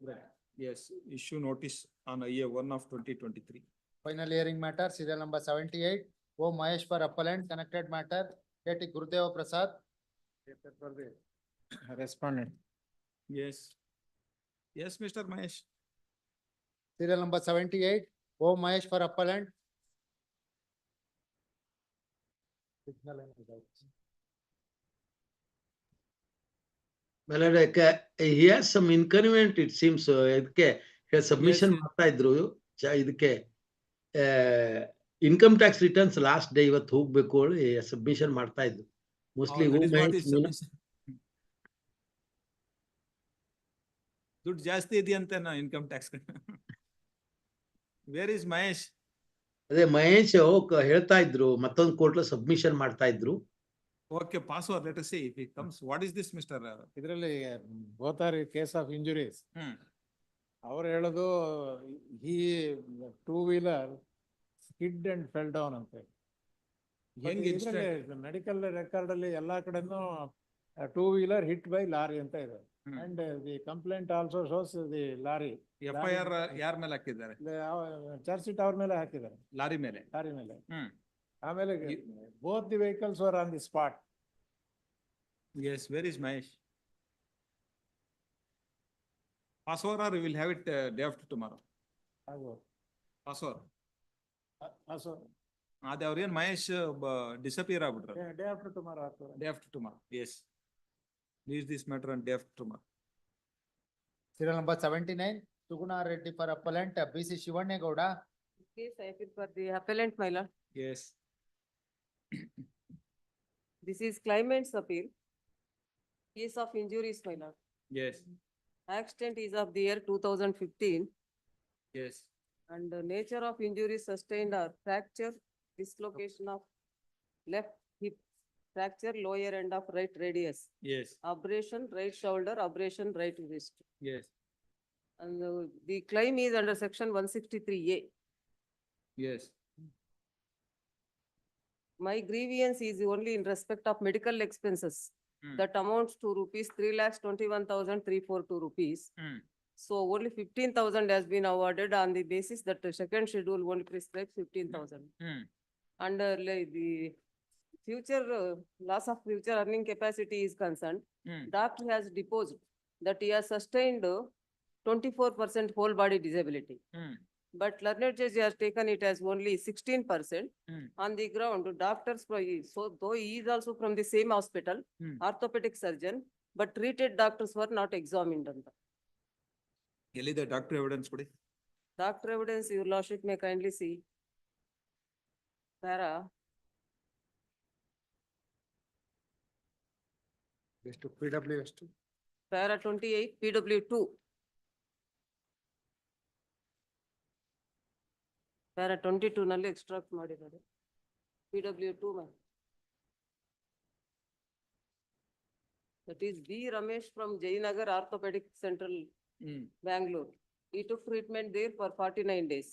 Right. Yes, issue notice on IA 1 of 2023. Final hearing matter, serial number 78, O Mahesh for appellant, connected matter, K.T. Gurudeva Prasad. Respondent. Yes. Yes, Mr. Mahesh. Serial number 78, O Mahesh for appellant. He has some inconvenient, it seems, ಇದಕ್ಕೆ submission ಮಾಡ್ತಾ ಇದ್ರು ಇದಕ್ಕೆ income tax returns last day ಇವತ್ತು ಹೋಗ್ಬೇಕು ಹೇಳಿ submission ಮಾಡ್ತಾ ಇದ್ರು. Mostly ದುಡ್ಡು ಜಾಸ್ತಿ ಇದೆಯಂತೆ income tax. Where is Mahesh? ಅದೇ ಮಹೇಶ್ ಹೇಳ್ತಾ ಇದ್ರು ಮತ್ತೊಂದು ಕೋರ್ಟ್ ಸಬ್ಮಿಷನ್ ಮಾಡ್ತಾ ಇದ್ರು. Okay, password, let us see if it comes. What is this, Mr. ಇದರಲ್ಲಿ both are case of injuries. ಅವ್ರು ಹೇಳೋದು he two-wheeler skid and fell down ಅಂತ. ಮೆಡಿಕಲ್ ರೆಕಾರ್ಡ್ ಅಲ್ಲಿ ಎಲ್ಲಾ ಕಡೆನೂ two-wheeler hit by ಲಾರಿ ಅಂತ ಇದೆ. And the complaint also shows the lorry. FIR ಯಾರ ಮೇಲೆ ಹಾಕಿದ್ದಾರೆ? ಚಾರ್ಜ್ ಶೀಟ್ ಅವ್ರ ಮೇಲೆ ಹಾಕಿದ್ದಾರೆ. ಲಾರಿ ಮೇಲೆ. ಆಮೇಲೆ both the vehicles were on the spot. Yes, where is Mahesh? Password or we will have it day after tomorrow? Password. ಅದೇ ಅವ್ರೇನ್ ಮಹೇಶ್ ಡಿಸಪಿಯರ್ ಆಗ್ಬಿಟ್ರ? Day after tomorrow. Day after tomorrow, yes. Leave this matter on day after tomorrow. Serial number 79, Suguna Reddy for appellant, B.C. Shivanegowda. Case I feel for the appellant, my lord. Yes. This is claimant's appeal. Case of injuries, my lord. Yes. Accident is of the year 2015. Yes. And the nature of injuries sustained are fracture, dislocation of left hip, fracture lower end of right radius. Yes. Abrasion right shoulder, abrasion right wrist. Yes. And the claim is under section 163A. Yes. My grievance is only in respect of medical expenses. That amounts to rupees 3,21,342 rupees. So only 15,000 has been awarded on the basis that the second schedule only prescribes 15,000. And the future loss of future earning capacity is concerned. Doctor has deposed that he has sustained 24% whole body disability. but learned judge has taken it as only 16%. Hmm. On the ground, doctors, so though he is also from the same hospital, Hmm. orthopedic surgeon, but treated doctors were not examined on that. ಎಲ್ಲಿದೆ doctor evidence ಕೊಡಿ. Doctor evidence, your lordship may kindly see. Para, ಎಷ್ಟು PW ಎಷ್ಟು? para 28, PW2. Para 22 ನಲ್ಲಿ extract ಮಾಡಿದ್ದಾರೆ. PW2 That is B. Ramesh from Jayanagar Orthopedic Central, Bangalore. He took treatment there for 49 days.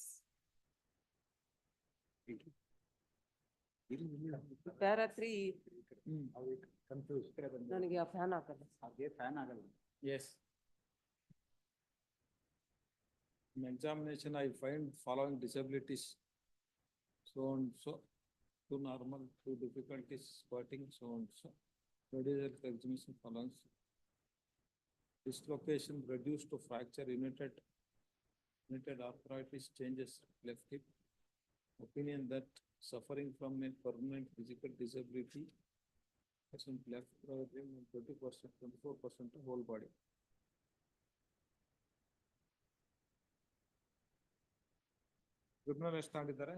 Para 3. ನನಗೆ ಆ fan ಹಾಕಲ್ಲ. ಅದೇ fan ಆಗಲ್ಲ. Yes. In examination, I find following disabilities. So and so, too normal, too difficulties, squatting, so and so. Radial examination following. Dislocation reduced to fracture, united arthritis changes left hip. Opinion that suffering from a permanent physical disability, person left 20%, 24% to whole body. Criminal ಎಷ್ಟು ತಗೊಂಡಿದ್ದಾರೆ?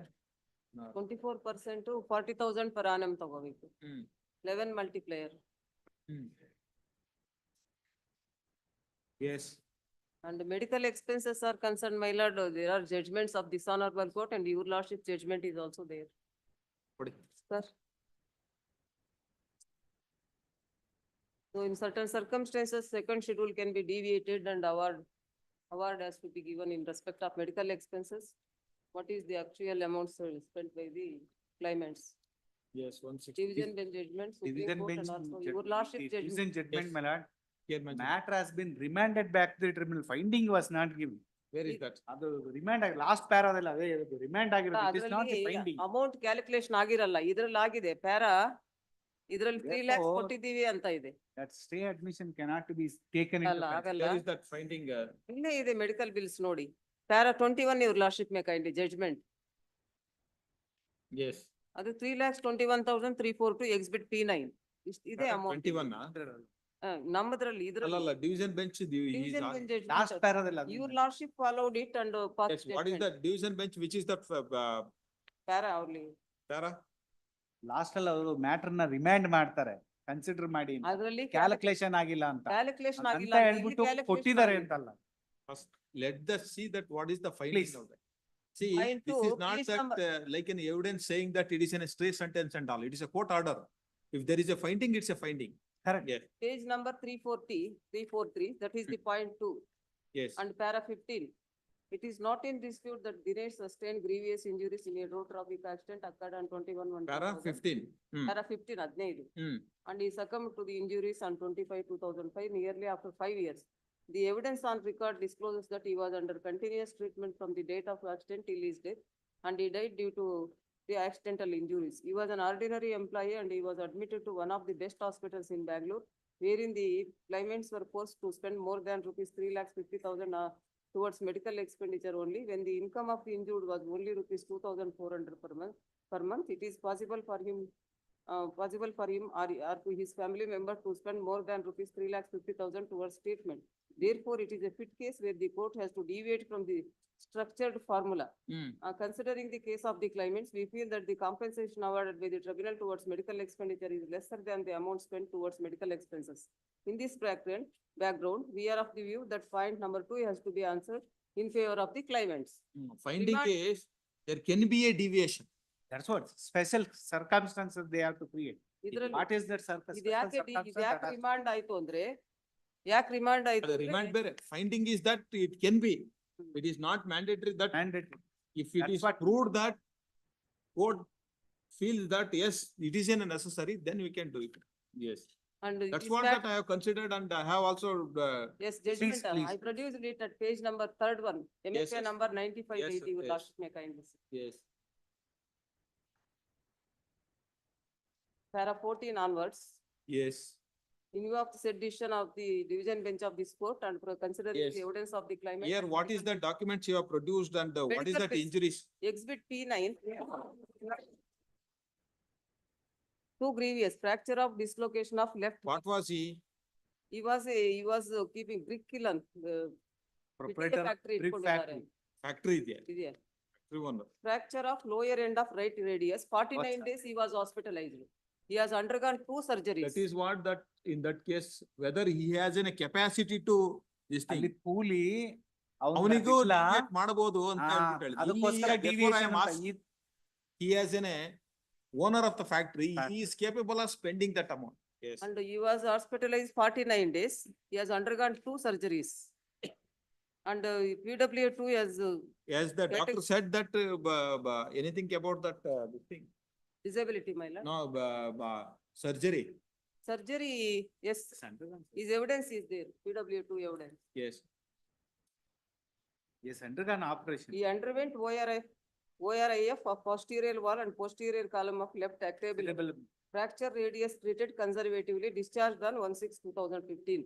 24% to 40,000 per annum ತಗೋಬೇಕು. 11 multiplier. Yes. And medical expenses are concerned, my lord, there are judgments of this honorable court and your lordship judgment is also there. ಕೊಡಿ. Sir. So in certain circumstances, second schedule can be deviated and award has to be given in respect of medical expenses. What is the actual amount spent by the claimants? Yes, 160. Division bench judgment, Supreme Division Court bench and also your lordship Division judgment. judgment, my lord. Here mentioned. Matter has been remanded back to the tribunal. Finding was not given. Where is that? ಅದು remand ಆಗಿ last ಪ್ಯಾರಾದಲ್ಲಿ ಅದೇ remand ಆಗಿರೋದು. It is not the ಅದ್ರಲ್ಲಿ finding. Amount calculation ಆಗಿರಲ್ಲ, ಇದ್ರಲ್ಲಿ ಆಗಿದೆ para, ಇದ್ರಲ್ಲಿ 3 lakhs Therefore, ಕೊಟ್ಟಿದ್ದೀವಿ ಅಂತ ಇದೆ. That stay admission cannot be taken into ಅಲ್ಲ consideration. ಆಗಲ್ಲ. Where is that finding? ಇಲ್ಲೇ ಇದೆ ಮೆಡಿಕಲ್ ಬಿಲ್ಸ್ ನೋಡಿ. Para 21 your lordship may kindly judgment. Yes. ಅದು 3,21,342 exhibit P9. ಇದೆ ಅಮೌಂಟ್. 21. ನಮ್ಮದ್ರಲ್ಲಿ ಇದ್ರಲ್ಲಿ. ಅಲ್ಲ, division bench. Division bench judgment. Last ಪ್ಯಾರಾದಲ್ಲಿ ಅದು. Your lordship followed it and passed Yes, what is judgment. that division bench? Which is that para ಅವ್ಲಿ. para? Last ಅಲ್ಲಿ ಅವರು matter ನ ರಿಮ್ಯಾಂಡ್ ಮಾಡ್ತಾರೆ, ಕನ್ಸಿಡರ್ ಮಾಡಿ. ಅದ್ರಲ್ಲಿ ಕ್ಯಾಲ್ಕುಲೇಷನ್ ಆಗಿಲ್ಲ ಅಂತ. ಕ್ಯಾಲ್ಕುಲೇಷನ್ ಅಂತ ಆಗಿಲ್ಲ ಅಂತ ಹೇಳ್ಬಿಟ್ಟು ಇಲ್ಲಿ ಕೊಟ್ಟಿದ್ದಾರೆ calculation ಅಂತಲ್ಲ. First, let us see that what is the finding Please. of that. See, Point this two, is not please that number. like an evidence saying that it is in a stray sentence and all. It is a court order. If there is a finding, it's a finding. Correct. Yes, Page number 343, that is the point 2. yes. And para 15, it is not in dispute that Dinesh sustained grievous injuries in a road traffic accident occurred on 21/1. Para 15. Para 15, 15. And he succumbed to the injuries on 25/2005, nearly after 5 years. The evidence on record discloses that he was under continuous treatment from the date of accident till his death, and he died due to the accidental injuries. He was an ordinary employee and he was admitted to one of the best hospitals in Bangalore, wherein the claimants were forced to spend more than rupees 3,50,000 towards medical expenditure only, when the income of the injured was only rupees 2,400 per month. It is possible for him or to his family member to spend more than rupees 3,50,000 towards treatment. Therefore, it is a fit case where the court has to deviate from the structured formula. Considering the case of the claimants, we feel that the compensation awarded by the tribunal towards medical expenditure is lesser than the amount spent towards medical expenses. In this background, we are of the view that point number 2 has to be answered in favor of the claimants. Finding Remand- is, there can be a deviation. That's what special circumstances they have to create. ಇದ್ರಲ್ಲಿ What is that ಇದು ಯಾಕೆ circumstance? ಯಾಕೆ remand ಆಯ್ತು ಅಂದ್ರೆ, ಯಾಕೆ remand ಆಯ್ತು The ಅಂದ್ರೆ, remand ಬೇರೆ. Finding is that it can be. It is not mandatory that Mandatory. if it That's is what- proved that court feels that yes, it is a necessary, then we can do it. Yes. and That's this what matter- that I have considered and I have also, Yes, judgment, please. I produced it at page number 3rd one, Yes, MFA yes. number 9580, Yes, your yes. lordship may kindly see. yes. Para 14 onwards, Yes. In view of the said decision of the division bench of this court and considering Yes. the evidence of the claimant. Here, and what is medical- the documents you have produced and what is medical that bills. injuries? Exhibit P9. Too grievous, fracture of dislocation of left. What was he? He was keeping brick kiln. Proprietor, factory brick ಇಟ್ಕೊಂಡಿದ್ದಾರೆ. factory ಇದೆಯಾ? ಇದೆಯಾ? Factory owner. Fracture of lower end of right radius, 49 days he was hospitalized. He has undergone 2 surgeries. That is what that, in that case, whether he has any capacity to this thing. ಅಲ್ಲಿ ಕೂಲಿ ಅವನಿಗೂ deviate ಮಾಡಬಹುದು ಅಂತ ಹೇಳ್ಬಿಟ್ಟು ಹೇಳಿದ್ರು. ಅದಕ್ಕೋಸ್ಕರ ಇಲ್ಲಿ therefore I am deviation ಅಂತ asked- he has an owner of the factory, he is capable of spending that amount. Yes. And he was hospitalized 49 days. He has undergone 2 surgeries. And PW2 has As the That doctor is- said that, anything about that, this thing? disability, my lord. No, surgery. Surgery, yes, his evidence is there, PW2 evidence. Yes. Yes, undergone operation. He underwent ORIF of posterior wall and posterior column of left acetabular. Fracture radius treated conservatively, discharged on 1/6/2015.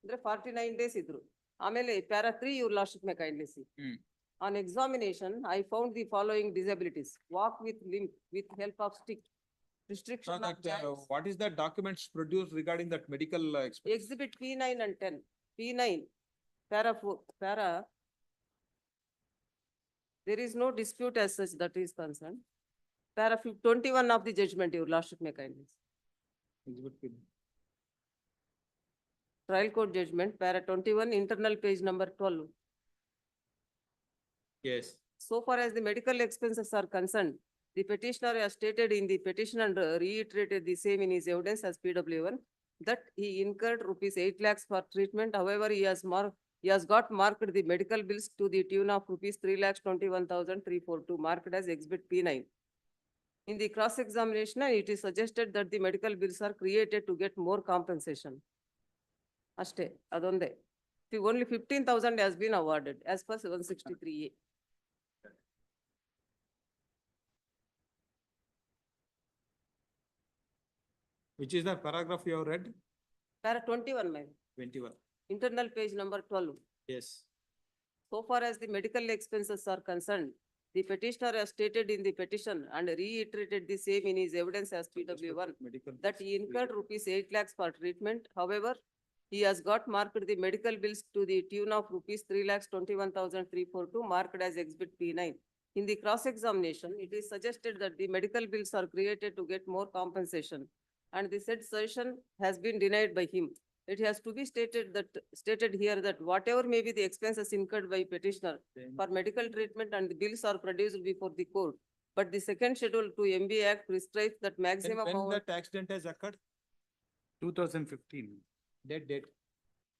ಅಂದ್ರೆ 49 days ಇದ್ರು. ಆಮೇಲೆ para 3 your lordship may kindly see. On examination, I found the following disabilities: walk with limp with help of stick, So restriction of that, joints. what is that documents produced regarding that medical expense? Exhibit P9 and 10. P9, para 4, para. There is no dispute as such that is concerned. Para 21 of the judgment, your lordship may kindly see. Exhibit P. Trial court judgment, para 21, internal page number 12. Yes. So far as the medical expenses are concerned, the petitioner has stated in the petition and reiterated the same in his evidence as PW1 that he incurred rupees 8 lakhs for treatment. However, he has got marked the medical bills to the tune of rupees 3,21,342 marked as exhibit P9. In the cross examination, it is suggested that the medical bills are created to get more compensation. Ashte, adonde. Only 15,000 has been awarded as per 163A. Which is the paragraph you have read? Para 21, ma'am. 21. Internal page number 12. Yes. So far as the medical expenses are concerned, the petitioner has stated in the petition and reiterated the same in his evidence as PW1 Medical. that he incurred rupees 8 lakhs for treatment. However, he has got marked the medical bills to the tune of rupees 3,21,342 marked as exhibit P9. In the cross examination, it is suggested that the medical bills are created to get more compensation, and the said suggestion has been denied by him. It has to be stated here that whatever may be the expenses incurred by petitioner for medical treatment and the bills are produced before the court. But the second schedule to MB Act prescribes that maximum When amount that accident has occurred? 2015. Date.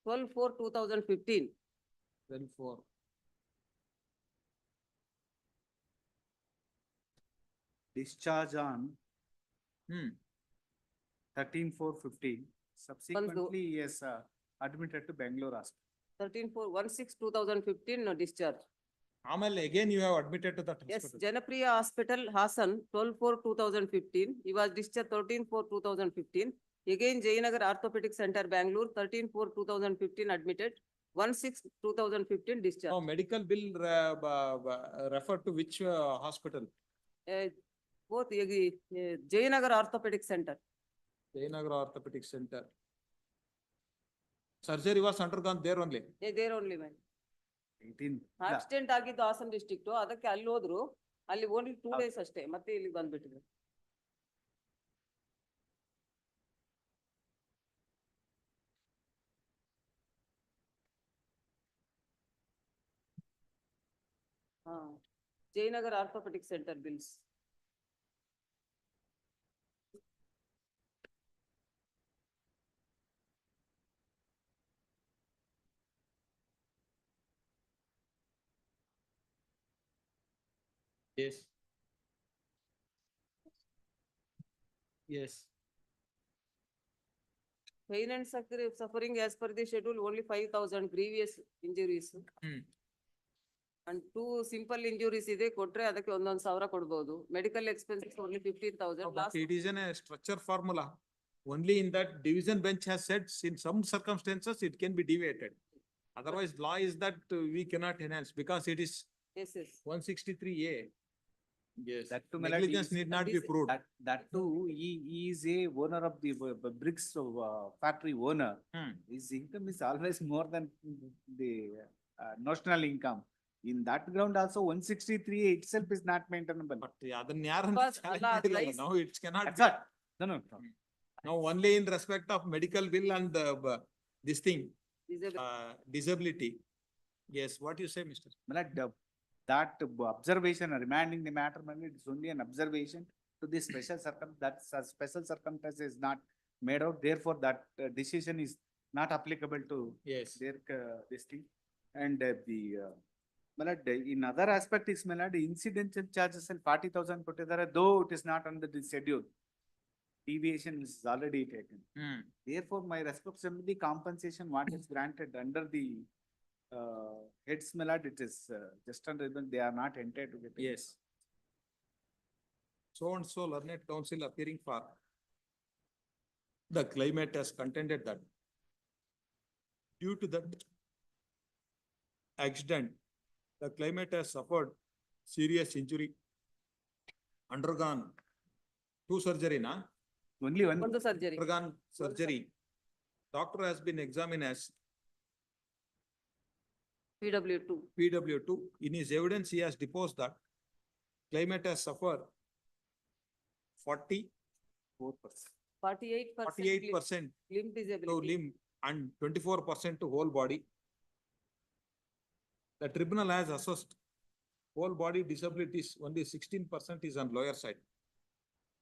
12/4/2015. 12/4. Discharge on 13/4/15. Subsequently, he is admitted to Bangalore Hospital. 13/4/16/2015 no discharge. ಆಮೇಲೆ again you have admitted to that Yes, hospital. Janapriya Hospital, Hassan, 12/4/2015. He was discharged 13/4/2015. Again, Jayanagar Orthopedic Center, Bangalore, 13/4/2015 admitted, 1/6/2015 discharge. No, medical bill referred to which hospital? Both Jayanagar Orthopedic Center. Jayanagar Orthopedic Center. Surgery was undergone there only. There only, man. 18. Accident ಆಗಿದ್ದು Haasan district, ಅದಕ್ಕೆ ಅಲ್ಲಿ ಹೋದ್ರು, ಅಲ್ಲಿ only 2 days ಅಷ್ಟೇ, ಮತ್ತೆ ಇಲ್ಲಿ ಬಂದ್ಬಿಟ್ಟಿದ್ರು. Jayanagar Orthopedic Center bills. Yes. Yes. Pain and suffering as per the schedule, only 5,000 grievous injuries. And 2 simple injuries ಇದೆ ಕೊಟ್ರೆ ಅದಕ್ಕೆ 1,000 ಕೊಡ್ಬೋದು. Medical expenses only 15,000. But it is in a structure formula. Only in that division bench has said in some circumstances it can be deviated. Otherwise, law is that we cannot enhance because it is Yes, yes. 163A. Yes. That too, my lord, Negligence is- need not be proved. That too, he is a owner of the bricks factory owner. His income is always more than the national income. In that ground also 163 itself is not maintainable. But ಅದನ್ನ ಯಾರನ್ನ Because challenge Allah ಮಾಡಿಲ್ಲ. advised- Now it cannot That's be. all. No. Now only in respect of medical bill and this thing, Disability. disability. Yes, what you say, Mr. My lord, that observation, remanding the matter, my lord, it's only an observation to the special special circumstance is not made out. Therefore, that decision is not applicable to Yes. their this thing. And my lord, in other aspect is, my lord, incidental charges and 40,000 put together, though it is not under the schedule. Deviation is already taken. Therefore, my responsibility compensation what is granted under the heads, my lord, it is just under, they are not entitled to get. Yes. So and so learned counsel appearing for the claimant has contended that due to that accident, the claimant has suffered serious injury, undergone two surgery, na? Only one. On the surgery. Undergone surgery. Doctor has been examined as PW2. PW2. In his evidence, he has deposed that claimant has suffered 48% 48% limb to disability. limb and 24% to whole body. The tribunal has assessed whole body disabilities, only 16% is on lower side.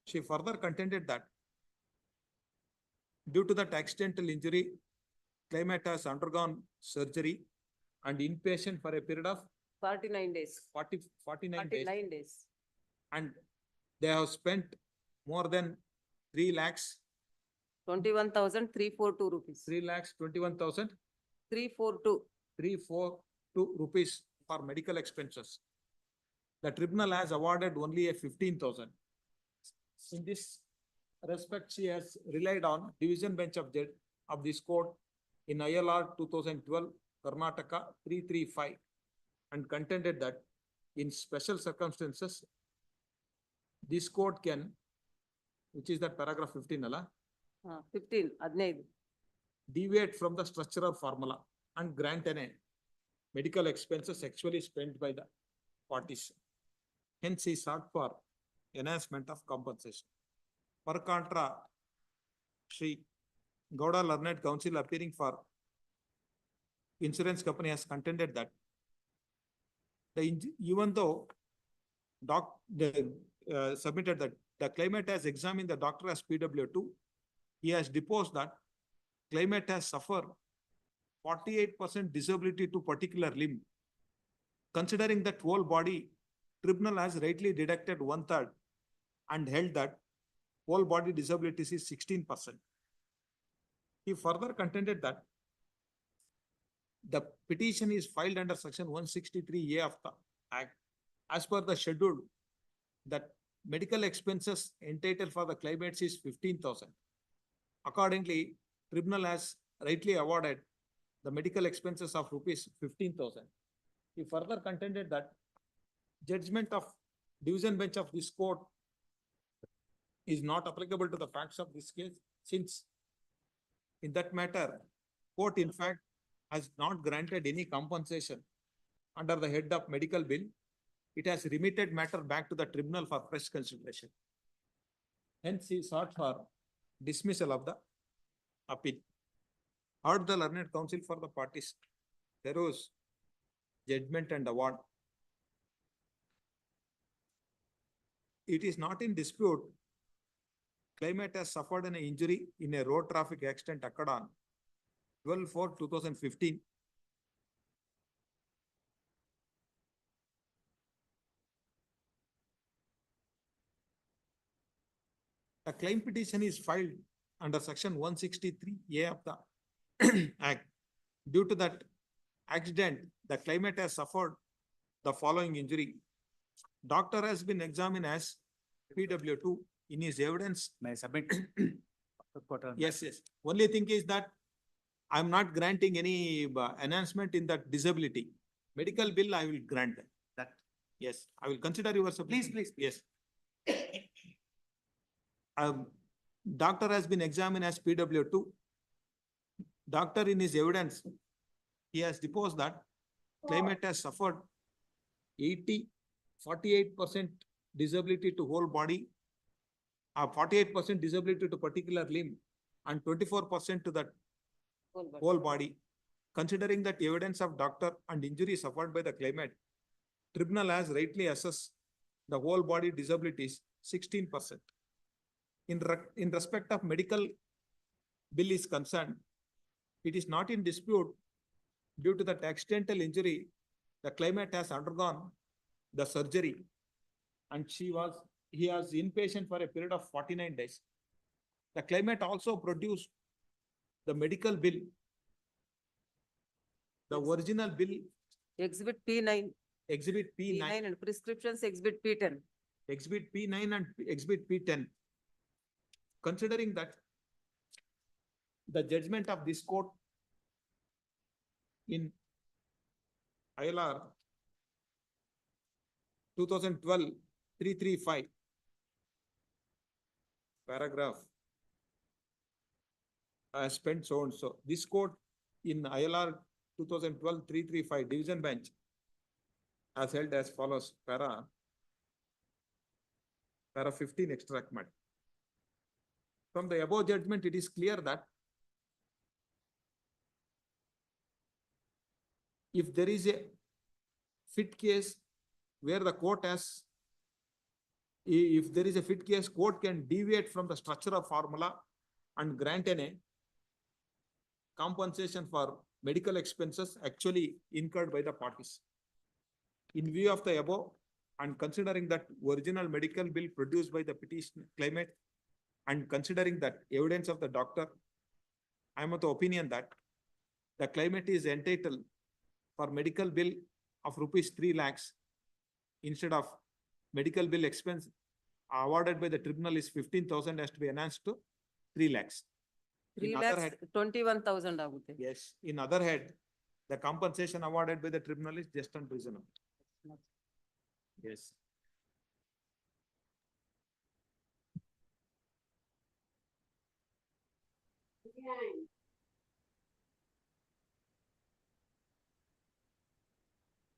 She further contended that due to that accidental injury, claimant has undergone surgery and inpatient for a period of 49 days. 49 days. 49 days. And they have spent more than 3 lakhs, 21,342 rupees. 3 lakhs 21,000. 342. 342 rupees for medical expenses. The tribunal has awarded only a 15,000. In this respect, she has relied on division bench of judge of this court in ILR 2012 Karnataka 335 and contended that in special circumstances, this court can, which is that paragraph 15, 15, 15. deviate from the structural formula and grant an medical expenses actually spent by the parties. Hence, he sought for enhancement of compensation. Per contra, Shri Gowda Learned Counsel appearing for insurance company has contended that even though submitted that the claimant has examined the doctor as PW2, he has deposed that claimant has suffered 48% disability to particular limb. Considering that whole body, tribunal has rightly deducted 1/3 and held that whole body disabilities is 16%. He further contended that the petition is filed under section 163A of the Act. As per the schedule, that medical expenses entitled for the claimants is 15,000. Accordingly, tribunal has rightly awarded the medical expenses of rupees 15,000. He further contended that judgment of division bench of this court is not applicable to the facts of this case, since in that matter, court in fact has not granted any compensation under the head of medical bill. It has remitted matter back to the tribunal for fresh consideration. Hence, he sought for dismissal of the appeal. Heard the learned counsel for the parties. There was judgment and award. It is not in dispute. Claimant has suffered an injury in a road traffic accident occurred on 12/4/2015. The claim petition is filed under section 163A of the Act. Due to that accident, the claimant has suffered the following injury. Doctor has been examined as PW2 in his evidence. May I submit? Yes, yes. Only thing is that I'm not granting any enhancement in that disability. Medical bill, I will grant that. Yes, I will consider your submission. Please. Yes. Doctor has been examined as PW2. Doctor in his evidence, he has deposed that claimant has suffered 48% disability to whole body, 48% disability to particular limb, and 24% to that whole body. Considering that evidence of doctor and injury suffered by the claimant, tribunal has rightly assessed the whole body disabilities 16%. In respect of medical bill is concerned, it is not in dispute due to that accidental injury, the claimant has undergone the surgery and he was inpatient for a period of 49 days. The claimant also produced the medical bill, the original bill, Exhibit P9. Exhibit P9. P9 and prescriptions Exhibit P10. Exhibit P9 and Exhibit P10. Considering that the judgment of this court in ILR 2012-335, paragraph I spent so and so. This court in ILR 2012-335 division bench has held as follows: para 15 extract matter. From the above judgment, it is clear that if there is a fit case where the court has, if there is a fit case, court can deviate from the structure of formula and grant a compensation for medical expenses actually incurred by the parties. In view of the above, and considering that original medical bill produced by the petition claimant, and considering that evidence of the doctor, I am of the opinion that the claimant is entitled for medical bill of rupees 3 lakhs instead of medical bill expense awarded by the tribunal is 15,000 has to be enhanced to 3 lakhs. 3 lakhs 21,000 agute. Yes, in other head, the compensation awarded by the tribunal is just and reasonable. Yes.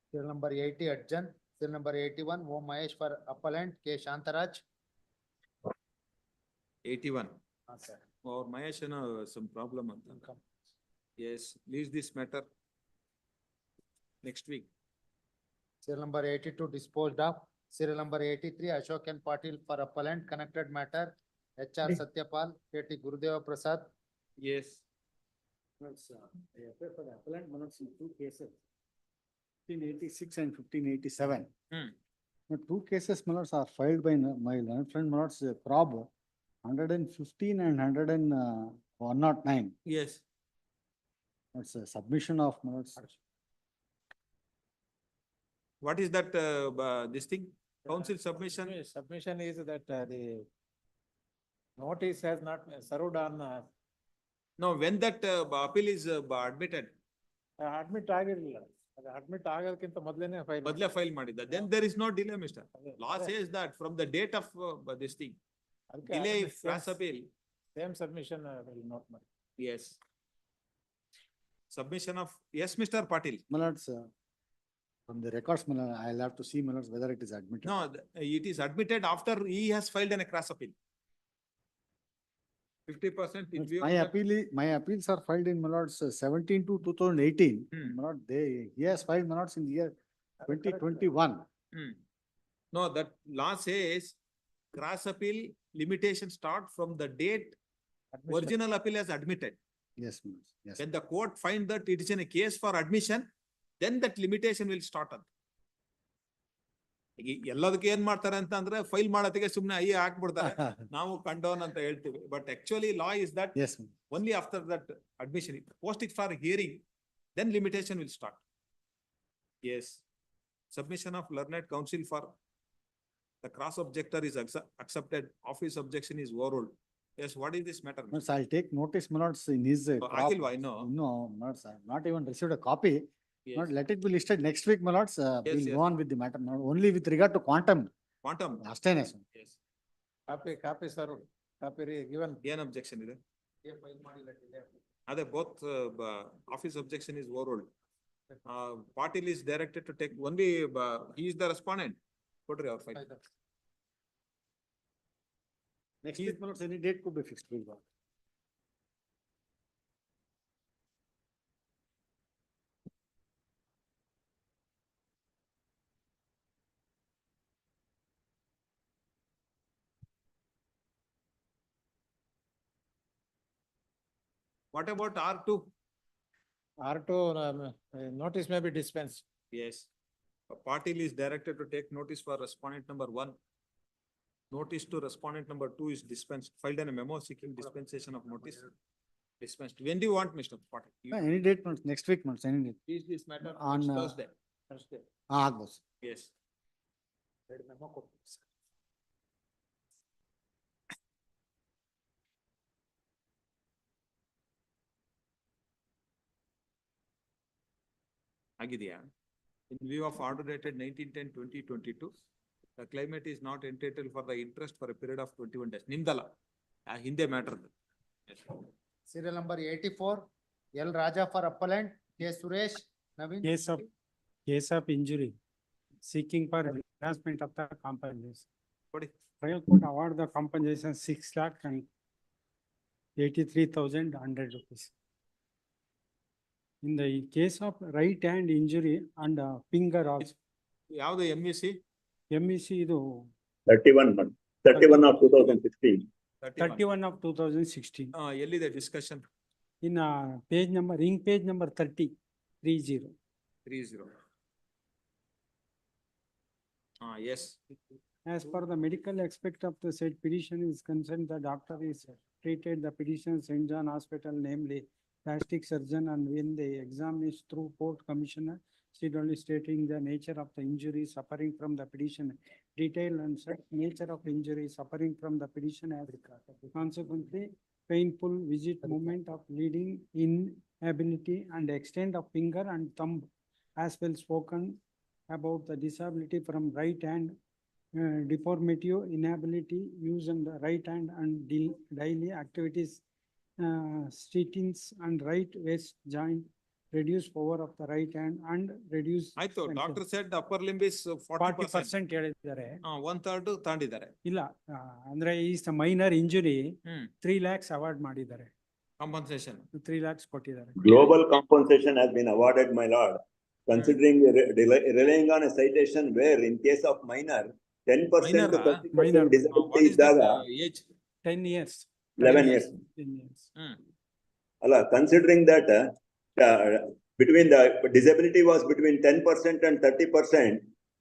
Serial number 80 adjourn. Serial number 81 O Mahesh for appellant K Shantaraj. 81. Sir. Or Mahesh, some problem. Yes, leave this matter next week. Serial number 82 disposed of. Serial number 83 Ashok and Patil for appellant connected matter HR Satyapal KT Gurudeva Prasad. Yes. I appear for the appellant minutes in two cases, 1586 and 1587. The two cases minutes are filed by my learned friend minutes prob 115 and 109. Yes. That's a submission of minutes. What is that, this thing? Council submission? Submission is that the notice has not served on. No, when that appeal is admitted. Admit ಆಗಿರ್ಲಿಲ್ಲ. ಅದು admit ಆಗೋದಕ್ಕಿಂತ ಮೊದಲೇನೆ file. ಮೊದಲೇ file ಮಾಡಿದ್ದ. Then there is no delay, mister. Law says that from the date of this thing. Delay if cross appeal. Same submission will not make. Yes. Submission of, yes, Mr. Patil. Minutes from the records, I'll have to see minutes whether it is admitted. No, it is admitted after he has filed a cross appeal. 50% in view. My appeals are filed in minutes 17 to 2018. He has filed minutes in the year 2021. No, that law says cross appeal limitation start from the date original appeal is admitted. Yes, yes. When the court find that it is in a case for admission, then that limitation will start on. ಎಲ್ಲದಕ್ಕೆ ಏನ್ ಮಾಡ್ತಾರೆ ಅಂತ ಅಂದ್ರೆ file ಮಾಡೋದಕ್ಕೆ ಸುಮ್ನೆ ಅಯ್ಯೇ ಹಾಕ್ಬಿಡ್ತಾರೆ ನಾವು ಕಂಡೋನ್ ಅಂತ ಹೇಳ್ತೀವಿ but actually law is that only after that admission post it for hearing then limitation will start. Yes, submission of learned counsel for the cross objector is accepted, office objection is overruled. Yes, what is this matter? No, sir, I'll take notice, my lords, in his. Agilva, I know. No, my lords, I have not even received a copy. Yes. Not let it be listed next week, my lords, Yes, we'll yes. go on with the matter, now, only with regard to quantum. Quantum. Aಷ್ಟೇನೆ sir. Yes. Copy, sir. Copy given. ಏನ್ objection ಇದೆ? ಅದೇ both office objection is overruled. Patil is directed to take only, he is the respondent. ಕೊಡ್ರಿ ಅವ್ರ file. Next week, my lords, any date could be fixed, we'll go. What about R2? R2, notice may be dispensed. Yes. Patil is directed to take notice for respondent number 1. Notice to respondent number 2 is dispensed. Filed in a memo seeking dispensation of notice. Dispensed. When do you want, Mr. Patil? Any date, my lords, next week, my lords, any date. Is this matter On, next Thursday? Thursday. ಆಗ್ಬೋದು. Yes. ಆಗಿದೆಯಾ? In view of order dated 19/10/2022, the claimant is not entitled for the interest for a period of 21 days. ನಿಮ್ದಲ್ಲ, ಹಿಂದೆ matter. Serial number 84, L Raja for appellant, K Suresh, Naveen. Case of injury, seeking for enhancement of the compensation. ಕೊಡಿ. Trial court award the compensation 6,83,100 rupees. In the case of right hand injury and finger also, ಯಾವ್ದು MEC? MEC ಇದು 31 of 2016. 31 of 2016. ಎಲ್ಲಿದೆ discussion? In page number, ring page number 30. 30. Yes. As per the medical aspect of the said petition is concerned, the doctor is treated the petition St. John Hospital, namely plastic surgeon, and when the exam is through court commissioner, only stating the nature of the injury suffering from the petition, detail and such nature of injury suffering from the petition as required. Consequently, painful visit movement of bleeding, inability and extent of finger and thumb, as well spoken about the disability from right hand, deformity, inability, use on the right hand and daily activities, streetings and right waist joint, reduce power of the right hand and reduce. ಆಯ್ತು, doctor shed upper limb is 40% ಹೇಳಿದ್ದಾರೆ. 1/3 ತಾಂಡಿದ್ದಾರೆ. ಇಲ್ಲ, ಅಂದ್ರೆ ಈ minor injury 3 lakhs award ಮಾಡಿದ್ದಾರೆ. Compensation. 3 lakhs ಕೊಟ್ಟಿದ್ದಾರೆ. Global compensation has been awarded, my lord, considering relying on a citation where in case of minor, 10% to 30% disability ಇದ್ದಾಗ 10 years. 11 years. 10 years. ಅಲ್ಲ, considering that between the disability was between 10% and 30%,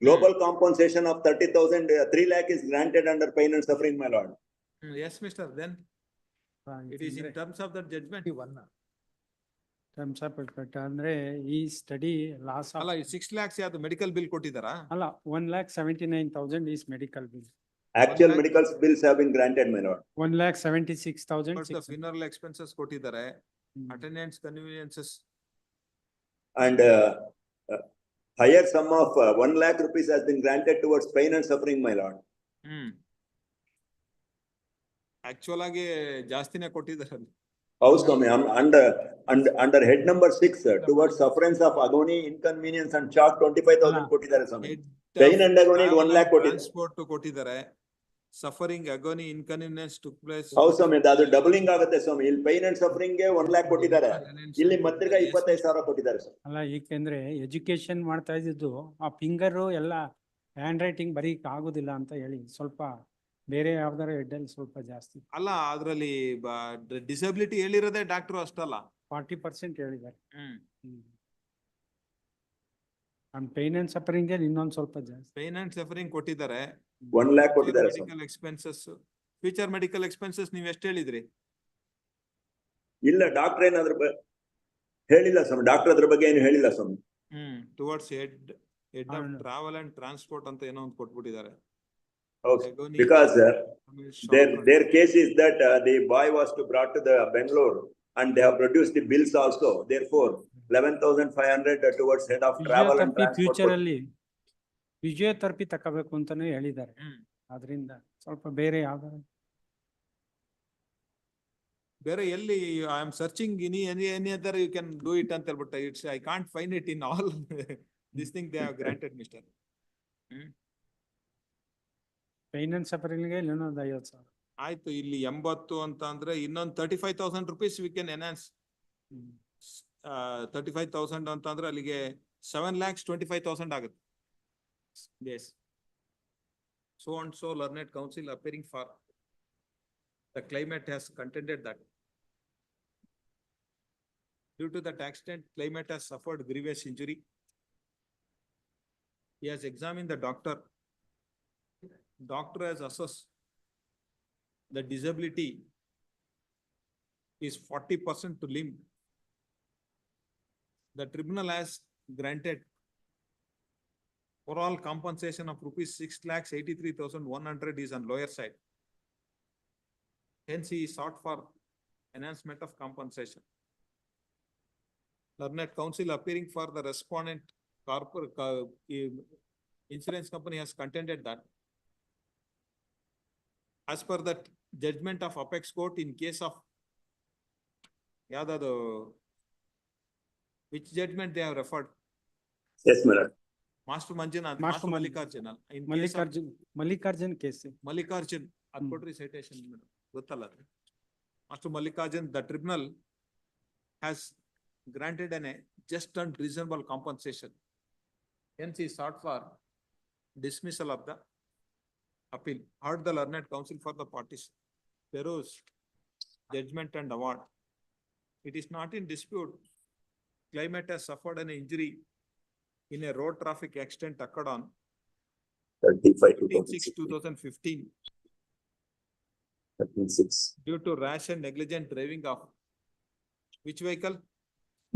global compensation of 30,000, 3 lakh is granted under pain and suffering, my lord. Yes, Mr. Then it is in terms of the judgment. Terms of it, ಅಂದ್ರೆ ಈ study loss ಅಲ್ಲ, 6 lakhs ಯಾವ್ದು medical bill ಕೊಟ್ಟಿದ್ದಾರಾ? ಅಲ್ಲ, 1,79,000 is medical bill. Actual medical bills have been granted, my lord. 1,76,000. The funeral expenses ಕೊಟ್ಟಿದ್ದಾರೆ, attendance conveniences. And higher sum of 1 lakh rupees has been granted towards pain and suffering, my lord. Actual ಆಗಿ ಜಾಸ್ತಿನೇ ಕೊಟ್ಟಿದ್ದಾರೆ. House Swami, under head number 6, towards sufferance of agony, inconvenience and shock, 25,000 ಕೊಟ್ಟಿದ್ದಾರೆ Swami. Pain and agony 1 lakh ಕೊಟ್ಟಿದ್ದಾರೆ. Transport ಕೊಟ್ಟಿದ್ದಾರೆ. Suffering, agony, inconvenience took place. House Swami, ಅದು doubling ಆಗುತ್ತೆ ಸ್ವಾಮಿ. ಇಲ್ಲಿ pain and suffering ಗೆ 1 lakh ಕೊಟ್ಟಿದ್ದಾರೆ. ಇಲ್ಲಿ ಮತ್ತಿರ್ಗ 25,000 ಕೊಟ್ಟಿದ್ದಾರೆ ಸರ್. ಅಲ್ಲ, ಏಕೆಂದ್ರೆ ಎಜುಕೇಶನ್ ಮಾಡ್ತಾ ಇದ್ದಿದ್ದು ಆ ಫಿಂಗರ್ ಎಲ್ಲ ಹ್ಯಾಂಡ್ ರೈಟಿಂಗ್ ಬರೀಕ್ ಆಗುದಿಲ್ಲ ಅಂತ ಹೇಳಿ ಸ್ವಲ್ಪ ಬೇರೆ ಯಾವ್ದಾರ ಹೆಡ್ಡಲ್ಲಿ ಸ್ವಲ್ಪ ಜಾಸ್ತಿ. ಅಲ್ಲ, ಅದ್ರಲ್ಲಿ ಡಿಸಬಿಲಿಟಿ ಹೇಳಿರೋದೇ ಡಾಕ್ಟರ್ ಅಷ್ಟಲ್ಲ, 40% ಹೇಳಿದ್ದಾರೆ. ಪೇನ್ ಅಂಡ್ ಸಫರಿಂಗ್ ಇನ್ನೊಂದ್ ಸ್ವಲ್ಪ ಜಾಸ್ತಿ. ಪೇನ್ ಅಂಡ್ ಸಫರಿಂಗ್ ಕೊಟ್ಟಿದ್ದಾರೆ. 1 lakh ಕೊಟ್ಟಿದ್ದಾರೆ. Medical expenses, future medical expenses ನೀವ್ ಎಷ್ಟು ಹೇಳಿದ್ರಿ? ಇಲ್ಲ, ಡಾಕ್ಟರ್ ಏನಾದ್ರು ಹೇಳಿಲ್ಲ ಸ್ವಾಮಿ. ಡಾಕ್ಟರ್ ಅದ್ರ ಬಗ್ಗೆ ಏನು ಹೇಳಿಲ್ಲ ಸ್ವಾಮಿ. Towards head of travel and transport ಅಂತ ಏನೋ ಒಂದು ಕೊಟ್ಬಿಟ್ಟಿದ್ದಾರೆ. Okay, Agony, because shock their case is that the boy was to brought to the Bangalore and they have produced the bills also. Therefore, 11,500 towards head of travel and transport. Future ಅಲ್ಲಿ physiotherapy ತಗೋಬೇಕು ಅಂತಾನೆ ಹೇಳಿದ್ದಾರೆ. ಅದರಿಂದ ಸ್ವಲ್ಪ ಬೇರೆ ಯಾವ್ದಾರು ಬೇರೆ ಎಲ್ಲಿ I am searching any other you can do it ಅಂತ ಹೇಳ್ಬಿಟ್ಟು it's I can't find it in all this thing they have granted mister. Pain and ಸಫರಿಂಗ್ಗೆ ಇನ್ನೊಂದು 50,000. ಆಯ್ತು, ಇಲ್ಲಿ 80 ಅಂತ ಅಂದ್ರೆ ಇನ್ನೊಂದು 35,000 rupees ವಿ ಕ್ಯಾನ್ ಎನ್ಹಾನ್ಸ್. 35,000 ಅಂತ ಅಂದ್ರೆ ಅಲ್ಲಿಗೆ 7,25,000 ಆಗುತ್ತೆ. Yes. So and so learned counsel appearing for the claimant has contended that due to that accident, claimant has suffered grievous injury. He has examined the doctor. Doctor has assessed the disability is 40% to limb. The tribunal has granted overall compensation of rupees 6,83,100 is on lower side. Hence, he sought for enhancement of compensation. Learned counsel appearing for the respondent insurance company has contended that as per that judgment of apex court in case of which judgment they have referred? Yes, madam. Master Manjunath, Master Mallikarjuna. In Mallikarjun case. Mallikarjun, Adkottri citation, gottalla. Master Mallikarjun, the tribunal has granted a just and reasonable compensation. Hence, he sought for dismissal of the appeal. Heard the learned counsel for the parties. Peruse judgment and award. It is not in dispute. Claimant has suffered an injury in a road traffic accident occurred on 13/6/2015 13/6. due to rash and negligent driving of which vehicle?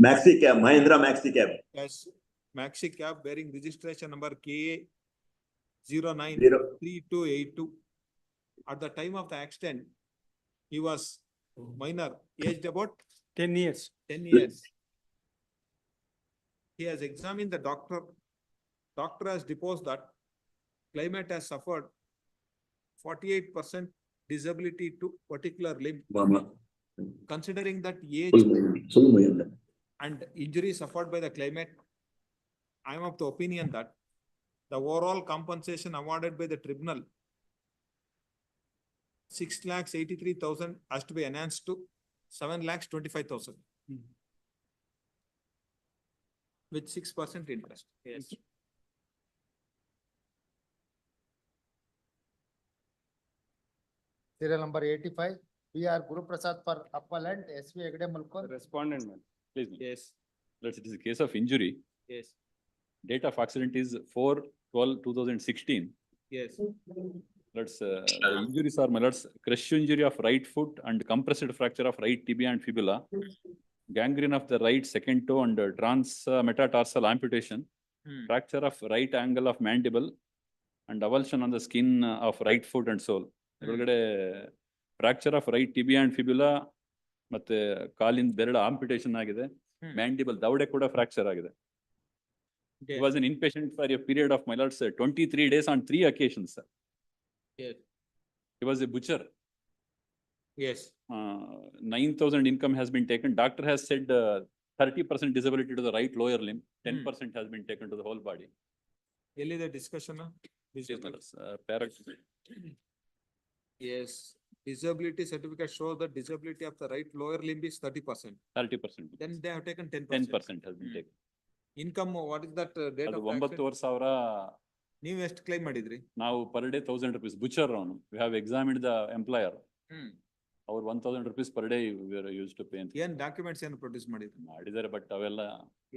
Maxi cab, Mahindra Maxi cab. Yes, maxi cab bearing registration number KA 093282. At the time of the accident, he was minor, aged about 10 years. 10 years. He has examined the doctor. Doctor has deposed that claimant has suffered 48% disability to particular limb. Considering that age and injury suffered by the claimant, I am of the opinion that the overall compensation awarded by the tribunal 6,83,000 has to be enhanced to 7,25,000. With 6% interest. Yes. Serial number 85, B.R. Guru Prasad for appellant, S.V. Hegde Mulkon. Respondent, man. Please. Yes. Let's, it is a case of injury. Yes. Date of accident is 4/12/2016. Yes. Let's, the injuries are, my lords, crush injury of right foot and compressed fracture of right tibia and fibula, gangrene of the right second toe and metatarsal amputation, fracture of right angle of mandible and avulsion on the skin of right foot and sole. Fracture of right tibia and fibula, ಮತ್ತೆ ಕಾಲಿನ ಬೆರಳು ಆಂಪಿಟೇಷನ್ ಆಗಿದೆ, ಮ್ಯಾಂಡಿಬಲ್ ದವಡೆ ಕೂಡ fracture ಆಗಿದೆ. He was an inpatient for a period of, my lords, 23 days on 3 occasions, sir. Yes. He was a butcher. Yes. 9,000 income has been taken. Doctor has said 30% disability to the right lower limb, 10% has been taken to the whole body. Early the discussion. Yes. Disability certificate shows the disability of the right lower limb is 30%. 30%. Then they have taken 10%. 10% has been taken. Income, what is that date ಅದು of accident? 9,000 ನೀವು ಎಷ್ಟು claim ಮಾಡಿದ್ರಿ? ನಾವು per day 1,000 rupees. Butcher ಅವನು. We have examined the employer. ಅವ್ರು 1,000 rupees per day we are used to pay. ಏನ್ documents ಏನು produce ಮಾಡಿದ್ರಿ? ಮಾಡಿದ್ದಾರೆ, ಬಟ್ ಅವೆಲ್ಲ.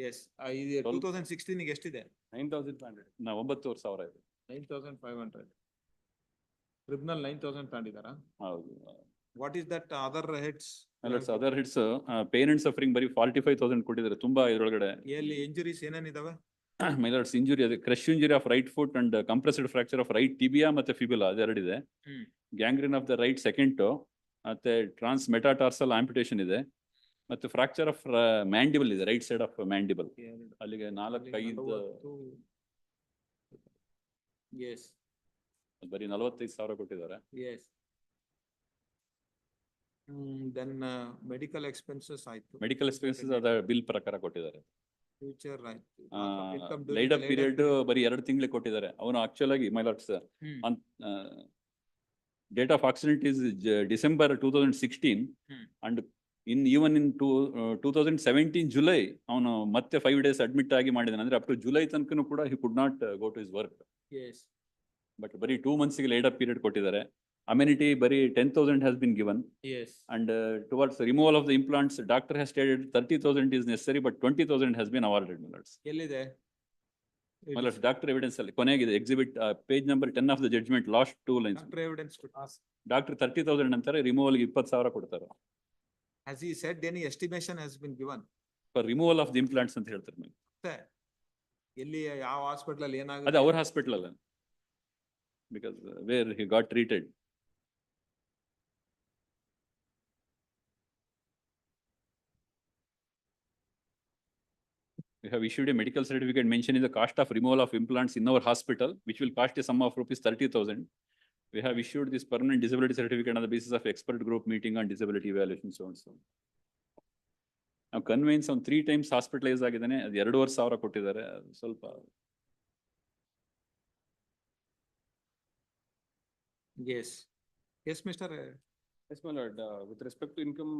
Yes. 2016 ಗೆ ಎಷ್ಟಿದೆ? 9,500. 9,000 ಇದೆ. 9,500. Tribunal 9,000 ತಗೊಂಡಿದಾರಾ? ಹೌದು. What is that other hits? Other hits, pain and suffering ಬರೀ 45,000 ಕೊಟ್ಟಿದ್ದಾರೆ. ತುಂಬಾ ಇದ್ರೊಳಗಡೆ. ಎಲ್ಲಿ ಇಂಜುರೀಸ್ ಏನೇನಿದಾವೆ? My lords, injury, ಅದೇ crush injury of right foot and compressed fracture of right tibia ಮತ್ತೆ fibula ಅದೆರಡಿದೆ. Gangrene of the right second toe, ಮತ್ತೆ trans metatarsal amputation ಇದೆ. ಮತ್ತೆ fracture of mandible ಇದೆ, right side of mandible. ಅಲ್ಲಿಗೆ 4-5 Yes, ಬರೀ 45,000 ಕೊಟ್ಟಿದ್ದಾರೆ. yes. Then medical expenses ಆಯ್ತು. Medical expenses ಅದ ಬಿಲ್ ಪ್ರಕಾರ ಕೊಟ್ಟಿದ್ದಾರೆ. Future ಆಯ್ತು. ಲೈಡ್ ಅಪ್ ಪೀರಿಯಡ್ ಬರೀ 2 ತಿಂಗಳು ಕೊಟ್ಟಿದ್ದಾರೆ. ಅವನು ಆಕ್ಚುಲ್ ಆಗಿ my lords date of accident is December 2016 and even in 2017 July ಅವನು ಮತ್ತೆ 5 days ಅಡ್ಮಿಟ್ ಆಗಿ ಮಾಡಿದಾನೆ. ಅಂದ್ರೆ ಅಪ್ ಟು ಜುಲೈ ತನಕನೂ ಕೂಡ he could not go to his work. Yes. But ಬರೀ 2 months ಗೆ ಲೈಡ್ ಅಪ್ ಪೀರಿಯಡ್ ಕೊಟ್ಟಿದ್ದಾರೆ. Amenity ಬರೀ 10,000 has been given. Yes. And towards the removal of the implants, doctor has stated 30,000 is necessary, but 20,000 has been awarded, my lords. ಎಲ್ಲಿದೆ? My lords, doctor evidence ಅಲ್ಲಿ ಕೊನೆಗಿದೆ exhibit page number 10 of the judgment, last 2 lines. Doctor evidence to ask. Doctor 30,000 ಅಂತಾರೆ, removal ಗೆ 20,000 ಕೊಡ್ತಾರೆ. Has he said any estimation has been given? For removal of the implants ಅಂತ ಹೇಳ್ತಾರೆ. ಮತ್ತೆ ಎಲ್ಲಿ ಯಾವ hospital ಅಲ್ಲಿ ಅದು ಏನಾಗುತ್ತೆ? ಅವ್ರ ಹಾಸ್ಪಿಟಲ್ ಅಲ್ಲ. Because where he got treated. We have issued a medical certificate mentioning the cost of removal of implants in our hospital, which will cost a sum of rupees 30,000. We have issued this permanent disability certificate on the basis of expert group meeting on disability evaluation, so and so. Now conveyance on 3 times hospitalized ಆಗಿದ್ದಾನೆ, ಅದು 2,500 ಕೊಟ್ಟಿದ್ದಾರೆ, ಸ್ವಲ್ಪ. Yes. Yes, Mr. Yes, my lord. With respect to income,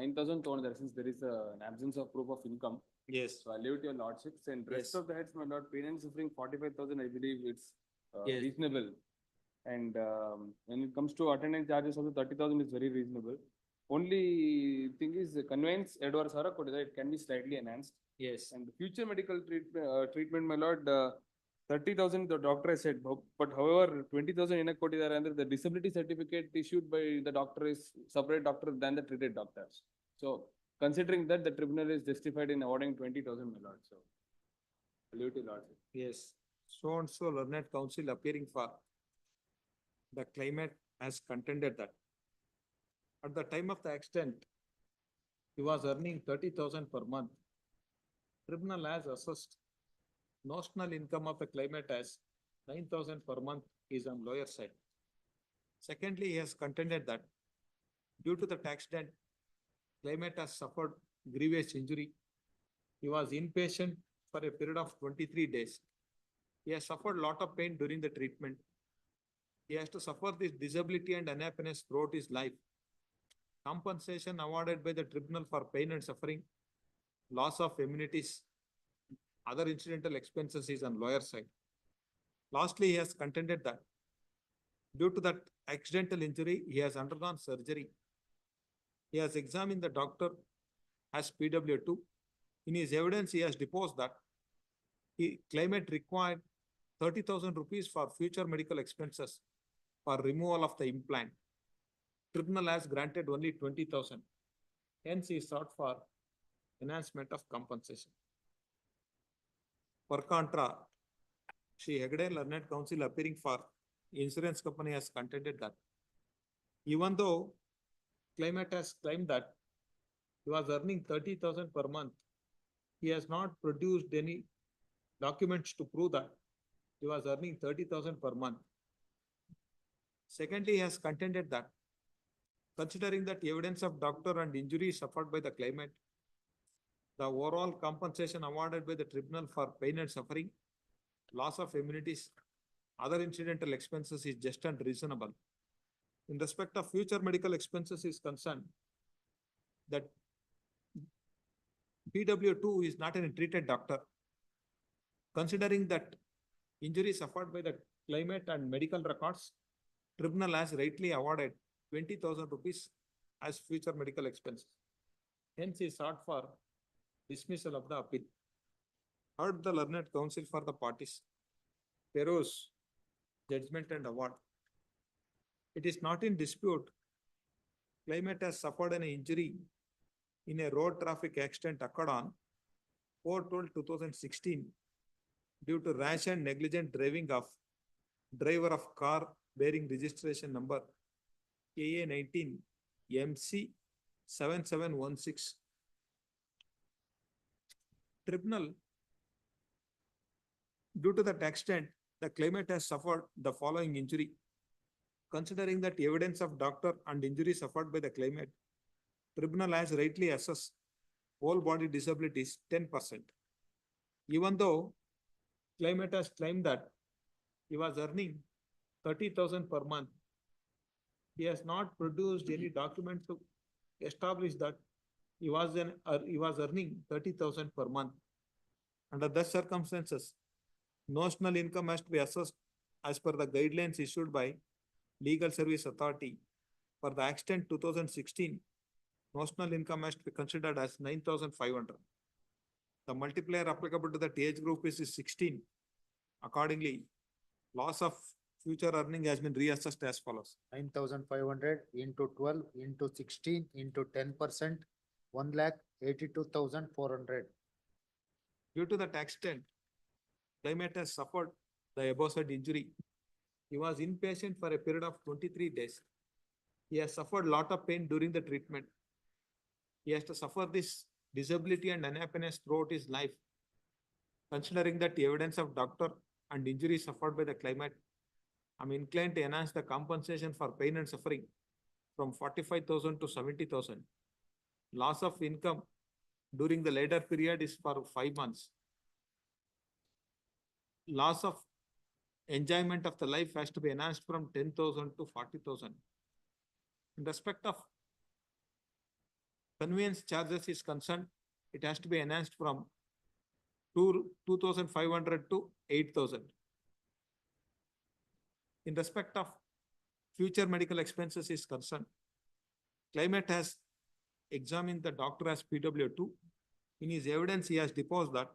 9,000 told since there is an absence of proof of income. Yes. So I leave it to your lordships and rest of the heads, my lord, parents suffering 45,000, I believe it's Yes. reasonable. And when it comes to attendance charges, also 30,000 is very reasonable. Only thing is conveyance, Edward Sara, it can be slightly enhanced. Yes. And the future medical treatment, my lord, 30,000 the doctor has said, but however, 20,000 in a quoted under the disability certificate issued by the doctor is separate doctor than the treated doctors. So considering that, the tribunal is justified in awarding 20,000, my lord. So, leave to lord. Yes. So and so learned counsel appearing for the claimant has contended that at the time of the accident, he was earning 30,000 per month. Tribunal has assessed notional income of the claimant as 9,000 per month is on lower side. Secondly, he has contended that due to the accident, claimant has suffered grievous injury. He was inpatient for a period of 23 days. He has suffered lot of pain during the treatment. He has to suffer this disability and unhappiness throughout his life. Compensation awarded by the tribunal for pain and suffering, loss of amenities, other incidental expenses is on lower side. Lastly, he has contended that due to that accidental injury, he has undergone surgery. He has examined the doctor as PW2. In his evidence, he has deposed that he claimant required 30,000 rupees for future medical expenses for removal of the implant. Tribunal has granted only 20,000. Hence, he sought for enhancement of compensation. Per contra, Shri Hegde learned counsel appearing for insurance company has contended that even though claimant has claimed that he was earning 30,000 per month, he has not produced any documents to prove that he was earning 30,000 per month. Secondly, he has contended that considering that evidence of doctor and injury suffered by the claimant, the overall compensation awarded by the tribunal for pain and suffering, loss of amenities, other incidental expenses is just and reasonable. In respect of future medical expenses is concerned, that PW2 is not a treated doctor. Considering that injury suffered by the claimant and medical records, tribunal has rightly awarded 20,000 rupees as future medical expenses. Hence, he sought for dismissal of the appeal. Heard the learned counsel for the parties. Peruse judgment and award. It is not in dispute. Claimant has suffered an injury in a road traffic accident occurred on 4/12/2016 due to rash and negligent driving of driver of car bearing registration number AA 19 MC 7716. Tribunal, due to that extent, the claimant has suffered the following injury. Considering that evidence of doctor and injury suffered by the claimant, tribunal has rightly assessed whole body disabilities 10%. Even though claimant has claimed that he was earning 30,000 per month, he has not produced any document to establish that he was earning 30,000 per month. Under such circumstances, notional income has to be assessed as per the guidelines issued by Legal Service Authority. For the extent 2016, notional income has to be considered as 9,500. The multiplier applicable to that age group is 16. Accordingly, loss of future earning has been reassessed as follows. 9,500 into 12 into 16 into 10%, 1,82,400. Due to that extent, claimant has suffered the above said injury. He was inpatient for a period of 23 days. He has suffered lot of pain during the treatment. He has to suffer this disability and unhappiness throughout his life. Considering that evidence of doctor and injury suffered by the claimant, I'm inclined to enhance the compensation for pain and suffering from 45,000 to 70,000. Loss of income during the later period is for 5 months. Loss of enjoyment of the life has to be enhanced from 10,000 to 40,000. In respect of conveyance charges is concerned, it has to be enhanced from 2,500 to 8,000. In respect of future medical expenses is concerned, claimant has examined the doctor as PW2. In his evidence, he has deposed that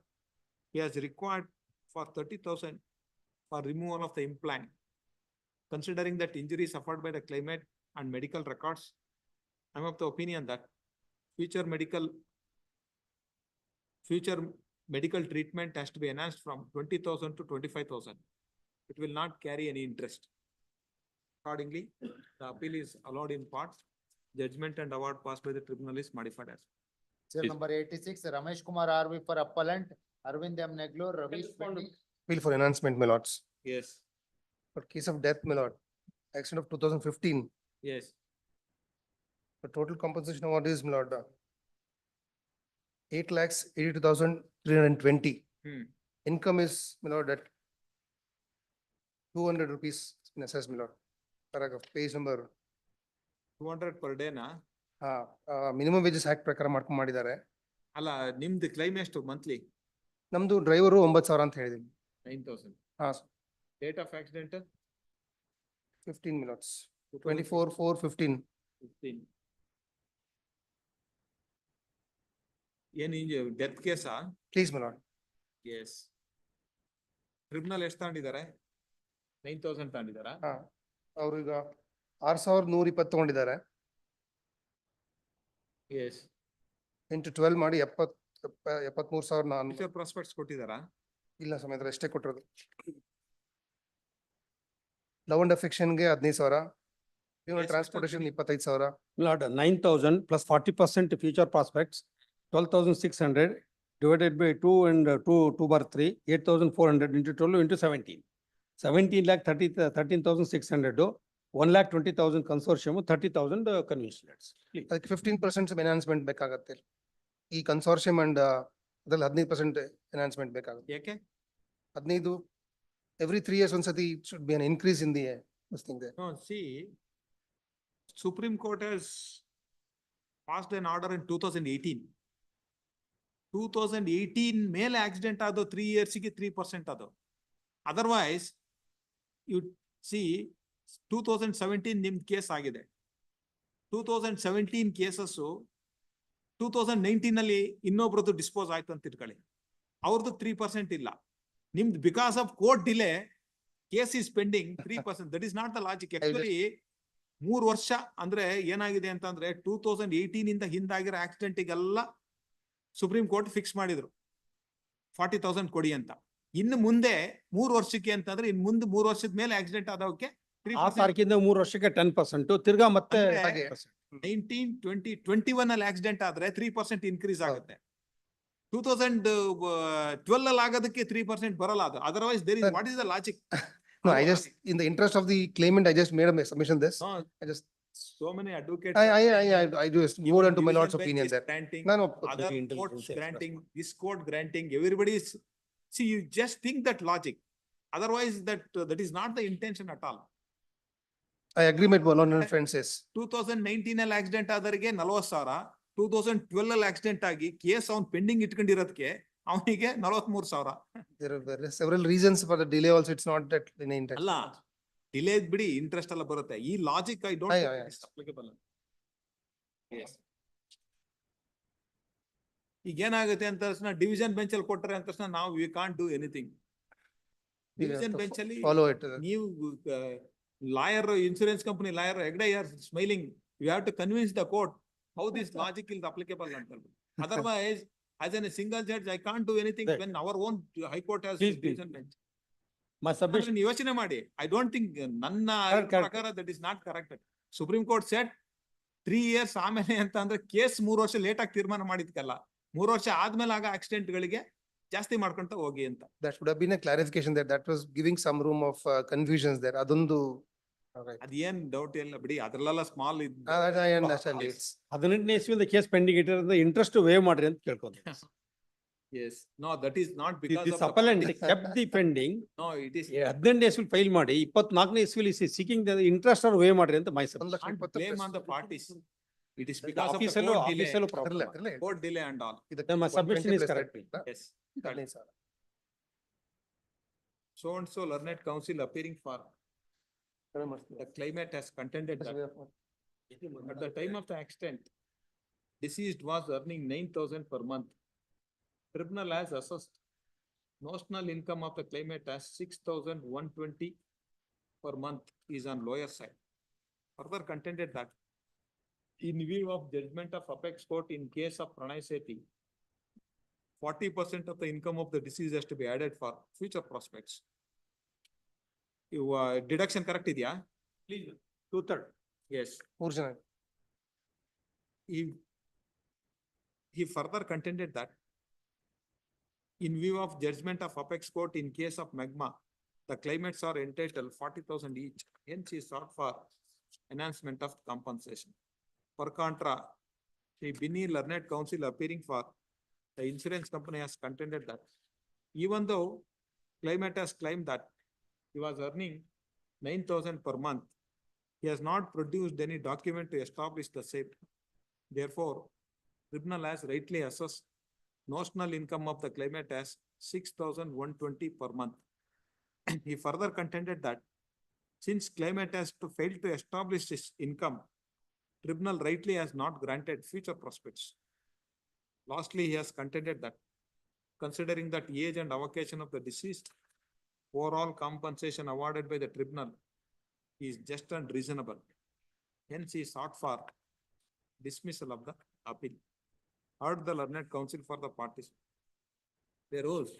he has required for 30,000 for removal of the implant. Considering that injury suffered by the claimant and medical records, I am of the opinion that future medical treatment has to be enhanced from 20,000 to 25,000. It will not carry any interest. Accordingly, the appeal is allowed in part. Judgment and award passed by the tribunal is modified as. Seal number 86, Ramesh Kumar RV for appellant, Arvind M. Neglur, Ravi Swamy. Appeal for enhancement, my lords. Yes. For case of death, my lord, accident of 2015, Yes. the total compensation award is, my lord, 8,82,320. Income is, my lord, at 200 rupees, it's been assessed, my lord. Paragraph, page number, 200 per day na? minimum wages act ಪ್ರಕಾರ ಮಾಡ್ಕೊಂಡ್ ಮಾಡಿದ್ದಾರೆ. ಅಲ್ಲ ನಿಮ್ದು claim ಎಷ್ಟು monthly? ನಮ್ದು driver 9,000 ಅಂತ ಹೇಳಿದೀನಿ. 9,000. ಹಾ. Date of accident? 15 minutes. 24/4/15. 15. ಏನು ಡೆತ್ ಕೇಸಾ? Please, my lord. Yes. Tribunal ಎಷ್ಟು ತಗೊಂಡಿದ್ದಾರೆ? 9,000 ತಗೊಂಡಿದ್ದಾರಾ? ಹಾ. ಅವರು ಈಗ 6,120 ತಗೊಂಡಿದ್ದಾರೆ. Yes. ಇಂಟು 12 ಮಾಡಿ 73,000. ಫ್ಯೂಚರ್ ಪ್ರಾಸ್ಪೆಕ್ಟ್ಸ್ ಕೊಟ್ಟಿದ್ದಾರಾ? ಇಲ್ಲ ಸಮಯದಲ್ಲಿ ಎಷ್ಟೇ ಕೊಟ್ಟಿರೋದು. ಲವ್ ಅಂಡ್ ಅಫೆಕ್ಷನ್ಗೆ 15,000. Transportation 25,000. Lord, 9,000 plus 40% future prospects, 12,600 divided by 2 and 2/3, 8,400 into 12 into 17. 13,600, 1,20,000 consortium, 30,000 convenience rates. ಅದಕ್ಕೆ 15% ಎನ್ಹಾನ್ಸ್ಮೆಂಟ್ ಬೇಕಾಗತ್ತೆ. ಈ ಕನ್ಸೋರ್ಷಿಯಂ ಅಂಡ್ ಅದ್ರಲ್ಲಿ 15% ಎನ್ಹಾನ್ಸ್ಮೆಂಟ್ ಬೇಕಾಗುತ್ತೆ. ಯಾಕೆ? 15 every 3 years ಒಂದ್ಸತಿ should be an increase in the this thing there. No, see, Supreme Court has passed an order in 2018. 2018 ಮೇಲೆ accident ಆದೋ 3 years ಗೆ 3% ಅದು. Otherwise, you see 2017 ನಿಮ್ ಕೇಸ್ ಆಗಿದೆ. 2017 ಕೇಸಸ್ 2019 ನಲ್ಲಿ ಇನ್ನೊಬ್ರದ್ದು ಡಿಸ್ಪೋಸ್ ಆಯ್ತು ಅಂತ ಇಟ್ಕೊಳ್ಳಿ. ಅವ್ರದ್ದು 3% ಇಲ್ಲ. ನಿಮ್ದು because of court delay case is pending 3%. That is not the logic. Actually 3 ವರ್ಷ ಅಂದ್ರೆ ಏನಾಗಿದೆ ಅಂತಂದ್ರೆ 2018 ಇಂದ ಹಿಂದಾಗಿರೋ ಆಕ್ಸಿಡೆಂಟಿಗೆಲ್ಲ ಸುಪ್ರೀಂ ಕೋರ್ಟ್ ಫಿಕ್ಸ್ ಮಾಡಿದ್ರು 40,000 ಕೊಡಿ ಅಂತ. ಇನ್ನು ಮುಂದೆ 3 ವರ್ಷಕ್ಕೆ ಅಂತಂದ್ರೆ ಇನ್ ಮುಂದೆ 3 ವರ್ಷದ ಮೇಲೆ ಆಕ್ಸಿಡೆಂಟ್ ಆದವಕ್ಕೆ 6 ತಾರೀಕಿಂದ 3 ವರ್ಷಕ್ಕೆ 10%, ತಿರ್ಗಾ ಮತ್ತೆ ಅಂದ್ರೆ 19, 20, 21 ಅಲ್ಲಿ ಆಕ್ಸಿಡೆಂಟ್ ಆದ್ರೆ 3% ಇನ್ಕ್ರೀಸ್ ಆಗುತ್ತೆ. 2012 ಅಲ್ಲಿ ಆಗೋದಕ್ಕೆ 3% ಬರಲ್ಲ ಅದು. Otherwise there is what is the logic? No, I just, in the interest of the claimant, I just made a submission this. No, I just, so many advocates. I just moved on to my lord's opinion there. Granting, No, no. other courts granting, this court granting, everybody is, see, you just think that logic. Otherwise, that is not the intention at all. I agree with my lord and friend says. 2019 ಅಲ್ಲಿ accident ಆದವರಿಗೆ 40,000, 2012 ಅಲ್ಲಿ accident ಆಗಿ case ಅವ್ನು pending ಇಟ್ಕೊಂಡಿರೋದಕ್ಕೆ ಅವನಿಗೆ 43,000. There are several reasons for the delay also. It's not that in interest. ಅಲ್ಲ, delay ಬಿಡಿ, interest ಎಲ್ಲ ಬರುತ್ತೆ. ಈ logic I don't applicable. Yes. ಈಗ ಏನಾಗುತ್ತೆ ಅಂತ ತಕ್ಷಣ ಡಿವಿಷನ್ ಬೆಂಚ್ ಅಲ್ಲಿ ಕೊಟ್ಟರೆ ಅಂತ ತಕ್ಷಣ ನಾವು we can't do anything. Division bench ಅಲ್ಲಿ follow it. ನೀವು lawyer, insurance company lawyer Hegde are smiling, you have to convince the court how this logic is applicable ಅಂತ. Otherwise, as a single judge, I can't do anything when our own high court has division bench. My submission. ಯೋಚನೆ ಮಾಡಿ, I don't think ನನ್ನ ಪ್ರಕಾರ that is not correct. Supreme Court said 3 years ಆಮೇಲೆ ಅಂತ ಅಂದ್ರೆ case 3 ವರ್ಷ late ಆಗಿ ತೀರ್ಮಾನ ಮಾಡಿದ್ಕಲ್ಲ, 3 ವರ್ಷ ಆದ್ಮೇಲೆ ಆಗ ಆಕ್ಸಿಡೆಂಟ್ ಗಳಿಗೆ ಜಾಸ್ತಿ ಮಾಡ್ಕೊಂತ ಹೋಗಿ ಅಂತ. That should have been a clarification there. That was giving some room of confusions there. Adondu. ಅದೇನ್ ಡೌಟ್ ಇಲ್ಲ ಬಿಡಿ, ಅದ್ರಲ್ಲೆಲ್ಲ ಸ್ಮಾಲ್ I understand. It's 18ನೇ ಇಸ್ವಿಯಿಂದ ಕೇಸ್ ಪೆಂಡಿಂಗ್ ಇಟ್ಟಿರೋದ್ರಿಂದ ಇಂಟ್ರೆಸ್ಟ್ ವೇವ್ ಮಾಡ್ರಿ ಅಂತ ಕೇಳ್ಕೊಂತೀನಿ. Yes, no, that is not because This of the appellant parties. kept the pending. No, it is 18ನೇ ಇಸ್ವಿಲ್ ಫೈಲ್ ಮಾಡಿ 24ನೇ ಇಸ್ವಿಲಿ seeking the interest or waive ಮಾಡ್ರಿ ಅಂತ my submission. can't blame on the parties. It is because of the Official- court delay. official problem. Court delay and all. My submission is correct. Yes. So and so learned counsel appearing for the claimant has contended that at the time of the accident, deceased was earning 9,000 per month. Tribunal has assessed notional income of the claimant as 6,120 per month is on lower side. Further contended that in view of judgment of apex court in case of Pranay Sethi, 40% of the income of the deceased has to be added for future prospects. You deduction correct idea? Please. 2/3. Yes. He further contended that in view of judgment of apex court in case of Magma, the claimants are entitled 40,000 each. Hence he sought for enhancement of compensation. Per contra, the Bini learned counsel appearing for the insurance company has contended that even though claimant has claimed that he was earning 9,000 per month, he has not produced any document to establish the same. Therefore, tribunal has rightly assessed notional income of the claimant as 6,120 per month. He further contended that since claimant has to fail to establish his income, tribunal rightly has not granted future prospects. Lastly, he has contended that considering that age and avocation of the deceased, overall compensation awarded by the tribunal is just and reasonable. Hence, he sought for dismissal of the appeal. Heard the learned counsel for the parties. They rose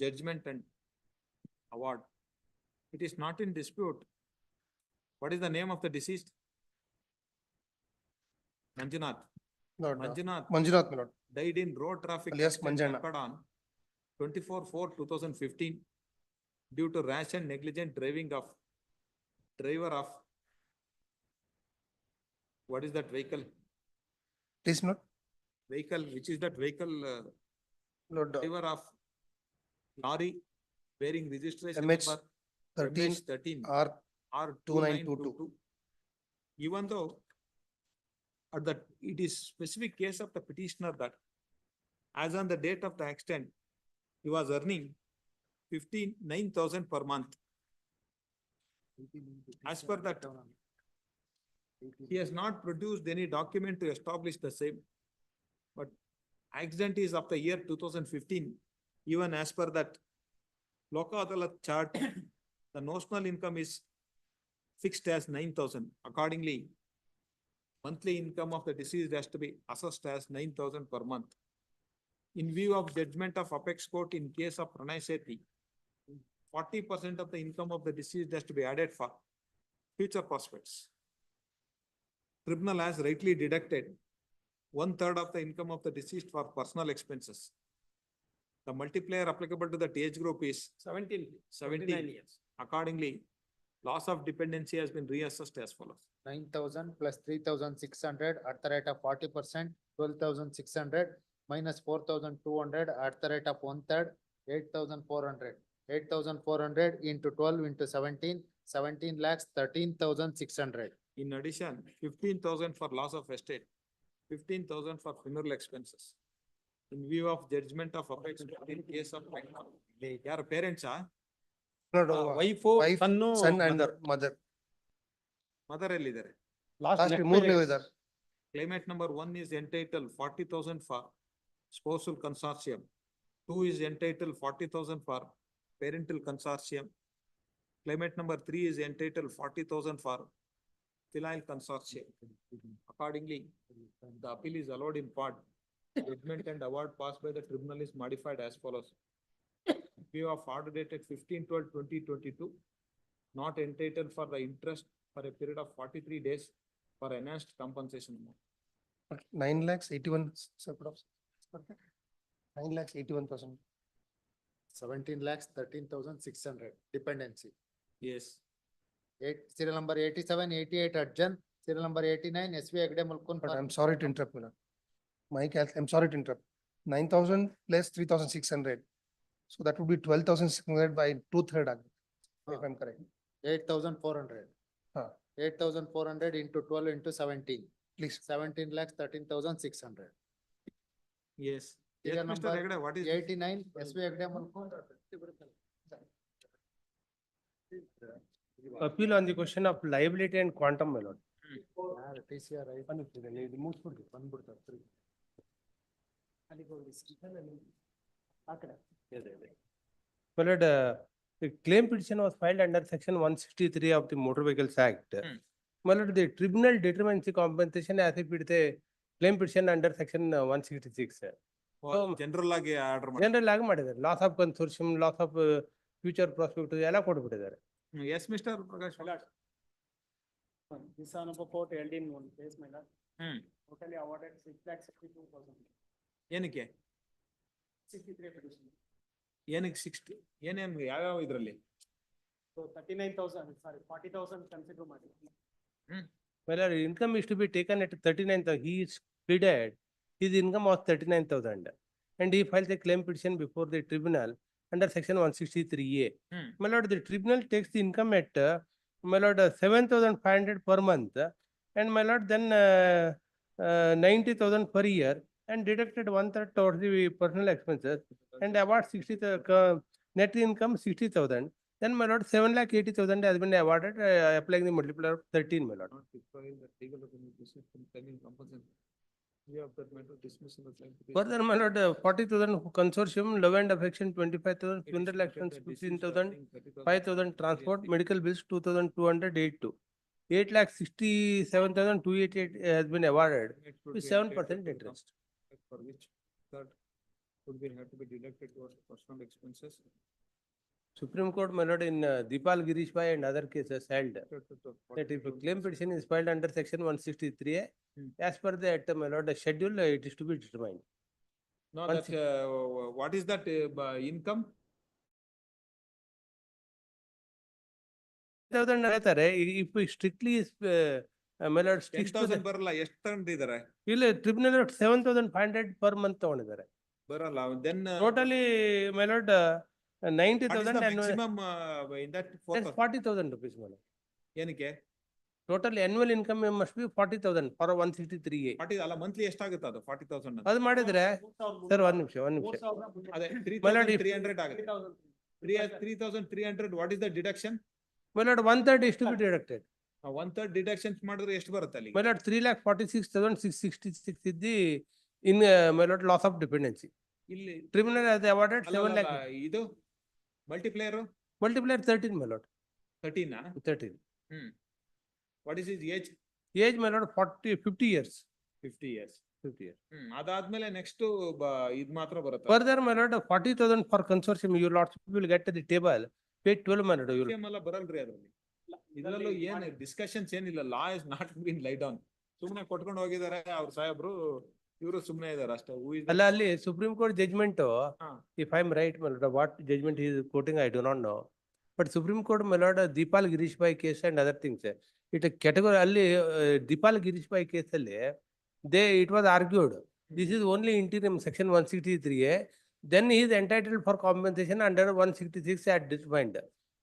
judgment and award. It is not in dispute. What is the name of the deceased? Manjunath. Lord, Manjunath Manjunath, my lord. died in road traffic Alias accident Manjana. occurred on 24/4/2015 due to rash and negligent driving of driver of what is that vehicle? Please, my lord. Vehicle, which is that vehicle? Lord, Driver of lorry bearing registration MH number 13 13 R R 2922. Even though at that it is specific case of the petitioner that as on the date of the accident, he was earning 9,000 per month. As per that, he has not produced any document to establish the same. But accident is of the year 2015. Even as per that Loka Adalat chart, the notional income is fixed as 9,000. Accordingly, monthly income of the deceased has to be assessed as 9,000 per month. in view of judgment of apex court in case of Pranay Sethi, 40% of the income of the deceased has to be added for future prospects. Tribunal has rightly deducted 1/3 of the income of the deceased for personal expenses. The multiplier applicable to that age group is 17. 17 years. Accordingly, loss of dependency has been reassessed as follows. 9,000 plus 3,600 at the rate of 40%, 12,600 minus 4,200 at the rate of 1/3, 8,400. 8,400 into 12 into 17, 17 lakhs, 13,600. In addition, 15,000 for loss of estate, 15,000 for funeral expenses. In view of judgment of apex court in case of ಯಾರ parents wife, son and mother. mother ಎಲ್ಲಿದ್ದಾರೆ? Last ಮೂರನೇ ಇದ್ದಾರೆ. Claimant number 1 is entitled 40,000 for spousal consortium. 2 is entitled 40,000 for parental consortium. Claimant number 3 is entitled 40,000 for filial consortium. Accordingly, the appeal is allowed in part. Judgment and award passed by the tribunal is modified as follows. View of order dated 15/12/2022, not entitled for the interest for a period of 43 days for enhanced compensation amount. 9 lakhs 81. 9 lakhs 81,000. 17 lakhs, 13,600 dependency. Yes. Serial number 87, 88 adjourn, serial number 89 SV Agde Mulkun. But I'm sorry to interrupt, Miller. I'm sorry to interrupt. 9,000 plus 3,600. So that would be 12,600 by 2/3, if I'm correct. 8,400. 8,400 into 12 into 17. Please. 17 lakhs, 13,600. Yes. Yes, Serial Mr. number Hegde, what is? 89 SV Agde Mulkun. Appeal on the question of liability and quantum, my lord. TCR right. My lord, the claim petition was filed under section 163 of the Motor Vehicles Act. My lord, the tribunal determines the compensation as if it is a claim petition under section 166. General ಆಗಿ order ಮಾಡಿ. General ಆಗಿ ಮಾಡಿದ್ದಾರೆ. Loss of consortium, loss of future prospect ಎಲ್ಲ ಕೊಟ್ಬಿಟ್ಟಿದ್ದಾರೆ. Yes, Mr. Prakash. This on number 4 held in one case, my lord. Totally awarded 6,62,000. ಏನಕ್ಕೆ? 63 petition. ಏನಕ್ಕೆ 60? ಏನೇನು ಯಾವ್ಯಾವ ಇದ್ರಲ್ಲಿ? So 39,000, sorry, 40,000 consider ಮಾಡಿ. Well, income is to be taken at 39,000. He is pleaded, his income was 39,000. And he filed a claim petition before the tribunal under section 163A. My lord, the tribunal takes the income at, my lord, 7,500 per month. And my lord, then 90,000 per year and deducted 1/3 towards the personal expenses and award 60,000, net income 60,000. Then my lord, 7,80,000 has been awarded, applying the multiplier of 13, my lord. Further, my lord, 40,000 consortium, love and affection 25,000, funeral actions 15,000, 5,000 transport, medical bills 2,282. 8,67,288 has been awarded with 7% interest. For which that would be have to be deducted towards personal expenses. Supreme Court, my lord, in Deepal Girish Bhai and other cases held that if a claim petition is filed under section 163A, as per that, my lord, the schedule, it is to be determined. No, that, what is that income? 10,000 ಹೇಳ್ತಾರೆ. If strictly is, my lord, sticks to 10,000 ಬರಲ್ಲ, ಎಷ್ಟು ತಗೊಂಡಿದ್ದಾರೆ? ಇಲ್ಲ tribunal 7,500 per month ತಗೊಂಡಿದ್ದಾರೆ. ಬರಲ್ಲ, then Totally, my lord, 90,000 what is the annual. maximum in that That's 4%? 40,000 rupees, my lord. ಏನಕ್ಕೆ? Total annual income must be 40,000 for a 163A. 40 ಅಲ್ಲ, monthly ಎಷ್ಟಾಗುತ್ತೆ ಅದು 40,000? ಅದು ಮಾಡಿದ್ರೆ ಸರ್ ಒಂದ್ ನಿಮಿಷ. ಅದೇ 3,300 ಆಗುತ್ತೆ. 3,300, what is the deduction? My lord, 1/3 is to be deducted. 1/3 deductions ಮಾಡಿದ್ರೆ ಎಷ್ಟು ಬರುತ್ತೆ ಅಲ್ಲಿ? My lord, 3,46,666 is the in, my lord, loss of dependency. ಇಲ್ಲಿ Tribunal has awarded 7 lakh. ಇದು multiplier Multiplier 13, my lord. 13 ಆ? 13. What is his age? Age, my lord, 50 years. 50 years. 50 years. ಅದಾದ್ಮೇಲೆ next ಇದ್ ಮಾತ್ರ ಬರುತ್ತೆ. Further, my lord, 40,000 for consortium, your lordship will get to the table, page 12, my lord. CM ಎಲ್ಲ ಬರಲ್ರಿ ಅದ್ರಲ್ಲಿ. ಇದ್ರಲ್ಲೂ ಏನ್ discussions ಏನಿಲ್ಲ, ಲಾ ಇಸ್ ನಾಟ್ ಬಿನ್ ಲೈ ಡೌನ್. ಸುಮ್ನೆ ಕೊಟ್ಕೊಂಡು ಹೋಗಿದ್ದಾರೆ ಅವ್ರ ಸಾಹೇಬ್ರು, ಇವರು ಸುಮ್ನೆ ಇದಾರೆ ಅಷ್ಟೇ. ಅಲ್ಲ ಅಲ್ಲಿ Supreme Court judgment, if I am right, my lord, what judgment he is quoting, I do not know. But Supreme Court, my lord, Deepal Girish Bhai case and other things, it category ಅಲ್ಲಿ Deepal Girish Bhai case ಅಲ್ಲಿ it was argued, this is only interim section 163A, then he is entitled for compensation under 166 at this point.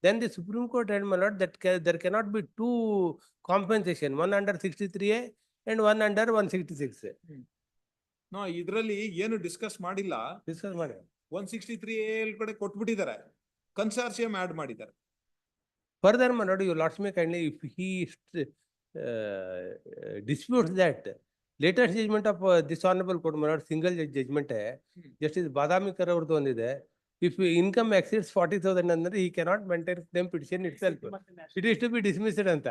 Then the Supreme Court held, my lord, that there cannot be two compensation, one under 63A and one under 166. No ಇದ್ರಲ್ಲಿ ಏನು discuss ಮಾಡಿಲ್ಲ. Discuss ಮಾಡಿ 163A ಕಡೆ ಕೊಟ್ಬಿಟ್ಟಿದ್ದಾರೆ, consortium add ಮಾಡಿದ್ದಾರೆ. Further, my lord, your lordship may kindly, if he disputes that, latest judgment of this honorable court, my lord, single judge judgment hai, Justice Badamikar ಅವ್ರದ್ದು ಒಂದಿದೆ, if income exceeds 40,000 ಅಂದ್ರೆ he cannot maintain claim petition itself. It is to be dismissed ಅಂತ.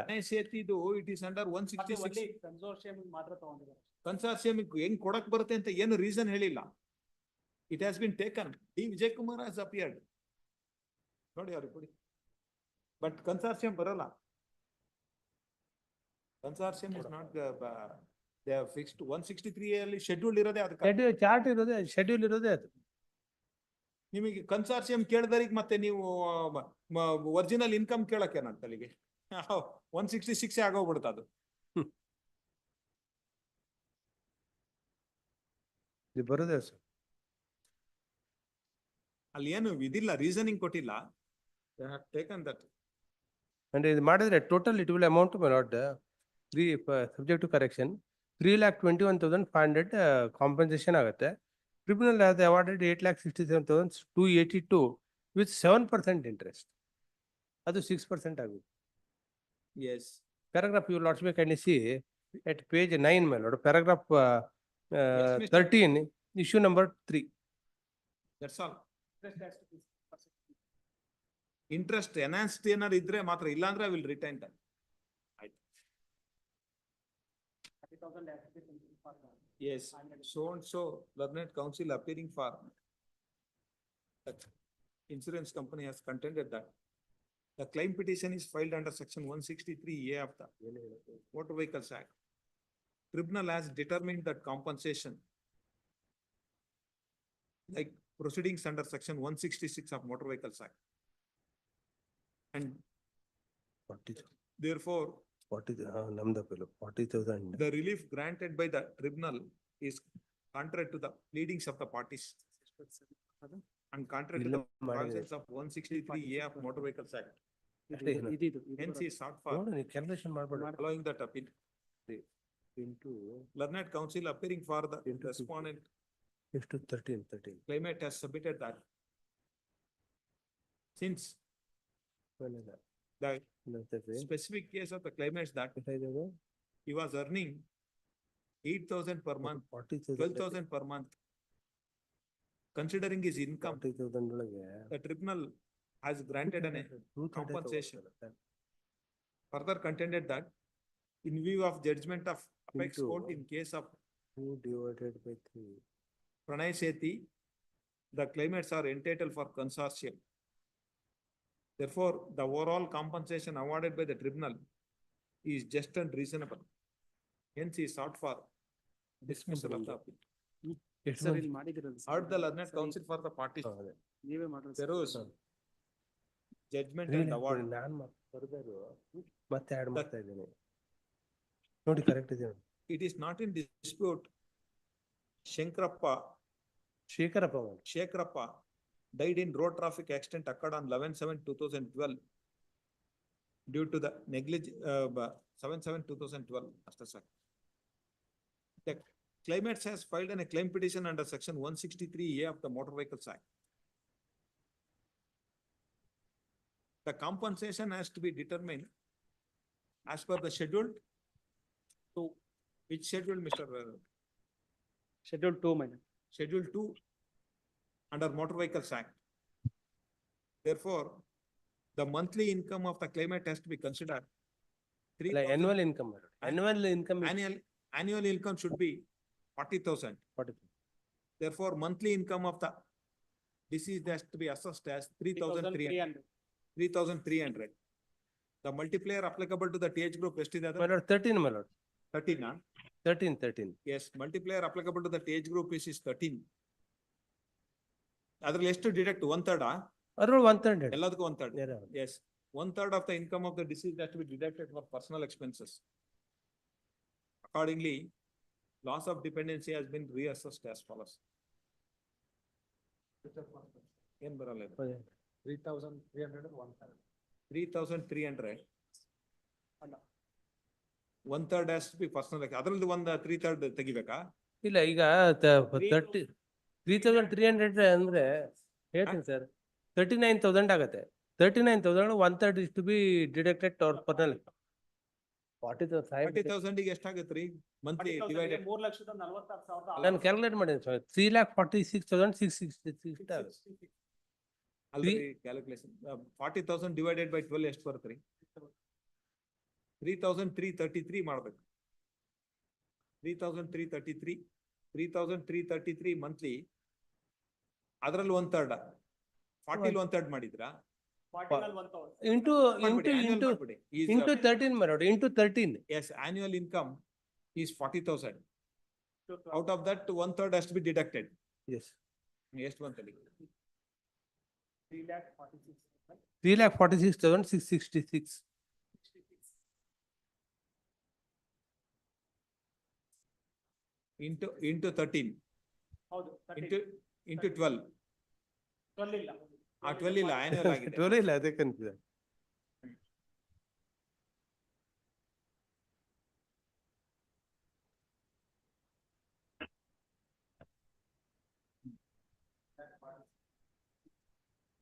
ಇದು it is under 166. Consortium ಮಾತ್ರ ತಗೊಂಡಿದ್ದಾರೆ. Consortium ಹೆಂಗ್ ಕೊಡಕ್ ಬರುತ್ತೆ ಅಂತ ಏನು ರೀಸನ್ ಹೇಳಿಲ್ಲ. It has been taken. D Vijay Kumar has appeared. ನೋಡಿ ಅವ್ರಿಗೆ ಕೊಡಿ. ಬಟ್ ಕನ್ಸಾರ್ಷಿಯಂ ಬರಲ್ಲ. Consortium is not they have fixed 163A ಅಲ್ಲಿ ಶೆಡ್ಯೂಲ್ ಇರೋದೇ ಅದಕ್ಕೆ. ಚಾರ್ಟ್ ಇರೋದೇ, ಶೆಡ್ಯೂಲ್ ಇರೋದೇ ಅದು. ನಿಮಗೆ ಕನ್ಸಾರ್ಷಿಯಂ ಕೇಳಿದರಿಗೆ ಮತ್ತೆ ನೀವು ಒರಿಜಿನಲ್ ಇನ್ಕಮ್ ಕೇಳಕ್ಕೆ ಏನಾಗ್ತ ಅಲ್ಲಿಗೆ 166 ಆಗೋಗ್ಬಿಡುತ್ತೆ ಅದು. ಬರೋದೇ ಸರ್, ಅಲ್ಲಿ ಏನು ಇದಿಲ್ಲ, ರೀಸನಿಂಗ್ ಕೊಟ್ಟಿಲ್ಲ. Taken that. ಅಂದ್ರೆ ಇದು ಮಾಡಿದ್ರೆ total it will amount, my lord, subject to correction, 3,21,500 compensation ಆಗುತ್ತೆ. Tribunal has awarded 8,67,282 with 7% interest. ಅದು 6% ಆಗುತ್ತೆ. Yes. Paragraph, your lordship may kindly see at page 9, my lord, paragraph 13, issue number 3. That's all. Interest enhanced ಏನಾದ್ರು ಇದ್ರೆ ಮಾತ್ರ, ಇಲ್ಲ ಅಂದ್ರೆ I will retain that. ಆಯ್ತು. Yes, so and so learned counsel appearing for that insurance company has contended that the claim petition is filed under section 163A of the Motor Vehicles Act. Tribunal has determined that compensation like proceedings under section 166 of Motor Vehicles Act. And 40,000. therefore 40,000. the relief granted by the tribunal is contrary to the pleadings of the parties and contrary to the provisions of 163A of Motor Vehicles Act. Hence he sought for allowing that appeal. Learned counsel appearing for the respondent. 13. Claimant has submitted that since the specific case of the claimant that he was earning 8,000 per month, 12,000 per month. Considering his income, the tribunal has granted a compensation. Further contended that in view of judgment of apex court in case of 2 divided by 3. Pranay Sethi, the claimants are entitled for consortium. Therefore, the overall compensation awarded by the tribunal is just and reasonable. Hence, he sought for dismissal of the appeal. Heard the learned counsel for the parties. There was judgment and award. ಮತ್ತೆ add ಮಾಡ್ತಾ ಇದ್ದೇನೆ ನೋಡಿ, correct ಇದೆ. It is not in dispute. Shekarappa died in road traffic accident occurred on 11/7/2012 due to the 7/7/2012. The claimant has filed a claim petition under section 163A of the Motor Vehicles Act. The compensation has to be determined as per the schedule. So, which schedule, Mr. Schedule 2, madam. Schedule 2 under Motor Vehicles Act. Therefore, the monthly income of the claimant has to be considered. annual income. Annual income. Annual income should be 40,000. Therefore, monthly income of the deceased has to be assessed as 3,300. 3,300. The multiplier applicable to the TH group is My lord, 13, my lord. 13, huh? 13. Yes, multiplier applicable to the TH group is 13. ಅದ್ರಲ್ಲಿ ಎಷ್ಟು deduct 1/3? Around 1/3. ಎಲ್ಲದಕ್ಕೂ 1/3. Yeah. Yes, 1/3 of the income of the deceased has to be deducted for personal expenses. Accordingly, loss of dependency has been reassessed as follows. ಏನ್ ಬರಲ್ಲ ಇದು? 3,300 1/3. 3,300. 1/3 has to be personal. ಅದ್ರಲ್ಲಿ ಒಂದು 3/3 ತೆಗಿಬೇಕಾ? ಇಲ್ಲ ಈಗ 3,300 ಅಂದ್ರೆ ಹೇಳ್ತೀನಿ ಸರ್ 39,000 ಆಗತ್ತೆ. 39,000 1/3 is to be deducted or personal. 40,000 ಗೆ ಎಷ್ಟಾಗತ್ರಿ ಮಂತ್ಲಿ ಡಿವೈಡೆಡ್? 3,46,000. ನಾನು ಕ್ಯಾಲ್ಕುಲೇಟ್ ಮಾಡೀನಿ ಸರ್ 3,46,666 ಅಲ್ರಿ ಕ್ಯಾಲ್ಕುಲೇಷನ್ 40,000 ಡಿವೈಡೆಡ್ ಬೈ 12 ಎಷ್ಟು ಬರುತ್ತೆ? 3,333 ಮಾಡ್ಬೇಕು. 3,333 ಮಂತ್ಲಿ. ಅದ್ರಲ್ಲಿ 1/3 40 1/3 ಮಾಡಿದ್ರಾ? into 13 my lord, into 13. Yes, annual income is 40,000. Out of that 1/3 has to be deducted. Yes. ಎಷ್ಟು ಬಂತಲ್ಲಿ? 3,46,666. Into 13. Into 12. 12 ಇಲ್ಲ. 12 ಇಲ್ಲ, annual ಆಗಿದೆ. 12 ಇಲ್ಲ, ಅದೇ ಕನ್ಫ್ಯೂಸ್.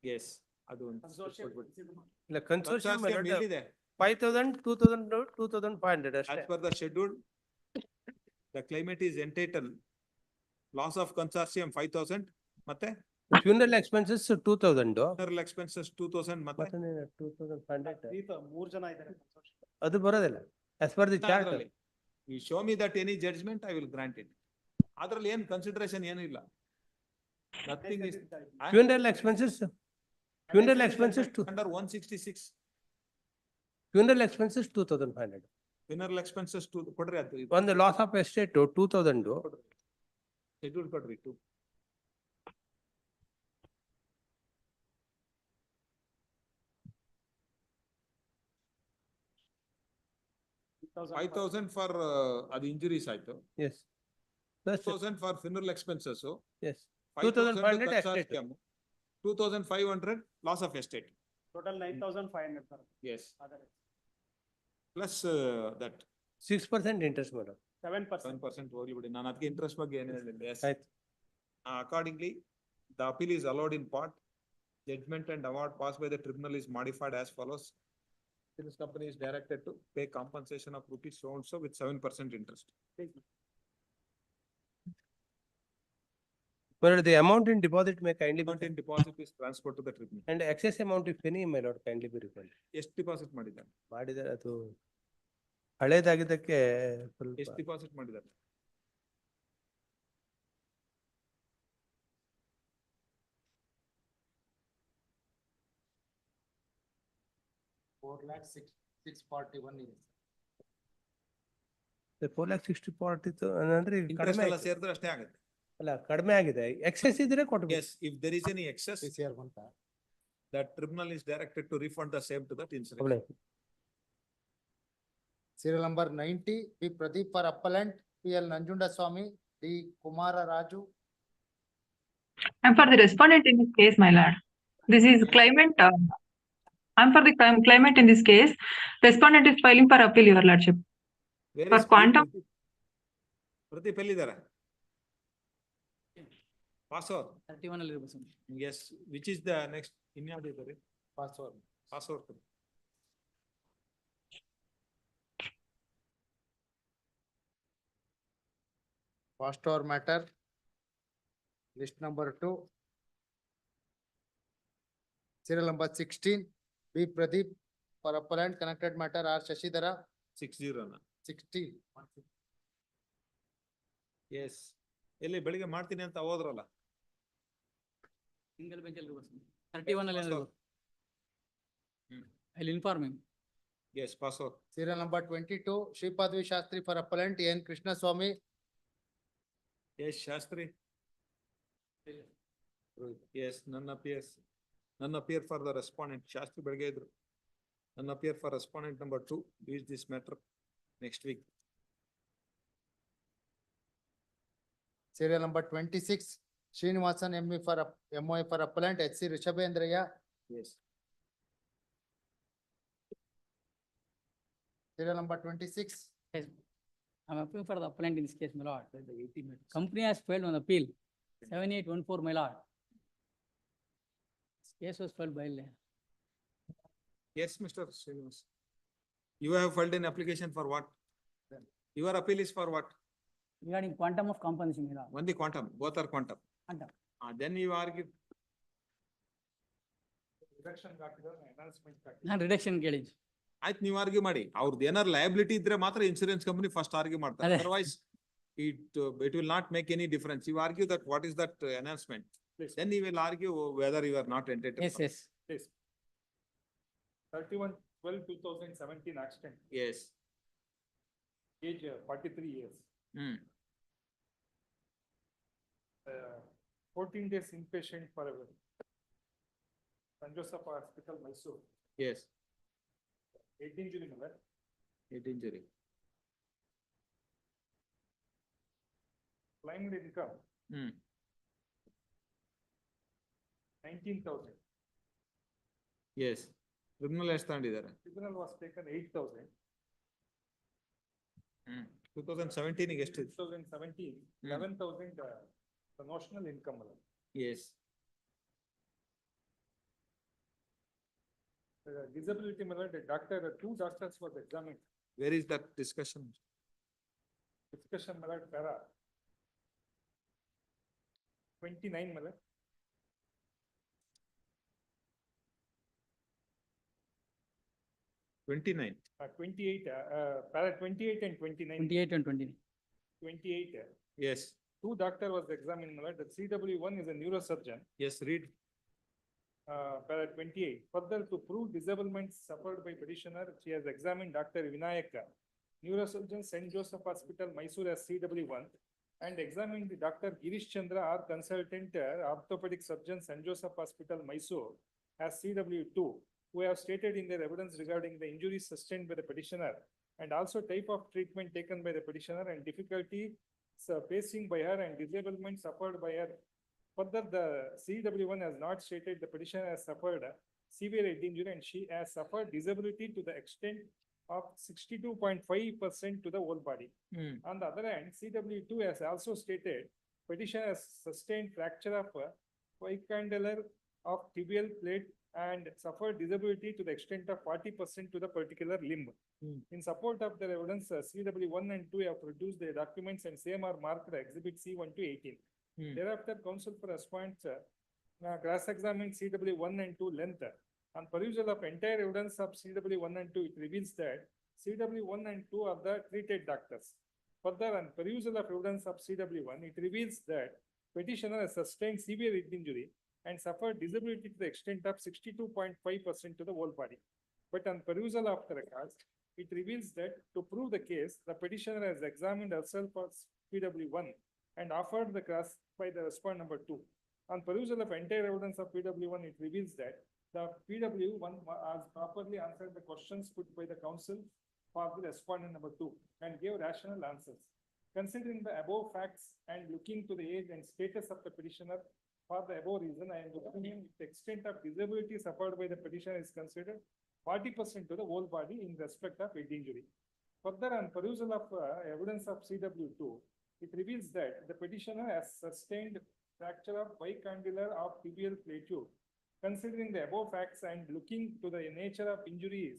Yes, ಅದು ಇಲ್ಲ ಕನ್ಸೋರ್ಷಿಯಂ ಎಲ್ಲಿದೆ? 5,000, 2,000, 2,500 As ಅಷ್ಟೇ. per the schedule, the claimant is entitled loss of consortium 5,000 ಮತ್ತೆ Funeral expenses 2,000. funeral expenses 2,000 ಮತ್ತೆ 2,500. 3 ಜನ ಇದ್ದಾರೆ. ಅದು ಬರೋದಿಲ್ಲ as per the chart. ಅದ್ರಲ್ಲಿ you show me that any judgment I will grant it. ಅದ್ರಲ್ಲಿ ಏನು ಕನ್ಸಿಡರೇಷನ್ ಏನು ಇಲ್ಲ. Nothing is Funeral expenses under 166. Funeral expenses 2,500. Funeral expenses ಕೊಡ್ರಿ ಅದು ಒಂದು loss of estate 2,000. schedule ಕೊಡ್ರಿ 2. Five thousand for ಅದು injuries ಆಯ್ತು. Yes. Plus 2,000 for funeral expenses. yes. 5,000 2,500 estate. 2,500 loss of estate. Total 9,500 sir. Yes. Plus that 6% interest madam. 7%. 7% ಹೋಗ್ಲಿ ಬಿಡಿ. ನಾನು ಅದಕ್ಕೆ ಇಂಟ್ರೆಸ್ಟ್ ಬಗ್ಗೆ ಏನು ಹೇಳಿಲ್ಲ. Yes. ಆಯ್ತು. Accordingly, the appeal is allowed in part. Judgment and award passed by the tribunal is modified as follows. Insurance company is directed to pay compensation of rupees so and so with 7% interest. But the amount in deposit may kindly be, Amount in deposit is transferred to the tribunal. and excess amount if any my lord kindly be refunded. ಎಷ್ಟು deposit ಮಾಡಿದ್ದಾರೆ? ಮಾಡಿದರೆ ಅದು ಹಳೇದಾಗಿದ್ದಕ್ಕೆ ಎಷ್ಟು ಸ್ವಲ್ಪ deposit ಮಾಡಿದ್ದಾರೆ? the 4,60,40 ಅಂದ್ರೆ ಈಗ interest ಕಡಿಮೆ ಎಲ್ಲ ಆಯ್ತು. ಸೇರಿದ್ರೆ ಅಷ್ಟೇ ಆಗುತ್ತೆ. ಅಲ್ಲ ಕಡಿಮೆ ಆಗಿದೆ, ಎಕ್ಸೆಸ್ ಇದ್ರೆ ಕೊಟ್ಬಿಡಿ. Yes, if there is any excess, that tribunal is directed to refund the same to that insurance. Serial number 90, P. Pradeep for appellant, P.L. Nanjunda Swami, D. Kumara Raju. I'm for the respondent in this case, my lord. This is claimant. I'm for the claimant in this case. Respondent is filing for appeal, your lordship. Where For is quantum, Pradeep ಎಲ್ಲಿದ್ದಾರೆ? Password. 31 ಅಲ್ಲಿ ಇರ್ಬೋದು sir. Yes, which is the next? ಇನ್ಯಾವ್ದು ಇದ್ದಾರೆ? Password. Password. First or matter. List number 2. Serial number 16, B. Pradeep for appellant, connected matter R. Shashidhara. 60 ನ. 16. Yes. ಎಲ್ಲಿ ಬೆಳಿಗ್ಗೆ ಮಾಡ್ತೀನಿ ಅಂತ ಹೋದ್ರಲ್ಲ. Single bench ಅಲ್ಲಿ ಇರ್ಬೋದು. 31 ಅಲ್ಲಿ ಏನಾದ್ರು. I'll inform him. Yes, pass out. Serial number 22, Sripadvi Shastri for appellant, N. Krishna Swami. Yes, Shastri. Yes, none appears. None appear for the respondent. Shastri ಬೆಳಗ್ಗೆ ಇದ್ರು. None appear for respondent number 2. Use this matter next week. Serial number 26, Srinivasan ME for MOA for appellant, HC Rishabhendraya. Yes. Serial number 26. Yes. I'm appealing for the appellant in this case, my lord. Company has filed on appeal, 7814, my lord. This case was filed by. Yes, Mr. Srinivas. You have filed an application for what? Your appeal is for what? Regarding quantum of compensation, my lord. Only quantum, both are quantum. Quantum. Then you argue. ನಾನು reduction ಕೇಳಿದ್ದು. ಆಯ್ತು, ನೀವು argue ಮಾಡಿ. ಅವ್ರದ್ದು ಏನಾರು liability ಇದ್ರೆ ಮಾತ್ರ insurance company first argue ಮಾಡ್ತಾರೆ. ಅದೇ. Otherwise, it will not make any difference. You argue that what is that enhancement? Please. Then you will argue whether you are not entitled. Yes, yes. Please. 31/12/2017 accident, Yes. age 43 years. Hmm. 14 days inpatient for San Joseph Hospital, Mysore. Yes. 8 injury number. Head injury. Claimed income Hmm. 19,000. Yes. Criminal ಎಷ್ಟು ತಗೊಂಡಿದ್ದಾರೆ? Tribunal was taken 8,000. 2017 ಗೆ ಎಷ್ಟಿದೆ? 2017, 11,000 the notional income. Yes. Disability, the doctor, 2 doctors was examined. Where is that discussion? Discussion, para 29, 29. 28, para 28 and 29. 28 and 29. 28. Yes. 2 doctor was examined, the CW1 is a neurosurgeon. Yes, read. Para 28. Further, to prove disablements suffered by petitioner, she has examined Dr. Vinayaka, neurosurgeon, St. Joseph Hospital, Mysore as CW1, and examined the Dr. Girish Chandra, our consultant, orthopedic surgeon, St. Joseph Hospital, Mysore as CW2, who have stated in their evidence regarding the injuries sustained by the petitioner and also type of treatment taken by the petitioner and difficulty facing by her and disablement suffered by her. Further, the CW1 has not stated the petitioner has suffered a severe head injury and she has suffered disability to the extent of 62.5% to the whole body. On the other hand, CW2 has also stated petitioner has sustained fracture of bicondylar of tibial plate and suffered disability to the extent of 40% to the particular limb. In support of their evidence, CW1 and 2 have produced their documents and same are marked Exhibit C1 to 18. Thereafter, counsel for response cross-examined CW1 and 2 length. On perusal of entire evidence of CW1 and 2, it reveals that CW1 and 2 are the treated doctors. Further, on perusal of evidence of CW1, it reveals that petitioner has sustained severe head injury and suffered disability to the extent of 62.5% to the whole body. But on perusal of the records, it reveals that to prove the case, the petitioner has examined herself as PW1 and offered the cross by the respondent number 2. On perusal of entire evidence of PW1, it reveals that the PW1 has properly answered the questions put by the counsel for the respondent number 2 and gave rational answers. Considering the above facts and looking to the age and status of the petitioner, for the above reason, I am looking the extent of disability suffered by the petitioner is considered 40% to the whole body in respect of head injury. Further, on perusal of evidence of CW2, it reveals that the petitioner has sustained fracture of bicondylar of tibial plateau. Considering the above facts and looking to the nature of injuries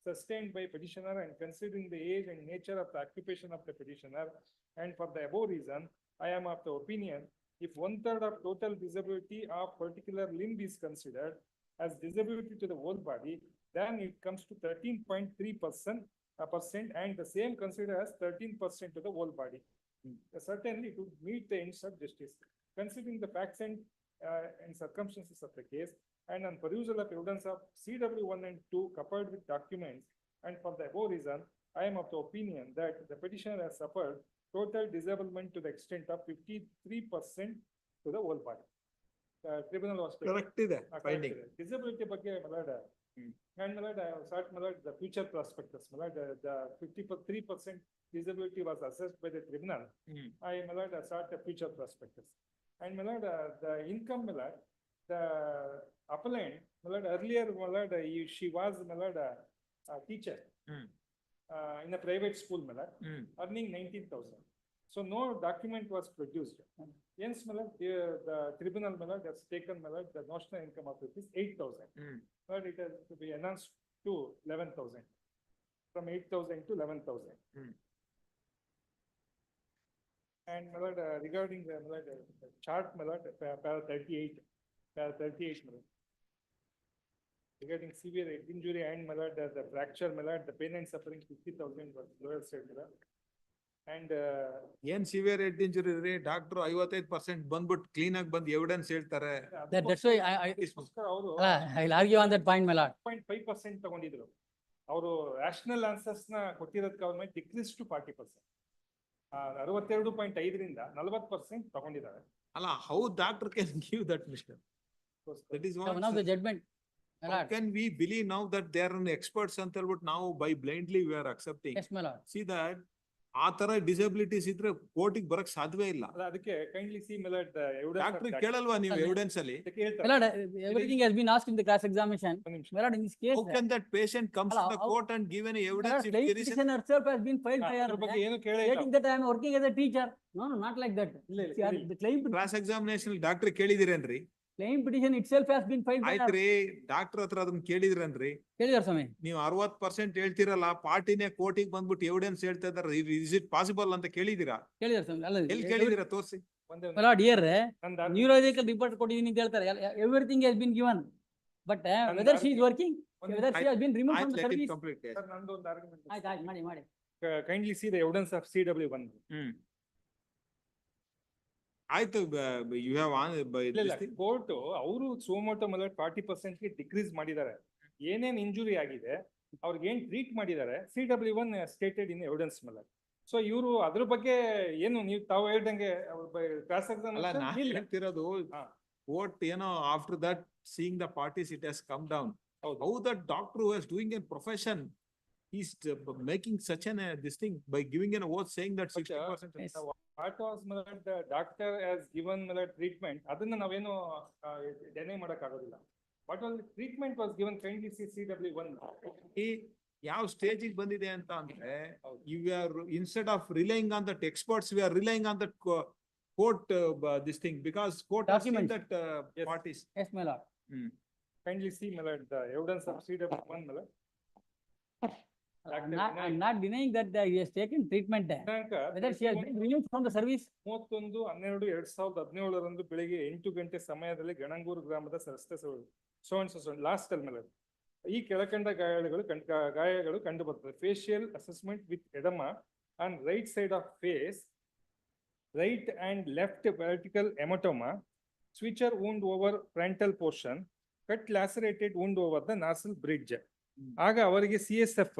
sustained by petitioner and considering the age and nature of the occupation of the petitioner, and for the above reason, I am of the opinion if 1/3 of total disability of particular limb is considered as disability to the whole body, then it comes to 13.3% and the same considered as 13% to the whole body. Certainly it would meet the ends of justice. Considering the facts and circumstances of the case, and on perusal of evidence of CW 1 and 2 coupled with documents, and for the above reason, I am of the opinion that the petitioner has suffered total disablement to the extent of 53% to the whole body. Tribunal was. Correct ಇದೆ, finding. Disability ಬಗ್ಗೆ ಮಲಾಡ. And ಮಲಾಡ, I have sought ಮಲಾಡ the future prospectus, ಮಲಾಡ the 53% disability was assessed by the tribunal. I ಮಲಾಡ sought the future prospectus. And ಮಲಾಡ the income ಮಲಾಡ, the appellant ಮಲಾಡ earlier ಮಲಾಡ she was ಮಲಾಡ a teacher. In a private school ಮಲಾಡ, earning 19,000. So no document was produced. Hence, the tribunal has taken the notional income of rupees 8,000. But it has to be enhanced to 11,000. From 8,000 to 11,000. And regarding the chart, para 38. Regarding severe head injury and the fracture, the pain and suffering 50,000 was lower side. And ಏನ್ severe head injury ರೀ, doctor 55% ಬಂದ್ಬಿಟ್ಟು clean ಆಗಿ ಬಂದು evidence ಹೇಳ್ತಾರೆ. That's why I'll argue on that point, my lord. 0.5% ತಗೊಂಡಿದ್ರು. ಅವರು rational answers ನ ಕೊಟ್ಟಿರೋದಕ್ಕೆ ಅವ್ರ ಮೇಲೆ ಡಿಕ್ರೀಸ್ ಟು 40%. 62.5 ರಿಂದ 40% ತಗೊಂಡಿದ್ದಾರೆ. ಅಲ್ಲ, how doctor can give that, mister? That is One of the judgment. How can we believe now that they are experts ಅಂತ ಹೇಳ್ಬಿಟ್ಟು ನಾವು by blindly we are accepting? Yes, my lord. See that ಆ ತರ disabilities ಇದ್ರೆ ಕೋರ್ಟಿಗೆ ಬರಕ್ ಸಾಧ್ಯವೇ ಇಲ್ಲ. ಅದಕ್ಕೆ kindly see my lord the evidence. Doctor ಕೇಳಲ್ವಾ ನೀವು ಎವಿಡೆನ್ಸ್ ಅಲ್ಲಿ? My lord, everything has been asked in the cross examination. My lord, in this case. How can that patient comes to the court and give any evidence if Claim there is petition herself has been filed by her. Stating that I am working as a teacher. No, not like that. The claim cross examination doctor ಕೇಳಿದಿರೇನ್ರಿ? claim petition itself has been filed by her. ಆಯ್ತ್ರಿ, doctor ಹತ್ರ ಅದನ್ನ ಕೇಳಿದ್ರನ್ರಿ? ಕೇಳಿದಾರೆ ಸ್ವಾಮಿ. ನೀವು 60% ಹೇಳ್ತಿರಲ್ಲ, ಪಾರ್ಟಿನೇ ಕೋರ್ಟಿಗೆ ಬಂದ್ಬಿಟ್ಟು evidence ಹೇಳ್ತಾ ಇದಾರೆ, is it possible ಅಂತ ಕೇಳಿದಿರಾ? ಕೇಳಿದಾರೆ ಸ್ವಾಮಿ. ಅಲ್ಲ, ಎಲ್ಲಿ ಕೇಳಿದಿರಾ ತೋರಿಸಿ. My lord, here neurological report ಕೊಟ್ಟಿದ್ದೀನಿ ಅಂತ ಹೇಳ್ತಾರೆ. Everything has been given. But whether she is working, whether she has been removed from the service. Sir, ನಂದು ಒಂದು ಆರ್ಗ್ಯುಮೆಂಟ್. ಆಯ್ತು, ಮಾಡಿ. Kindly see the evidence of CW1. ಆಯ್ತು, ಯು ಹ್ಯಾವ್ ಕೋರ್ಟ್ ಅವರು suo motu 40% ಗೆ ಡಿಕ್ರೀಸ್ ಮಾಡಿದ್ದಾರೆ. ಏನೇನ್ ಇಂಜುರಿ ಆಗಿದೆ, ಅವ್ರಿಗೆ ಏನ್ ಟ್ರೀಟ್ ಮಾಡಿದ್ದಾರೆ, CW1 ಸ್ಟೇಟೆಡ್ ಇನ್ ಎವಿಡೆನ್ಸ್ ಮೇಲೆ. ಸೊ ಇವರು ಅದ್ರ ಬಗ್ಗೆ ಏನು ನೀವು ತಾವು ಹೇಳ್ದಂಗೆ ಕ್ರಾಸ್ ಎಕ್ಸಾಮಿನೇಷನ್ ಹೇಳ್ತಿರೋದು ಕೋರ್ಟ್ ಏನೋ after that seeing the parties it has come down. How that doctor who is doing A profession is making such an this thing by giving an oath saying that 60%. What was the doctor has given treatment, ಅದನ್ನ ನಾವೇನು ಡೆನೈ ಮಾಡಕ್ ಆಗೋದಿಲ್ಲ. What was the treatment was given, kindly see CW1. ಯಾವ stage ಬಂದಿದೆ ಅಂತ ಅಂದ್ರೆ, you are instead of relying on that experts, we are relying on that court this thing, because court has seen that parties. Yes, my lord. Kindly see my lord the evidence of CW1, my lord. I'm not denying that he has taken treatment there. Whether she has been removed from the service. 31/12/2017 ಬೆಳಿಗ್ಗೆ 8 ಗಂಟೆ ಸಮಯದಲ್ಲಿ ಗಣಂಗೂರು ಗ್ರಾಮದ ರಸ್ತೆ last ಅಲ್ಲಿ ಮೇಲೆ ಈ ಕೆಳಕಂಡ ಗಾಯಗಳು ಕಂಡು ಬರ್ತದೆ. Facial assessment with edema on right side of face, right and left vertical hematoma, suture wound over frontal portion, cut lacerated wound over the nasal bridge. ಆಗ ಅವರಿಗೆ CSF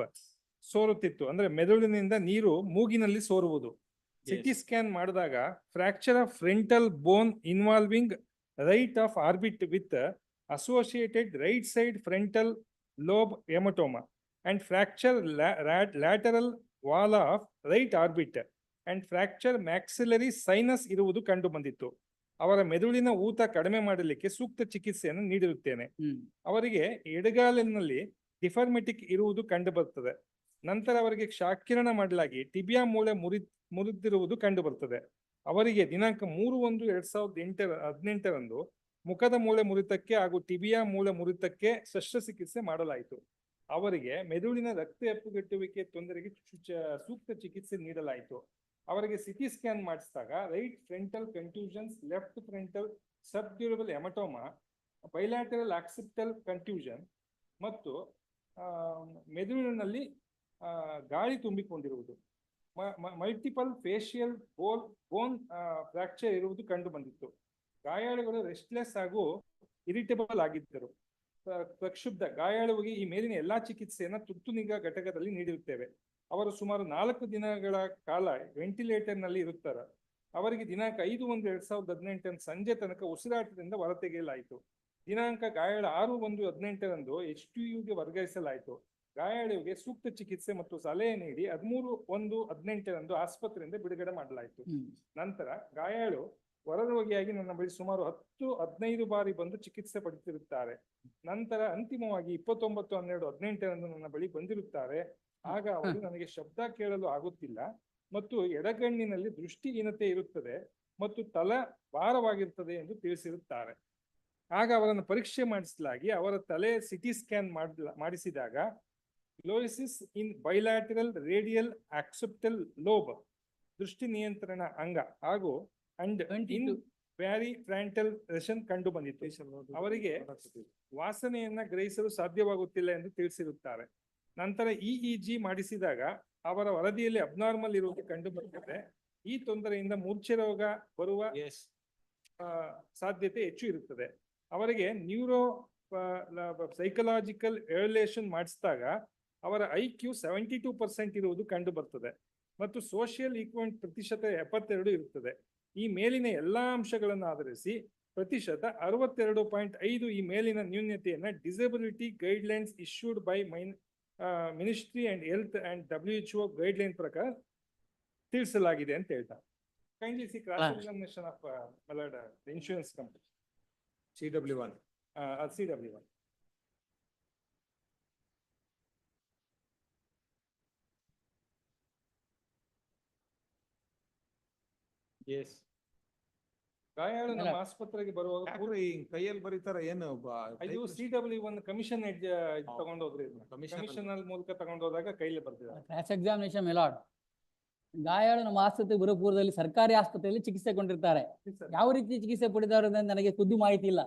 ಸೋರುತ್ತಿತ್ತು, ಅಂದ್ರೆ ಮೆದುಳಿನಿಂದ ನೀರು ಮೂಗಿನಲ್ಲಿ ಸೋರುವುದು. ಸಿಟಿ ಸ್ಕ್ಯಾನ್ ಮಾಡಿದಾಗ fracture of frontal bone involving right of orbit with associated right side frontal lobe hematoma and fracture lateral wall of right orbit and fracture maxillary sinus ಇರುವುದು ಕಂಡು ಬಂದಿತ್ತು. ಅವರ ಮೆದುಳಿನ ಊತ ಕಡಿಮೆ ಮಾಡಲಿಕ್ಕೆ ಸೂಕ್ತ ಚಿಕಿತ್ಸೆಯನ್ನು ನೀಡಿರುತ್ತೇನೆ. ಅವರಿಗೆ ಎಡಗಾಲಿನಲ್ಲಿ ಡಿಫಾರ್ಮಿಟಿಕ್ ಇರುವುದು ಕಂಡು ಬರ್ತದೆ. ನಂತರ ಅವರಿಗೆ ಕ್ಷಾಕಿರಣ ಮಾಡಲಾಗಿ ಟಿಬಿಯಾ ಮೂಳೆ ಮುರಿದಿರುವುದು ಕಂಡು ಬರ್ತದೆ. ಅವರಿಗೆ ದಿನಾಂಕ 3/1/2018 ಮುಖದ ಮೂಳೆ ಮುರಿತಕ್ಕೆ ಹಾಗೂ ಟಿಬಿಯಾ ಮೂಳೆ ಮುರಿತಕ್ಕೆ ಶಸ್ತ್ರಚಿಕಿತ್ಸೆ ಮಾಡಲಾಯಿತು. ಅವರಿಗೆ ಮೆದುಳಿನ ರಕ್ತ ಹೆಪ್ಪುಗಟ್ಟುವಿಕೆ ತೊಂದರೆಗೆ ಸೂಕ್ತ ಚಿಕಿತ್ಸೆ ನೀಡಲಾಯಿತು. ಅವರಿಗೆ ಸಿಟಿ ಸ್ಕ್ಯಾನ್ ಮಾಡಿಸಿದಾಗ right frontal contusions, left frontal subdural hematoma, bilateral occipital contusion ಮತ್ತು ಮೆದುಳಿನಲ್ಲಿ ಗಾಳಿ ತುಂಬಿಕೊಂಡಿರುವುದು ಮಲ್ಟಿಪಲ್ ಫೇಶಿಯಲ್ ಬೋನ್ ಫ್ರಾಕ್ಚರ್ ಇರುವುದು ಕಂಡು ಬಂದಿತ್ತು. ಗಾಯಾಳುಗಳು ರೆಸ್ಟ್ಲೆಸ್ ಹಾಗೂ ಇರಿಟೇಬಲ್ ಆಗಿದ್ದರು. ಪ್ರಕ್ಷುಬ್ಧ ಗಾಯಾಳುವಿಗೆ ಈ ಮೇಲಿನ ಎಲ್ಲಾ ಚಿಕಿತ್ಸೆಯನ್ನ ತುರ್ತು ನಿಗಾ ಘಟಕದಲ್ಲಿ ನೀಡಿರುತ್ತೇವೆ. ಅವರು ಸುಮಾರು 4 ದಿನಗಳ ಕಾಲ ವೆಂಟಿಲೇಟರ್ ನಲ್ಲಿ ಇರುತ್ತಾರೆ. ಅವರಿಗೆ ದಿನಾಂಕ 5/1/2018 ಸಂಜೆ ತನಕ ಉಸಿರಾಟದಿಂದ ಹೊರತೆಗೆಯಲಾಯಿತು. ದಿನಾಂಕ ಗಾಯಾಳ 6/1/18 HTUಗೆ ವರ್ಗಾಯಿಸಲಾಯಿತು. ಗಾಯಾಳುವಿಗೆ ಸೂಕ್ತ ಚಿಕಿತ್ಸೆ ಮತ್ತು ಸಲಹೆ ನೀಡಿ 13/1/18 ಆಸ್ಪತ್ರೆಯಿಂದ ಬಿಡುಗಡೆ ಮಾಡಲಾಯಿತು. ನಂತರ ಗಾಯಾಳು ಹೊರರೋಗಿಯಾಗಿ ನನ್ನ ಬಳಿ ಸುಮಾರು 10-15 ಬಾರಿ ಬಂದು ಚಿಕಿತ್ಸೆ ಪಡೆಯುತ್ತಿರುತ್ತಾರೆ. ನಂತರ ಅಂತಿಮವಾಗಿ 29/12/18 ನನ್ನ ಬಳಿ ಬಂದಿರುತ್ತಾರೆ. ಆಗ ಅವರು ನನಗೆ ಶಬ್ದ ಕೇಳಲು ಆಗುತ್ತಿಲ್ಲ ಮತ್ತು ಎಡಗಣ್ಣಿನಲ್ಲಿ ದೃಷ್ಟಿಹೀನತೆ ಇರುತ್ತದೆ ಮತ್ತು ತಲ ಭಾರವಾಗಿರುತ್ತದೆ ಎಂದು ತಿಳಿಸಿರುತ್ತಾರೆ. ಆಗ ಅವರನ್ನು ಪರೀಕ್ಷೆ ಮಾಡಿಸಲಾಗಿ ಅವರ ತಲೆ ಸಿಟಿ ಸ್ಕ್ಯಾನ್ ಮಾಡಿಸಿದಾಗ ಗ್ಲೋಸಿಸ್ ಇನ್ ಬೈಲ್ಯಾಟರಲ್ ರೇಡಿಯಲ್ ಆಕ್ಸೆಪ್ಟಲ್ ಲೋಬ್ ದೃಷ್ಟಿ ನಿಯಂತ್ರಣ ಅಂಗ ಹಾಗೂ ಇನ್ ವ್ಯಾರಿ ಫ್ರಾಂಟಲ್ ರೆಷನ್ ಕಂಡು ಬಂದಿತ್ತು. ಅವರಿಗೆ ವಾಸನೆಯನ್ನ ಗ್ರಹಿಸಲು ಸಾಧ್ಯವಾಗುತ್ತಿಲ್ಲ ಎಂದು ತಿಳಿಸಿರುತ್ತಾರೆ. ನಂತರ EEG ಮಾಡಿಸಿದಾಗ ಅವರ ವರದಿಯಲ್ಲಿ ಅಬ್ನಾರ್ಮಲ್ ಇರುವುದು ಕಂಡು ಬರುತ್ತದೆ. ಈ ತೊಂದರೆಯಿಂದ ಮೂರ್ಛೆ ರೋಗ ಬರುವ ಸಾಧ್ಯತೆ ಹೆಚ್ಚು ಇರುತ್ತದೆ. ಅವರಿಗೆ ನ್ಯೂರೋ ಸೈಕಲಾಜಿಕಲ್ ಎವ್ಯಾಲ್ಯೂಯೇಷನ್ ಮಾಡಿಸಿದಾಗ ಅವರ IQ 72% ಇರುವುದು ಕಂಡು ಬರ್ತದೆ ಮತ್ತು ಸೋಷಿಯಲ್ ಈಕ್ವೆಂಟ್ ಪ್ರತಿಶತ 72 ಇರುತ್ತದೆ. ಈ ಮೇಲಿನ ಎಲ್ಲಾ ಅಂಶಗಳನ್ನು ಆಧರಿಸಿ ಪ್ರತಿಶತ 62.5 ಈ ಮೇಲಿನ ನ್ಯೂನತೆಯನ್ನ disability guidelines issued by ministry and health and WHO guideline ಪ್ರಕಾರ ತಿಳಿಸಲಾಗಿದೆ ಅಂತ ಹೇಳ್ತಾರೆ. Kindly see cross examination of insurance company CW1. CW1. Yes. ಗಾಯಾಳು ನಮ್ಮ ಆಸ್ಪತ್ರೆಗೆ ಬರುವಾಗ ಕೈಯಲ್ಲಿ ಬರೀತಾರ ಏನು ಇದು CW1 ಕಮಿಷನ್ ತಗೊಂಡೋದ್ರಿ. ಕಮಿಷನ್ ಮೂಲಕ ತಗೊಂಡೋದಾಗ ಕೈಲಿ ಬರ್ತಿದ್ದಾರೆ. ಕ್ರಾಸ್ ಎಕ್ಸಾಮಿನೇಷನ್ ಮೆಲಾಡ್ ಗಾಯಾಳು ನಮ್ಮ ಆಸ್ಪತ್ರೆಗೆ ಬರೋ ಪೂರ್ವದಲ್ಲಿ ಸರ್ಕಾರಿ ಆಸ್ಪತ್ರೆಯಲ್ಲಿ ಚಿಕಿತ್ಸೆ ಕೊಂಡಿರ್ತಾರೆ. ಯಾವ ರೀತಿ ಚಿಕಿತ್ಸೆ ಪಡೆದವರು ನನಗೆ ಖುದ್ದು ಮಾಹಿತಿ ಇಲ್ಲ.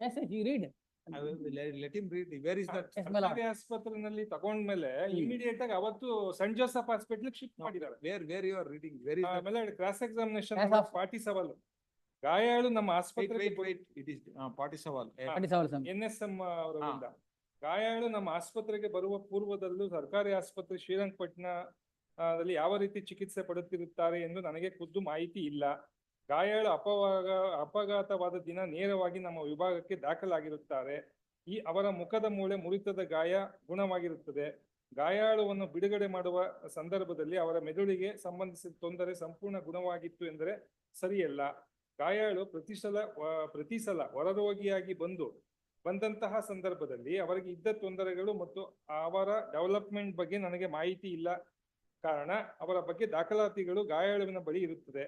Let him read. Where is that? ಸರ್ಕಾರಿ ಆಸ್ಪತ್ರೆಯಲ್ಲಿ ತಗೊಂಡ್ಮೇಲೆ ಇಮಿಡಿಯೇಟ್ ಆಗಿ ಅವತ್ತು ಸೆಂಟ್ ಜೋಸೆಫ್ ಹಾಸ್ಪಿಟಲ್ ಶಿಫ್ಟ್ ಮಾಡಿದ್ದಾರೆ. Where you are reading? Where is ಆಮೇಲೆ ಕ್ರಾಸ್ ಎಕ್ಸಾಮಿನೇಷನ್ 47 ಗಾಯಾಳು ನಮ್ಮ ಆಸ್ಪತ್ರೆಗೆ it is 47. NSM ಅವರಿಂದ ಗಾಯಾಳು ನಮ್ಮ ಆಸ್ಪತ್ರೆಗೆ ಬರುವ ಪೂರ್ವದಲ್ಲೂ ಸರ್ಕಾರಿ ಆಸ್ಪತ್ರೆ ಶ್ರೀರಂಗಪಟ್ಟಣದಲ್ಲಿ ಯಾವ ರೀತಿ ಚಿಕಿತ್ಸೆ ಪಡೆಯುತ್ತಿರುತ್ತಾರೆ ಎಂದು ನನಗೆ ಖುದ್ದು ಮಾಹಿತಿ ಇಲ್ಲ. ಗಾಯಾಳು ಅಪಘಾತವಾದ ದಿನ ನೇರವಾಗಿ ನಮ್ಮ ವಿಭಾಗಕ್ಕೆ ದಾಖಲಾಗಿರುತ್ತಾರೆ. ಅವರ ಮುಖದ ಮೂಳೆ ಮುರಿತದ ಗಾಯ ಗುಣವಾಗಿರುತ್ತದೆ. ಗಾಯಾಳುವನ್ನು ಬಿಡುಗಡೆ ಮಾಡುವ ಸಂದರ್ಭದಲ್ಲಿ ಅವರ ಮೆದುಳಿಗೆ ಸಂಬಂಧಿಸಿದ ತೊಂದರೆ ಸಂಪೂರ್ಣ ಗುಣವಾಗಿತ್ತು ಎಂದರೆ ಸರಿಯಲ್ಲ. ಗಾಯಾಳು ಪ್ರತಿ ಸಲ ಹೊರರೋಗಿಯಾಗಿ ಬಂದಂತಹ ಸಂದರ್ಭದಲ್ಲಿ ಅವರಿಗೆ ಇದ್ದ ತೊಂದರೆಗಳು ಮತ್ತು ಅವರ ಡೆವಲಪ್ಮೆಂಟ್ ಬಗ್ಗೆ ನನಗೆ ಮಾಹಿತಿ ಇಲ್ಲ. ಕಾರಣ ಅವರ ಬಗ್ಗೆ ದಾಖಲಾತಿಗಳು ಗಾಯಾಳುವಿನ ಬಳಿ ಇರುತ್ತದೆ.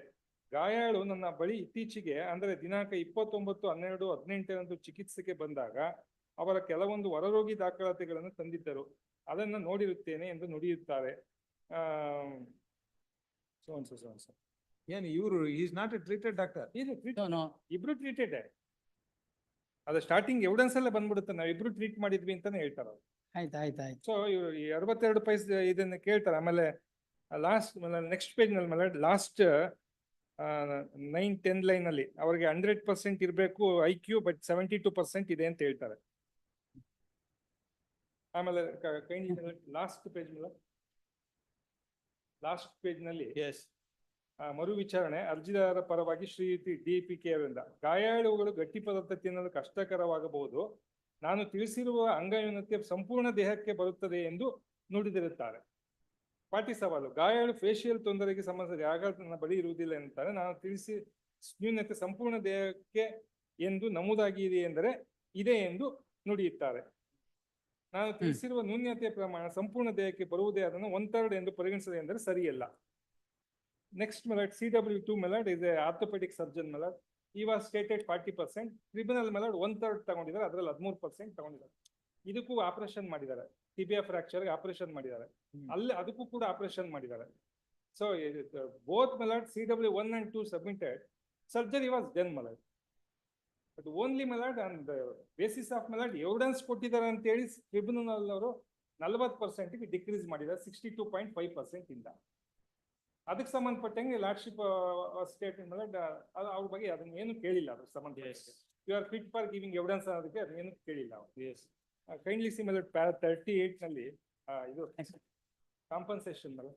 ಗಾಯಾಳು ನನ್ನ ಬಳಿ ಇತ್ತೀಚೆಗೆ ಅಂದರೆ ದಿನಾಂಕ 29/12/18 ಚಿಕಿತ್ಸೆಗೆ ಬಂದಾಗ ಅವರ ಕೆಲವೊಂದು ಹೊರರೋಗಿ ದಾಖಲಾತಿಗಳನ್ನು ತಂದಿದ್ದರು. ಅದನ್ನು ನೋಡಿರುತ್ತೇನೆ ಎಂದು ನುಡಿಯುತ್ತಾರೆ. ಏನು ಇವರು is not A treated doctor? ಇಬ್ರು ಟ್ರೀಟೆಡ್. ಅದು ಸ್ಟಾರ್ಟಿಂಗ್ ಎವಿಡೆನ್ಸ್ ಎಲ್ಲ ಬಂದ್ಬಿಡುತ್ತೆ, ನಾವು ಇಬ್ರು ಟ್ರೀಟ್ ಮಾಡಿದ್ವಿ ಅಂತಾನೆ ಹೇಳ್ತಾರೆ. ಆಯ್ತು. ಸೊ ಇವ್ರು 62 ಪೈಸೆ ಇದನ್ನ ಕೇಳ್ತಾರೆ. ಆಮೇಲೆ ಲಾಸ್ಟ್ ನೆಕ್ಸ್ಟ್ ಪೇಜ್ ನಲ್ಲಿ ಲಾಸ್ಟ್ 9-10 ಲೈನ್ ಅಲ್ಲಿ ಅವ್ರಿಗೆ 100% ಇರಬೇಕು IQ, ಬಟ್ 72% ಇದೆ ಅಂತ ಹೇಳ್ತಾರೆ. ಆಮೇಲೆ ಲಾಸ್ಟ್ ಪೇಜ್ ನಲ್ಲಿ ಮರು ವಿಚಾರಣೆ ಅರ್ಜಿದಾರರ ಪರವಾಗಿ ಶ್ರೀಯುತಿ DPK ಅವರಿಂದ ಗಾಯಾಳುಗಳು ಗಟ್ಟಿ ಪದಾರ್ಥ ತಿನ್ನಲು ಕಷ್ಟಕರವಾಗಬಹುದು. ನಾನು ತಿಳಿಸಿರುವ ಅಂಗನ್ಯೂನತೆ ಸಂಪೂರ್ಣ ದೇಹಕ್ಕೆ ಬರುತ್ತದೆ ಎಂದು ನುಡಿದಿರುತ್ತಾರೆ. 47 ಗಾಯಾಳು ಫೇಶಿಯಲ್ ತೊಂದರೆಗೆ ಸಂಬಂಧಿಸಿದ ಆಘಾತ ನನ್ನ ಬಳಿ ಇರುವುದಿಲ್ಲ ಎನ್ನುತ್ತಾರೆ. ನಾನು ತಿಳಿಸಿ ನ್ಯೂನತೆ ಸಂಪೂರ್ಣ ದೇಹಕ್ಕೆ ಎಂದು ನಮೂದಾಗಿದೆ ಎಂದರೆ ಇದೆ ಎಂದು ನುಡಿಯುತ್ತಾರೆ. ನಾನು ತಿಳಿಸಿರುವ ನ್ಯೂನತೆಯ ಪ್ರಮಾಣ ಸಂಪೂರ್ಣ ದೇಹಕ್ಕೆ ಬರುವುದೇ ಅದನ್ನು 1/3 ಎಂದು ಪರಿಗಣಿಸದೆ ಎಂದರೆ ಸರಿಯಲ್ಲ. ನೆಕ್ಸ್ಟ್ ಮೆಲಡ್ CW2 ಮೆಲಡ್ is a orthopedic surgeon ಮೆಲಡ್. He was stated 40%. ಟ್ರಿಬ್ಯುನಲ್ ಮೆಲಡ್ 1/3 ತಗೊಂಡಿದ್ದಾರೆ, ಅದರಲ್ಲಿ 13% ತಗೊಂಡಿದ್ದಾರೆ. ಇದಕ್ಕೂ ಆಪರೇಷನ್ ಮಾಡಿದ್ದಾರೆ. ಟಿಬಿಯಾ ಫ್ರಾಕ್ಚರ್ ಆಪರೇಷನ್ ಮಾಡಿದ್ದಾರೆ. ಅಲ್ಲಿ ಅದಕ್ಕೂ ಕೂಡ ಆಪರೇಷನ್ ಮಾಡಿದ್ದಾರೆ. ಸೊ ಬೋತ್ ಮೆಲಡ್ CW1 and 2 submitted. Surgery was done ಮೆಲಡ್. ಬಟ್ ಓನ್ಲಿ ಮೆಲಡ್ ಅಂಡ್ ಬೇಸಿಸ್ ಆಫ್ ಮೆಲಡ್ ಎವಿಡೆನ್ಸ್ ಕೊಟ್ಟಿದ್ದಾರೆ ಅಂತ ಹೇಳಿ ಟ್ರಿಬ್ಯುನಲ್ ಅವರು 40% ಡಿಕ್ರೀಸ್ ಮಾಡಿದ್ದಾರೆ 62.5% ಇಂದ. ಅದಕ್ಕೆ ಸಂಬಂಧಪಟ್ಟಂಗೆ ಲಾರ್ಡ್ಶಿಪ್ ಸ್ಟೇಟ್ಮೆಂಟ್ ಮೇಲೆ ಅವ್ರ ಬಗ್ಗೆ ಅದನ್ನ ಏನು ಕೇಳಿಲ್ಲ ಅದಕ್ಕೆ ಸಂಬಂಧಪಟ್ಟ you are fit for giving evidence ಅನ್ನೋದಕ್ಕೆ ಅದನ್ನೇನು ಕೇಳಿಲ್ಲ ಅವ್ರು ಕೈಂಡ್ಲಿ ಸಿ ಮೇಲೆ ಪ್ಯಾರಾ 38 ನಲ್ಲಿ ಇದು ಕಾಂಪನ್ಸೇಷನ್ ಮೇಲೆ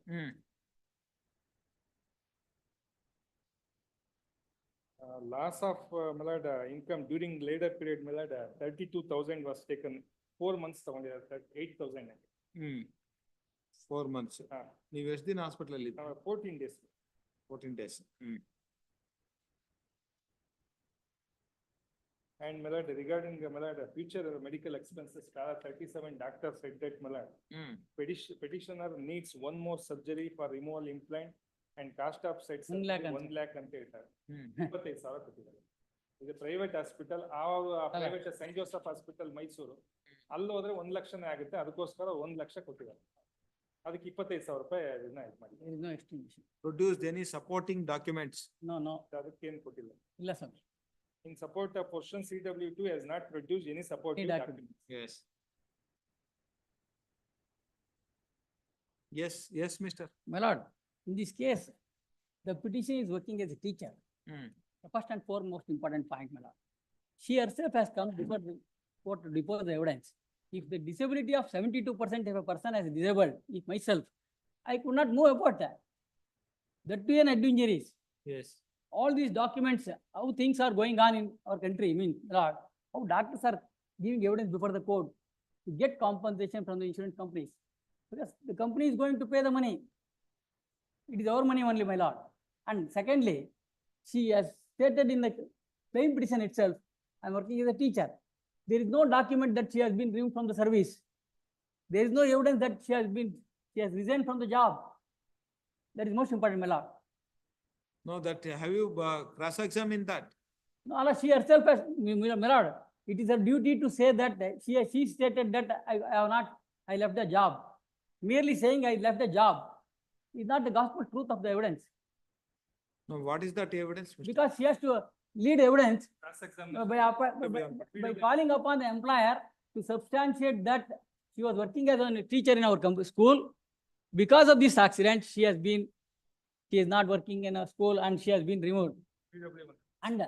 loss of income during later period 32,000 was taken 4 months 8,000 4 months. ನೀವು ಎಷ್ಟು ದಿನ ಹಾಸ್ಪಿಟಲ್ ಅಲ್ಲಿ 14 days 14 days. And regarding future medical expenses, para 37 doctors said that petitioner needs one more surgery for removal implant and cost of said 1 lakh 1 lakh ಅಂತ ಹೇಳ್ತಾರೆ 25,000 ಕೊಟ್ಟಿದ್ದಾರೆ. ಇದು private hospital private Saint Joseph hospital Mysuru ಅಲ್ಲಿ ಹೋದ್ರೆ 1 ಲಕ್ಷನೇ ಆಗುತ್ತೆ, ಅದಕ್ಕೋಸ್ಕರ 1 ಲಕ್ಷ ಕೊಟ್ಟಿದ್ದಾರೆ. ಅದಕ್ಕೆ 25,000 ರೂಪಾಯಿ ಇದನ್ನ ಇದು ಮಾಡಿ. There is no estimation. Produced any supporting documents? No. ಅದಕ್ಕೆ ಏನು ಕೊಟ್ಟಿಲ್ಲ. ಇಲ್ಲ sir. In support of portion CW2 has not produced any supporting documents. Yes, Mr. My lord, in this case, the petition is working as a teacher. The first and foremost important point, my lord. She herself has come before the court to depose the evidence. If the disability of 72% of a person is disabled, if myself, I could not move about that. That too an head injuries. Yes. All these documents, how things are going on in our country, I mean, Lord, how doctors are giving evidence before the court to get compensation from the insurance companies. Because the company is going to pay the money. It is our money only, my lord. And secondly, she has stated in the claim petition itself, I am working as a teacher. There is no document that she has been removed from the service. There is no evidence that she has resigned from the job. That is most important, my lord. No, that have you cross-examined that? No, Allah, she herself has, my lord, it is her duty to say that she stated that I left the job. Merely saying I left the job is not the gospel truth of the evidence. No, what is that evidence, Mr.? Because she has to lead evidence Cross-examination. by calling upon the employer to substantiate that she was working as a teacher in our school. Because of this accident, she is not working in a school and she has been removed. And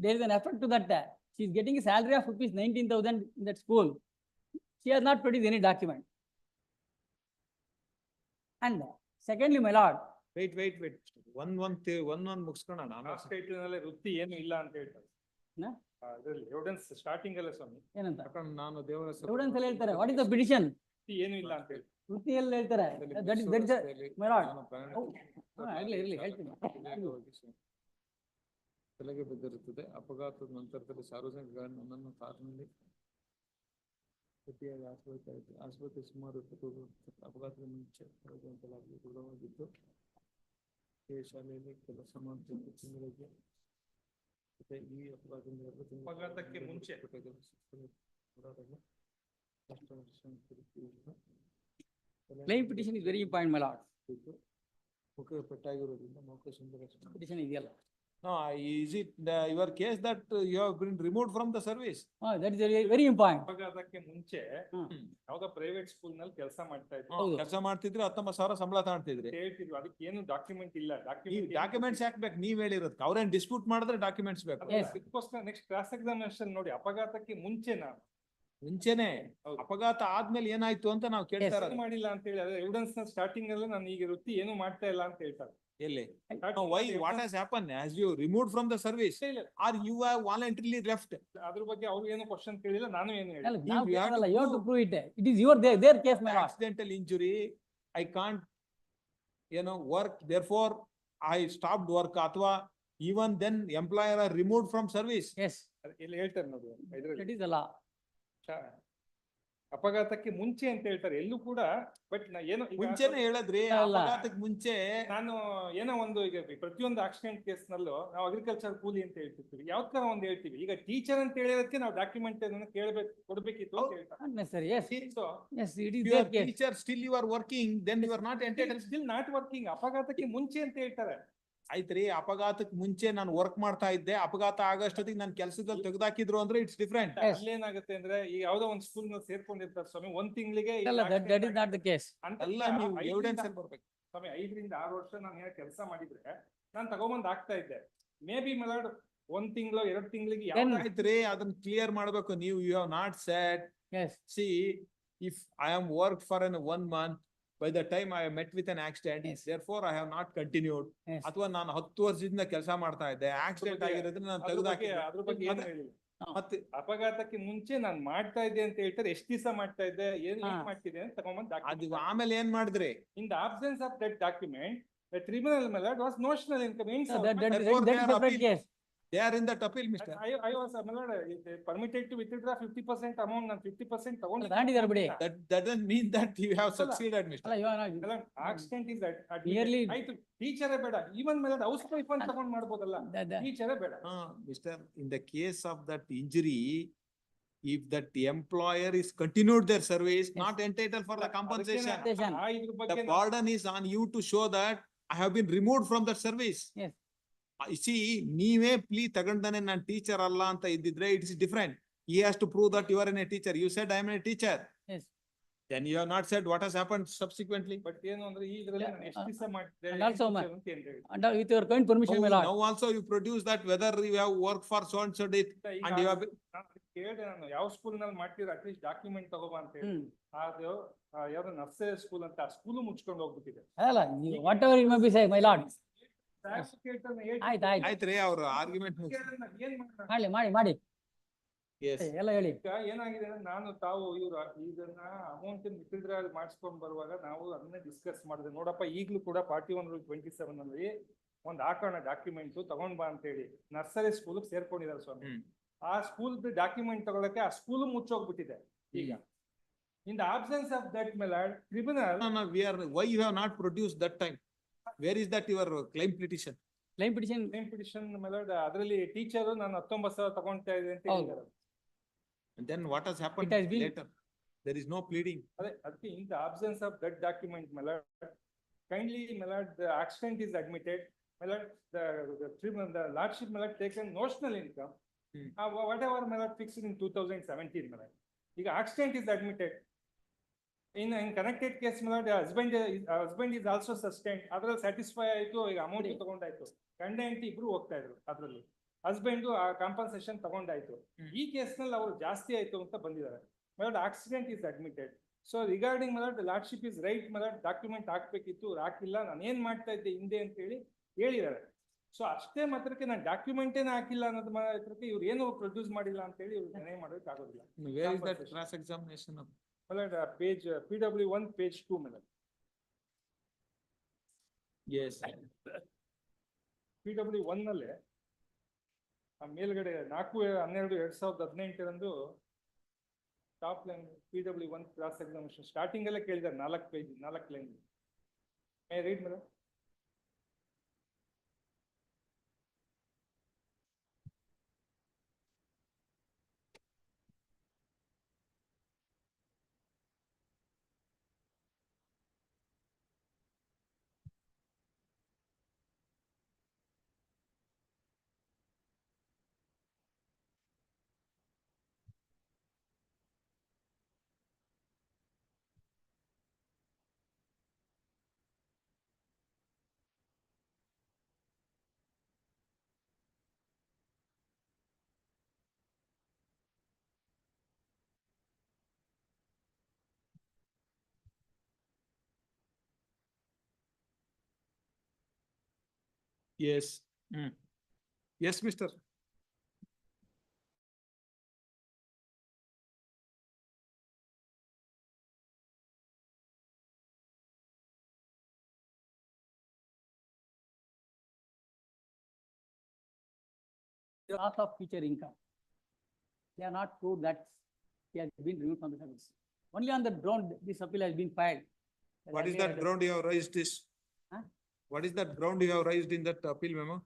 there is an effect to that. She is getting a salary of rupees 19,000 in that school. She has not produced any document. And secondly, my lord. Wait. One ಮುಗಿಸ್ಕೋಣ. Last title ನಲ್ಲಿ ವೃತ್ತಿ ಏನು ಇಲ್ಲ ಅಂತ ಹೇಳ್ತಾರೆ. ಅದರಲ್ಲಿ evidence starting ಅಲ್ಲ ಸ್ವಾಮಿ. ಏನಂತ? ನಾನು ದೇವರ ಎವಿಡೆನ್ಸ್ ಅಲ್ಲಿ ಹೇಳ್ತಾರೆ. What is the petition? ವೃತ್ತಿ ಏನು ಇಲ್ಲ ಅಂತ ಹೇಳ್ತಾರೆ. ವೃತ್ತಿ ಎಲ್ಲಿ ಹೇಳ್ತಾರೆ? That is my lord. ಇರ್ಲಿ ಹೇಳ್ತೀನಿ. ತಲೆಗೆ ಬಿದ್ದಿರುತ್ತದೆ. ಅಪಘಾತದ ನಂತರದಲ್ಲಿ ಸಾರ್ವಜನಿಕಗಳನ್ನು ನನ್ನ ಕಾರಿನಲ್ಲಿ ಪ್ರತಿಯಾಗಿ ಆಸ್ಪತ್ರೆ ಸುಮಾರು ಅಪಘಾತದ ಮುಂಚೆ ದೃಢವಾಗಿದ್ದು ಶಾಲೆಯಲ್ಲಿ ಕೆಲಸ ಮಾಡುತ್ತಿದ್ದ ತಿಂಗಳಿಗೆ ಈ ಅಪಘಾತಕ್ಕೆ ಮುಂಚೆ Claim petition is very important, my lord. ಮುಖ ಪೆಟ್ಟಾಗಿರೋದ್ರಿಂದ ಮೌಖ ಸುಂದರ Petition ಇದೆಯಲ್ಲ. No, is it your case that you have been removed from the service? That is very important. ಅಪಘಾತಕ್ಕೆ ಮುಂಚೆ ಯಾವ್ದೋ ಪ್ರೈವೇಟ್ ಸ್ಕೂಲ್ ನಲ್ಲಿ ಕೆಲಸ ಮಾಡ್ತಾ ಇದ್ರು. ಕೆಲಸ ಮಾಡ್ತಿದ್ರೆ 19,000 ಸಂಬಳ ತಗೊಳ್ತಿದ್ರಿ. ಹೇಳ್ತಿದ್ರು ಅದಕ್ಕೆ ಏನು ಡಾಕ್ಯುಮೆಂಟ್ ಇಲ್ಲ. ಡಾಕ್ಯುಮೆಂಟ್ಸ್ ಯಾಕೆ ಬೇಕು? ನೀವ್ ಹೇಳಿರೋದಕ್ಕೆ ಅವ್ರೇನ್ ಡಿಸ್ಪ್ಯೂಟ್ ಮಾಡಿದ್ರೆ ಡಾಕ್ಯುಮೆಂಟ್ಸ್ ಬೇಕು. ಅದಕ್ಕೋಸ್ಕರ ನೆಕ್ಸ್ಟ್ ಕ್ರಾಸ್ ಎಕ್ಸಾಮಿನೇಷನ್ ನೋಡಿ. ಅಪಘಾತಕ್ಕೆ ಮುಂಚೆನೆ ಅಪಘಾತ ಆದ್ಮೇಲೆ ಏನಾಯ್ತು ಅಂತ ನಾವು ಕೇಳ್ತಾ ಇರೋದು. ಮಾಡಿಲ್ಲ ಅಂತ ಹೇಳಿ ಎವಿಡೆನ್ಸ್ ನ ಸ್ಟಾರ್ಟಿಂಗ್ ಅಲ್ಲಿ ನಾನು ಈಗ ವೃತ್ತಿ ಏನು ಮಾಡ್ತಾ ಇಲ್ಲ ಅಂತ ಹೇಳ್ತಾರೆ. ಎಲ್ಲಿ? Why? What has happened? As you removed from the service, or you have voluntarily left? ಅದ್ರ ಬಗ್ಗೆ ಅವ್ರು ಏನು ಕ್ವಶನ್ ಕೇಳಿಲ್ಲ, ನಾನು ಏನು ಹೇಳಿಲ್ಲ. You have to prove it. It is their case, my lord. Accidental injury, I can't, work. Therefore, I stopped work. Athwa even then, employer are removed from service. Yes. ಇಲ್ಲಿ ಹೇಳ್ತಾರೆ ನೋಡಿ. That is the law. ಅಪಘಾತಕ್ಕೆ ಮುಂಚೆ ಅಂತ ಹೇಳ್ತಾರೆ ಎಲ್ಲೂ ಕೂಡ. But ಏನೋ ಮುಂಚೆನೆ ಹೇಳಿದ್ರಿ. ಅಪಘಾತಕ್ಕೆ ಮುಂಚೆ ನಾನು ಏನೋ ಒಂದು ಈಗ ಪ್ರತಿಯೊಂದು ಆಕ್ಸಿಡೆಂಟ್ ಕೇಸ್ ನಲ್ಲೂ ನಾವು ಅಗ್ರಿಕಲ್ಚರ್ ಕೂಲಿ ಅಂತ ಹೇಳ್ತಿರ್ತೀವಿ, ಯಾವ್ದಕ್ಕಾರ ಒಂದು ಹೇಳ್ತೀವಿ. ಈಗ ಟೀಚರ್ ಅಂತ ಹೇಳಿರೋದಕ್ಕೆ ನಾವು ಡಾಕ್ಯುಮೆಂಟ್ ಕೊಡ್ಬೇಕಿತ್ತು ಅಂತ ಹೇಳ್ತಾರೆ. Yes, it is you their are case. teacher, still you are working, then you are not entitled. Still not working. ಅಪಘಾತಕ್ಕೆ ಮುಂಚೆ ಅಂತ ಹೇಳ್ತಾರೆ. ಆಯ್ತ್ರಿ, ಅಪಘಾತಕ್ಕೆ ಮುಂಚೆ ನಾನು ವರ್ಕ್ ಮಾಡ್ತಾ ಇದ್ದೆ, ಅಪಘಾತ ಆಗಷ್ಟೊತ್ತಿಗೆ ನಾನು ಕೆಲಸದಲ್ಲಿ ತೆಗೆದಾಕಿದ್ರು ಅಂದ್ರೆ ಇಟ್ಸ್ ಡಿಫ್ರೆಂಟ್. ಅಲ್ಲೇನಾಗುತ್ತೆ ಅಂದ್ರೆ ಈಗ ಯಾವ್ದೋ ಒಂದು ಸ್ಕೂಲ್ ನಲ್ಲಿ ಸೇರ್ಕೊಂಡಿರ್ತಾರೆ ಸ್ವಾಮಿ, ಒಂದ್ ತಿಂಗಳಿಗೆ. That is not the case. ಅಲ್ಲ, ನೀವು ಎವಿಡೆನ್ಸ್ ಅಲ್ಲಿ ಬರ್ಬೇಕು. ಸ್ವಾಮಿ 5 ರಿಂದ 6 ವರ್ಷ ನಾನು ಏನೋ ಕೆಲಸ ಮಾಡಿದ್ರೆ ನಾನು ತಗೊಂಬಂದ್ ಆಗ್ತಾ ಇದ್ದೆ. ಮೇ ಬಿ ಮಲಾಡ್ 1 ತಿಂಗಳು 2 ತಿಂಗಳಿಗೆ ಆಯ್ತ್ರಿ ಅದನ್ನ ಕ್ಲಿಯರ್ ಮಾಡ್ಬೇಕು ನೀವು. You have not said Yes. see if I am worked for an 1 month, by the time I met with an accident, therefore I have not continued. Yes. ಅಥವಾ ನಾನು 10 ವರ್ಷದಿಂದ ಕೆಲಸ ಮಾಡ್ತಾ ಇದ್ದೆ, ಆಕ್ಸಿಡೆಂಟ್ ಆಗಿರೋದ್ರಿಂದ ನಾನು ಅದ್ರ ಬಗ್ಗೆ ತೆಗೆದು ಏನು ಹೇಳಿಲ್ಲ. ಮತ್ತೆ ಅಪಘಾತಕ್ಕೆ ಮುಂಚೆ ನಾನು ಮಾಡ್ತಾ ಇದ್ದೆ ಅಂತ ಹೇಳ್ತಾರೆ. ಎಷ್ಟು ದಿವಸ ಮಾಡ್ತಾ ಇದ್ದೆ, ಏನ್ ಮಾಡ್ತಿದ್ದೆ ಅಂತ ತಗೊಂಬಂದ್ ಅದು ಆಮೇಲೆ ಏನ್ ಮಾಡಿದ್ರಿ? In the absence of that document, the tribunal malad was notional income. Therefore, That is separate case. They are in the appeal, mister. I was permitted to withdraw 50% amount and 50% ತಗೊಂಡು ತಗೊಂಡಿದ್ದಾರೆ ಬಿಡಿ. That doesn't mean that you have succeeded, mister. ಅಲ್ಲ ಇವಾಗ accident is Nearly- ಆಯ್ತು, ಟೀಚರೇ ಬೇಡ, even ಮೇಲೆ house wife ಅಂತ ತಗೊಂಡ್ ಮಾಡ್ಬೋದಲ್ಲ, ಟೀಚರೇ ಬೇಡ. Mister, in the case of that injury, if that employer is continued their service, not entitled for the compensation. ಇದ್ರ ಬಗ್ಗೆ The burden is on you to show that I have been removed from that service. Yes. See, ನೀವೇ plea ತಗೊಂಡನೆ ನಾನು teacher ಅಲ್ಲ ಅಂತ ಇದ್ದಿದ್ರೆ it is different. He has to prove that you are a teacher. You said I am a teacher. Yes. Then you have not said what has happened subsequently. But ಏನು ಅಂದ್ರೆ ಈಗಲೇ ನಾನು ಎಷ್ಟು ದಿವಸ ಮಾಡಿದ್ದೆ And also, teacher ಅಂತ ಏನ್ ಹೇಳಿ. and with your kind permission, my lord. Now also you produce that whether you have worked for so and so date and you have. ಕೇಳಿದೆ ನಾನು ಯಾವ ಸ್ಕೂಲ್ ನಲ್ಲಿ ಮಾಡ್ತೀರಾ ಅಟ್ಲೀಸ್ಟ್ ಡಾಕ್ಯುಮೆಂಟ್ ತಗೋಬಾ ಅಂತ ಹೇಳಿ. ಅದು ಯಾವ್ದೋ ನರ್ಸರಿ ಸ್ಕೂಲ್ ಅಂತ ಆ ಸ್ಕೂಲ್ ಮುಚ್ಕೊಂಡು ಹೋಗ್ಬಿಟ್ಟಿದೆ. ಅಲ್ಲ whatever you may be say my lord. ಆಯ್ತು ಆಯ್ತ್ರಿ ಅವ್ರ ಆರ್ಗ್ಯುಮೆಂಟ್ ಮಾಡಿ Yes. ಎಲ್ಲ ಹೇಳಿ. ಈಗ ಏನಾಗಿದೆ ಅಂದ್ರೆ ನಾನು ತಾವು ಇವ್ರು ಇದನ್ನ ಅಮೌಂಟ್ ವಿತ್ಡ್ರಾಲ್ ಮಾಡಿಸ್ಕೊಂಡ್ ಬರುವಾಗ ನಾವು ಅದನ್ನೇ ಡಿಸ್ಕಸ್ ಮಾಡಿದೆ. ನೋಡಪ್ಪ ಈಗ್ಲೂ ಕೂಡ 41/27 ಅಲ್ಲಿ ಒಂದ್ ಹಾಕೋಣ ಡಾಕ್ಯುಮೆಂಟ್ ತಗೊಂಡ್ ಬಾ ಅಂತ ಹೇಳಿ ನರ್ಸರಿ ಸ್ಕೂಲ್ ಸೇರ್ಕೊಂಡಿದ್ದಾರೆ ಸ್ವಾಮಿ. ಆ ಸ್ಕೂಲ್ ಡಾಕ್ಯುಮೆಂಟ್ ತಗೊಳಕ್ಕೆ ಆ ಸ್ಕೂಲ್ ಮುಚ್ಚೋಗ್ಬಿಟ್ಟಿದೆ ಈಗ. In the absence of that, my lord, tribunal. No, why you have not produced that time? Where is that your claim petition? Claim petition, my lord, ಅದರಲ್ಲಿ teacher ನಾನು 19,000 ತಗೊಂತಾ ಇದೆ ಅಂತ ಹೇಳಿದ್ದಾರೆ. And then what has happened It has been- later? There is no pleading. ಅದಕ್ಕೆ in the absence of that document, my lord, kindly, my lord, the accident is admitted, my lord, the tribunal, the lordship, my lord, taken notional income, whatever, my lord, fixed in 2017, my lord. ಈಗ accident is admitted. In connected case, my lord, husband is also sustained. ಅದ್ರಲ್ಲಿ satisfy ಆಯ್ತು, ಈಗ amount ತಗೊಂಡಾಯ್ತು. ಗಂಡ ಹೆಂಡತಿ ಇಬ್ರು ಹೋಗ್ತಾ ಇದ್ರು ಅದ್ರಲ್ಲಿ. ಹಸ್ಬೆಂಡ್ ಆ ಕಾಂಪನ್ಸೇಷನ್ ತಗೊಂಡಾಯ್ತು. ಈ ಕೇಸ್ ನಲ್ಲಿ ಅವರು ಜಾಸ್ತಿ ಆಯ್ತು ಅಂತ ಬಂದಿದ್ದಾರೆ. my lord, accident is admitted. So regarding, my lord, the lordship is right, my lord, document ಹಾಕ್ಬೇಕಿತ್ತು, ಹಾಕಿಲ್ಲ, ನಾನು ಏನ್ ಮಾಡ್ತಾ ಇದ್ದೆ ಹಿಂದೆ ಅಂತ ಹೇಳಿ ಹೇಳಿದ್ದಾರೆ. ಸೊ ಅಷ್ಟೇ ಮಾತ್ರಕ್ಕೆ ನಾನು ಡಾಕ್ಯುಮೆಂಟೇನ ಹಾಕಿಲ್ಲ ಅನ್ನೋದು ಮಾತ್ರಕ್ಕೆ ಇವ್ರು ಏನು ಪ್ರೊಡ್ಯೂಸ್ ಮಾಡಿಲ್ಲ ಅಂತ ಹೇಳಿ ಇವ್ರು ನಿರ್ಣಯ ಮಾಡೋದಕ್ಕೆ ಆಗೋದಿಲ್ಲ. Where is that cross examination of? my lord, page PW1 page 2, my lord. Yes. PW1 ನಲ್ಲಿ ಆ ಮೇಲ್ಗಡೆ 4/12/2018 top line PW1 cross examination starting ಅಲ್ಲೇ ಕೇಳಿದ್ದಾರೆ 4 page 4 line. May read madam. Yes. Yes, mister. Loss of future income. They are not proved that he has been removed from the service. Only on the ground this appeal has been filed. What is that ground you have raised this? Huh? What is that ground you have raised in that appeal memo?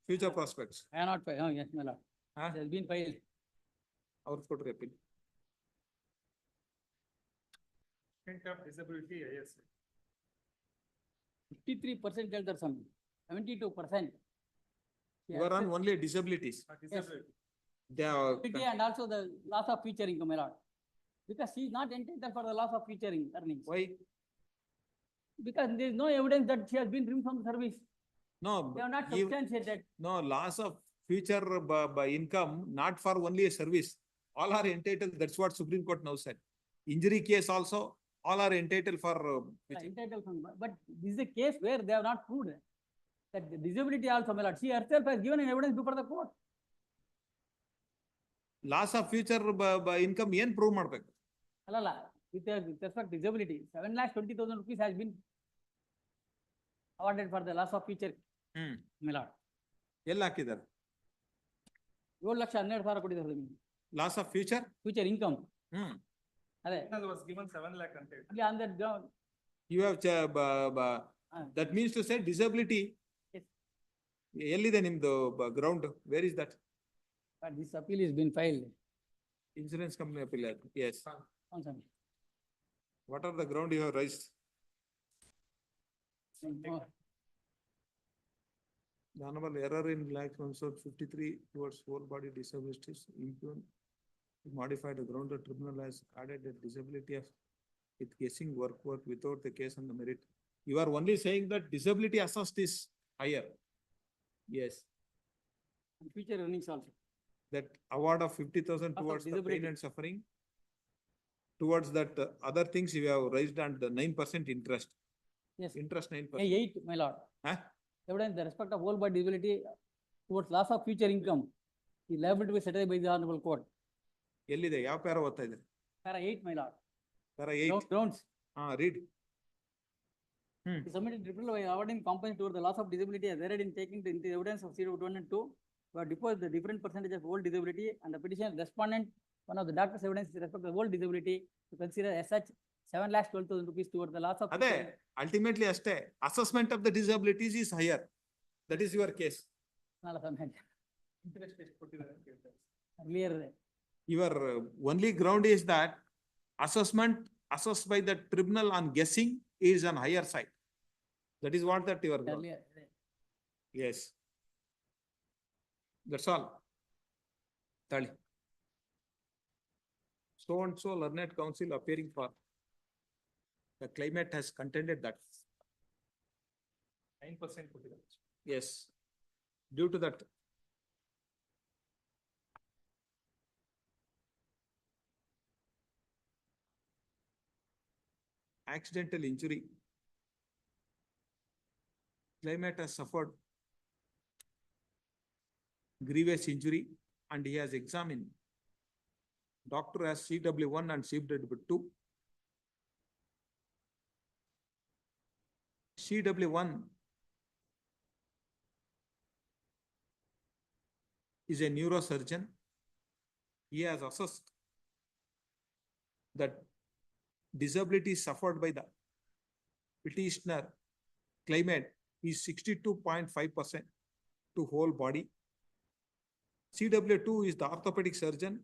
Future prospects. I have not filed. Oh, yes, my lord. Huh? It has been filed. Our court appeal. Of disability, yes. 53% elder some, 72%. You are on only disabilities. Disability. They are. And also the loss of future income, my lord. Because he is not entitled for the loss of future earnings. Why? Because there is no evidence that she has been removed from the service. No. They have not give- substantiated. No, loss of future by income, not for only a service. All are entitled, that's what Supreme Court now said. Injury case also, all are entitled for. Entitled from, but this is a case where they have not proved that the disability also, my lord. She herself has given an evidence before the court. Loss of future by income, ಏನ್ prove ಮಾಡ್ಬೇಕು? Alala, with respect to disability, 7,20,000 rupees has been awarded for the loss of future, my lord. ಎಲ್ಲಿ ಹಾಕಿದ್ದಾರೆ? 7,12,000 ಕೊಟ್ಟಿದ್ದಾರೆ ನಿಮಗೆ. Loss of future? Future income. ಅದೇ. was given 7 lakh ಅಂತ ಹೇಳಿ. ಅಲ್ಲಿ on that ground. You have, that means to say disability. Yes. ಎಲ್ಲಿದೆ ನಿಮ್ದು ground? Where is that? But this appeal is been filed. Insurance company appeal. Yes. On Sunday. What are the ground you have raised? The honorable error in Act 153 towards whole body disabilities impugn to modify the ground. The tribunal has added a disability of with guessing work without the case on the merit. You are only saying that disability assessed is higher. Yes. And future earnings also. That award of 50,000 Of towards the disability. pain and suffering. Towards that other things you have raised and the 9% interest. Yes. Interest 9%. 8, my lord. Huh? Evidence the respect of whole body disability towards loss of future income. The liability to be settled by the honorable court. ಎಲ್ಲಿದೆ? ಯಾವ para ಓದ್ತಾ ಇದ್ದಾರೆ? Para 8, my lord. Para 8. Grounds. Read. The submitted tribunal by awarding compensation toward the loss of disability as therein taking into evidence of CW 1 and 2, were deposed the different percentage of whole disability and the petition respondent, one of the doctor's evidence with respect to whole disability to consider as such 7,12,000 rupees toward the loss of. ಅದೇ ultimately ಅಷ್ಟೇ assessment of the disabilities is higher. That is your case. Interest ಎಷ್ಟು ಕೊಟ್ಟಿದ್ದಾರೆ ಅಂತ ಕೇಳ್ತಾರೆ. Earlier. Your only ground is that assessment assessed by the tribunal on guessing is on higher side. That is what that your ground. Earlier. Yes. That's all. Tali. So and so learned counsel appearing for. The claimant has contended that. 9% ಕೊಟ್ಟಿದ್ದಾರೆ. Yes. Due to that. Accidental injury. Claimant has suffered grievous injury and he has examined. Doctor has CW1 and CW2. CW1 is a neurosurgeon. He has assessed that disability suffered by the petitioner claimant is 62.5% to whole body. CW2 is the orthopedic surgeon.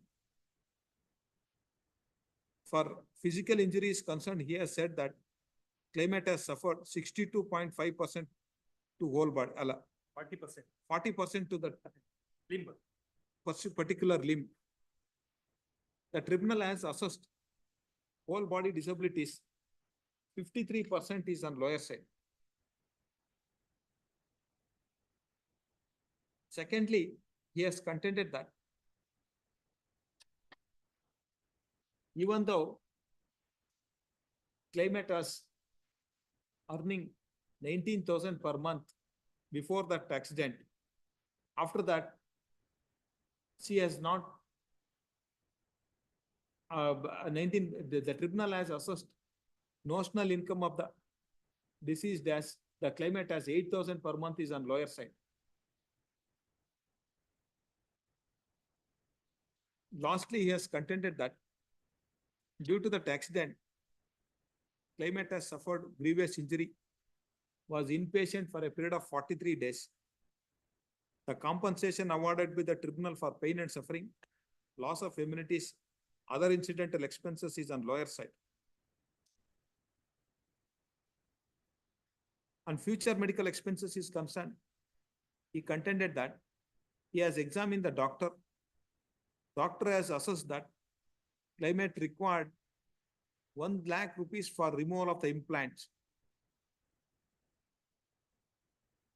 For physical injuries concerned, he has said that claimant has suffered 62.5% to whole body. 40%. 40% to the Limb. particular limb. The tribunal has assessed whole body disabilities. 53% is on lower side. Secondly, he has contended that even though claimant was earning 19,000 per month before that accident, after that, she has not 19, the tribunal has assessed notional income of the deceased as the claimant as 8,000 per month is on lower side. Lastly, he has contended that due to that accident, claimant has suffered grievous injury, was inpatient for a period of 43 days. The compensation awarded by the tribunal for pain and suffering, loss of amenities, other incidental expenses is on lower side. On future medical expenses is concerned, he contended that he has examined the doctor. Doctor has assessed that claimant required 1 lakh rupees for removal of the implants.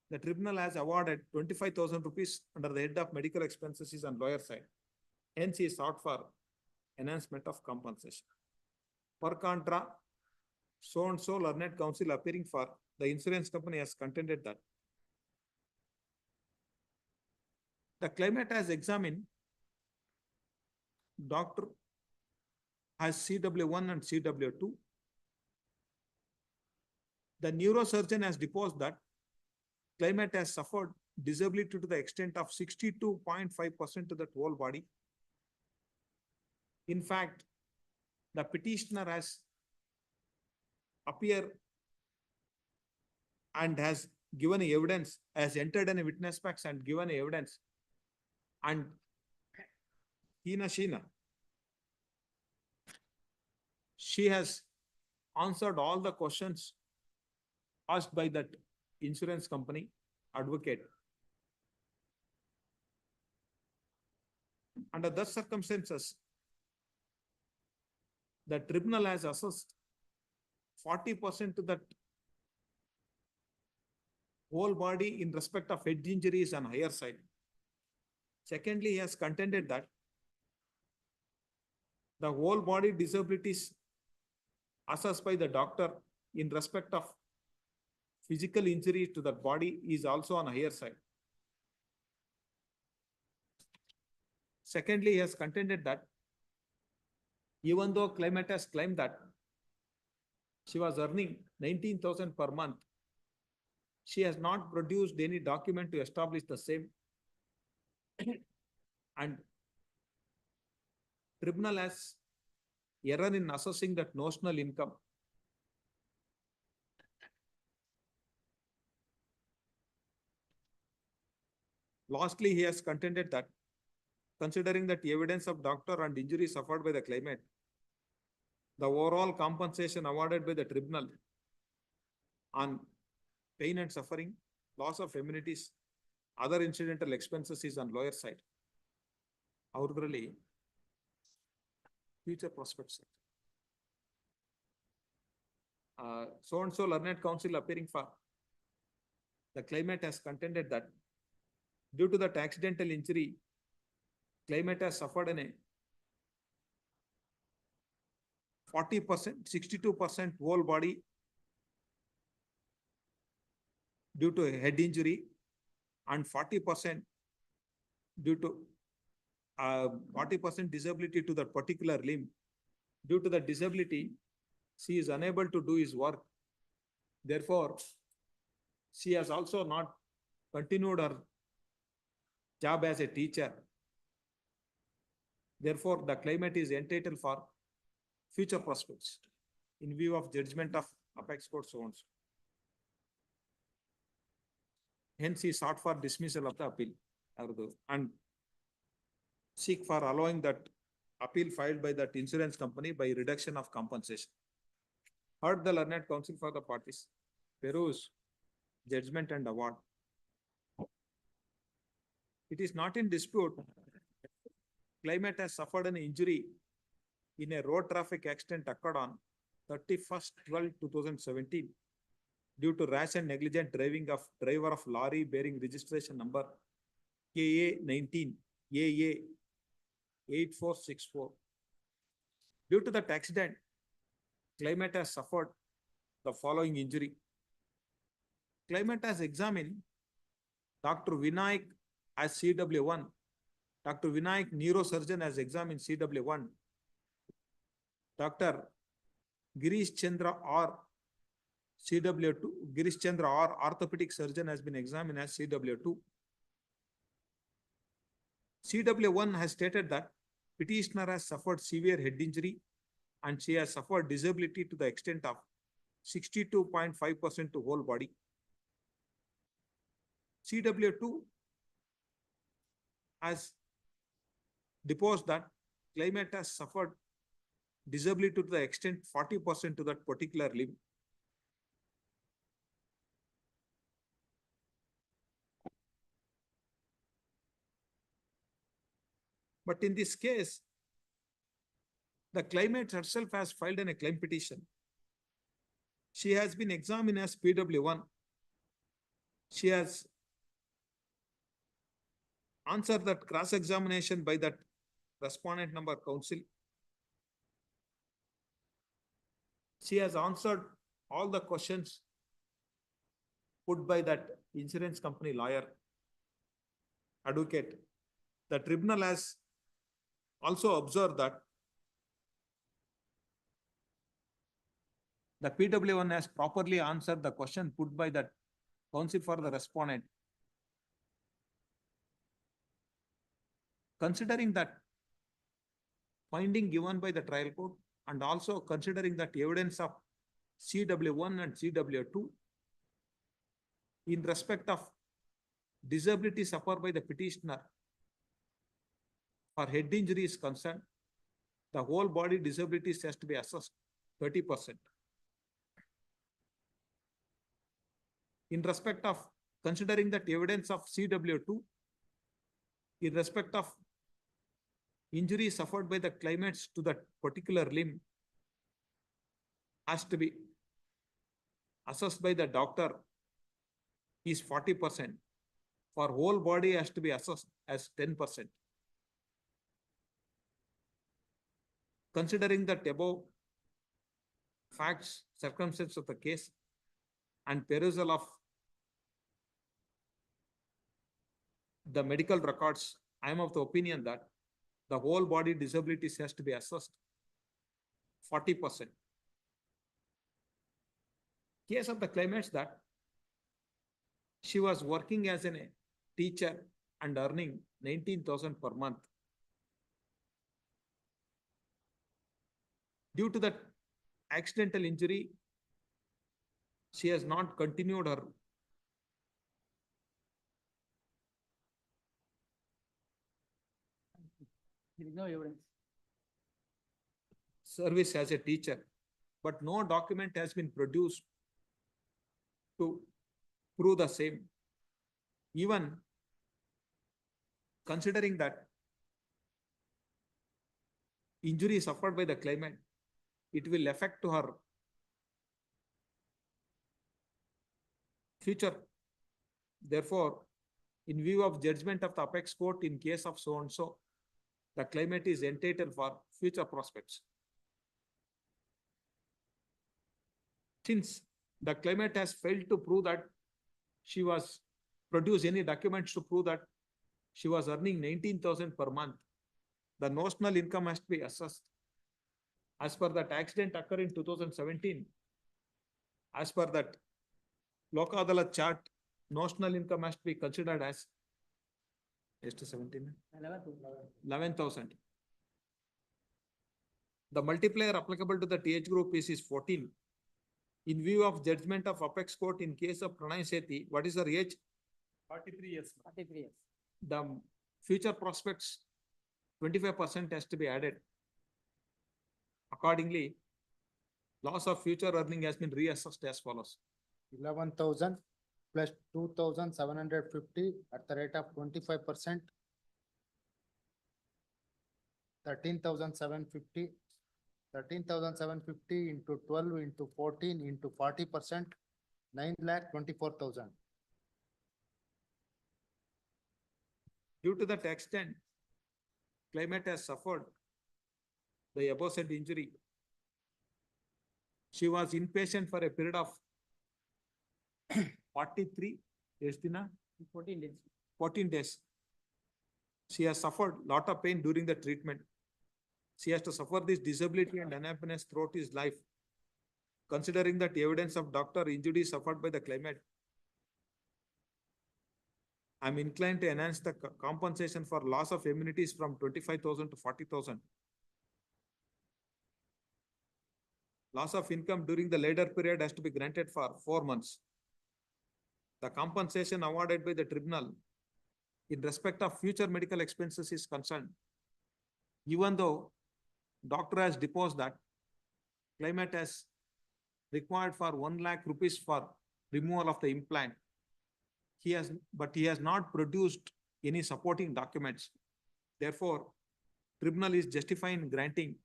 the tribunal has awarded 25,000 rupees under the head of medical expenses is on lawyer side. Hence, he sought for enhancement of compensation. Per contra, so and so learned counsel appearing for the insurance company has contended that the claimant has examined doctor has CW1 and CW2. The neurosurgeon has deposed that claimant has suffered disability to the extent of 62.5% to the whole body. In fact, the petitioner has appeared and has given evidence, has entered in a witness box and given evidence. And Sheena, she has answered all the questions asked by that insurance company advocate. Under those circumstances, the tribunal has assessed 40% to that whole body in respect of head injuries on higher side. Secondly, he has contended that the whole body disabilities assessed by the doctor in respect of physical injury to the body is also on higher side. Secondly, he has contended that even though claimant has claimed that she was earning 19,000 per month, she has not produced any document to establish the same. And tribunal has error in assessing that notional income. Lastly, he has contended that considering that evidence of doctor and injury suffered by the claimant, the overall compensation awarded by the tribunal on pain and suffering, loss of amenities, other incidental expenses is on lower side. Outwardly, future prospects. So and so learned counsel appearing for the claimant has contended that due to that accidental injury, claimant has suffered in a 40%, 62% whole body due to a head injury and 40% due to 40% disability to that particular limb. Due to the disability, she is unable to do his work. Therefore, she has also not continued her job as a teacher. Therefore, the claimant is entitled for future prospects in view of judgment of apex court so on. Hence, he sought for dismissal of the appeal and seek for allowing that appeal filed by that insurance company by reduction of compensation. Heard the learned counsel for the parties, peruse judgment and award. It is not in dispute. Claimant has suffered an injury in a road traffic accident occurred on 31/12/2017 due to rash and negligent driving of driver of lorry bearing registration number KA19 AA 8464. Due to that accident, claimant has suffered the following injury. Claimant has examined Dr. Vinayak as CW1. Dr. Vinayak, neurosurgeon, has examined CW1. Dr. Girish Chandra R, CW2. Girish Chandra R, orthopedic surgeon, has been examined as CW2. CW1 has stated that petitioner has suffered severe head injury and she has suffered disability to the extent of 62.5% to whole body. CW2 has deposed that claimant has suffered disability to the extent 40% to that particular limb. But in this case, the claimant herself has filed a claim petition. She has been examined as PW1. She has answered that cross-examination by that respondent number counsel. She has answered all the questions put by that insurance company lawyer, advocate. The tribunal has also observed that the PW1 has properly answered the question put by that counsel for the respondent. Considering that finding given by the trial court and also considering that evidence of CW1 and CW2 in respect of disability suffered by the petitioner for head injury is concerned, the whole body disabilities has to be assessed 30%. In respect of considering that evidence of CW2, in respect of injury suffered by the claimants to that particular limb has to be assessed by the doctor is 40%. For whole body has to be assessed as 10%. Considering that above facts, circumstances of the case and perusal of the medical records, I am of the opinion that the whole body disabilities has to be assessed 40%. Case of the claimants that she was working as a teacher and earning 19,000 per month. Due to that accidental injury, she has not continued her There is no evidence. service as a teacher, but no document has been produced to prove the same. Even considering that injury suffered by the claimant, it will affect to her future. Therefore, in view of judgment of the apex court in case of so and so, the claimant is entitled for future prospects. Since the claimant has failed to prove that she was produce any documents to prove that she was earning 19,000 per month, the notional income has to be assessed. As per that accident occurred in 2017, as per that Lok Adalat chart, notional income has to be considered as 11,000. The multiplier applicable to the TH group is 14. In view of judgment of apex court in case of Pranay Sethi, what is her age? 43 years. 43 years. The future prospects 25% has to be added. Accordingly, loss of future earning has been reassessed as follows. 11,000 plus 2,750 at the rate of 25%. 13,750. 13,750 into 12 into 14 into 40%. 9,24,000. Due to that extent, claimant has suffered the above said injury. She was inpatient for a period of 43 days, 14 days. 14 days. She has suffered lot of pain during the treatment. She has to suffer this disability and unhappiness throughout his life. Considering that evidence of doctor injury suffered by the claimant, I am inclined to enhance the compensation for loss of immunities from 25,000 to 40,000. Loss of income during the later period has to be granted for 4 months. The compensation awarded by the tribunal in respect of future medical expenses is concerned. Even though doctor has deposed that claimant has required for 1 lakh rupees for removal of the implant, he has not produced any supporting documents. Therefore, tribunal is justifying granting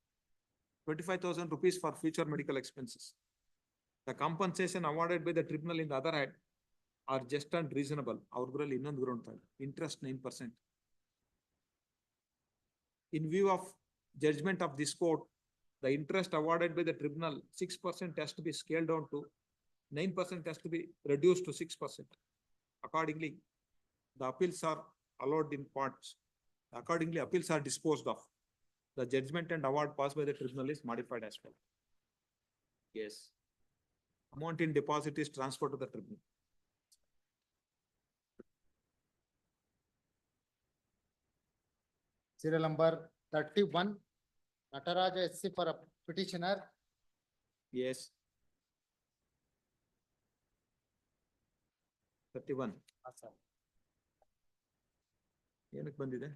25,000 rupees for future medical expenses. The compensation awarded by the tribunal in the other hand are just and reasonable. ಅವ್ರದ್ರಲ್ಲಿ ಇನ್ನೊಂದು ground ತಗೊಳ್ಳಿ. Interest 9%. In view of judgment of this court, the interest awarded by the tribunal, 6% has to be scaled down to 9% has to be reduced to 6%. Accordingly, the appeals are allowed in parts. Accordingly, appeals are disposed of. The judgment and award passed by the tribunal is modified as well. Yes. Amount in deposit is transferred to the tribunal. Serial number 31, Nataraja SC for a petitioner. Yes. 31. ಏನಕ್ಕೆ ಬಂದಿದೆ?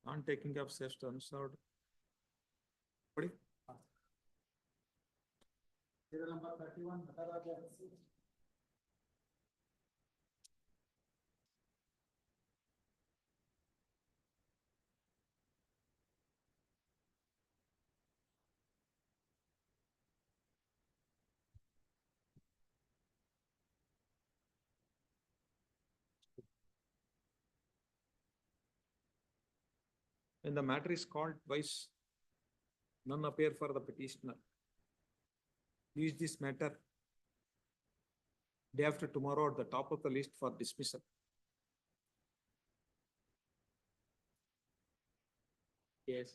ನಾನ್ taking of ಸೆಸ್ಟ್ ಅನ್ಸರ್ಡ್. ಕೊಡಿ. Serial number 31, Nataraja SC. When the matter is called twice, none appear for the petitioner. Use this matter day after tomorrow at the top of the list for dismissal. Yes.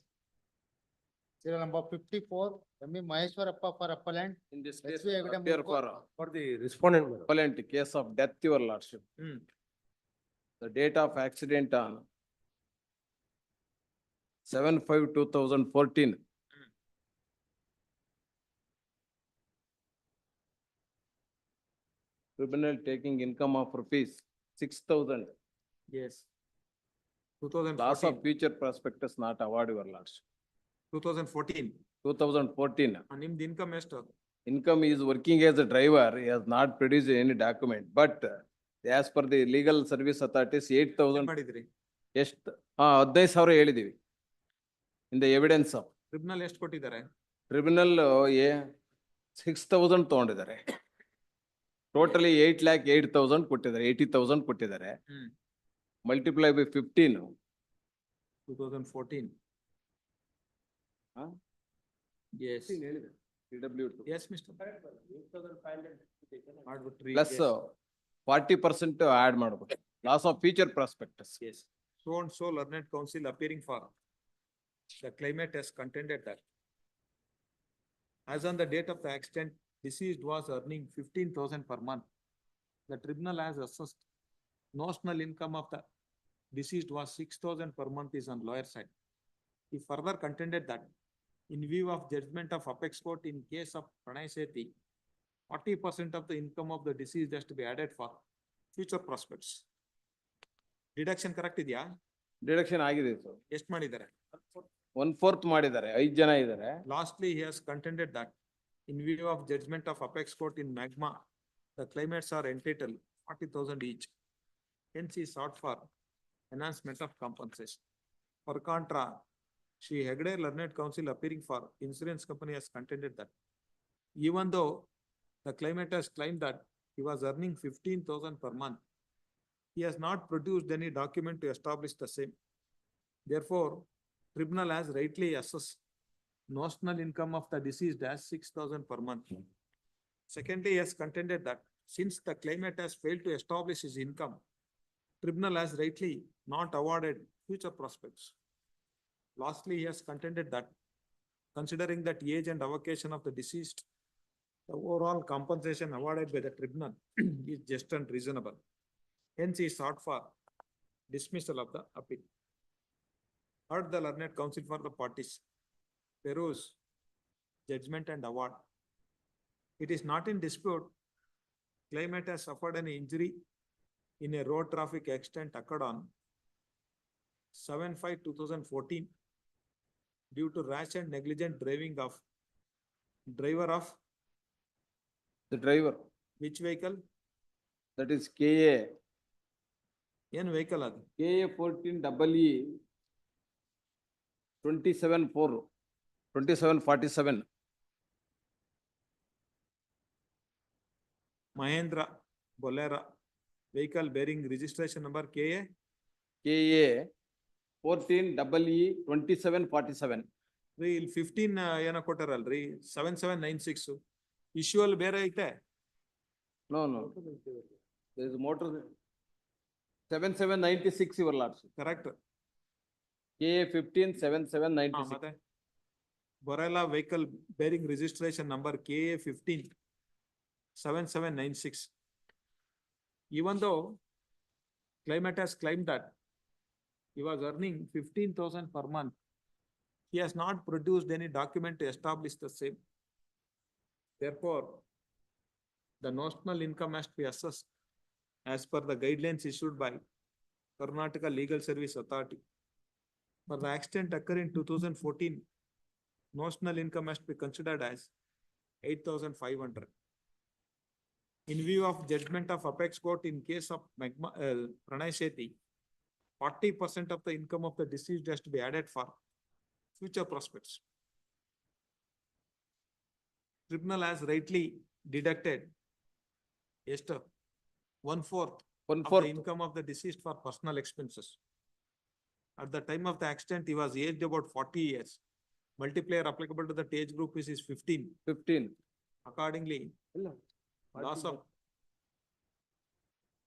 Serial number 54, M. Maheshwarappa for appellant. In this SV case, Evidence appear Mukko. for the respondent, appellant, case of death, your lordship. The date of accident on 7/5/2014. Tribunal taking income of rupees 6,000. Yes. 2014. Loss of future prospectus not award, your lordship. 2014. 2014. ನಿಮ್ದು income ಎಷ್ಟು? Income is working as a driver, he has not produced any document, but as per the legal service authorities, 8,000. ಮಾಡಿದ್ರಿ? ಎಷ್ಟು? 15,000 ಹೇಳಿದೀವಿ. In the evidence of. Tribunal ಎಷ್ಟು ಕೊಟ್ಟಿದ್ದಾರೆ? Tribunal 6,000 ತಗೊಂಡಿದ್ದಾರೆ. Totally 8,08,000 ಕೊಟ್ಟಿದ್ದಾರೆ, 80,000 ಕೊಟ್ಟಿದ್ದಾರೆ. Multiply by 15. 2014. Yes. Yes, Mr. ಮಾಡ್ಬಿಟ್ರಿ. Plus 40% add ಮಾಡಬೇಕು. Loss of future prospectus. Yes. So and so learned counsel appearing for. The claimant has contended that as on the date of the accident, deceased was earning 15,000 per month. The tribunal has assessed notional income of the deceased was 6,000 per month is on lawyer side. He further contended that in view of judgment of apex court in case of Pranay Sethi, 40% of the income of the deceased has to be added for future prospects. Deduction correct ಇದೆಯಾ? Deduction ಆಗಿದೆ sir. ಎಷ್ಟು ಮಾಡಿದ್ದಾರೆ? 1/4 ಮಾಡಿದ್ದಾರೆ, 5 ಜನ ಇದ್ದಾರೆ. Lastly, he has contended that in view of judgment of apex court in Magma, the claimants are entitled 40,000 each. Hence he sought for enhancement of compensation. For contra, Shri Hegde learned counsel appearing for insurance company has contended that even though the claimant has claimed that he was earning 15,000 per month, he has not produced any document to establish the same. Therefore, tribunal has rightly assessed notional income of the deceased as 6,000 per month. Secondly, he has contended that since the claimant has failed to establish his income, tribunal has rightly not awarded future prospects. Lastly, he has contended that considering that age and avocation of the deceased, the overall compensation awarded by the tribunal is just and reasonable. Hence, he sought for dismissal of the appeal. Heard the learned counsel for the parties. Peruse judgment and award. It is not in dispute. Claimant has suffered an injury in a road traffic accident occurred on 7/5/2014 due to rash and negligent driving of driver of The driver, which vehicle? that is KA. ಏನ್ vehicle ಅದು? KA 14EE 2747. Mahindra Bolero vehicle bearing registration number KA KA 14EE 2747. ರೀ ಇಲ್ಲಿ 15 ಏನೋ ಕೊಟ್ಟಾರಲ್ರಿ 7796 issue ಅಲ್ಲಿ ಬೇರೆ ಐತೆ. No, no. There is motor 7796 your lordship. Correct. KA 157796. ಮತ್ತೆ Borella vehicle bearing registration number KA 157796. Even though claimant has claimed that he was earning 15,000 per month, he has not produced any document to establish the same. Therefore, the notional income must be assessed as per the guidelines issued by Karnataka Legal Service Authority. For the accident occurred in 2014, notional income must be considered as 8,500. In view of judgment of apex court in case of Pranay Sethi, 40% of the income of the deceased has to be added for future prospects. Tribunal has rightly deducted Esther 1/4 of the income of the deceased for personal expenses. At the time of the accident, he was aged about 40 years. Multiplier applicable to that age group is 15. Accordingly, loss of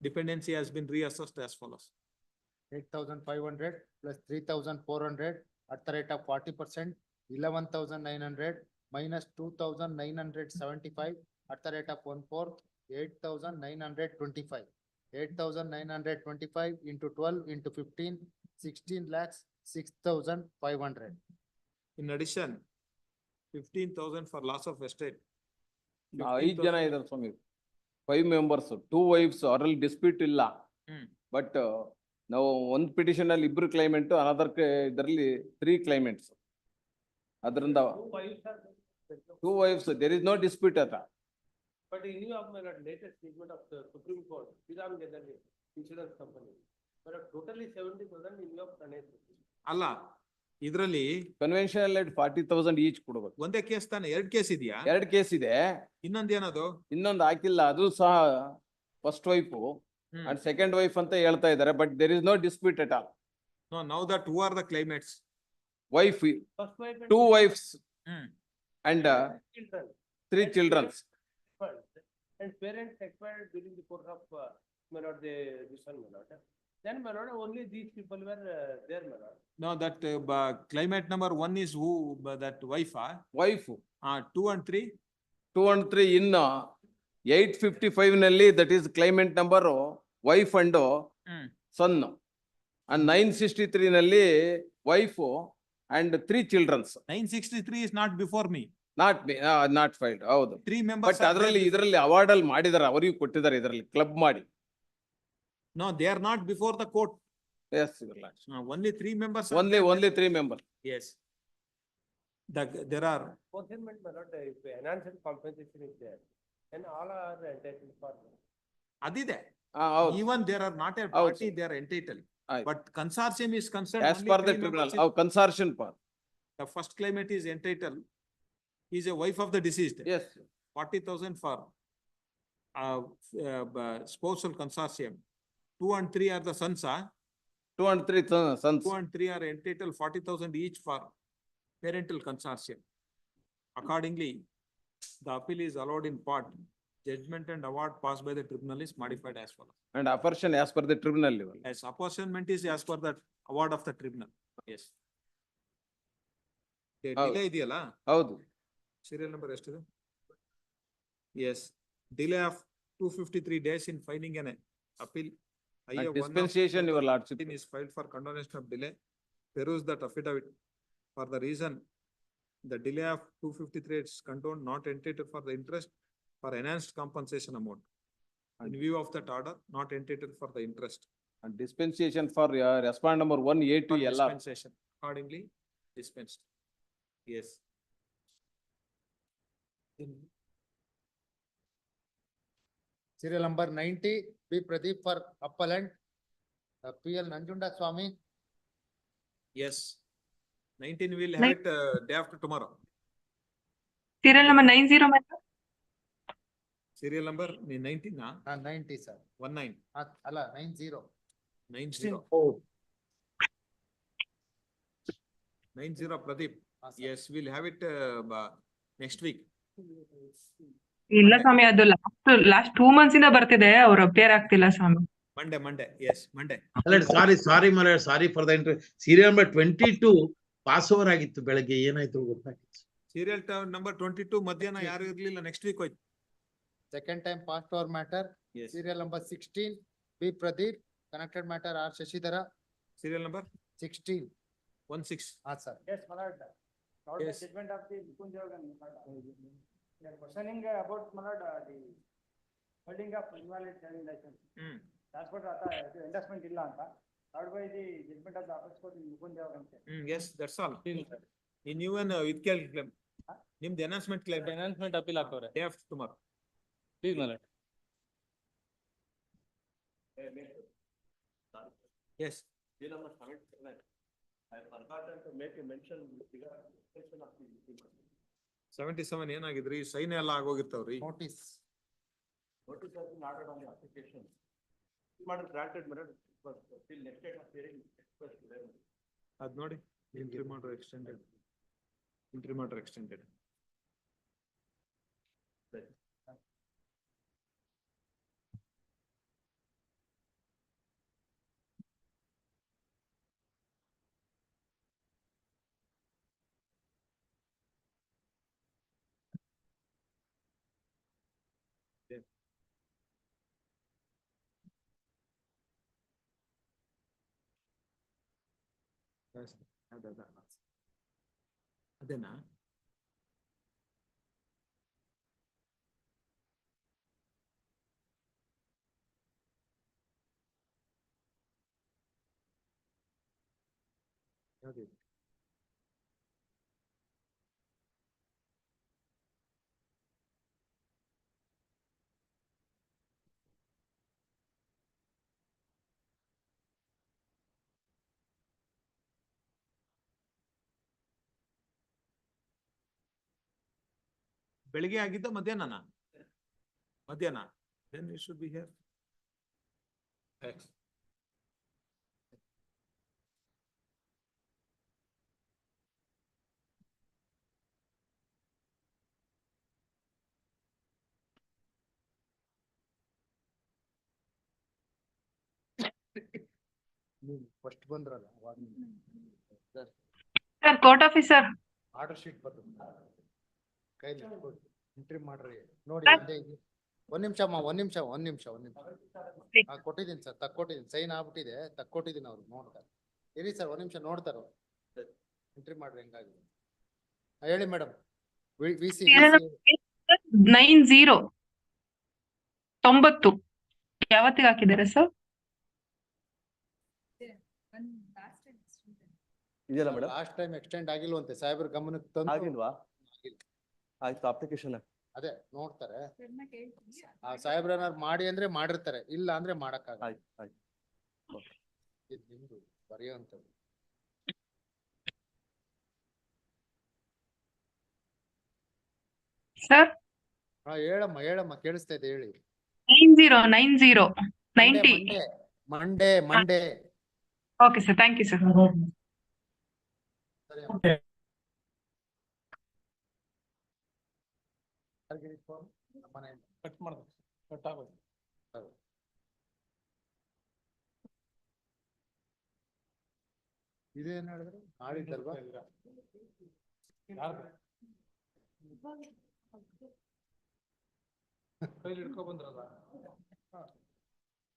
dependency has been reassessed as follows. 8,500 plus 3,400 at the rate of 40%, 11,900 minus 2,975 at the rate of 1/4, 8,925. 8,925 into 12 into 15, 16 lakhs, 6,500. In addition, 15,000 for loss of estate. 5 ಜನ ಇದ್ದಾರೆ ಸ್ವಾಮಿ. 5 members, 2 wives, ಅವರಲ್ಲಿ dispute ಇಲ್ಲ. But ನಾವು ಒಂದು petition ಅಲ್ಲಿ ಇಬ್ರು claimant, another ಇದರಲ್ಲಿ 3 claimants. ಅದರಿಂದ 2 wives, there is no dispute at all. But in view of my latest statement of the Supreme Court, insurance company, but totally 70% in view of Pranay. ಅಲ್ಲ, ಇದ್ರಲ್ಲಿ conventional 40,000 each ಕೊಡಬೇಕು. ಒಂದೇ case ತಾನೆ, 2 case ಇದೆಯಾ? 2 case ಇದೆ. ಇನ್ನೊಂದೇನದು? ಇನ್ನೊಂದು ಹಾಕಿಲ್ಲ, ಅದು ಸಹ first wife and second wife ಅಂತ ಹೇಳ್ತಾ ಇದ್ದಾರೆ. But there is no dispute at all. No, now that who are the claimants? Wife, First wife and 2 wives and children. 3 children. And parents expired during the course of my lord, this one, my lord. Then my lord, only these people were there, my lord. No, that claimant number 1 is who? That wife? Wife 2 and 3? 2 and 3 in 855 ನಲ್ಲಿ, that is claimant number wife and son. And 963 ನಲ್ಲಿ wife and 3 children. 963 is not before me. Not filed. ಹೌದು. 3 members. But ಇದರಲ್ಲಿ award ಅಲ್ಲಿ ಮಾಡಿದಾರೆ, ಅವರಿಗೂ ಕೊಟ್ಟಿದ್ದಾರೆ, ಇದರಲ್ಲಿ club ಮಾಡಿ. No, they are not before the court. Yes, your lord. Only 3 members. Only 3 members. Yes. There are. Apportionment, my lord, if enhanced compensation is there, then all are entitled for. Adide. ಹೌದು. Even there are not a party, they are entitled. But consortium is concerned. As per the tribunal, consortium part. The first claimant is entitled. He is a wife of the deceased. Yes. 40,000 for spousal consortium. 2 and 3 are the sons. 2 and 3 sons. 2 and 3 are entitled 40,000 each for parental consortium. Accordingly, the appeal is allowed in part. Judgment and award passed by the tribunal is modified as follows. And apportion as per the tribunal level. As apportionment is as per the award of the tribunal. Yes. Delay ಇದೆಯಲ್ಲ? ಹೌದು. Serial number ಎಷ್ಟಿದೆ? Yes. Delay of 253 days in filing an appeal. Dispensation, your lordship. Is filed for condonation of delay. Peruse that affidavit. For the reason, the delay of 253 is condoned, not entitled for the interest for enhanced compensation amount. In view of that order, not entitled for the interest. And dispensation for respond number 1A to LR. Dispensation. Accordingly, dispensed. Yes. Serial number 90, B. Pradeep for appellant, PL Nanjunda Swami. Yes. 19 will have it day after tomorrow. Serial number 90, my lord. Serial number 19 na? 90 sir. 19. ಅಲ್ಲ 90. 90. 90 Pradeep. Yes, we'll have it next week. ಇಲ್ಲ ಸ್ವಾಮಿ, ಅದು last 2 months ಇಂದ ಬರ್ತಿದೆ, ಅವ್ರು appear ಆಗ್ತಿಲ್ಲ ಸ್ವಾಮಿ. Monday. Yes, Monday. Sorry, my lord, sorry for the serial number 22 pass over ಆಗಿತ್ತು ಬೆಳಗ್ಗೆ, ಏನಾಯ್ತು ಗೊತ್ತಾಗಿತ್ತು. Serial number 22 ಮಧ್ಯಾಹ್ನ ಯಾರು ಇರ್ಲಿಲ್ಲ, next week ಹೋಯ್ತು. Second time passed over matter. Yes. Serial number 16 B Pradeep, connected matter R Shashidhara. Serial number 16. 16. Sir. Yes, my lord. Not the Yes. judgment of the Nikunjagan. They are questioning about, my lord, the holding of invalid driving license. That's what endorsement illa anta. Not by the judgment of the Apex Court in Nikunjagan. Yes, that's all. In even with claim. ನಿಮ್ದು announcement claim. Announcement appeal ಹಾಕೋರೆ. Day after tomorrow. Please, my lord. Yes. I forgot to make a mention regarding the extension of the 77 ಏನಾಗಿದ್ರಿ? Sign ಎಲ್ಲ ಆಗೋಗಿರ್ತಾವ್ರಿ. Notice. notice has been ordered on the application. Matter granted, matter, but till next date of hearing express today. ಅದ್ ನೋಡಿ, entry matter extended. Entry matter extended. ಅದೇನಾ? ಯಾವ್ದು? ಬೆಳಿಗ್ಗೆ ಆಗಿದ್ದ ಮಧ್ಯಾಹ್ನ? ಮಧ್ಯಾಹ್ನ. Then you should be here. Thanks. First ಬಂದ್ರಲ್ಲ ಅವಾಗ sir, court officer. Order sheet ಬಂತು ಕೈಲಿ ಎಂಟ್ರಿ ಮಾಡ್ರಿ ನೋಡಿ. ಒಂದ್ ನಿಮಿಷ ಅಮ್ಮ, ಒಂದ್ ನಿಮಿಷ. ಕೊಟ್ಟಿದ್ದೀನಿ ಸರ್, ತಕ್ಕೊಟ್ಟಿದ್ದೀನಿ, ಸೈನ್ ಆಗ್ಬಿಟ್ಟಿದೆ, ತಕ್ಕೊಟ್ಟಿದ್ದೀನಿ ಅವ್ರು ನೋಡ್ತಾರೆ. ಇರಿ ಸರ್, ಒಂದ್ ನಿಮಿಷ ನೋಡ್ತಾರ. ಎಂಟ್ರಿ ಮಾಡ್ರಿ ಹೆಂಗಾಗಿದೆ. ಹೇಳಿ ಮೇಡಮ್. ವಿ ಸಿ 90 90 ಯಾವತ್ತಿಗೆ ಹಾಕಿದ್ದಾರೆ ಸರ್? ಇದೆಯಲ್ಲ ಮೇಡಮ್, ಲಾಸ್ಟ್ ಟೈಮ್ ಎಕ್ಸ್ಟೆಂಡ್ ಆಗಿಲ್ವಂತೆ, ಸಾಹೇಬ್ರ ಗಮನಕ್ಕೆ ತಂದು. ಆಗಿಲ್ವಾ? ಆಯ್ತು, ಅಪ್ಲಿಕೇಶನ್ ಅದೇ ನೋಡ್ತಾರೆ. ಆ ಸಾಹೇಬ್ರ ಏನಾರು ಮಾಡಿ ಅಂದ್ರೆ ಮಾಡಿರ್ತಾರೆ, ಇಲ್ಲ ಅಂದ್ರೆ ಮಾಡಕ್ಕಾಗಲ್ಲ. ಆಯ್ತು. ಇದು ನಿಮ್ದು ಬರೆಯುವಂಥದ್ದು. ಸರ್, ಹೇಳಮ್ಮ ಕೇಳಿಸ್ತಾ ಇದೆ, ಹೇಳಿ. 90 Monday. Okay sir, thank you sir. Cut ಮಾಡ್ಬೇಕು, ಕಟ್ ಆಗೋದು. ಇದೇನ್ ಹೇಳಿದ್ರು ನಾಳಿದ್ದಲ್ವಾ? ಕೈಲಿ ಹಿಡ್ಕೊ ಬಂದ್ರಲ್ಲ,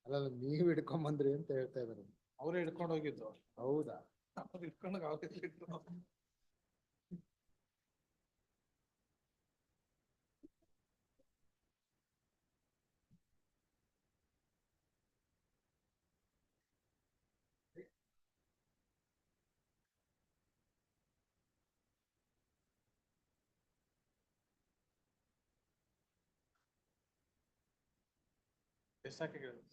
ಅಲ್ಲ ನೀವ್ ಹಿಡ್ಕೊಂಡ್ ಬಂದ್ರಿ ಅಂತ ಹೇಳ್ತಾ ಇದಾರೆ. ಅವರೇ ಹಿಡ್ಕೊಂಡು ಹೋಗಿದ್ದು. ಹೌದಾ? ಅವ್ರು ಹಿಡ್ಕೊಂಡಾಗ ಅವ್ರೇ ಇಟ್ರು. ಎಷ್ಟಾಕೆ ಕೇಳಿದ್ರು?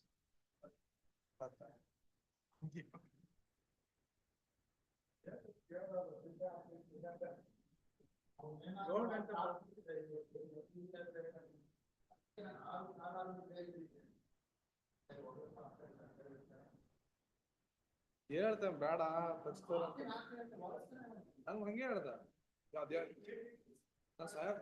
ಹೇಳ್ದೆ ಬೇಡ ತರ್ಸ್ತಾರ ನಂಗ್ ಹಂಗೆ ಹೇಳ್ದ ಅದೇ ಸಾಹೇಬ್